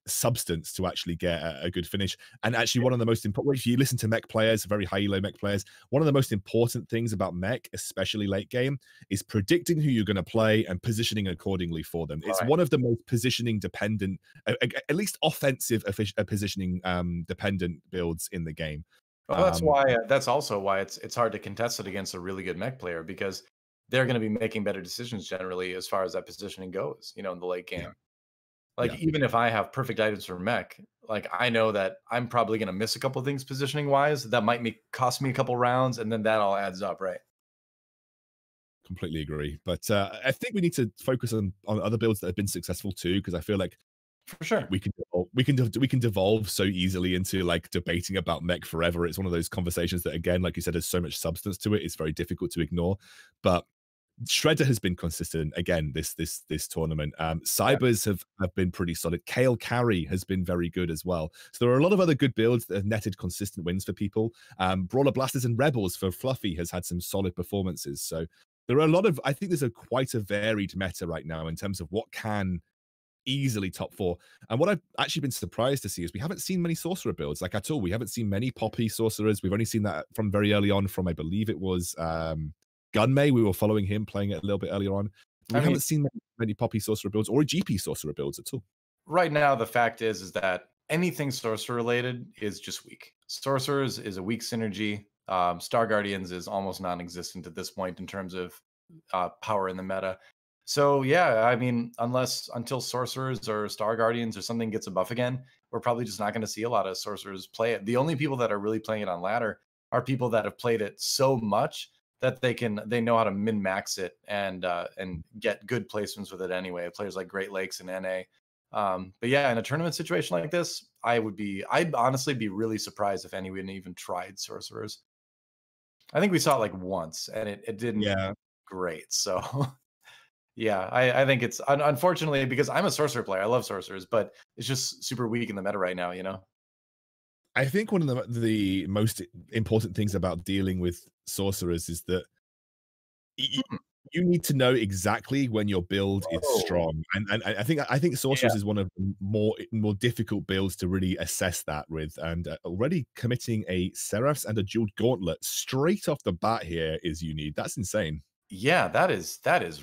substance to actually get a good finish. And actually, one of the most important, if you listen to mech players, very high elo mech players, one of the most important things about mech, especially late game, is predicting who you're going to play and positioning accordingly for them.
All
It's
right.
one of the most positioning dependent, at least offensive positioning dependent builds in the game.
Well, that's
Um,
why that's also why it's hard to contest it against a really good mech player because they're going to be making better decisions generally as far as that positioning goes, in the late
yeah,
game. Like
yeah.
even if I have perfect items for mech, like I know that I'm probably going to miss a couple of things positioning wise that might cost me a couple rounds, and then that all adds up, right?
Completely agree. But I think we need to focus on other builds that have been successful too, because I feel like
For sure.
we can devolve so easily into like debating about mech forever. It's one of those conversations that, again, like you said, has so much substance to it. It's very difficult to ignore. But Shredder has been consistent again this tournament.
Yeah.
Cybers have been pretty solid. Kale Carry has been very good as well. So there are a lot of other good builds that have netted consistent wins for people. Brawler Blasters and Rebels for Fluffy has had some solid performances. So there are a lot of, I think there's quite a varied meta right now in terms of what can easily top four. And what I've actually been surprised to see is we haven't seen many sorcerer builds like at all. We haven't seen many poppy sorcerers. We've only seen that from very early on from, I believe it was Gunmay. We were following him playing it a little bit earlier on.
I
We
mean,
haven't seen many poppy sorcerer builds or GP sorcerer builds at all.
right now the fact is that anything sorcerer related is just weak. Sorcerers is a weak synergy. Star Guardians is almost non-existent at this point in terms of power in the meta. So yeah, I mean, until sorcerers or Star Guardians or something gets a buff again, we're probably just not going to see a lot of sorcerers play it. The only people that are really playing it on ladder are people that have played it so much that they know how to min max it and get good placements with it anyway. Players like Great Lakes and NA. But yeah, in a tournament situation like this, I'd honestly be really surprised if anyone even tried sorcerers. I think we saw it like once and it didn't
Yeah.
great. So yeah, I think it's unfortunately because I'm a sorcerer player. I love sorcerers, but it's just super weak in the meta right now, you know?
I think one of the most important things about dealing with sorcerers is that
Hmm.
you need to know exactly when your build is
Oh,
strong, and I think
yeah.
sorcerers is one of the more difficult builds to really assess that with, and already committing a Seraphs and a Jeweled Gauntlet straight off the bat here is unique. That's insane.
Yeah, that is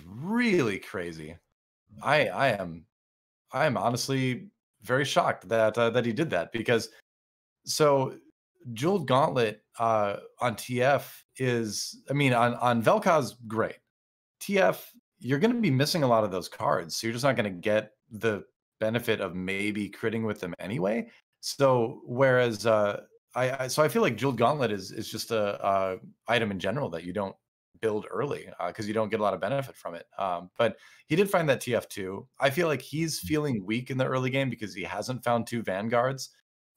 really crazy. I am honestly very shocked that he did that because so Jeweled Gauntlet on TF is I mean on Vel'Koz great. TF, you're going to be missing a lot of those cards, so you're just not going to get the benefit of maybe critting with them anyway. So whereas I feel like Jeweled Gauntlet is just a item in general that you don't build early because you don't get a lot of benefit from it. But he did find that TF2. I feel like he's feeling weak in the early game because he hasn't found two Vanguards,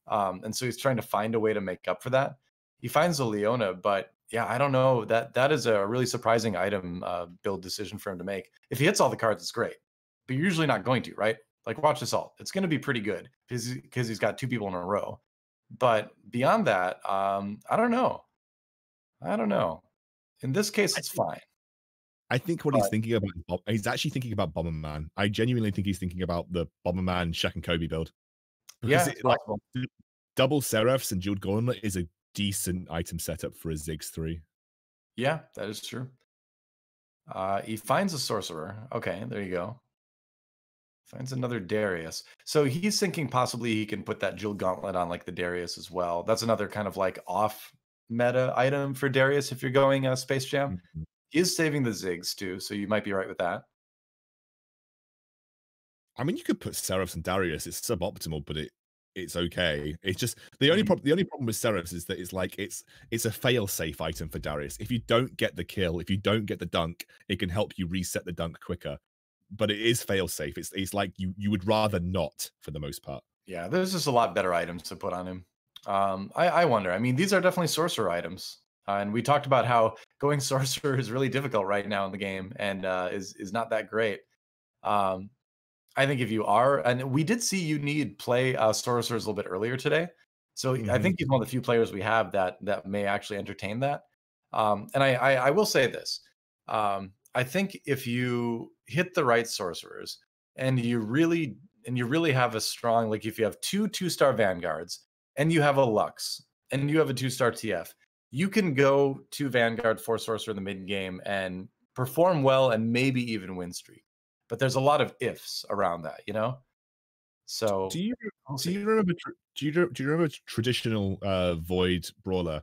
and so he's trying to find a way to make up for that. He finds a Leona, but yeah, I don't know. That is a really surprising item build decision for him to make. If he hits all the cards, it's great, but you're usually not going to, right? Like watch this all. It's going to be pretty good because he's got two people in a row. But beyond that, I don't know. I don't know. In this case,
I
it's
think
fine.
I think what he's
But
thinking about is he's actually thinking about Bomberman. I genuinely think he's thinking about the Bomberman Shaq and Kobe build because
yeah, it's
it like
possible.
double Seraphs and Jeweled Gauntlet is a decent item setup for a Ziggs 3.
Yeah, that is true. He finds a sorcerer. Okay, there you go. Finds another Darius. So he's thinking possibly he can put that Jewel Gauntlet on like the Darius as well. That's another kind of like off meta item for Darius if you're going Space Jam.
Mhm.
He is saving the Ziggs too, so you might be right with that.
I mean, you could put Seraphs and Darius. It's suboptimal, but it's okay. It's just the only problem. The only problem with Seraphs is that it's like it's a fail-safe item for Darius. If you don't get the kill, if you don't get the dunk, it can help you reset the dunk quicker. But it is fail-safe. It's like you would rather not for the most part.
Yeah, there's just a lot better items to put on him. I wonder. I mean, these are definitely sorcerer items, and we talked about how going sorcerer is really difficult right now in the game, and is not that great. Um, I think if you are, and we did see you need play sorcerers a little bit earlier today, so I
Mhm.
think he's one of the few players we have that may actually entertain that. And I will say this: I think if you hit the right sorcerers and you really have a strong, like if you have two-star vanguards and you have a Lux and you have a 2-star TF, you can go to Vanguard for sorcerer in the mid game and perform well and maybe even win streak. But there's a lot of ifs around that, you know?
Do
So
you
we'll
do
see.
you remember do you remember traditional Void brawler?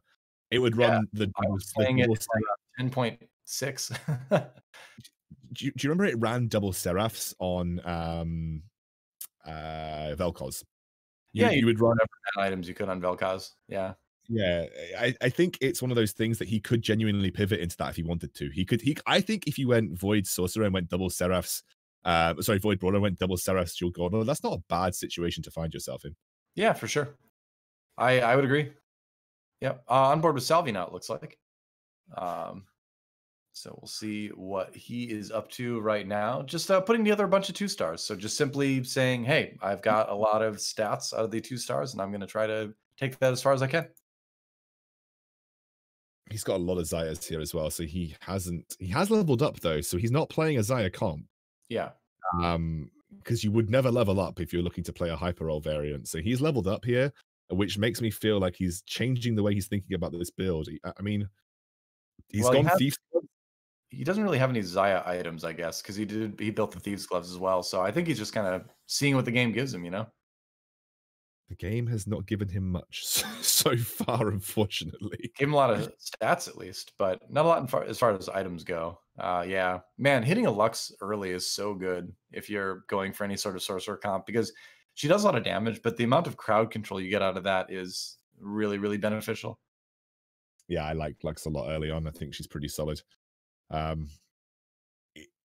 It would
Yeah,
run
I was
the
playing it
double.
at 10.6.
Do you remember it ran double Seraphs on Vel'Koz?
Yeah, you
You would run.
whatever items you could on Vel'Koz. Yeah.
Yeah, I think it's one of those things that he could genuinely pivot into that if he wanted to. I think if you went Void Sorcerer and went double Seraphs, sorry, Void Brawler went double Seraphs Dual Gordon, that's not a bad situation to find yourself in.
Yeah, for sure. I would agree. Yep. On board with Salvi now, it looks like. Um, so we'll see what he is up to right now. Just putting together a bunch of 2-stars. So just simply saying, hey, I've got a lot of stats out of the 2-stars, and I'm going to try to take that as far as I can.
He's got a lot of Zayas here as well, so he has leveled up though, so he's not playing a Zaya comp.
Yeah.
Because you would never level up if you're looking to play a hyper role variant. So he's leveled up here, which makes me feel like he's changing the way he's thinking about this build. I mean, he's
Well,
gone thief.
he doesn't really have any Zaya items, I guess, because he built the Thieves Gloves as well. So I think he's just kind of seeing what the game gives him, you know?
The game has not given him much so far, unfortunately.
Gave him a lot of stats at least, but not a lot as far as items go. Yeah, man, hitting a Lux early is so good if you're going for any sort of sorcerer comp because she does a lot of damage, but the amount of crowd control you get out of that is really, really beneficial.
Yeah, I like Lux a lot early on. I think she's pretty solid. Um,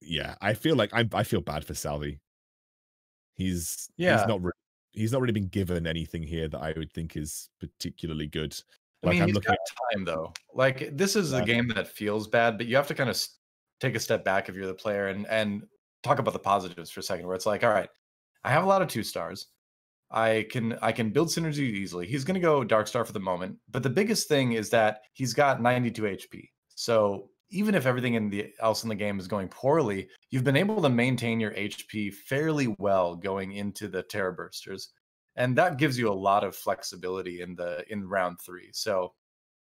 yeah, I feel like I feel bad for Salvi. He's
Yeah,
he's not really been given anything here that I would think is particularly good.
I
Like
mean,
I'm
he's
looking
got
at
time though. Like this is a
yeah,
game that feels bad, but you have to kind of take a step back if you're the player and talk about the positives for a second. Where it's like, all right, I have a lot of 2-stars. I can build synergy easily. He's going to go Dark Star for the moment, but the biggest thing is that he's got 92 HP. So even if everything else in the game is going poorly, you've been able to maintain your HP fairly well going into the Terror Bursters, and that gives you a lot of flexibility in round 3. So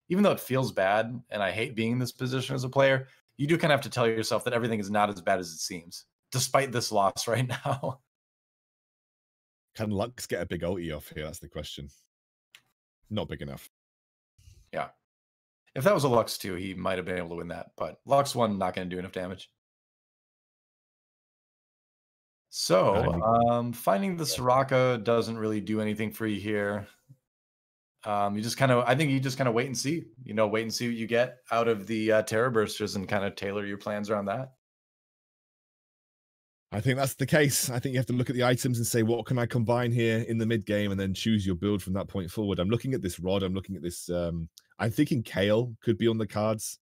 even though it feels bad, and I hate being in this position as a player, you do kind of have to tell yourself that everything is not as bad as it seems, despite this loss right now.
can Lux get a big ulti off here? That's the question. Not big enough.
Yeah. If that was a Lux 2, he might have been able to win that, but Lux 1 not going to do enough damage. So, finding the Soraka doesn't really do anything for you here. You just kind of, I think you just kind of wait and see, wait and see what you get out of the Terror Bursters and kind of tailor your plans around that.
I think that's the case. I think you have to look at the items and say, what can I combine here in the mid game, and then choose your build from that point forward. I'm looking at this rod. I'm looking at this. I'm thinking Kale could be on the cards.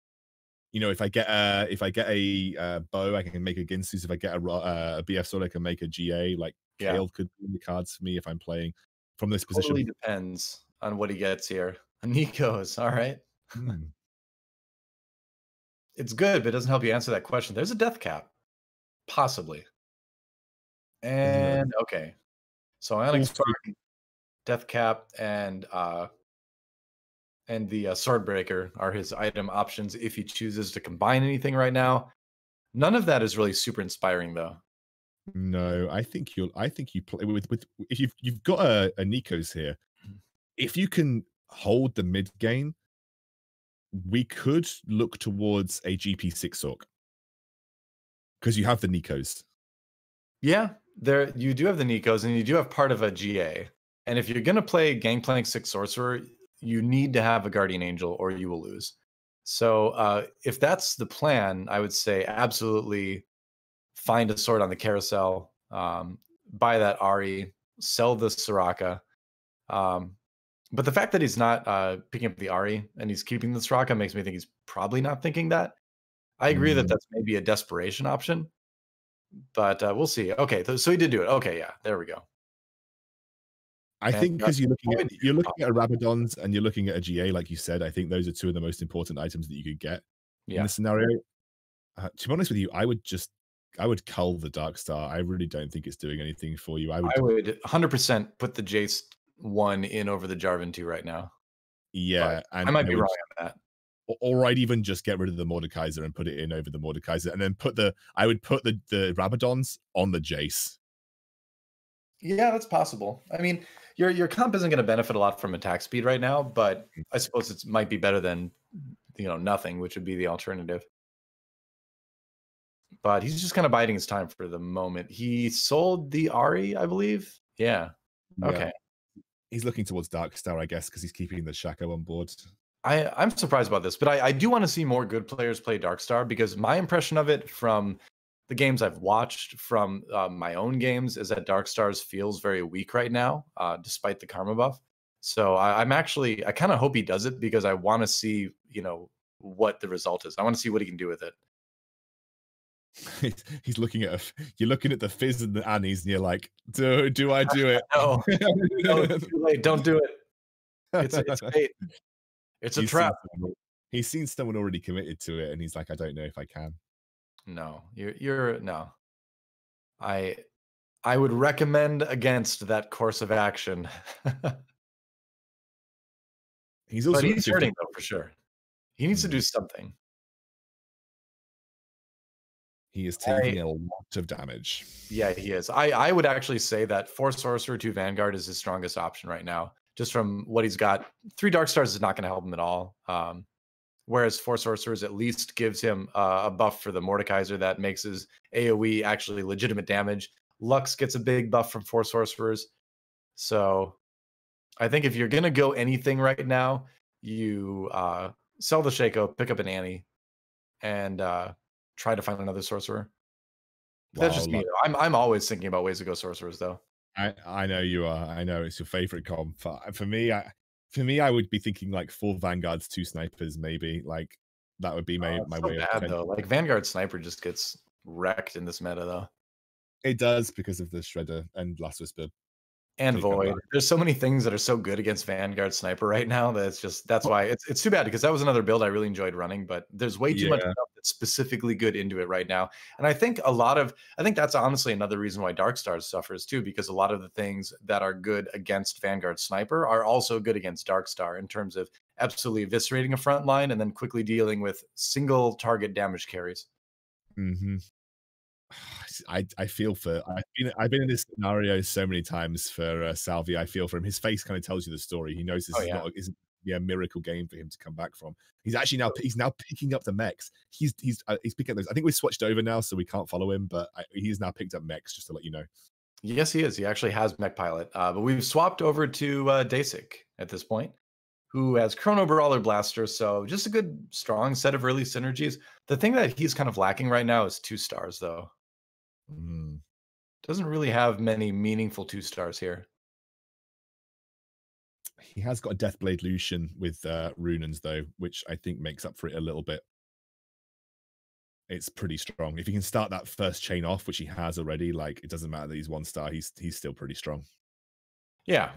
You know, if I get a bow, I can make a Ginsus. If I get a BF sword, I can make a GA. Like
Yeah,
Kale could be on the cards for me if I'm playing from this
totally
position.
depends on what he gets here. Nico's, all right.
Hmm.
It's good, but it doesn't help you answer that question. There's a death cap, possibly. And okay, so Ionic
All
Spark,
three.
death cap, and the Swordbreaker are his item options if he chooses to combine anything right now. None of that is really super inspiring, though.
No, I think you play with if you've got a Nikos here. If you can hold the mid game, we could look towards a GP6 Orc because you have the Nikos.
Yeah, there you do have the Nikos, and you do have part of a GA. And if you're going to play Gangplank 6 Sorcerer, you need to have a Guardian Angel or you will lose. So if that's the plan, I would say absolutely find a sword on the carousel, buy that Ari, sell the Soraka. But the fact that he's not picking up the Ari and he's keeping the Soraka makes me think he's probably not thinking that. I agree that that's maybe a desperation option, but we'll see. Okay, so he did do it. Okay, yeah, there we go.
I think because you're looking at a Rabadon's and you're looking at a GA, like you said. I think those are two of the most important items that you could get in this scenario. To be honest with you, I would cull the Dark Star. I really don't think it's doing anything for you. I
would 100% put the Jace 1 in over the Jarvan 2 right now.
Yeah,
and I might be wrong on that.
Or I'd even just get rid of the Mordekaiser and put it in over the Mordekaiser, and then I would put the Rabadons on the Jace.
Yeah, that's possible. I mean, your comp isn't going to benefit a lot from attack speed right now, but I suppose it might be better than nothing, which would be the alternative. But he's just kind of biding his time for the moment. He sold the Ari, I believe. Yeah. Okay.
He's looking towards Dark Star, I guess, because he's keeping the Shaco on board.
I'm surprised about this, but I do want to see more good players play Dark Star, because my impression of it from the games I've watched, from my own games, is that Dark Stars feels very weak right now, despite the Karma buff. So I kind of hope he does it, because I want to see, what the result is. I want to see what he can do with it.
He's looking at you're looking at the Fizz and the Annies, and you're like, do I do it?
No, it's too late. Don't do it. It's bait. It's a trap.
He's seen someone already committed to it, and he's like, I don't know if I can.
No, you're no. I would recommend against that course of action. He's hurting though, for sure. He needs to do something.
He is taking a lot of damage.
Yeah, he is. I would actually say that 4 Sorcerer, 2 Vanguard is his strongest option right now. Just from what he's got. 3 Dark Stars is not going to help him at all. Whereas 4 Sorcerers at least gives him a buff for the Mordekaiser that makes his AoE actually legitimate damage. Lux gets a big buff from 4 Sorcerers. So I think if you're going to go anything right now, you sell the Shaco, pick up an Annie, and try to find another Sorcerer. Wow, that's just me. I'm always thinking about ways to go Sorcerers, though.
I know you are. I know it's your favorite comp. For me, I would be thinking like 4 Vanguards, 2 Snipers, maybe. Like that would be my way.
Bad though. Like Vanguard Sniper just gets wrecked in this meta, though.
It does, because of the Shredder and Last Whisper.
And Void. There's so many things that are so good against Vanguard Sniper right now that's why it's too bad, because that was another build I really enjoyed running, but there's way too much stuff that's specifically good into it right now. And I think that's honestly another reason why Dark Stars suffers too, because a lot of the things that are good against Vanguard Sniper are also good against Dark Star, in terms of absolutely eviscerating a front line and then quickly dealing with single target damage carries.
Mm-hmm. I feel for I've been in this scenario so many times for Salvi. I feel for him. His face kind of tells you the story. He knows this isn't a miracle game for him to come back from. He's actually now picking up the mechs. He's picking up those. I think we've switched over now, so we can't follow him, but he's now picked up mechs, just to let you know.
Yes, he is. He actually has mech pilot, but we've swapped over to Dasik at this point, who has Chrono Brawler Blaster. So just a good, strong set of early synergies. The thing that he's kind of lacking right now is 2 stars, though. Doesn't really have many meaningful 2 stars here.
He has got a Deathblade Lucian with Runans, though, which I think makes up for it a little bit. It's pretty strong. If he can start that first chain off, which he has already, like, it doesn't matter that he's 1 star. He's still pretty strong.
Yeah.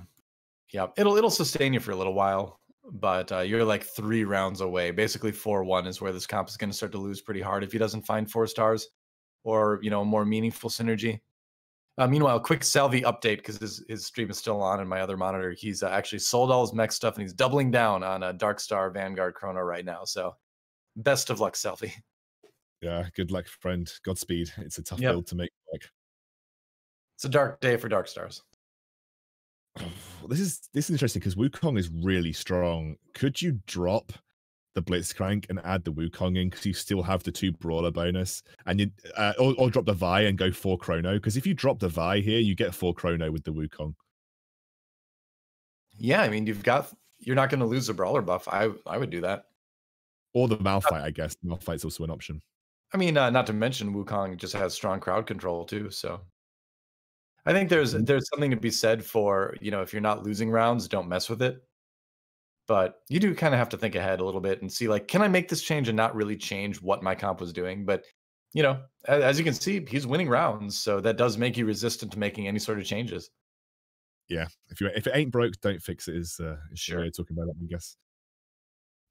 It'll sustain you for a little while, but you're like 3 rounds away. Basically 4-1 is where this comp is going to start to lose pretty hard if he doesn't find 4 stars. Or more meaningful synergy. Meanwhile, quick Salvi update, because his stream is still on in my other monitor. He's actually sold all his mech stuff, and he's doubling down on a Dark Star Vanguard Chrono right now. So best of luck, Salvi.
Yeah, good luck, friend. Godspeed. It's a tough build to make.
It's a dark day for Dark Stars.
This is interesting, because Wukong is really strong. Could you drop the Blitzcrank and add the Wukong in, because you still have the 2 Brawler bonus, and you or drop the Vi and go 4 Chrono, because if you drop the Vi here, you get 4 Chrono with the Wukong.
Yeah, I mean, you're not going to lose a brawler buff. I would do that.
Or the Malphite, I guess. Malphite's also an option.
I mean, not to mention Wukong just has strong crowd control too. So I think there's something to be said for, if you're not losing rounds, don't mess with it. But you do kind of have to think ahead a little bit and see, like, can I make this change and not really change what my comp was doing? But as you can see, he's winning rounds, so that does make you resistant to making any sort of changes.
Yeah, if it ain't broke, don't fix it. Is the way of talking about it, I guess.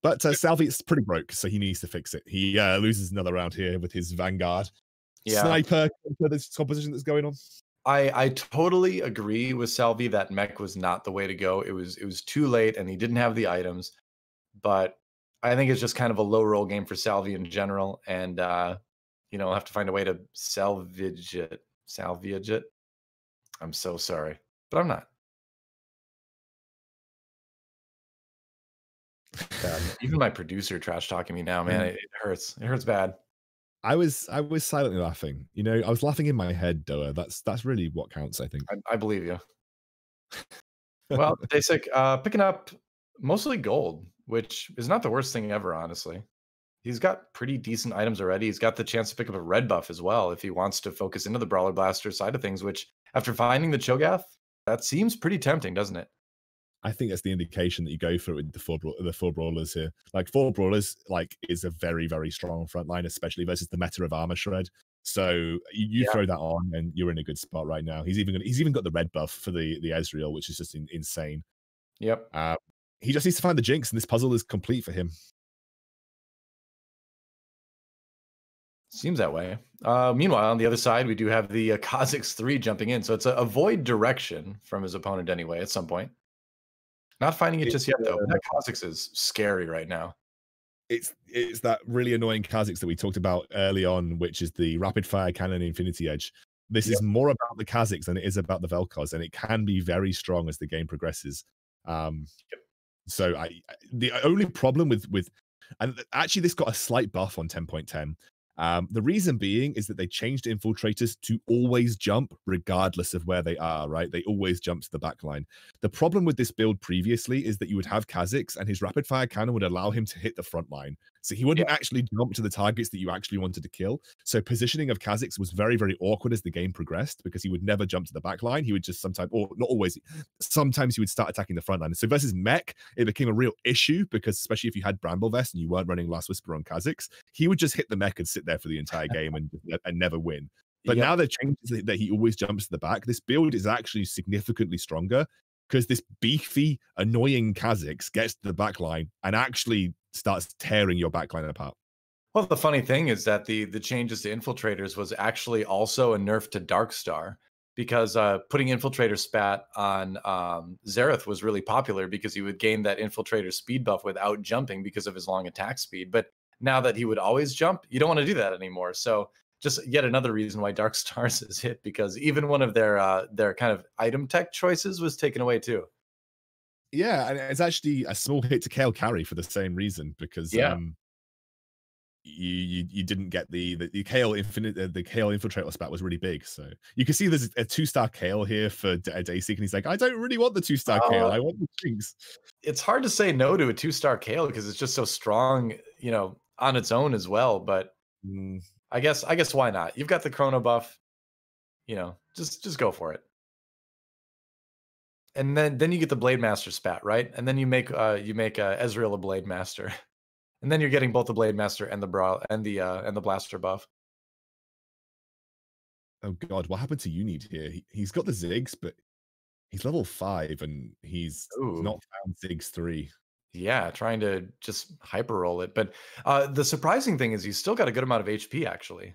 But Salvi's pretty broke, so he needs to fix it. He loses another round here with his Vanguard.
Yeah.
Sniper for this composition that's going on.
I totally agree with Salvi that mech was not the way to go. It was too late, and he didn't have the items. But I think it's just kind of a low roll game for Salvi in general, and I'll have to find a way to salvage it. Salvage it. I'm so sorry, but I'm not. God, even my producer trash talking me now, man. It hurts. It hurts bad.
I was silently laughing. I was laughing in my head, Doa. That's really what counts, I think.
I believe you. Well, Basic, picking up mostly gold, which is not the worst thing ever, honestly. He's got pretty decent items already. He's got the chance to pick up a red buff as well if he wants to focus into the Brawler Blaster side of things, which after finding the Cho'Gath, that seems pretty tempting, doesn't it?
I think that's the indication that you go for it with the four brawlers here. Like four brawlers, is a very, very strong front line, especially versus the meta of Armor Shred. So you throw that on, and you're in a good spot right now. He's even got the red buff for the Ezreal, which is just insane.
Yep.
He just needs to find the Jinx, and this puzzle is complete for him.
Seems that way. Meanwhile, on the other side, we do have the Kha'Zix 3 jumping in. So it's a void direction from his opponent anyway at some point. Not finding it just yet, though. That Kha'Zix is scary right now.
It's that really annoying Kha'Zix that we talked about early on, which is the Rapid Fire Cannon Infinity Edge. This is more about the Kha'Zix than it is about the Vel'Koz, and it can be very strong as the game progresses. So the only problem with and actually this got a slight buff on 10.10. The reason being is that they changed infiltrators to always jump regardless of where they are, right? They always jump to the back line. The problem with this build previously is that you would have Kha'Zix and his rapid fire cannon would allow him to hit the front line. So he wouldn't actually jump to the targets that you actually wanted to kill. So positioning of Kha'Zix was very, very awkward as the game progressed because he would never jump to the back line. He would just sometimes, or not always, sometimes he would start attacking the front line. So versus Mech, it became a real issue because especially if you had Bramble Vest and you weren't running Last Whisper on Kha'Zix, he would just hit the Mech and sit there for the entire game and never win. But now they've changed that he always jumps to the back. This build is actually significantly stronger because this beefy, annoying Kha'Zix gets to the back line and actually starts tearing your backline apart.
Well, the funny thing is that the changes to infiltrators was actually also a nerf to Darkstar because putting infiltrator spat on Xerath was really popular because he would gain that infiltrator speed buff without jumping because of his long attack speed. But now that he would always jump, you don't want to do that anymore. So just yet another reason why Darkstar's is hit because even one of their kind of item tech choices was taken away too.
Yeah, and it's actually a small hit to Kale carry for the same reason because you didn't get the Kale infiltrator spat was really big. So you can see there's a 2-star Kale here for Daisy, and he's like, I don't really want the 2-star Kale. I want the Jinx.
It's hard to say no to a 2-star Kale because it's just so strong, on its own as well. But I guess why not? You've got the Chrono buff, just go for it. And then you get the Blade Master spat, right? And then you make Ezreal a Blade Master, and then you're getting both the Blade Master and the Blaster buff.
Oh God, what happened to Unid here? He's got the Ziggs, but he's level 5 and he's not found Ziggs 3.
Yeah, trying to just hyper roll it. But the surprising thing is he's still got a good amount of HP actually.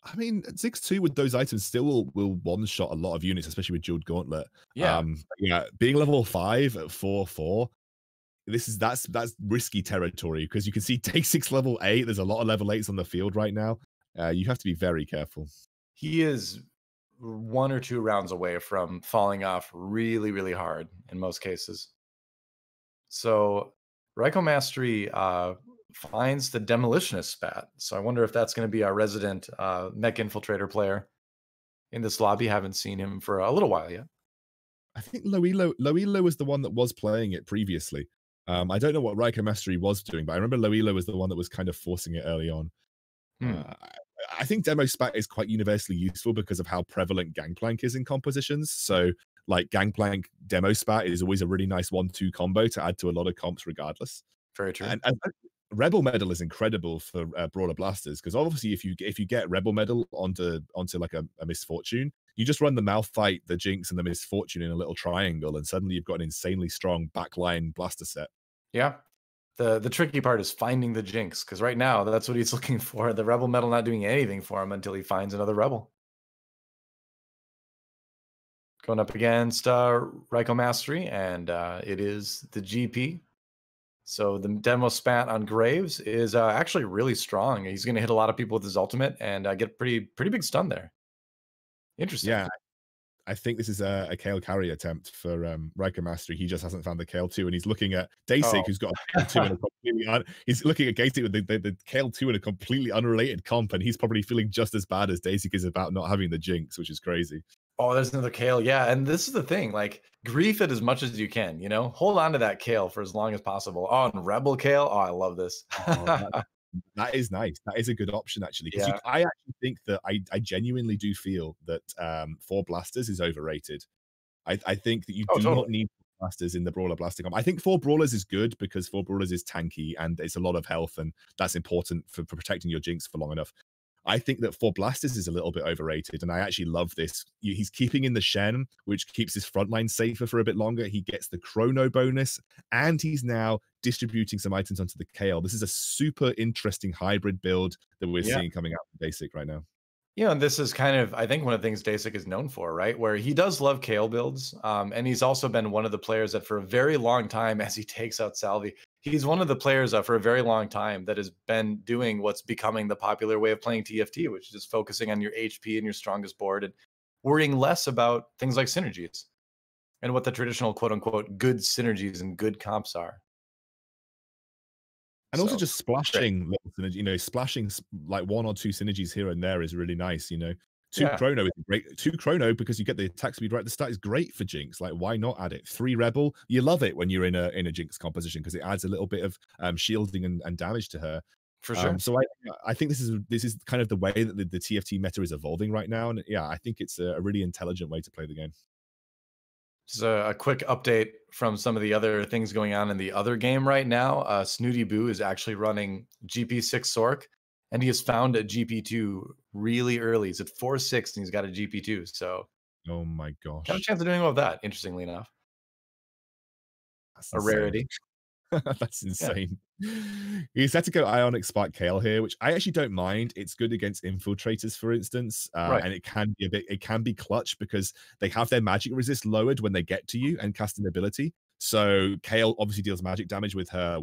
I mean, Ziggs 2 with those items still will one-shot a lot of units, especially with Jeweled Gauntlet.
Yeah.
Being level 5 at 4/4, that's risky territory because you can see Take 6 level 8. There's a lot of level 8s on the field right now. You have to be very careful.
He is 1 or 2 rounds away from falling off really, really hard in most cases. So Raikou Mastery finds the Demolitionist spat. So I wonder if that's going to be our resident mech infiltrator player in this lobby. Haven't seen him for a little while yet.
I think Loilo was the one that was playing it previously. I don't know what Riker Mastery was doing, but I remember Loilo was the one that was kind of forcing it early on.
Hmm.
I think demo spat is quite universally useful because of how prevalent Gangplank is in compositions. So, like Gangplank demo spat is always a really nice 1-2 combo to add to a lot of comps, regardless.
Very true.
And Rebel Medal is incredible for Brawler Blasters because obviously if you get Rebel Medal onto like a Misfortune, you just run the Malphite, the Jinx, and the Misfortune in a little triangle, and suddenly you've got an insanely strong backline blaster set.
Yeah. The tricky part is finding the Jinx, because right now that's what he's looking for. The Rebel Metal not doing anything for him until he finds another Rebel. Going up against Raikou Mastery, and it is the GP. So the demo spat on Graves is actually really strong. He's going to hit a lot of people with his ultimate and get pretty big stun there. Interesting.
Yeah, I think this is a Kale carry attempt for Riker Mastery. He just hasn't found the Kale 2, and he's looking at Dasik, who's got a Kale 2 and a completely he's looking at Dasik with the Kale 2 in a completely unrelated comp, and he's probably feeling just as bad as Dasik is about not having the Jinx, which is crazy.
Oh, there's another Kale. Yeah, and this is the thing. Like, grief it as much as you can, you know? Hold on to that Kale for as long as possible. Oh, and Rebel Kale. Oh, I love this.
That is nice. That is a good option, actually. Because
Yeah.
I actually think that I genuinely do feel that 4 blasters is overrated. I think that you do
totally.
not need blasters in the Brawler Blaster comp. I think 4 Brawlers is good because 4 Brawlers is tanky and it's a lot of health, and that's important for protecting your Jinx for long enough. I think that 4 Blasters is a little bit overrated, and I actually love this. He's keeping in the Shen, which keeps his frontline safer for a bit longer. He gets the Chrono bonus, and he's now distributing some items onto the Kale. This is a super interesting hybrid build that we're seeing coming out from Basic right now.
You know, and this is kind of, I think, one of the things Dasik is known for, right? Where he does love Kale builds. And he's also been one of the players that for a very long time, as he takes out Salvi, he's one of the players for a very long time that has been doing what's becoming the popular way of playing TFT, which is just focusing on your HP and your strongest board and worrying less about things like synergies and what the traditional quote unquote good synergies and good comps are.
And also
So,
just splashing little synergy, you know, splashing like 1 or 2 synergies here and there is really nice, you know. 2
yeah.
Chrono is great. 2 Chrono, because you get the attack speed right at the start, is great for Jinx. Like, why not add it? 3 Rebel, you love it when you're in a Jinx composition because it adds a little bit of shielding and damage to her.
For sure.
So I think this is kind of the way that the TFT meta is evolving right now, and yeah, I think it's a really intelligent way to play the game.
Just a quick update from some of the other things going on in the other game right now. Snooty Boo is actually running GP6 Sork, and he has found a GP2 really early. He's at 4-6, and he's got a GP2. So,
Oh my gosh,
got a chance of doing well with that, interestingly enough.
that's
A
insane.
rarity.
That's insane. He's had to go Ionic Spark Kale here, which I actually don't mind. It's good against infiltrators, for instance,
Right.
and it can be clutch because they have their magic resist lowered when they get to you and cast an ability. So Kale obviously deals magic damage with her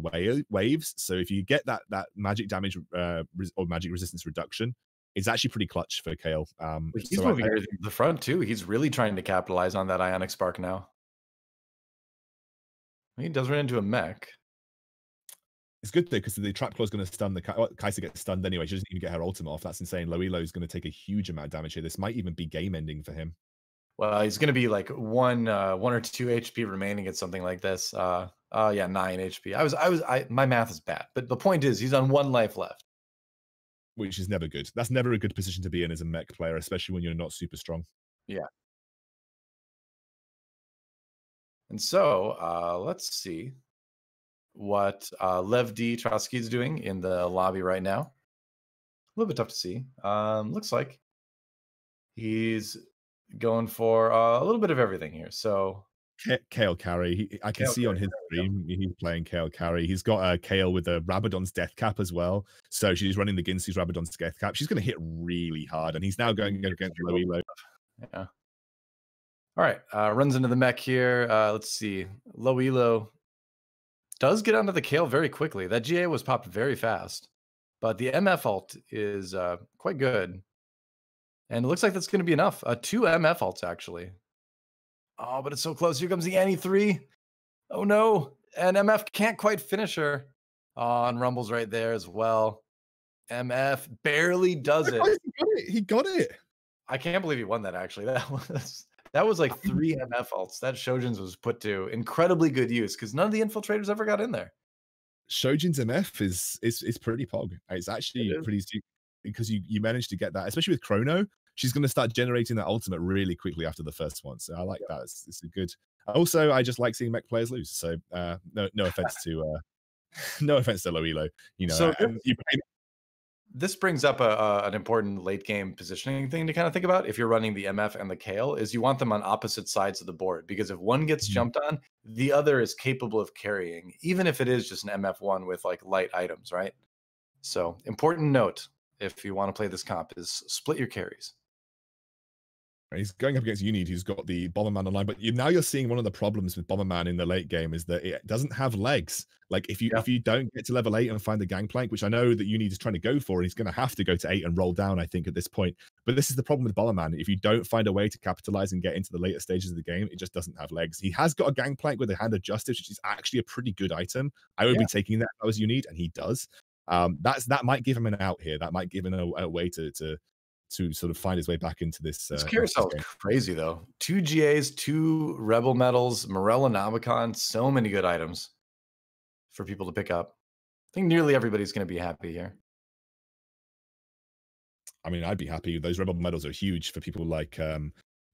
waves. So if you get that magic damage or magic resistance reduction, it's actually pretty clutch for Kale.
But he's moving everything to the front, too. He's really trying to capitalize on that Ionic Spark now. He does run into a mech.
It's good though because the trap claw is going to stun the Kai'Sa gets stunned anyway. She doesn't even get her ultimate off. That's insane. Loilo is going to take a huge amount of damage here. This might even be game ending for him.
Well, he's going to be like 1 or 2 HP remaining at something like this. Yeah, 9 HP. My math is bad, but the point is he's on 1 life left,
which is never good. That's never a good position to be in as a mech player, especially when you're not super strong.
Yeah. And so let's see what Lev D. Trotsky is doing in the lobby right now. A little bit tough to see. Looks like he's going for a little bit of everything here. So
Kale carry. I can see on his stream he's playing Kale carry. He's got a Kale with a Rabadon's death cap as well. So she's running the Ginsu's Rabadon's death cap. She's going to hit really hard, and he's now going against Loilo.
Yeah. All right. Runs into the mech here. Let's see. Loilo does get onto the Kale very quickly. That GA was popped very fast, but the MF ult is quite good. And it looks like that's going to be enough. 2 MF ults, actually. Oh, but it's so close. Here comes the Annie 3. Oh, no. And MF can't quite finish her. Oh, and Rumble's right there as well. MF barely does it.
He got it.
I can't believe he won that, actually. That was like 3 MF ults. That Shojin's was put to incredibly good use because none of the infiltrators ever got in there.
Shojin's MF is pretty pog. It's actually
It is.
pretty because you managed to get that, especially with Chrono. She's going to start generating that ultimate really quickly after the first one. So I like that. It's a good. Also, I just like seeing mech players lose. So no offense to no offense to Loelo. You know,
So
and you
this brings up an important late game positioning thing to kind of think about if you're running the MF and the Kale is you want them on opposite sides of the board because if one gets jumped on, the other is capable of carrying, even if it is just an MF1 with like light items, right? So important note if you want to play this comp is split your carries.
He's going up against Unid, who's got the Bomberman online. But now you're seeing one of the problems with Bomberman in the late game is that it doesn't have legs. Like if you don't get to level 8 and find the gangplank, which I know that Unid is trying to go for, and he's going to have to go to 8 and roll down, I think, at this point. But this is the problem with Bomberman. If you don't find a way to capitalize and get into the later stages of the game, it just doesn't have legs. He has got a gangplank with a Hand of Justice, which is actually a pretty good item. I would be taking that if I was Unid, and he does. That might give him an out here. That might give him a way to sort of find his way back into this.
This carousel is crazy though. 2 GAs, 2 Rebel medals, Morella Nomicon, so many good items for people to pick up. I think nearly everybody's going to be happy here.
I mean, I'd be happy. Those Rebel medals are huge for people like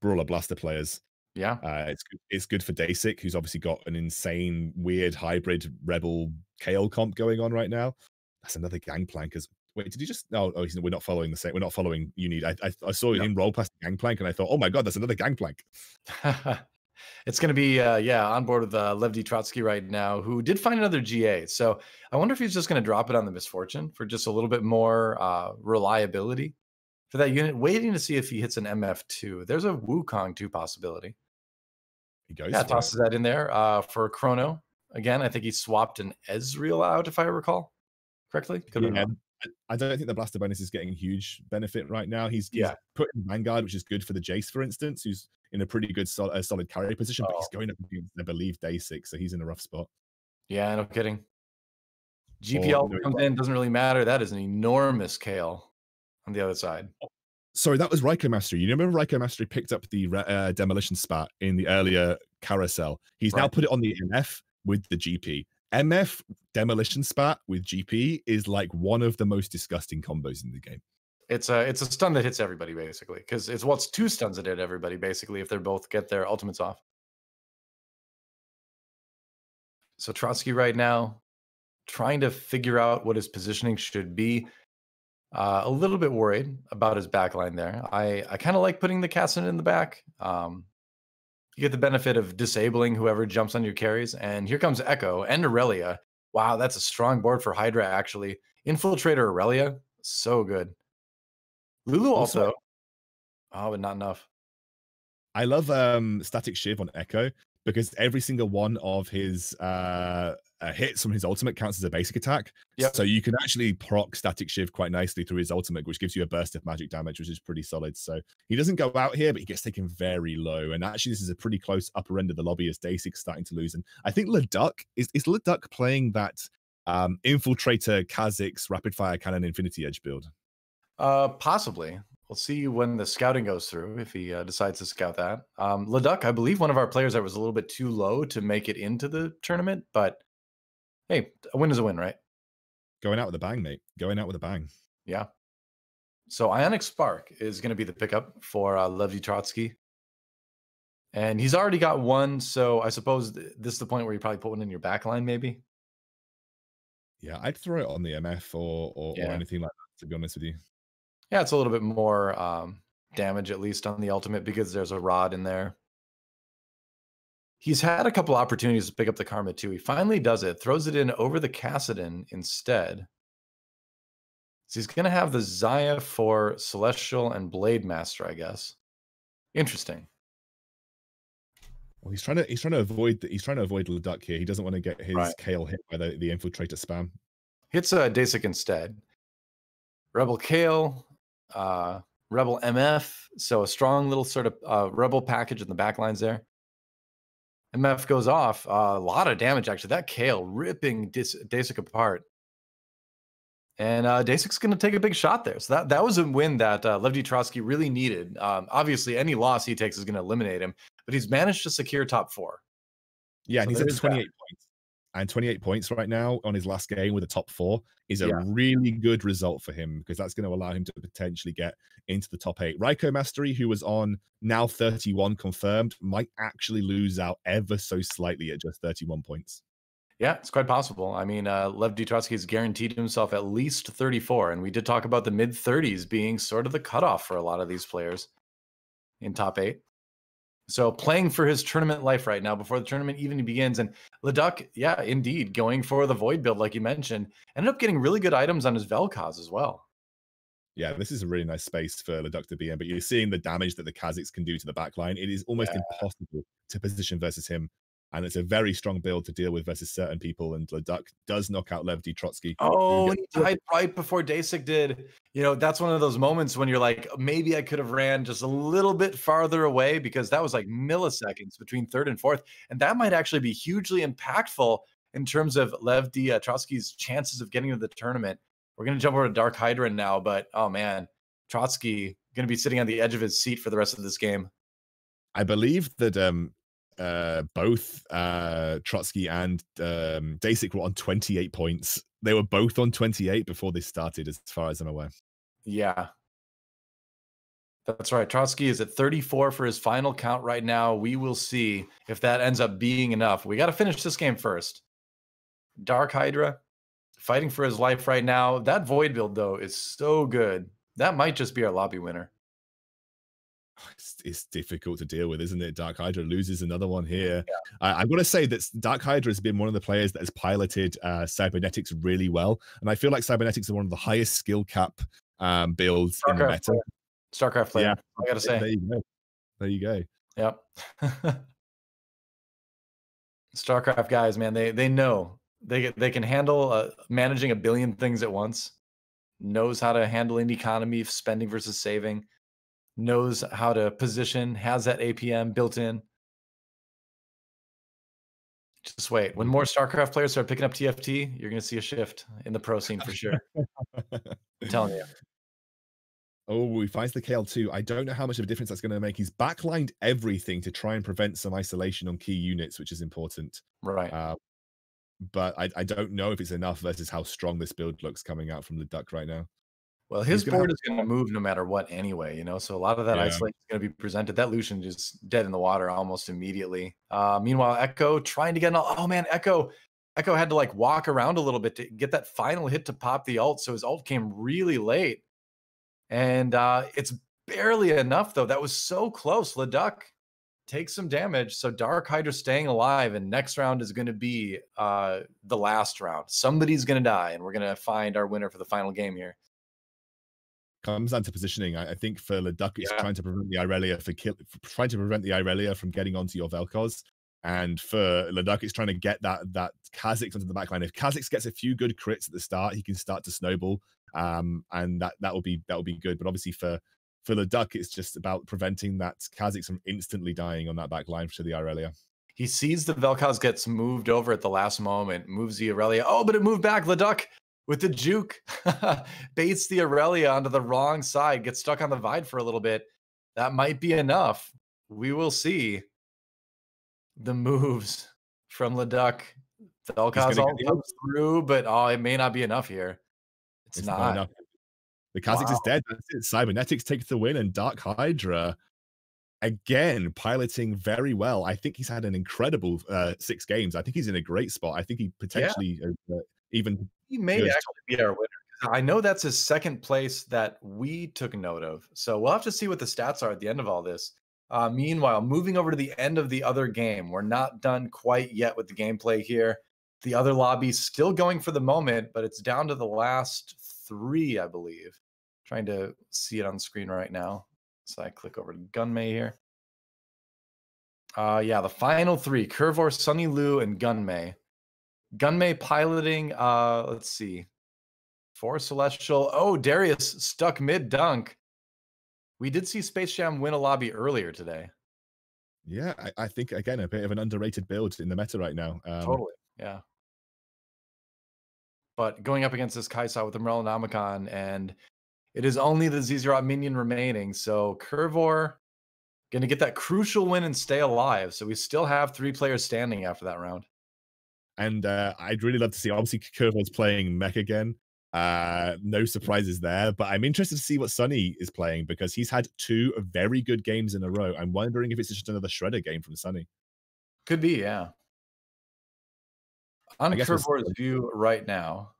Brawler Blaster players.
Yeah.
It's good for Dasic, who's obviously got an insane, weird hybrid Rebel Kale comp going on right now. That's another gangplank. Wait, did he just? No, we're not following the same. We're not following Unid. I saw him roll past the gangplank, and I thought, oh my god, that's another gangplank.
It's going to be on board with Lev D. Trotsky right now, who did find another GA. So I wonder if he's just going to drop it on the Misfortune for just a little bit more reliability for that unit. Waiting to see if he hits an MF2. There's a Wukong 2 possibility.
He goes.
Yeah, tosses that in there for Chrono. Again, I think he swapped an Ezreal out, if I recall correctly.
I don't think the blaster bonus is getting huge benefit right now. He's put in Vanguard, which is good for the Jace, for instance, who's in a pretty good solid carry position, but he's going up against, I believe, day 6, so he's in a rough spot.
Yeah, no kidding. GPL comes in, doesn't really matter. That is an enormous Kale on the other side.
Sorry, that was Raikou Mastery. You remember Raikou Mastery picked up the demolition spat in the earlier carousel. He's now put it on the MF with the GP. MF demolition spat with GP is like one of the most disgusting combos in the game.
It's a stun that hits everybody basically, because it's 2 stuns that hit everybody basically if they both get their ultimates off. So Trotsky right now trying to figure out what his positioning should be. A little bit worried about his backline there. I kind of like putting the Cassin in the back. You get the benefit of disabling whoever jumps on your carries. And here comes Echo and Aurelia. Wow, that's a strong board for Hydra, actually. Infiltrator Aurelia, so good. Lulu also. Oh, but not enough.
I love Static Shiv on Echo because every single one of his hits from his ultimate counts as a basic attack. So you can actually proc Static Shiv quite nicely through his ultimate, which gives you a burst of magic damage, which is pretty solid. So he doesn't go out here, but he gets taken very low. And actually, this is a pretty close upper end of the lobby as Dasic's starting to lose. And I think Leduc, is Leduc playing that Infiltrator Kha'Zix Rapid Fire Cannon Infinity Edge build?
Possibly. We'll see when the scouting goes through, if he decides to scout that. Leduc, I believe one of our players that was a little bit too low to make it into the tournament, but hey, a win is a win, right?
Going out with a bang, mate. Going out with a bang.
Yeah. So Ionic Spark is going to be the pickup for Lev Trotsky. And he's already got one, so I suppose this is the point where you probably put one in your backline, maybe?
Yeah, I'd throw it on the MF or anything like that, to be honest with you.
Yeah, it's a little bit more damage, at least on the ultimate, because there's a rod in there. He's had a couple opportunities to pick up the Karma too. He finally does it, throws it in over the Kassadin instead. So he's going to have the Zaya for Celestial and Blade Master, I guess. Interesting.
Well, he's trying to avoid Leduc here. He doesn't want to get his Kale hit by the Infiltrator spam.
Hits Dasic instead. Rebel Kale, Rebel MF, so a strong little sort of Rebel package in the backlines there. MF goes off, a lot of damage actually. That Kale ripping Dasic apart. And Dasic's going to take a big shot there. So that was a win that Lev Trotsky really needed. Obviously, any loss he takes is going to eliminate him, but he's managed to secure top 4.
Yeah, and
So
he's
there
at
is
28 points. And 28 points right now on his last game with a top 4 is a
Yeah.
really good result for him because that's going to allow him to potentially get into the top 8. Raiko Mastery, who was on now 31 confirmed, might actually lose out ever so slightly at just 31 points.
Yeah, it's quite possible. I mean, Lev Trotsky has guaranteed himself at least 34, and we did talk about the mid 30s being sort of the cutoff for a lot of these players in top 8. So playing for his tournament life right now before the tournament even begins. And Leduc, yeah, indeed, going for the Void build, like you mentioned, ended up getting really good items on his Vel'Koz as well.
Yeah, this is a really nice space for Leduc to be in, but you're seeing the damage that the Kazakhs can do to the backline. It is almost impossible to position versus him. And it's a very strong build to deal with versus certain people. And Leduc does knock out Lev Trotsky.
Oh, and he died right before Dasic did. You know, that's one of those moments when you're like, maybe I could have ran just a little bit farther away because that was like milliseconds between 3rd and 4th. And that might actually be hugely impactful in terms of Lev Trotsky's chances of getting to the tournament. We're going to jump over to Dark Hydra now, but oh man, Trotsky going to be sitting on the edge of his seat for the rest of this game.
I believe that both Trotsky and Dasic were on 28 points. They were both on 28 before this started, as far as I'm aware.
Yeah. That's right. Trotsky is at 34 for his final count right now. We will see if that ends up being enough. We got to finish this game first. Dark Hydra fighting for his life right now. That Void build, though, is so good. That might just be our lobby winner.
It's difficult to deal with, isn't it? Dark Hydra loses another one here. Yeah. I've got to say that Dark Hydra has been one of the players that has piloted Cybernetics really well. And I feel like Cybernetics are one of the highest skill cap builds in the meta.
StarCraft player, yeah, I got to say.
There you go. There you go.
Yep. StarCraft guys, man, they know. They can handle managing a billion things at once. Knows how to handle an economy, spending versus saving. Knows how to position, has that APM built in. Just wait. When more StarCraft players start picking up TFT, you're going to see a shift in the pro scene for sure. I'm telling you.
Oh, he finds the KL2. I don't know how much of a difference that's going to make. He's backlined everything to try and prevent some isolation on key units, which is important.
Right.
But I don't know if it's enough versus how strong this build looks coming out from the Duck right now.
Well, his board is going to move no matter what anyway, you know, so a lot of that isolation is going to be presented. That Lucian just dead in the water almost immediately. Meanwhile, Echo trying to get an ult. Oh, man, Echo had to like walk around a little bit to get that final hit to pop the ult, so his ult came really late. And it's barely enough, though. That was so close. Leduc takes some damage, so Dark Hydra staying alive, and next round is going to be the last round. Somebody's going to die, and we're going to find our winner for the final game here.
Comes down to positioning. I think for Leduc, it's trying to prevent the Irelia from getting onto your Vel'Koz. And for Leduc, it's trying to get that Kha'Zix onto the backline. If Kha'Zix gets a few good crits at the start, he can start to snowball. And that will be good. But obviously for Leduc, it's just about preventing that Kha'Zix from instantly dying on that backline to the Irelia.
He sees the Vel'Koz gets moved over at the last moment, moves the Irelia. Oh, but it moved back. Leduc with the juke baits the Irelia onto the wrong side, gets stuck on the Vide for a little bit. That might be enough. We will see the moves from Leduc. Vel'Koz all comes through, but it may not be enough here. It's not
enough. The Kha'Zix is dead. That's it. Cybernetics takes the win, and Dark Hydra again piloting very well. I think he's had an incredible 6 games. I think he's in a great spot. I think he potentially even
he may actually be our winner. I know that's his second place that we took note of. So we'll have to see what the stats are at the end of all this. Meanwhile, moving over to the end of the other game. We're not done quite yet with the gameplay here. The other lobby's still going for the moment, but it's down to the last 3, I believe. Trying to see it on the screen right now. So I click over to Gunmay here. Yeah, the final 3, Curvor, Sunny Lu, and Gunmay. Gunmay piloting, let's see. 4 Celestial. Oh, Darius stuck mid-dunk. We did see Space Jam win a lobby earlier today.
Yeah, I think, again, a bit of an underrated build in the meta right now.
Totally, yeah. but going up against this Kaisa with the Morellonomicon, and it is only the Zezerot minion remaining. So Curvor going to get that crucial win and stay alive. So we still have 3 players standing after that round.
And I'd really love to see, obviously, Curvor's playing mech again. No surprises there, but I'm interested to see what Sunny is playing because he's had 2 very good games in a row. I'm wondering if it's just another Shredder game from Sunny.
Could be, yeah. On
I guess
Curvor's view right now,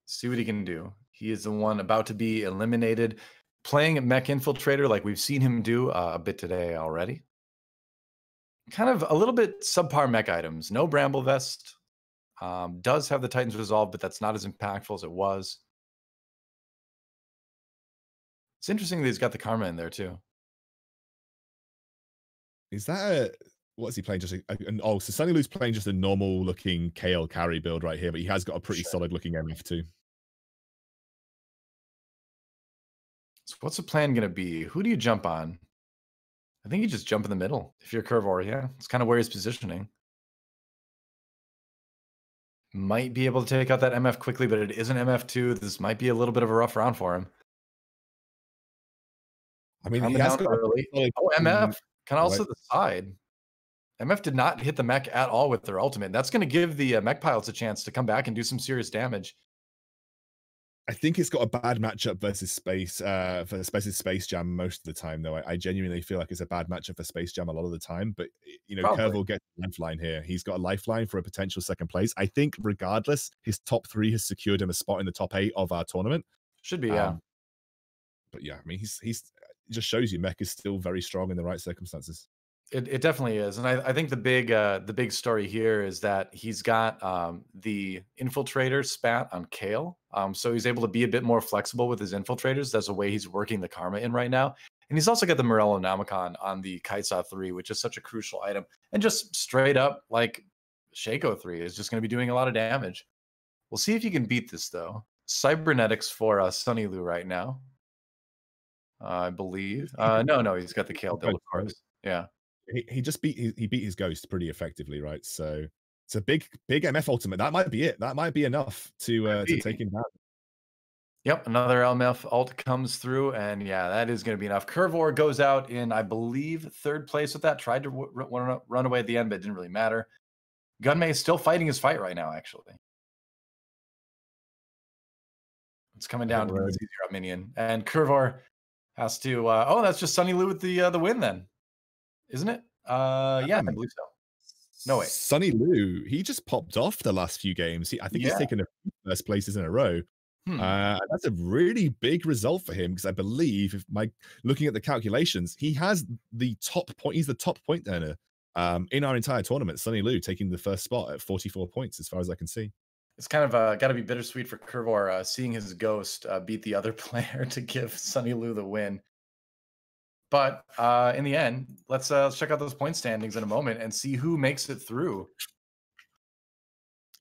see what he can do. He is the one about to be eliminated. Playing Mech Infiltrator like we've seen him do a bit today already. Kind of a little bit subpar mech items. No Bramble Vest. Does have the Titan's Resolve, but that's not as impactful as it was. It's interesting that he's got the Karma in there too.
Is that what is he playing? Just oh, so Sunny Lou's playing just a normal looking KL carry build right here, but he has got a pretty solid looking MF too.
So what's the plan going to be? Who do you jump on? I think you just jump in the middle if you're Curvor, yeah. It's kind of where he's positioning. Might be able to take out that MF quickly, but it is an MF2. This might be a little bit of a rough round for him.
I mean, he has got
early. Oh, MF can also the side. MF did not hit the mech at all with their ultimate. That's going to give the mech pilots a chance to come back and do some serious damage.
I think it's got a bad matchup versus Space Space Jam most of the time, though. I genuinely feel like it's a bad matchup for Space Jam a lot of the time. But you know, Curve will get a lifeline here. He's got a lifeline for a potential second place. I think, regardless, his top 3 has secured him a spot in the top 8 of our tournament.
Should be, yeah.
But yeah, I mean, he's it just shows you Mech is still very strong in the right circumstances.
It definitely is, and I think the big story here is that he's got the infiltrator spat on Kale, so he's able to be a bit more flexible with his infiltrators. That's the way he's working the Karma in right now, and he's also got the Morellonomicon on the Kaisa 3, which is such a crucial item, and just straight up like Shaco 3 is just going to be doing a lot of damage. We'll see if you can beat this though. Cybernetics for Sunny Lou right now, I believe. No, he's got the Kale build, of course. Yeah.
He just beat his ghost pretty effectively, right? So it's a big MF ultimate. That might be it. That might be enough to take him down.
Yep, another LMF ult comes through, and yeah, that is going to be enough. Curvor goes out in, I believe, 3rd place with that. Tried to run away at the end, but it didn't really matter. Gunmei is still fighting his fight right now, actually. It's coming down to the Zezerot minion, and Curvor has to. Oh, that's just Sunny Lou with the win then. Isn't it? Yeah, I believe so. No way.
Sunny Lou, he just popped off the last few games. I think he's taken a few first places in a row. That's a really big result for him because I believe, if looking at the calculations, he has the top point. He's the top point earner in our entire tournament. Sunny Lou taking the first spot at 44 points, as far as I can see.
It's kind of got to be bittersweet for Curvor seeing his ghost beat the other player to give Sunny Lou the win. But in the end, let's check out those point standings in a moment and see who makes it through.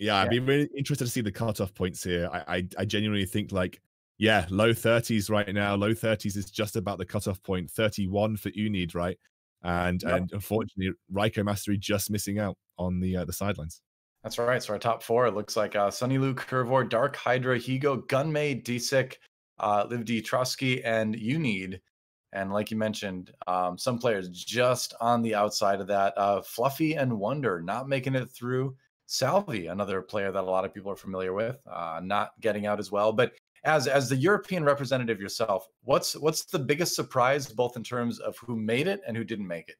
Yeah, I'd be really interested to see the cutoff points here. I genuinely think, like, yeah, low 30s right now. Low 30s is just about the cutoff point. 31 for Unid, right? And unfortunately, Raiko Mastery just missing out on the sidelines.
That's right. So our top 4, it looks like Sunny Lou, Curvor, Dark Hydra, Higo, Gunmei, Disick, Liv D, Trotsky, and Unid. And like you mentioned, some players just on the outside of that. Fluffy and Wonder not making it through. Salvi, another player that a lot of people are familiar with, not getting out as well. But as the European representative yourself, what's the biggest surprise, both in terms of who made it and who didn't make it?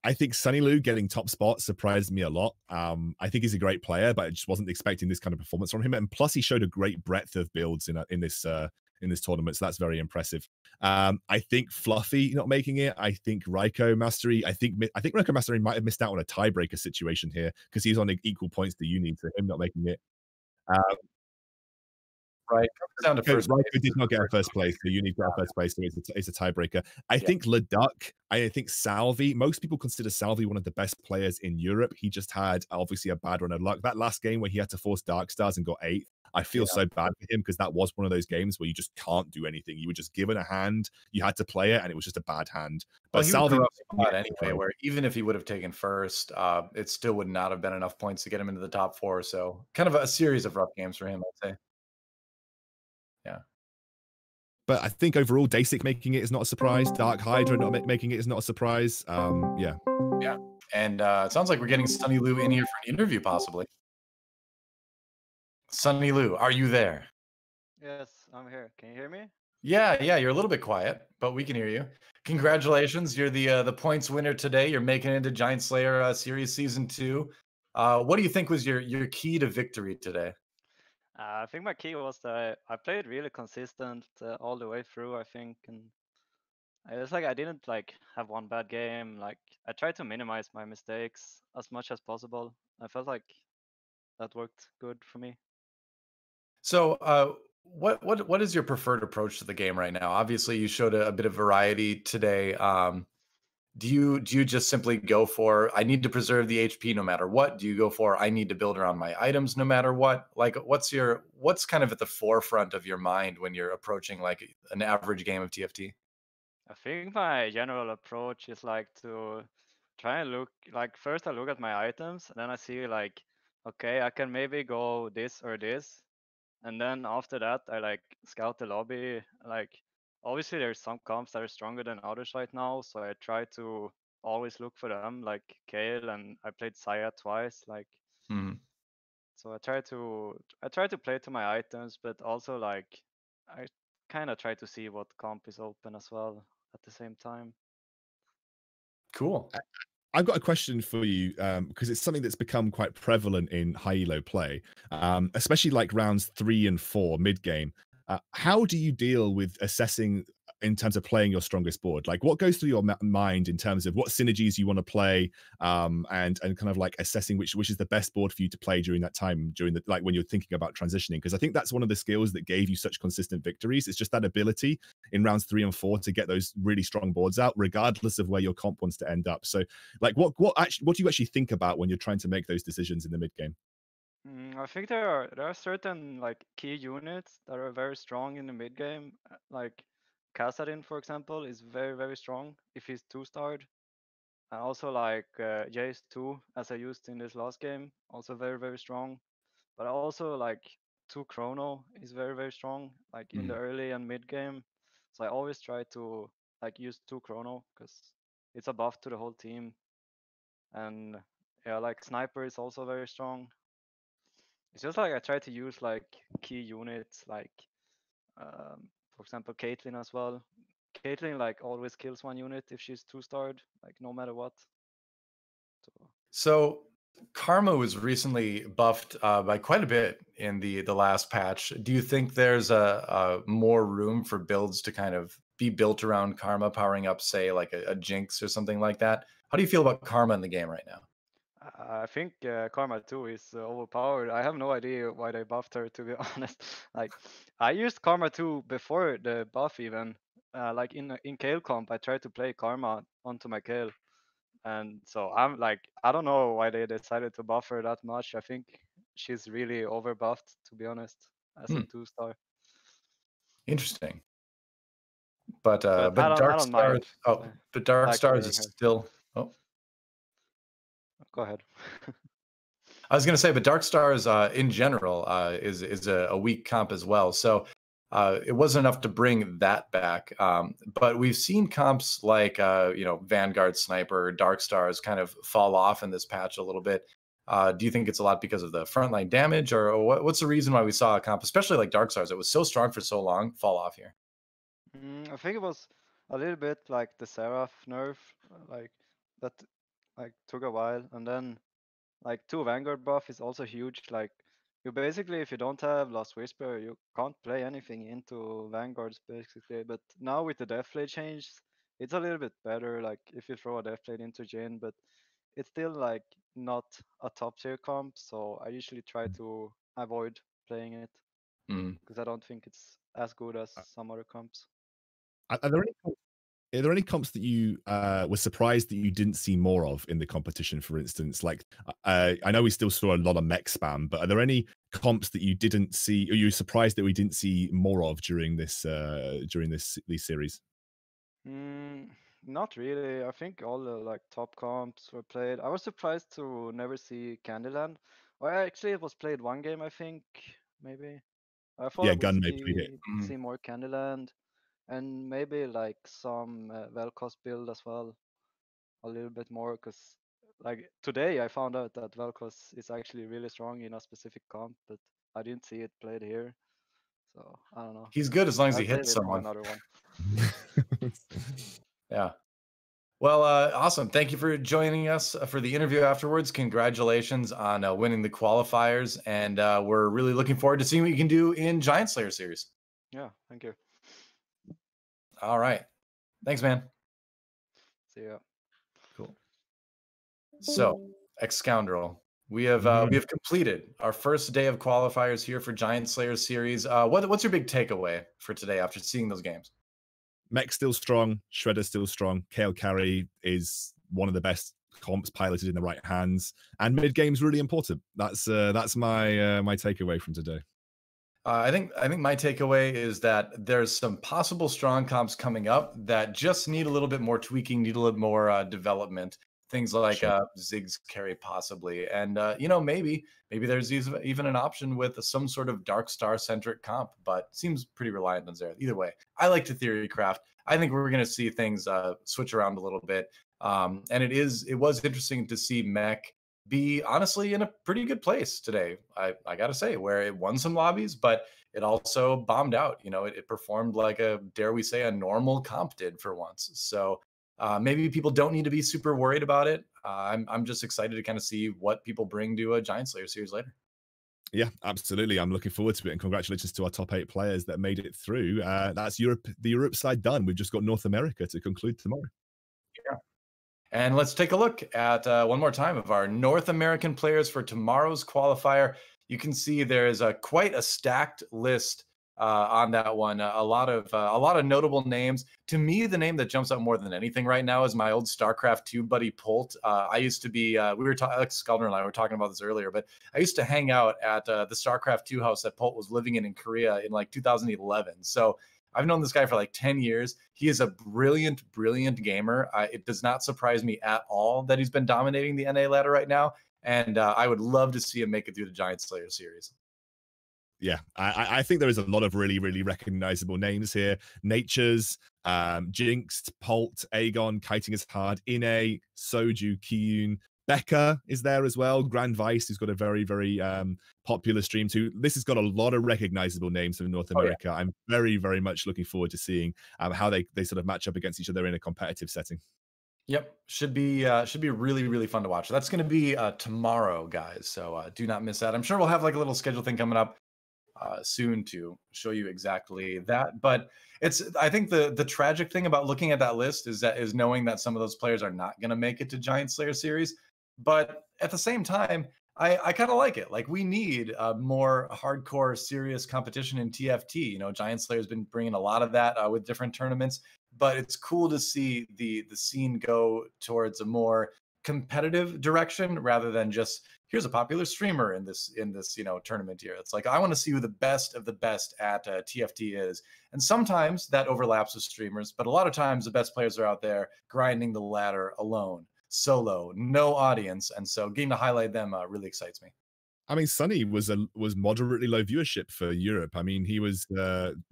I think Sunny Lou getting top spot surprised me a lot. I think he's a great player, but I just wasn't expecting this kind of performance from him. And plus, he showed a great breadth of builds in this tournament, so that's very impressive. I think Fluffy not making it. I think Raiko Mastery. I think Raiko Mastery might have missed out on a tiebreaker situation here because he's on equal points to Uni, so him not making it.
Right, down to first.
Raiko did not get a first place. The Uni got a first place, so it's a tiebreaker. I think Leduc. I think Salvi. Most people consider Salvi one of the best players in Europe. He just had obviously a bad run of luck. That last game where he had to force Dark Stars and got 8th. I feel so bad for him because that was one of those games where you just can't do anything. You were just given a hand, you had to play it, and it was just a bad hand.
Well,
But
he was in a
Salvi,
rough spot anyway, where even if he would have taken first, it still would not have been enough points to get him into the top 4. So kind of a series of rough games for him, I'd say. Yeah.
but I think overall, Dasic making it is not a surprise. Dark Hydra not making it is not a surprise. Yeah.
Yeah. And it sounds like we're getting Sunny Lou in here for an interview, possibly. Sunny Lou, are you there?
Yes, I'm here. Can you hear me?
Yeah, you're a little bit quiet, but we can hear you. Congratulations, you're the points winner today. You're making it into Giant Slayer Series Season 2. What do you think was your key to victory today?
I think my key was that I played really consistent all the way through. I think, and it's like I didn't like have one bad game. Like I tried to minimize my mistakes as much as possible. I felt like that worked good for me.
So, what is your preferred approach to the game right now? Obviously, you showed a bit of variety today. Do you just simply go for I need to preserve the HP no matter what? Do you go for I need to build around my items no matter what? Like, what's kind of at the forefront of your mind when you're approaching like an average game of TFT?
I think my general approach is like to try and look like first I look at my items, and then I see like, okay, I can maybe go this or this, and then after that I like scout the lobby. Like obviously there's some comps that are stronger than others right now, so I try to always look for them, like Kale, and I played Saya twice. Like
Mhm.
so I try to play to my items, but also like I kind of try to see what comp is open as well at the same time.
Cool.
I've got a question for you because it's something that's become quite prevalent in high elo play, especially like rounds 3 and 4 mid game. How do you deal with assessing in terms of playing your strongest board? Like, what goes through your mind in terms of what synergies you want to play, and kind of like assessing which is the best board for you to play during that time, during the like when you're thinking about transitioning? Because I think that's one of the skills that gave you such consistent victories. It's just that ability in rounds 3 and 4 to get those really strong boards out, regardless of where your comp wants to end up. So like what do you actually think about when you're trying to make those decisions in the mid game?
I think there are certain like key units that are very strong in the mid game. Like Kassadin, for example, is very strong if he's 2-starred. And also like Jace 2, as I used in this last game, also very strong. But also like 2 Chrono is very strong, like in the early and mid game. So I always try to like use 2 Chrono because it's a buff to the whole team. And yeah, like Sniper is also very strong. It's just like I try to use like key units, like for example Caitlyn as well. Caitlyn like always kills one unit if she's 2-starred, like no matter what.
So Karma was recently buffed by quite a bit in the last patch. Do you think there's a more room for builds to kind of be built around Karma, powering up, say, like a Jinx or something like that? How do you feel about Karma in the game right now?
I think Karma 2 is overpowered. I have no idea why they buffed her, to be honest. Like, I used Karma 2 before the buff even. Like in Kale comp, I tried to play Karma onto my Kale, and so I'm like, I don't know why they decided to buff her that much. I think she's really over buffed, to be honest, as a 2-star.
Interesting. But
I
Dark
don't
Stars.
mind.
Oh, but Dark
Like
Stars
playing
is
her.
still. Oh,
Go ahead.
I was going to say, but Dark Stars in general is a weak comp as well. So it wasn't enough to bring that back. But we've seen comps like Vanguard Sniper, Dark Stars kind of fall off in this patch a little bit. Do you think it's a lot because of the frontline damage, or what's the reason why we saw a comp, especially like Dark Stars, that was so strong for so long, fall off here?
I think it was a little bit like the Seraph nerf, like that, like took a while, and then like 2 Vanguard buff is also huge. Like you basically, if you don't have Lost Whisper, you can't play anything into Vanguards basically. But now with the Deathblade change, it's a little bit better. Like if you throw a Deathblade into Jin, but it's still like not a top tier comp. So I usually try to avoid playing it because I don't think it's as good as some other comps.
Are there any Are there any comps that you were surprised that you didn't see more of in the competition, for instance? Like, I know we still saw a lot of mech spam, but are there any comps that you didn't see, or you were surprised that we didn't see more of during these series?
Mm, not really. I think all the like top comps were played. I was surprised to never see Candyland. Or actually, it was played one game, I think, maybe. I thought I
Yeah,
would
Gun may played it.
see more Candyland and maybe like some Vel'Koz build as well, a little bit more, because like today I found out that Vel'Koz is actually really strong in a specific comp, but I didn't see it played here. So I don't know.
He's good as long as
I'll
he
save
hits
it for
someone.
another one.
Yeah. Well, awesome. Thank you for joining us for the interview afterwards. Congratulations on winning the qualifiers. And we're really looking forward to seeing what you can do in Giant Slayer series.
Yeah, thank you.
All right. Thanks, man.
See ya.
Cool. So, Excoundrel, we have completed our first day of qualifiers here for Giant Slayer series. What's your big takeaway for today after seeing those games?
Mech still strong, Shredder still strong. Kale Carry is one of the best comps piloted in the right hands, and mid game's really important. That's my my takeaway from today.
I think my takeaway is that there's some possible strong comps coming up that just need a little bit more tweaking, need a little more development. Things like
Sure.
Ziggs carry possibly, and maybe there's even an option with some sort of Dark Star centric comp, but seems pretty reliant on Zerath. Either way, I like to theory craft. I think we're going to see things switch around a little bit, and it was interesting to see Mech be honestly in a pretty good place today. I gotta say, where it won some lobbies, but it also bombed out. It performed like dare we say, a normal comp did for once. So maybe people don't need to be super worried about it. I'm just excited to kind of see what people bring to a Giant Slayer series later.
Yeah, absolutely. I'm looking forward to it, and congratulations to our top 8 players that made it through. That's Europe, the Europe side done. We've just got North America to conclude tomorrow.
Yeah. And let's take a look at one more time of our North American players for tomorrow's qualifier. You can see there is quite a stacked list on that one. A lot of notable names. To me, the name that jumps out more than anything right now is my old StarCraft 2 buddy Polt. I used to be Excoundrel and I were talking about this earlier, but I used to hang out at the StarCraft 2 house that Polt was living in Korea in like 2011. So I've known this guy for like 10 years. He is a brilliant, brilliant gamer. It does not surprise me at all that he's been dominating the NA ladder right now. And I would love to see him make it through the Giant Slayer series.
Yeah, I think there is a lot of really, really recognizable names here. Nature's, Jinxed, Polt, Aegon, Kiting is Hard, Ine, Soju, Kiyun, Becca is there as well. Grand Vice, who's got a very, very popular stream too. This has got a lot of recognizable names from North America. Yeah. I'm very, very much looking forward to seeing how they sort of match up against each other in a competitive setting.
Yep, should be really, really fun to watch. That's going to be tomorrow, guys. So do not miss that. I'm sure we'll have like a little schedule thing coming up soon to show you exactly that. But I think the tragic thing about looking at that list is knowing that some of those players are not going to make it to Giant Slayer series. But at the same time, I kind of like it. Like, we need more hardcore, serious competition in TFT. Giant Slayer's been bringing a lot of that with different tournaments, but it's cool to see the scene go towards a more competitive direction rather than just here's a popular streamer in this tournament here. It's like, I want to see who the best of the best at TFT is, and sometimes that overlaps with streamers, but a lot of times the best players are out there grinding the ladder alone, solo, no audience, and so getting to highlight them really excites me.
I mean, Sunny was moderately low viewership for Europe. I mean, he was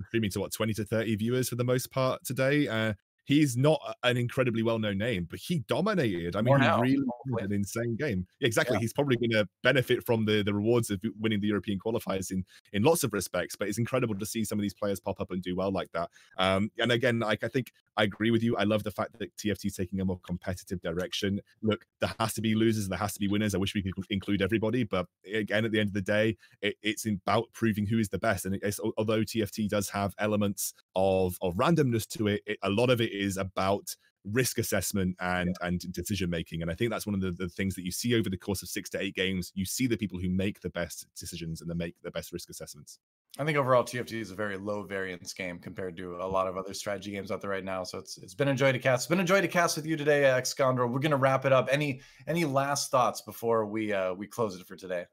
streaming to 20 to 30 viewers for the most part today. He's not an incredibly well-known name, but he dominated. I mean, he really had an insane game. Yeah, exactly. Yeah. He's probably going to benefit from the rewards of winning the European qualifiers in lots of respects, but it's incredible to see some of these players pop up and do well like that. And again, like, I think I agree with you. I love the fact that TFT is taking a more competitive direction. Look, there has to be losers, there has to be winners. I wish we could include everybody, but again, at the end of the day, it's about proving who is the best. And although TFT does have elements of randomness to it, a lot of it is about risk assessment and decision making. And I think that's one of the things that you see over the course of 6 to 8 games. You see the people who make the best decisions and they make the best risk assessments.
I think overall TFT is a very low variance game compared to a lot of other strategy games out there right now. So it's been a joy to cast. It's been a joy to cast with you today, Excoundrel. We're gonna wrap it up. Any last thoughts before we close it for today?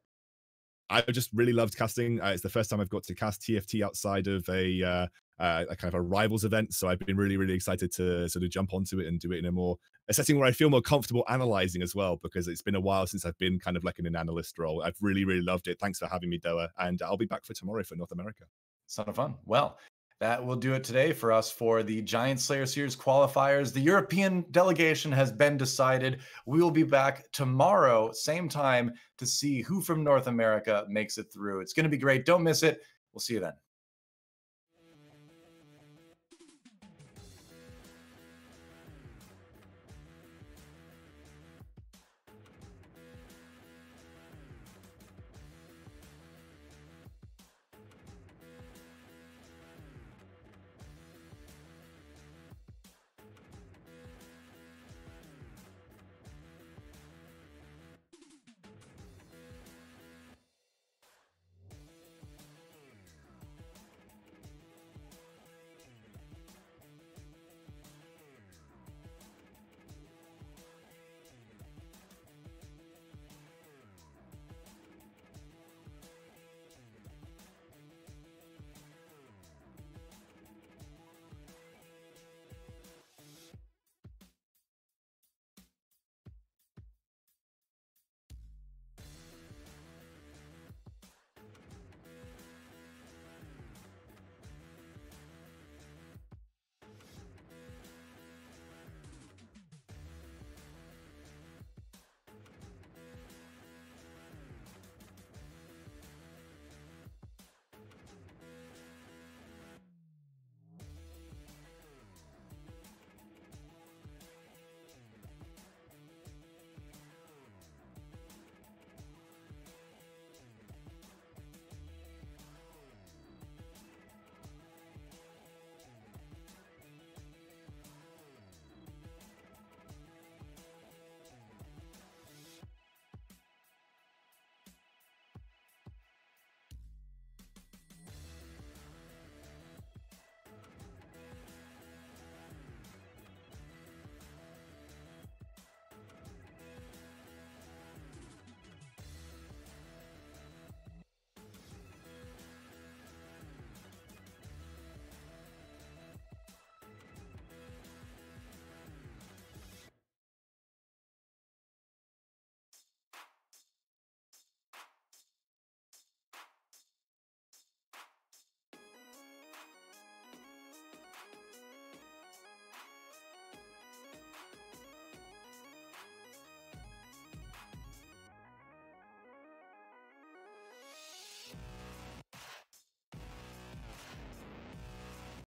I just really loved casting. It's the first time I've got to cast TFT outside of a kind of a rivals event, so I've been really excited to sort of jump onto it and do it in a setting where I feel more comfortable analyzing as well, because it's been a while since I've been kind of like in an analyst role. I've really loved it. Thanks for having me, Doa, and I'll be back for tomorrow for North America.
Son of fun. Well, that will do it today for us for the Giant Slayer Series qualifiers. The European delegation has been decided. We will be back tomorrow, same time, to see who from North America makes it through. It's going to be great. Don't miss it. We'll see you then.